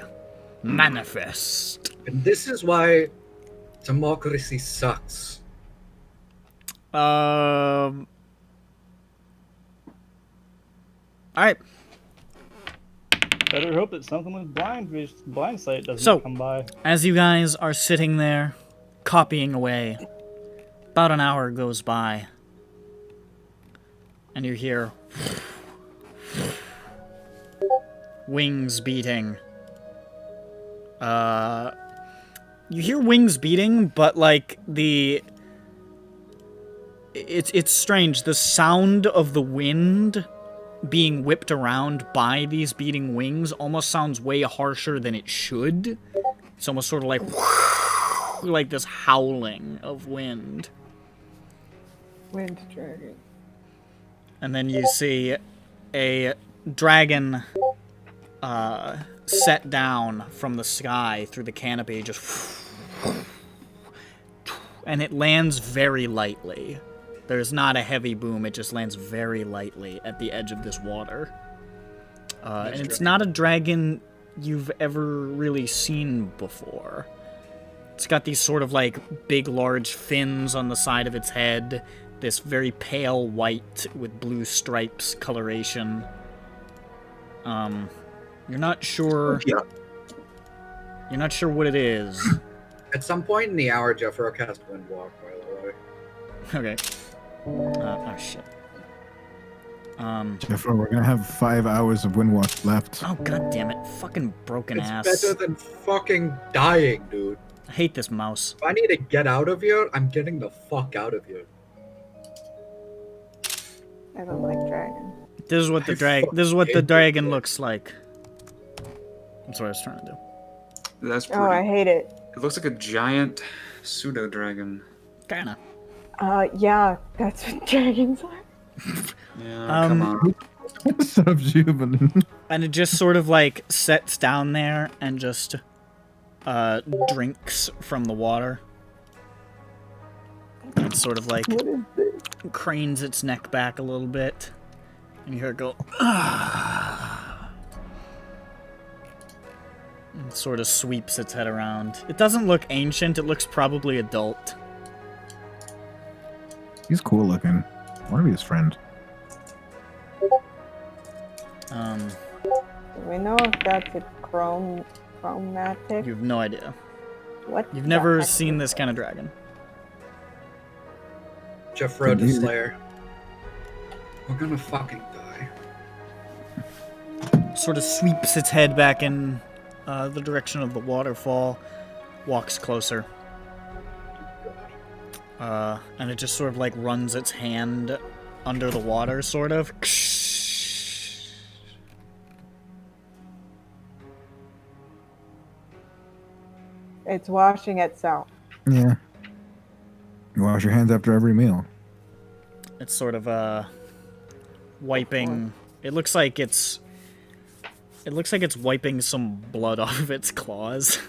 manifest. And this is why democracy sucks. All right. Better hope that something with blind sight doesn't So- come by. As you guys are sitting there, copying away, about an hour goes by, and you hear wings beating. You hear wings beating, but like it's strange. The sound of the wind being whipped around by these beating wings almost sounds way harsher than it should. It's almost sort of like this howling of wind. Wind dragon. And then you see a dragon set down from the sky through the canopy, just and it lands very lightly. There's not a heavy boom, it just lands very lightly at the edge of this water. And it's not a dragon you've ever really seen before. It's got these sort of like big, large fins on the side of its head, this very pale white with blue stripes coloration. You're not sure. Yeah. You're not sure what it is. At some point in the hour, Jeffro cast Windwalk, by the way. Okay. Oh shit. Jeffro, we're gonna have 5 hours of Windwatch left. Oh god damn it! Fucking broken It's ass. better than fucking dying, dude. I hate this mouse. If I need to get out of here, I'm getting the fuck out of here. I don't like dragons. This is what the dragon looks like. That's what I was trying to do. That's pretty. Oh, I hate it. It looks like a giant pseudo dragon. Kinda. Yeah, that's what dragons are. Yeah, come on. What's up, Jubilin? And it just sort of like sets down there and just drinks from the water. It sort of like What is this? cranes its neck back a little bit. And you hear it go, and sort of sweeps its head around. It doesn't look ancient, it looks probably adult. He's cool looking. I want to be his friend. Do we know if that's a chromatic? You have no idea. What? You've the never heck seen is- this kind of dragon. Jeffro the Slayer. We're gonna fucking die. Sort of sweeps its head back in the direction of the waterfall, walks closer. And it just sort of like runs its hand under the water, sort of. It's washing itself. Yeah. You wash your hands after every meal. It's sort of wiping. It looks like it's wiping some blood off of its claws.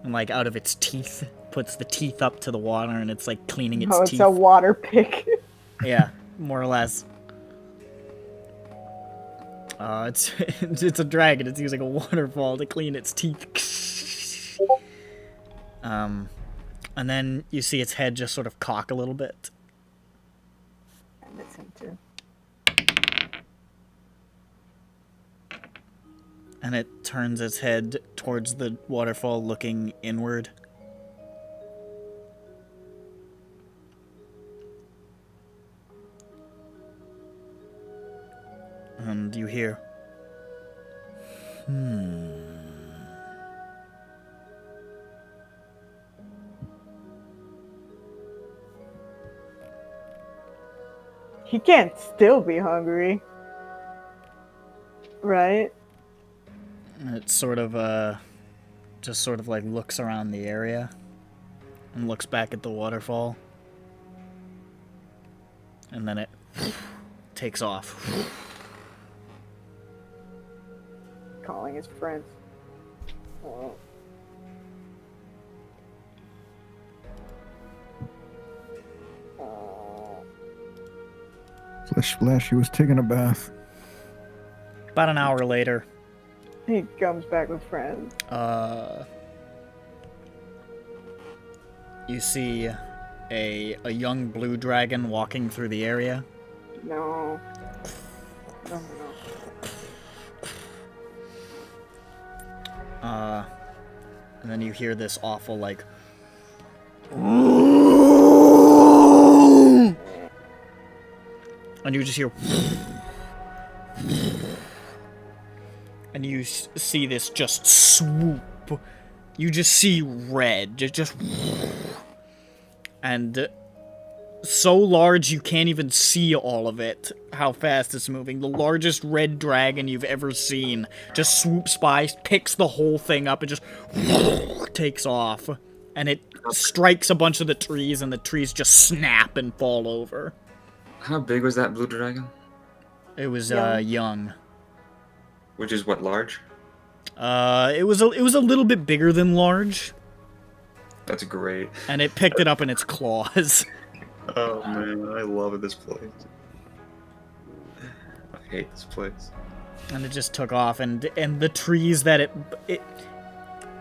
And like out of its teeth. Puts the teeth up to the water and it's like cleaning its It's teeth. a water pick. Yeah, more or less. It's a dragon. It's using a waterfall to clean its teeth. And then you see its head just sort of cock a little bit. I miss him too. And it turns its head towards the waterfall, looking inward. And you hear, He can't still be hungry. Right? And it sort of, just sort of like looks around the area and looks back at the waterfall. And then it takes off. Calling his friends. Oh. Splish splash, he was taking a bath. About an hour later, He comes back with friends. you see a young blue dragon walking through the area. No. No. And then you hear this awful, like... And you just hear... And you see this just swoop. You just see red. Just... And... so large you can't even see all of it, how fast it's moving. The largest red dragon you've ever seen just swoops by, picks the whole thing up, and just takes off. And it strikes a bunch of the trees, and the trees just snap and fall over. How big was that blue dragon? It was young. Which is what, large? It was a little bit bigger than large. That's great. And it picked it up in its claws. Oh man, I love this place. I hate this place. And it just took off, and the trees that it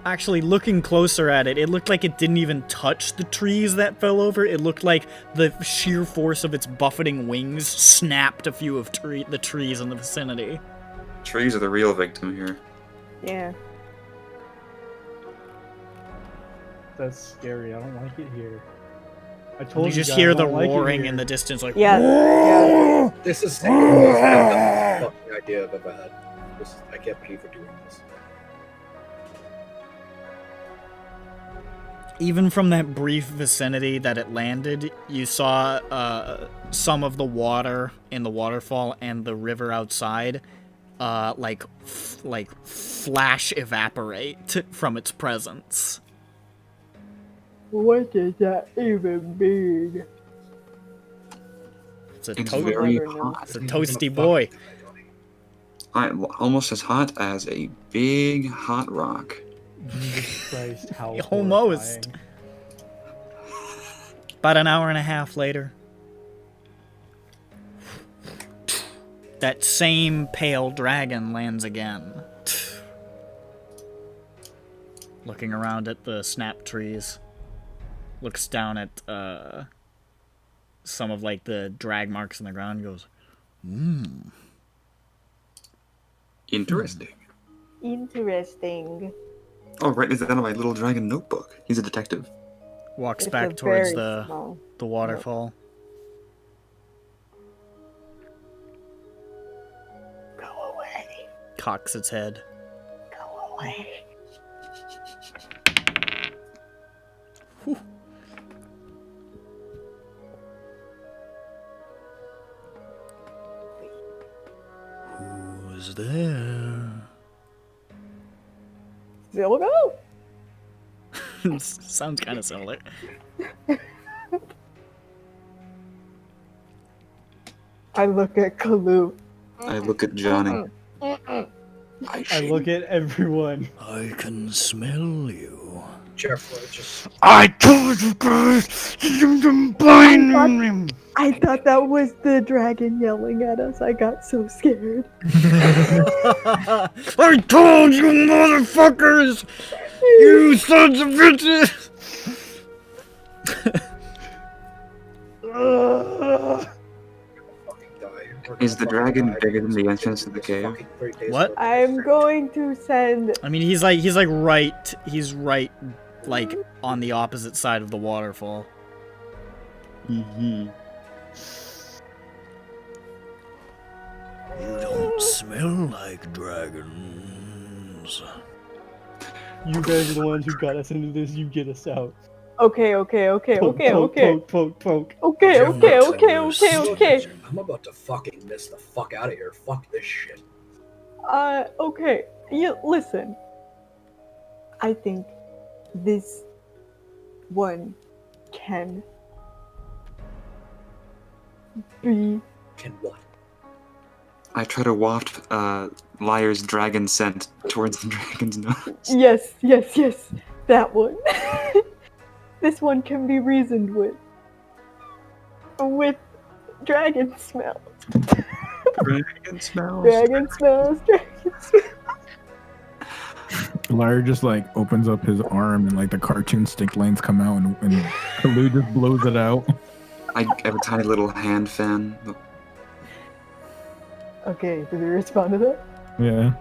actually, looking closer at it, it looked like it didn't even touch the trees that fell over. It looked like the sheer force of its buffeting wings snapped a few of the trees in the vicinity. Trees are the real victim here. Yeah. That's scary. I don't like it here. I told You just guys hear I the don't like it roaring here. in the distance, like Yeah. This is the most fucking idea I've ever had. I can't believe we're doing this. Even from that brief vicinity that it landed, you saw some of the water in the waterfall and the river outside, like flash evaporate from its presence. What does that even mean? It's a It's to- very never know. hot. It's a toasty boy. Almost as hot as a big hot rock. Jesus Christ, how Almost. horrifying. About an hour and a half later, that same pale dragon lands again. Looking around at the snap trees. Looks down at some of like the drag marks in the ground and goes, Interesting. Interesting. Oh, right, is that on my little dragon notebook? He's a detective. Walks It's back a towards very small the waterfall. Go away. Cocks its head. Go away. Who's there? Zilgo? Sounds kind of similar. I look at Kalu. I look at Johnny. I look at everyone. I can smell you. Jeffrey, just I told you guys to combine him. I thought that was the dragon yelling at us. I got so scared. I told you, motherfuckers! You sons of bitches! fucking die. Is the dragon bigger than the entrance to the cave? What? I'm going to send. I mean, he's right, like, on the opposite side of the waterfall. Mm-hmm. You don't smell like dragons. You guys are the ones who got us into this. You get us out. Okay. Poke, poke. Okay. I'm about to fucking miss the fuck out of here. Fuck this shit. Okay. You listen. I think this one can be. Can what? I try to waft Liar's dragon scent towards the dragon's nose. Yes. That one. This one can be reasoned with. With dragon smell. Dragon smells. Dragon smells. Lyra just like opens up his arm and like the cartoon stink lines come out and Kalu just blows it out. I have a tiny little hand fan. Okay, did he respond to that? Yeah.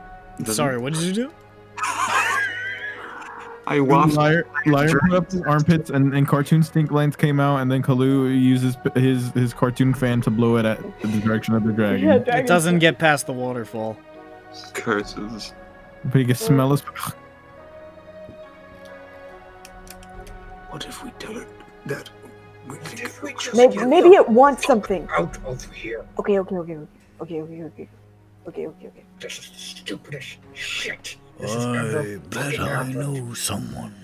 Sorry, what did you do? I waft. Lyra put up his armpits and cartoon stink lines came out, and then Kalu uses his cartoon fan to blow it at the direction of the dragon. Yeah, It doesn't get past the waterfall. Curses. But he can smell his. What if we tell it that we think If we just Maybe, get maybe the it wants fuck something. out of here. Okay. This is the stupidest shit. This has never I bet fucking I happened. know someone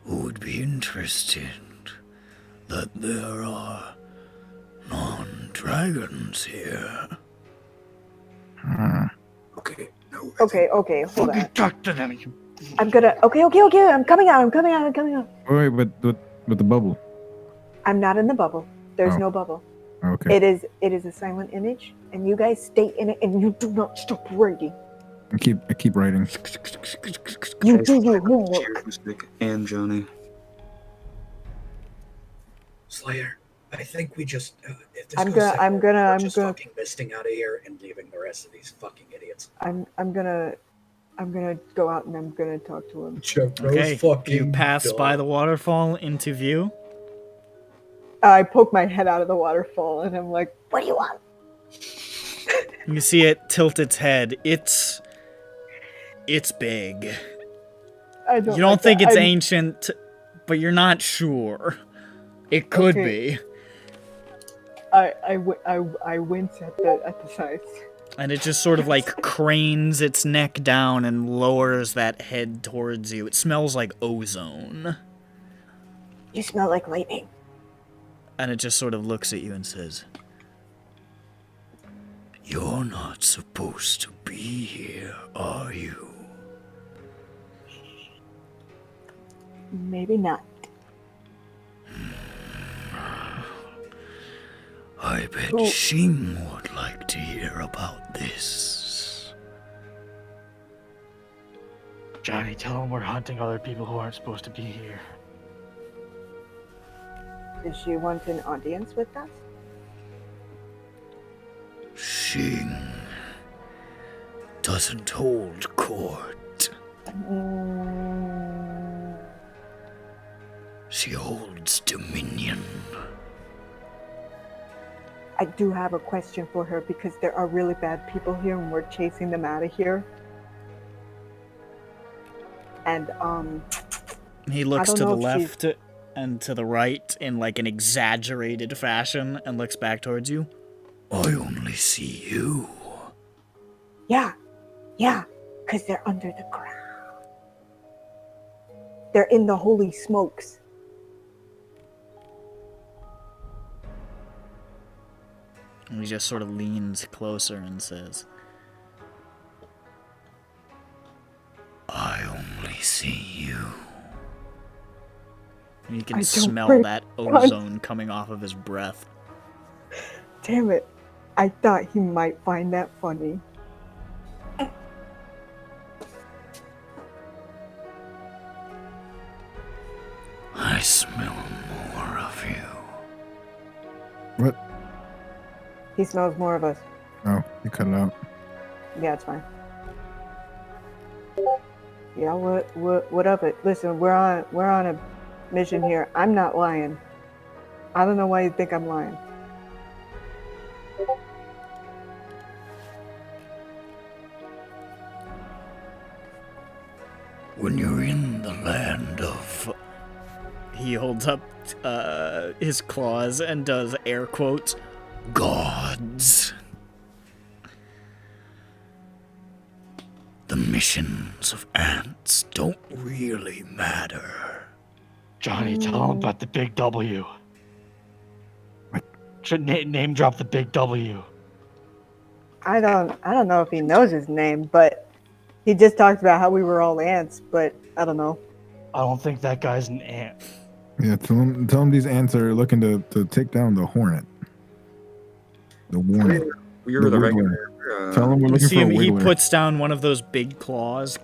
who would be interested that there are non-dragons here. Okay, no. Okay, hold on. Talk to them. I'm gonna. Okay. I'm coming out. Wait, but with the bubble. I'm not in the bubble. There's Oh. no bubble. Okay. It is a silent image, and you guys stay in it, and you do not stop writing. I keep writing. You do your homework. And Johnny. Slayer, I think we just. If this I'm goes gonna- south, I'm gonna- we're I'm just gonna- fucking misting out of here and leaving the rest of these fucking idiots. I'm gonna go out and I'm gonna talk to him. Okay, you pass by the waterfall into view. I poke my head out of the waterfall and I'm like, what do you want? You see it tilt its head. It's big. I don't You don't like think that. it's ancient, but you're not sure. It could be. I wince at the size. And it just sort of like cranes its neck down and lowers that head towards you. It smells like ozone. You smell like lightning. And it just sort of looks at you and says, "You're not supposed to be here, are you?" Maybe not. I bet Shing would like to hear about this. Johnny, tell him we're hunting other people who aren't supposed to be here. Does she want an audience with us? Shing doesn't hold court. She holds dominion. I do have a question for her because there are really bad people here and we're chasing them out of here. And he looks I to don't the know if she's- left and to the right in like an exaggerated fashion and looks back towards you. I only see you. Yeah, because they're under the ground. They're in the holy smokes. And he just sort of leans closer and says, I only see you. and you I can don't smell break that front. ozone coming off of his breath. Damn it. I thought he might find that funny. I smell more of you. What? He smells more of us. Oh, you cut it out. Yeah, it's fine. Yeah, what of it? Listen, we're on a mission here. I'm not lying. I don't know why you think I'm lying. When you're in the land of... He holds up his claws and does air quotes, gods, the missions of ants don't really matter. Johnny, tell him about the big W. Should name drop the big W. I don't know if he knows his name, but he just talked about how we were all ants, but I don't know. I don't think that guy's an ant. Yeah, tell him these ants are looking to take down the hornet. The warnet. We were the regular. Tell him we're you looking see for a him, he wiggler. puts down one of those big claws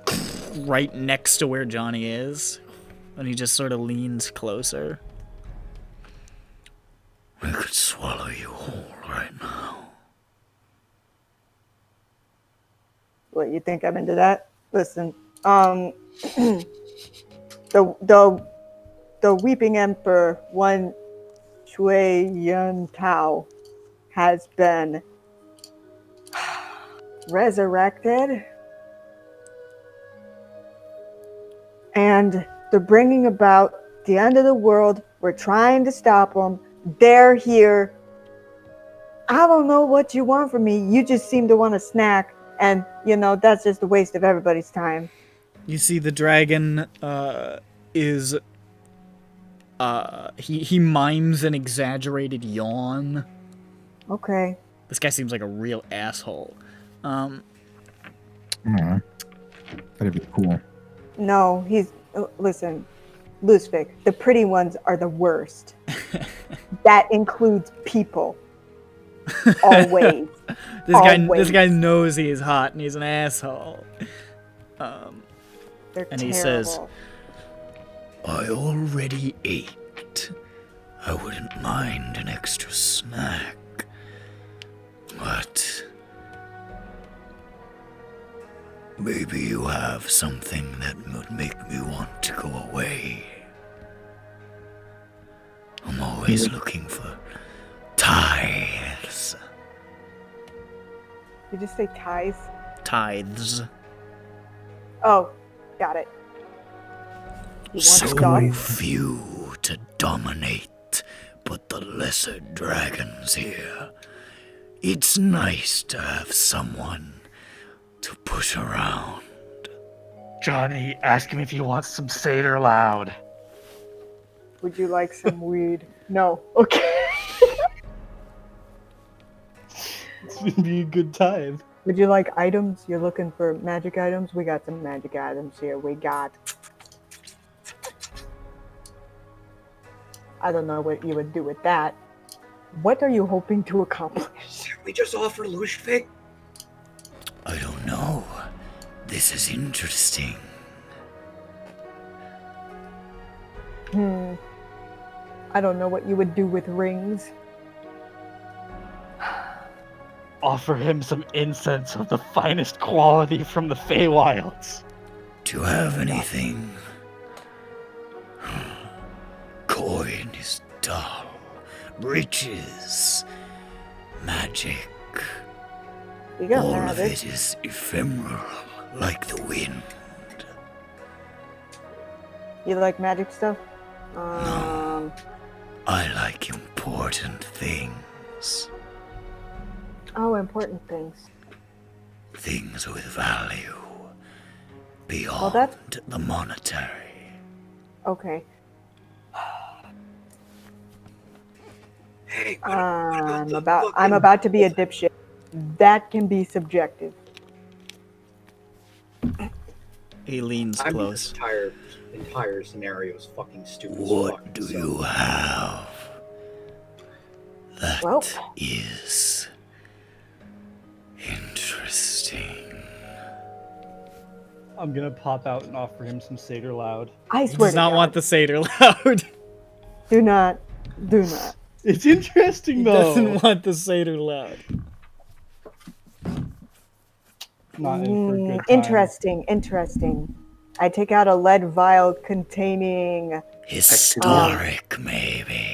right next to where Johnny is. And he just sort of leans closer. I could swallow you whole right now. What, you think I'm into that? Listen, the Weeping Emperor, one Shui Yun Tao, has been resurrected. And they're bringing about the end of the world. We're trying to stop them. They're here. I don't know what you want from me. You just seem to want a snack. And, you know, that's just a waste of everybody's time. You see the dragon is... He mimes an exaggerated yawn. Okay. This guy seems like a real asshole. Aw. That'd be cool. No, listen, Lusvik, the pretty ones are the worst. That includes people. Always. This guy knows he is hot and he's an asshole. They're and he terrible. says, I already ate. I wouldn't mind an extra snack. But maybe you have something that would make me want to go away. I'm always always looking for tithes. You just say ties? Tithes. Oh, got it. You want So stuff? few to dominate, but the lesser dragons here. It's nice to have someone to push around. Johnny, ask him if he wants some Seder loud. Would you like some weed? No. Okay. It's gonna be a good time. Would you like items? You're looking for magic items? We got some magic items here. We got... I don't know what you would do with that. What are you hoping to accomplish? Can we just offer Lushvik? I don't know. This is interesting. I don't know what you would do with rings. Offer him some incense of the finest quality from the Feywilds. Do you have anything? Coin is dull. Riches. Magic. You got All of magic. it is ephemeral, like the wind. You like magic stuff? I like important things. Oh, important things. Things with value. Beyond Well, that's... the monetary. Okay. Hey, I'm about to be a dipshit. That can be subjective. He leans I'm close. just tired. Entire scenario is fucking stupid. What do you have? That is interesting. I'm gonna pop out and offer him some Seder loud. I He swear does to not God. want the Seder loud. Do not. Do not. It's interesting He though. doesn't want the Seder loud. Not in for a good time. Interesting. I take out a lead vial containing... Historic, maybe.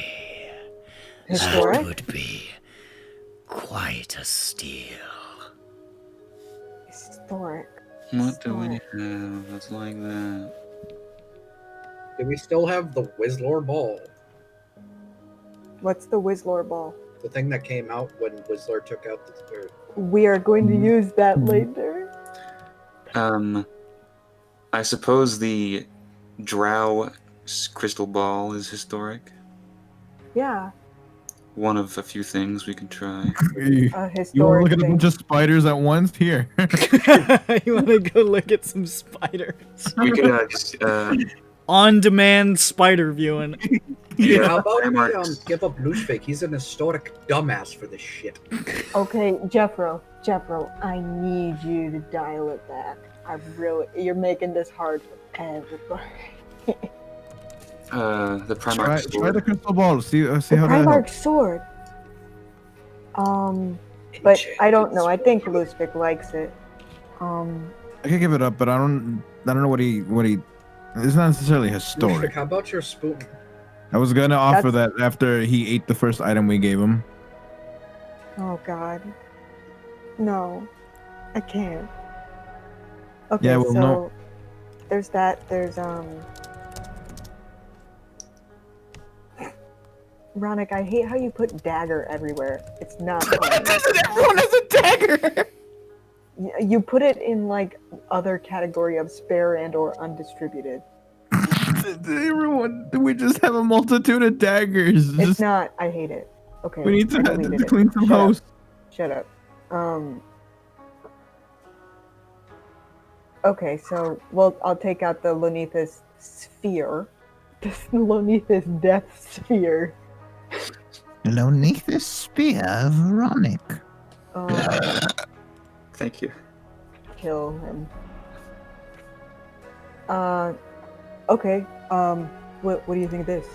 Historic? That would be quite a steal. Historic. What do we have that's like that? Do we still have the Whizlore ball? What's the Whizlore ball? The thing that came out when Whizlore took out the... We are going to use that later. I suppose the Drow crystal ball is historic. Yeah. One of a few things we can try. You want to Historic look at a thing. bunch of spiders at once? Here. You want to go look at some spiders? We could just On-demand spider viewing. Yeah, how about we give up Lushvik? He's an historic dumbass for this shit. Okay, Jeffro, I need you to dial it back. You're making this hard for everybody. the Primarch Try sword. the crystal ball. See The how that Primarch helps. sword. But I don't know. I think Luspik likes it. I could give it up, but I don't know what he. It's not necessarily historic. Lushvik, how about your spoon? I was gonna offer that after he ate the first item we gave him. Oh God. No, I can't. Okay, Yeah, well, so no. there's that. There's Ronick, I hate how you put dagger everywhere. It's not fun. Everyone has a dagger. You put it in like other category of spare and or undistributed. Everyone, we just have a multitude of daggers. It's not. I hate it. Okay. We need I to deleted it. clean some Shut up. hosts. Shut up. Okay, so I'll take out the Lonethus sphere. The Lonethus death sphere. Lonethus spear, Veronic. Thank you. Kill him. Okay. What do you think of this?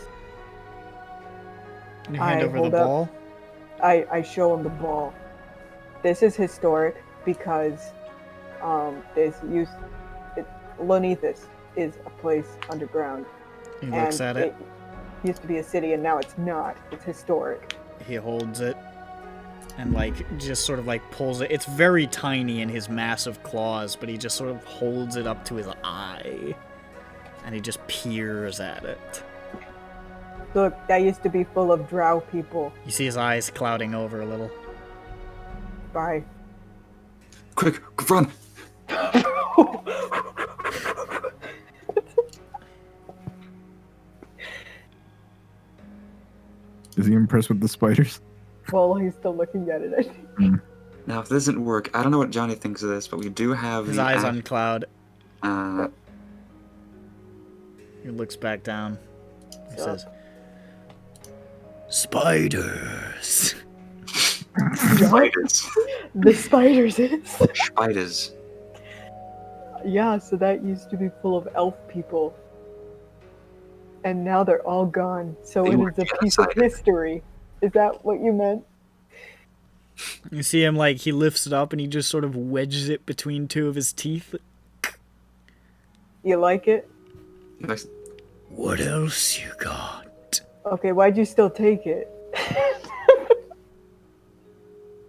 You hand over the hold up. ball. I show him the ball. This is historic because Lonethus is a place underground. He looks at it. used to be a city and now it's not. It's historic. He holds it and like just sort of like pulls it. It's very tiny in his massive claws, but he just sort of holds it up to his eye and he just peers at it. Look, that used to be full of drow people. You see his eyes clouding over a little. Bye. Quick, run! Is he impressed with the spiders? Well, he's still looking at it, I think. Now, if this doesn't work, I don't know what Johnny thinks of this, but we do have His the eyes on Cloud. He looks back down. He says, "Spiders." Spiders. The spiders is. Spiders. Yeah, so that used to be full of elf people. And now they're all gone. So They it were is a piece of genocided. history. Is that what you meant? You see him like he lifts it up and he just sort of wedges it between two of his teeth. You like it? Nice. What else you got? Okay, why'd you still take it?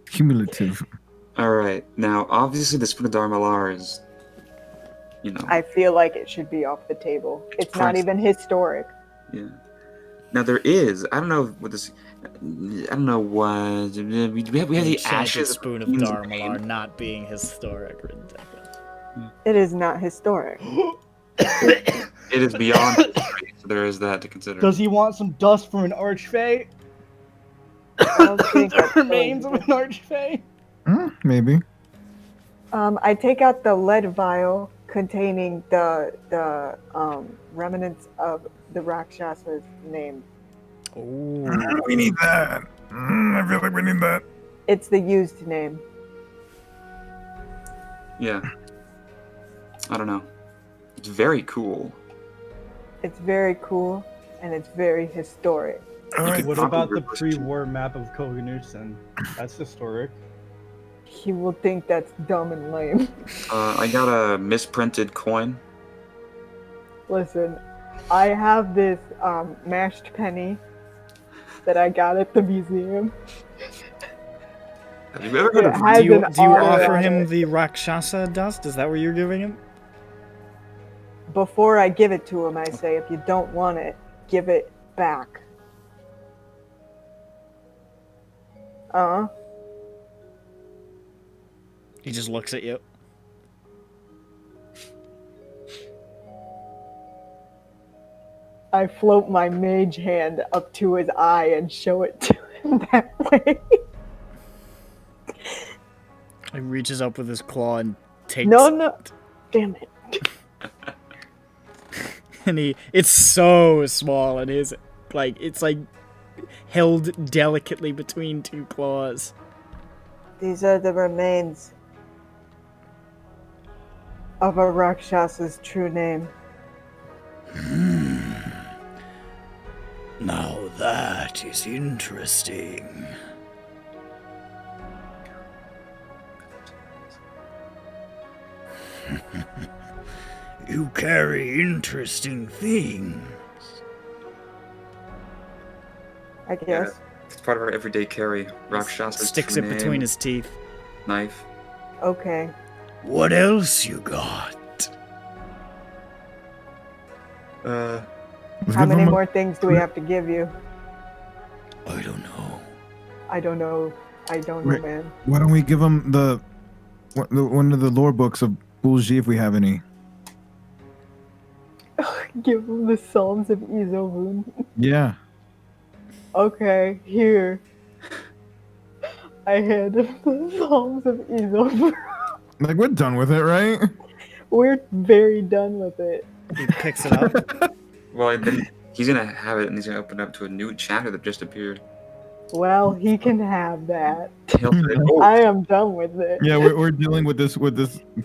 Cumulative. Alright, now, obviously the Spoon of Darmalar is, you know, I feel like it should be off the table. It's not Christ. even historic. yeah. Now there is, I don't know what this, I don't know what, we have the Enchanted ashes spoon of Queens Darmalar Bane. not being historic. Ridiculous. It is not historic. It is beyond history, so there is that to consider. Does he want some dust from an archfey? I don't think The that's remains of going an archfey? Maybe. I take out the lead vial containing the remnants of the Rakshasa's name. Oh. We need that. I feel like we need that. It's the used name. Yeah. I don't know. It's very cool. It's very cool and it's very historic. What about the pre-war map of Koganusen? That's historic. He will think that's dumb and lame. I got a misprinted coin. Listen, I have this mashed penny that I got at the museum. Have you ever heard It of has Do you an R offer on him it. the Rakshasa dust? Is that what you're giving him? Before I give it to him, I say, if you don't want it, give it back. He just looks at you. I float my mage hand up to his eye and show it to him that way. He reaches up with his claw and takes No. Damn it. and it's so small and it's like held delicately between two claws. These are the remains of a Rakshasa's true name. Now that is interesting. You carry interesting things. I guess. It's part of our everyday carry. Rakshasa's Sticks true it name, between his teeth. knife. Okay. What else you got? How many more things do we have to give you? I don't know. I don't know. I don't Right. know, man. Why don't we give him one of the lore books of Bulji if we have any? Give him the Psalms of Izovun. Yeah. Okay, here. I hand him the Psalms of Izovun. Like, we're done with it, right? We're very done with it. He picks it up. Well, then he's gonna have it and he's gonna open up to a new chapter that just appeared. Well, he can have that. He'll say, "Oh, I am done with it. Yeah, we're dealing with this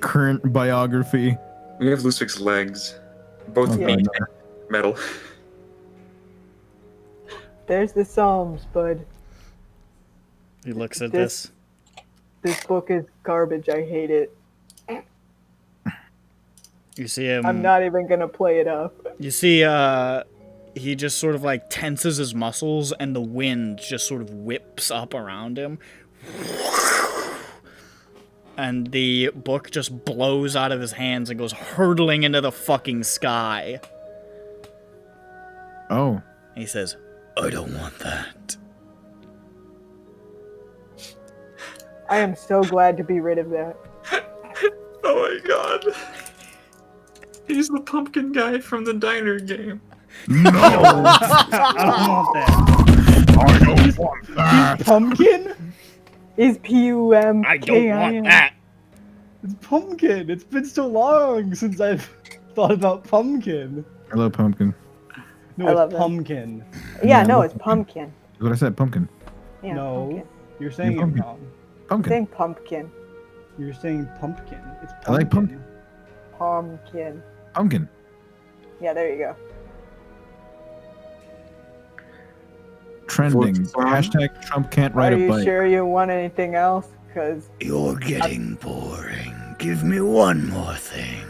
current biography. we have Lusvik's legs. Both Okay. meat and metal. There's the Psalms, bud. He looks at This- this. This book is garbage. I hate it. You see him. I'm not even gonna play it up. You see, he just sort of like tenses his muscles, and the wind just sort of whips up around him. And the book just blows out of his hands and goes hurtling into the fucking sky. Oh. He says, I don't want that. I am so glad to be rid of that. Oh my god. He's the pumpkin guy from the diner game. No! I don't want that. I don't want that. He's pumpkin? Is P-U-M-K-I-N. I don't want that. It's pumpkin. It's been so long since I've thought about pumpkin. I love pumpkin. No, I it's love that. pumpkin. Yeah, no, it's pumpkin. That's what I said, pumpkin. Yeah, No, pumpkin. you're saying it pumpkin. wrong. Pumpkin. Saying pumpkin. You're saying pumpkin. It's pumpkin. I like pumpkin. Pumpkin. Pumpkin. Yeah, there you go. Trending. Hashtag Trump can't ride Are a you bike. sure you want anything else? Because, You're getting boring. Give me one more thing.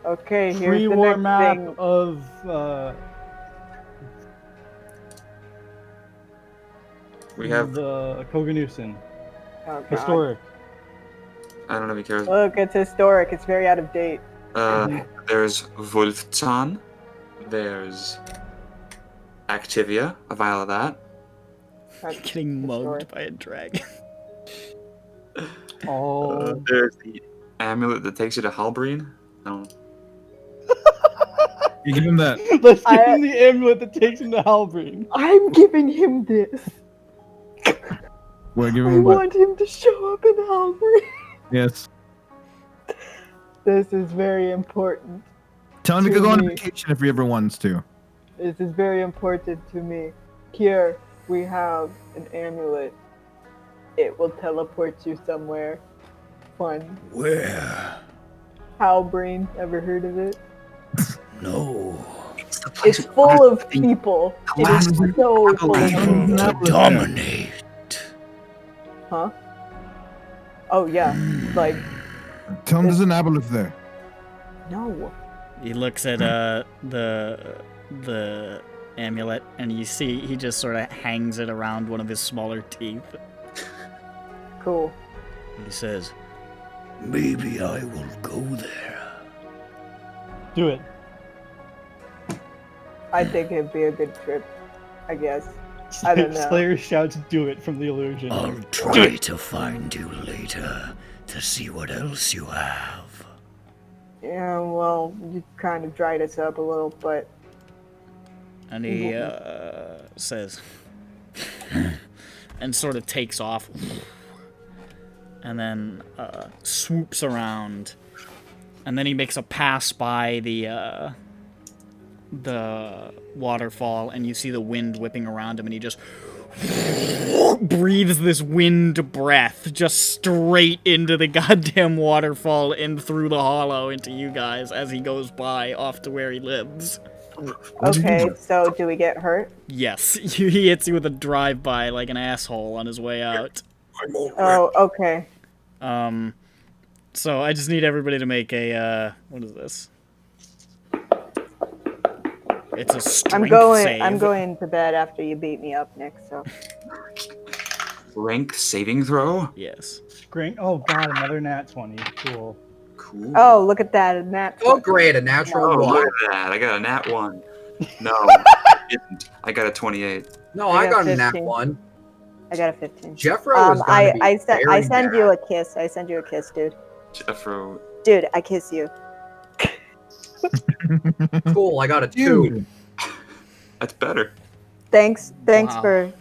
okay, here's Free the war next map thing. of We have. the Koganusen. Oh, God. Historic. I don't know if he cares. Look, it's historic. It's very out of date. There's Wolfzahn. There's Activia, a vial of that. That's Getting mugged historic. by a dragon. Oh. There's the amulet that takes you to Halbrine. No. You give him that. Let's give him the amulet that takes him to Halbrine. I'm giving him this. What? Give I him what? want him to show up in Halbury. Yes. This is very important. Tell him to To go on me. vacation if he ever wants to. This is very important to me. Here, we have an amulet. It will teleport you somewhere fun. Where? Halbrine, ever heard of it? No. It's full of people. It is so full of People people. to dominate. Huh? Oh yeah, like Tell him there's an aboleth there. no. He looks at the amulet, and you see he just sort of hangs it around one of his smaller teeth. Cool. He says, Maybe I will go there. Do it. I think it'd be a good trip. I guess. I don't know. Slayer shouts, "Do it!" from the illusion. I'll try to find you later to see what else you have. Yeah, well, you kind of dried us up a little, but and he says, and sort of takes off, and then swoops around, and then he makes a pass by the waterfall, and you see the wind whipping around him, and he just breathes this wind breath just straight into the goddamn waterfall and through the hollow into you guys as he goes by off to where he lives. okay. So do we get hurt? Yes, he hits you with a drive-by like an asshole on his way out. Oh, okay. So I just need everybody to make a, what is this? It's a strength save. I'm going to bed after you beat me up, Nick. So. Strength saving throw? Yes. Strength. Oh god, another nat 20. Cool. Cool. Oh, look at that, a nat. Oh, great, a natural Oh, one. look at that. I got a nat 1. No, I didn't. I got a 28. No, I I got got a nat 15. 1. I got a 15. Jeffro is gonna be I very send mad. you a kiss. I send you a kiss, dude. Jeffro. Dude, I kiss you. Cool, I got a 2. Dude. That's better. Thanks Wow. for.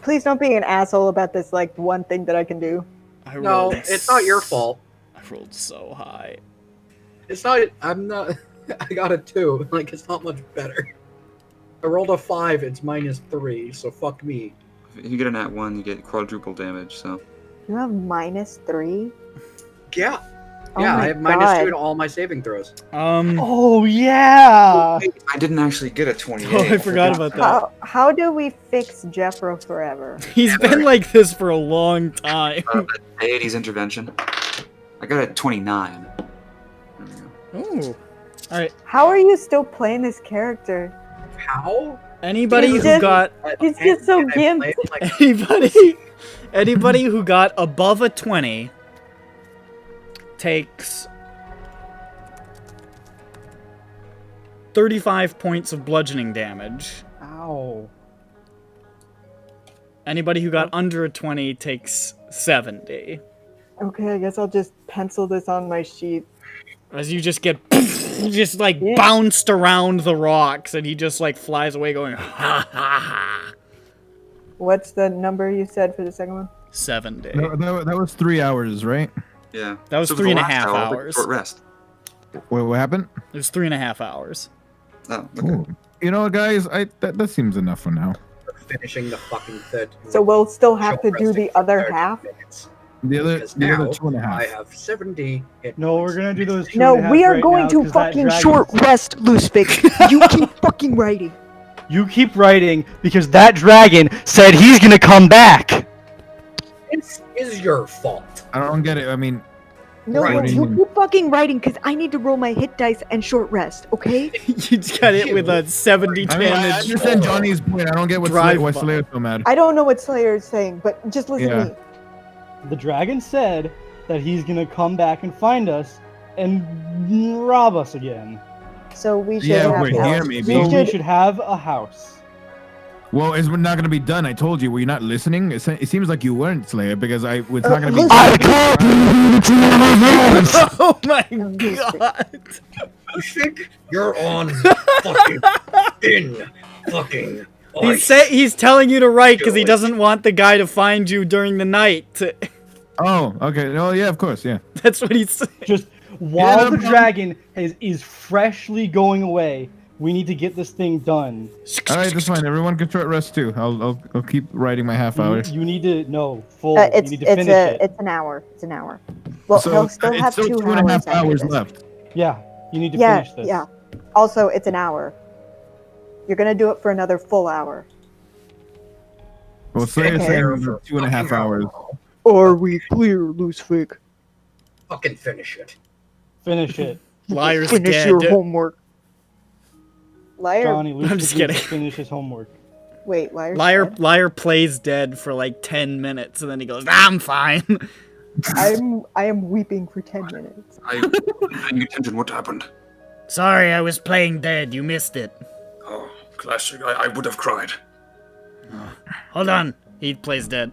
Please don't be an asshole about this. Like one thing that I can do. I No, rolled it's not your fault. I rolled so high. It's not. I'm not. I got a 2. Like, it's not much better. I rolled a 5. It's -3. So fuck me. If you get a nat 1, you get quadruple damage, so. You have -3. Yeah. Oh Yeah, my I have -2 God. in all my saving throws. Oh yeah. I didn't actually get a 28. Oh, I forgot about that. How do we fix Jeffro forever? He's been like this for a long time. Deity's intervention. I got a 29. There we go. Ooh. Alright. How are you still playing this character? How? Anybody He's who just- got He's just so Can I gimped. play like anybody who got above a 20 takes 35 points of bludgeoning damage. Ow. Anybody who got under a 20 takes 70. Okay, I guess I'll just pencil this on my sheet. As you just get just like bounced around the rocks, and he just like flies away going ha ha ha. What's the number you said for the second one? 70. That was 3 hours, right? Yeah. That was So for 3.5 the last hour, like, hours. Short rest. What happened? It was 3.5 hours. Oh, okay. Ooh. You know, guys, that seems enough for now. finishing the fucking third. So we'll still have to short do the resting for other 30 half? minutes. The other Because 2.5. I have 70 hit No, points. we're gonna do those. No, 2.5 we are right going now, to 'cause that fucking dragon- short rest, Loosefig. You keep fucking writing. You keep writing because that dragon said he's gonna come back. This is your fault. I don't get it. I mean, No, Right. you keep fucking writing because I need to roll my hit dice and short rest, okay? You just got it with a 70 I mean, I damage. understand Johnny's point. I don't get what Drive-by. Slayer's so mad. I don't know what Slayer is saying, but just listen Yeah. to me. The dragon said that he's gonna come back and find us and rob us again. So we should Yeah, have we're house. here, maybe. So we should- should have a house. Well, it's not going to be done. I told you. Were you not listening? It seems like you weren't, Slayer, because it's not going to be Oh my god! You think you're on fucking fucking. He's telling you to write because he doesn't want the guy to find you during the night. Oh, okay. No, yeah, of course, yeah. That's what he's saying. Just while no the problem. dragon is freshly going away, we need to get this thing done. All right, that's fine. Everyone can short rest too. I'll keep writing my half hour. You need to full. It's you need to finish it. it's an hour. It's an hour. Well, So he'll still it's have still 2 2.5 hours after hours this. left. Yeah, you need to Yeah, finish this. yeah. Also, it's an hour. You're gonna do it for another full hour. Well, Slayer's Okay. saying 2.5 hours. Are we clear, Loosefig? Fucking finish it. Finish it. Liar's Finish dead. your homework. Liar. Johnny, I'm just kidding. Finish his homework. Wait, liar. Liar plays dead for like 10 minutes and then he goes, I'm fine. I am weeping for 10 minutes. I'm paying attention. What happened? Sorry, I was playing dead. You missed it. Oh, classic. I would have cried. Hold on. He plays dead.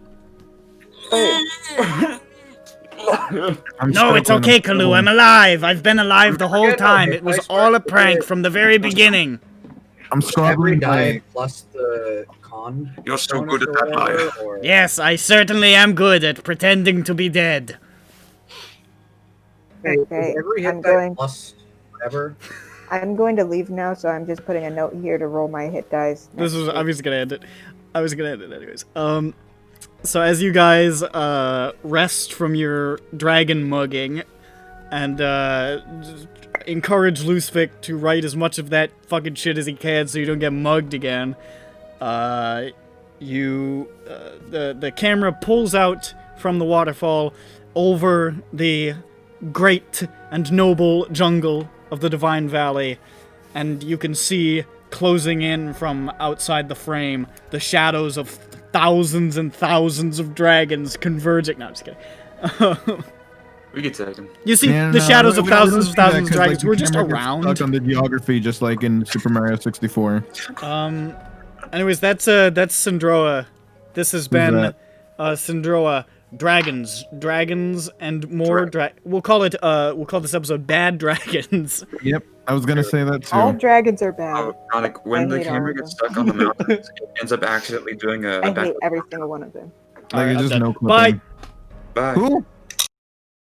No, it's okay, Kalu. I'm alive. I've been alive the whole time. It was all a prank from the very beginning. I'm Every scrabbling die my... plus the con. You're so bonus good at or that, whatever, Liar. or- Yes, I certainly am good at pretending to be dead. Okay, Every hit I'm die going. plus whatever. I'm going to leave now, so I'm just putting a note here to roll my hit dice. This was I was gonna end it. I was gonna end it anyways. So as you guys rest from your dragon mugging and encourage Loosefig to write as much of that fucking shit as he can so you don't get mugged again, the camera pulls out from the waterfall over the great and noble jungle of the Divine Valley, and you can see closing in from outside the frame the shadows of thousands and thousands of dragons converging. No, I'm just kidding. We could tag him. You see Yeah, the no, shadows we of don't thousands see of that thousands of 'cause, dragons the who are just camera gets around. stuck on the geography, just like in Super Mario 64. Anyways, that's SINDROA. This has been that? SINDROA. Dragons, and more we'll call this episode Bad Dragons. Yep, I was gonna say that too. All dragons are bad. Oh, Chronic, when I the hate all camera of gets them. stuck on the mountain, it ends up accidentally doing a I back. hate every single one of them. Like, Alright, it's I'm just done. no Bye. clipping. Bye. Who?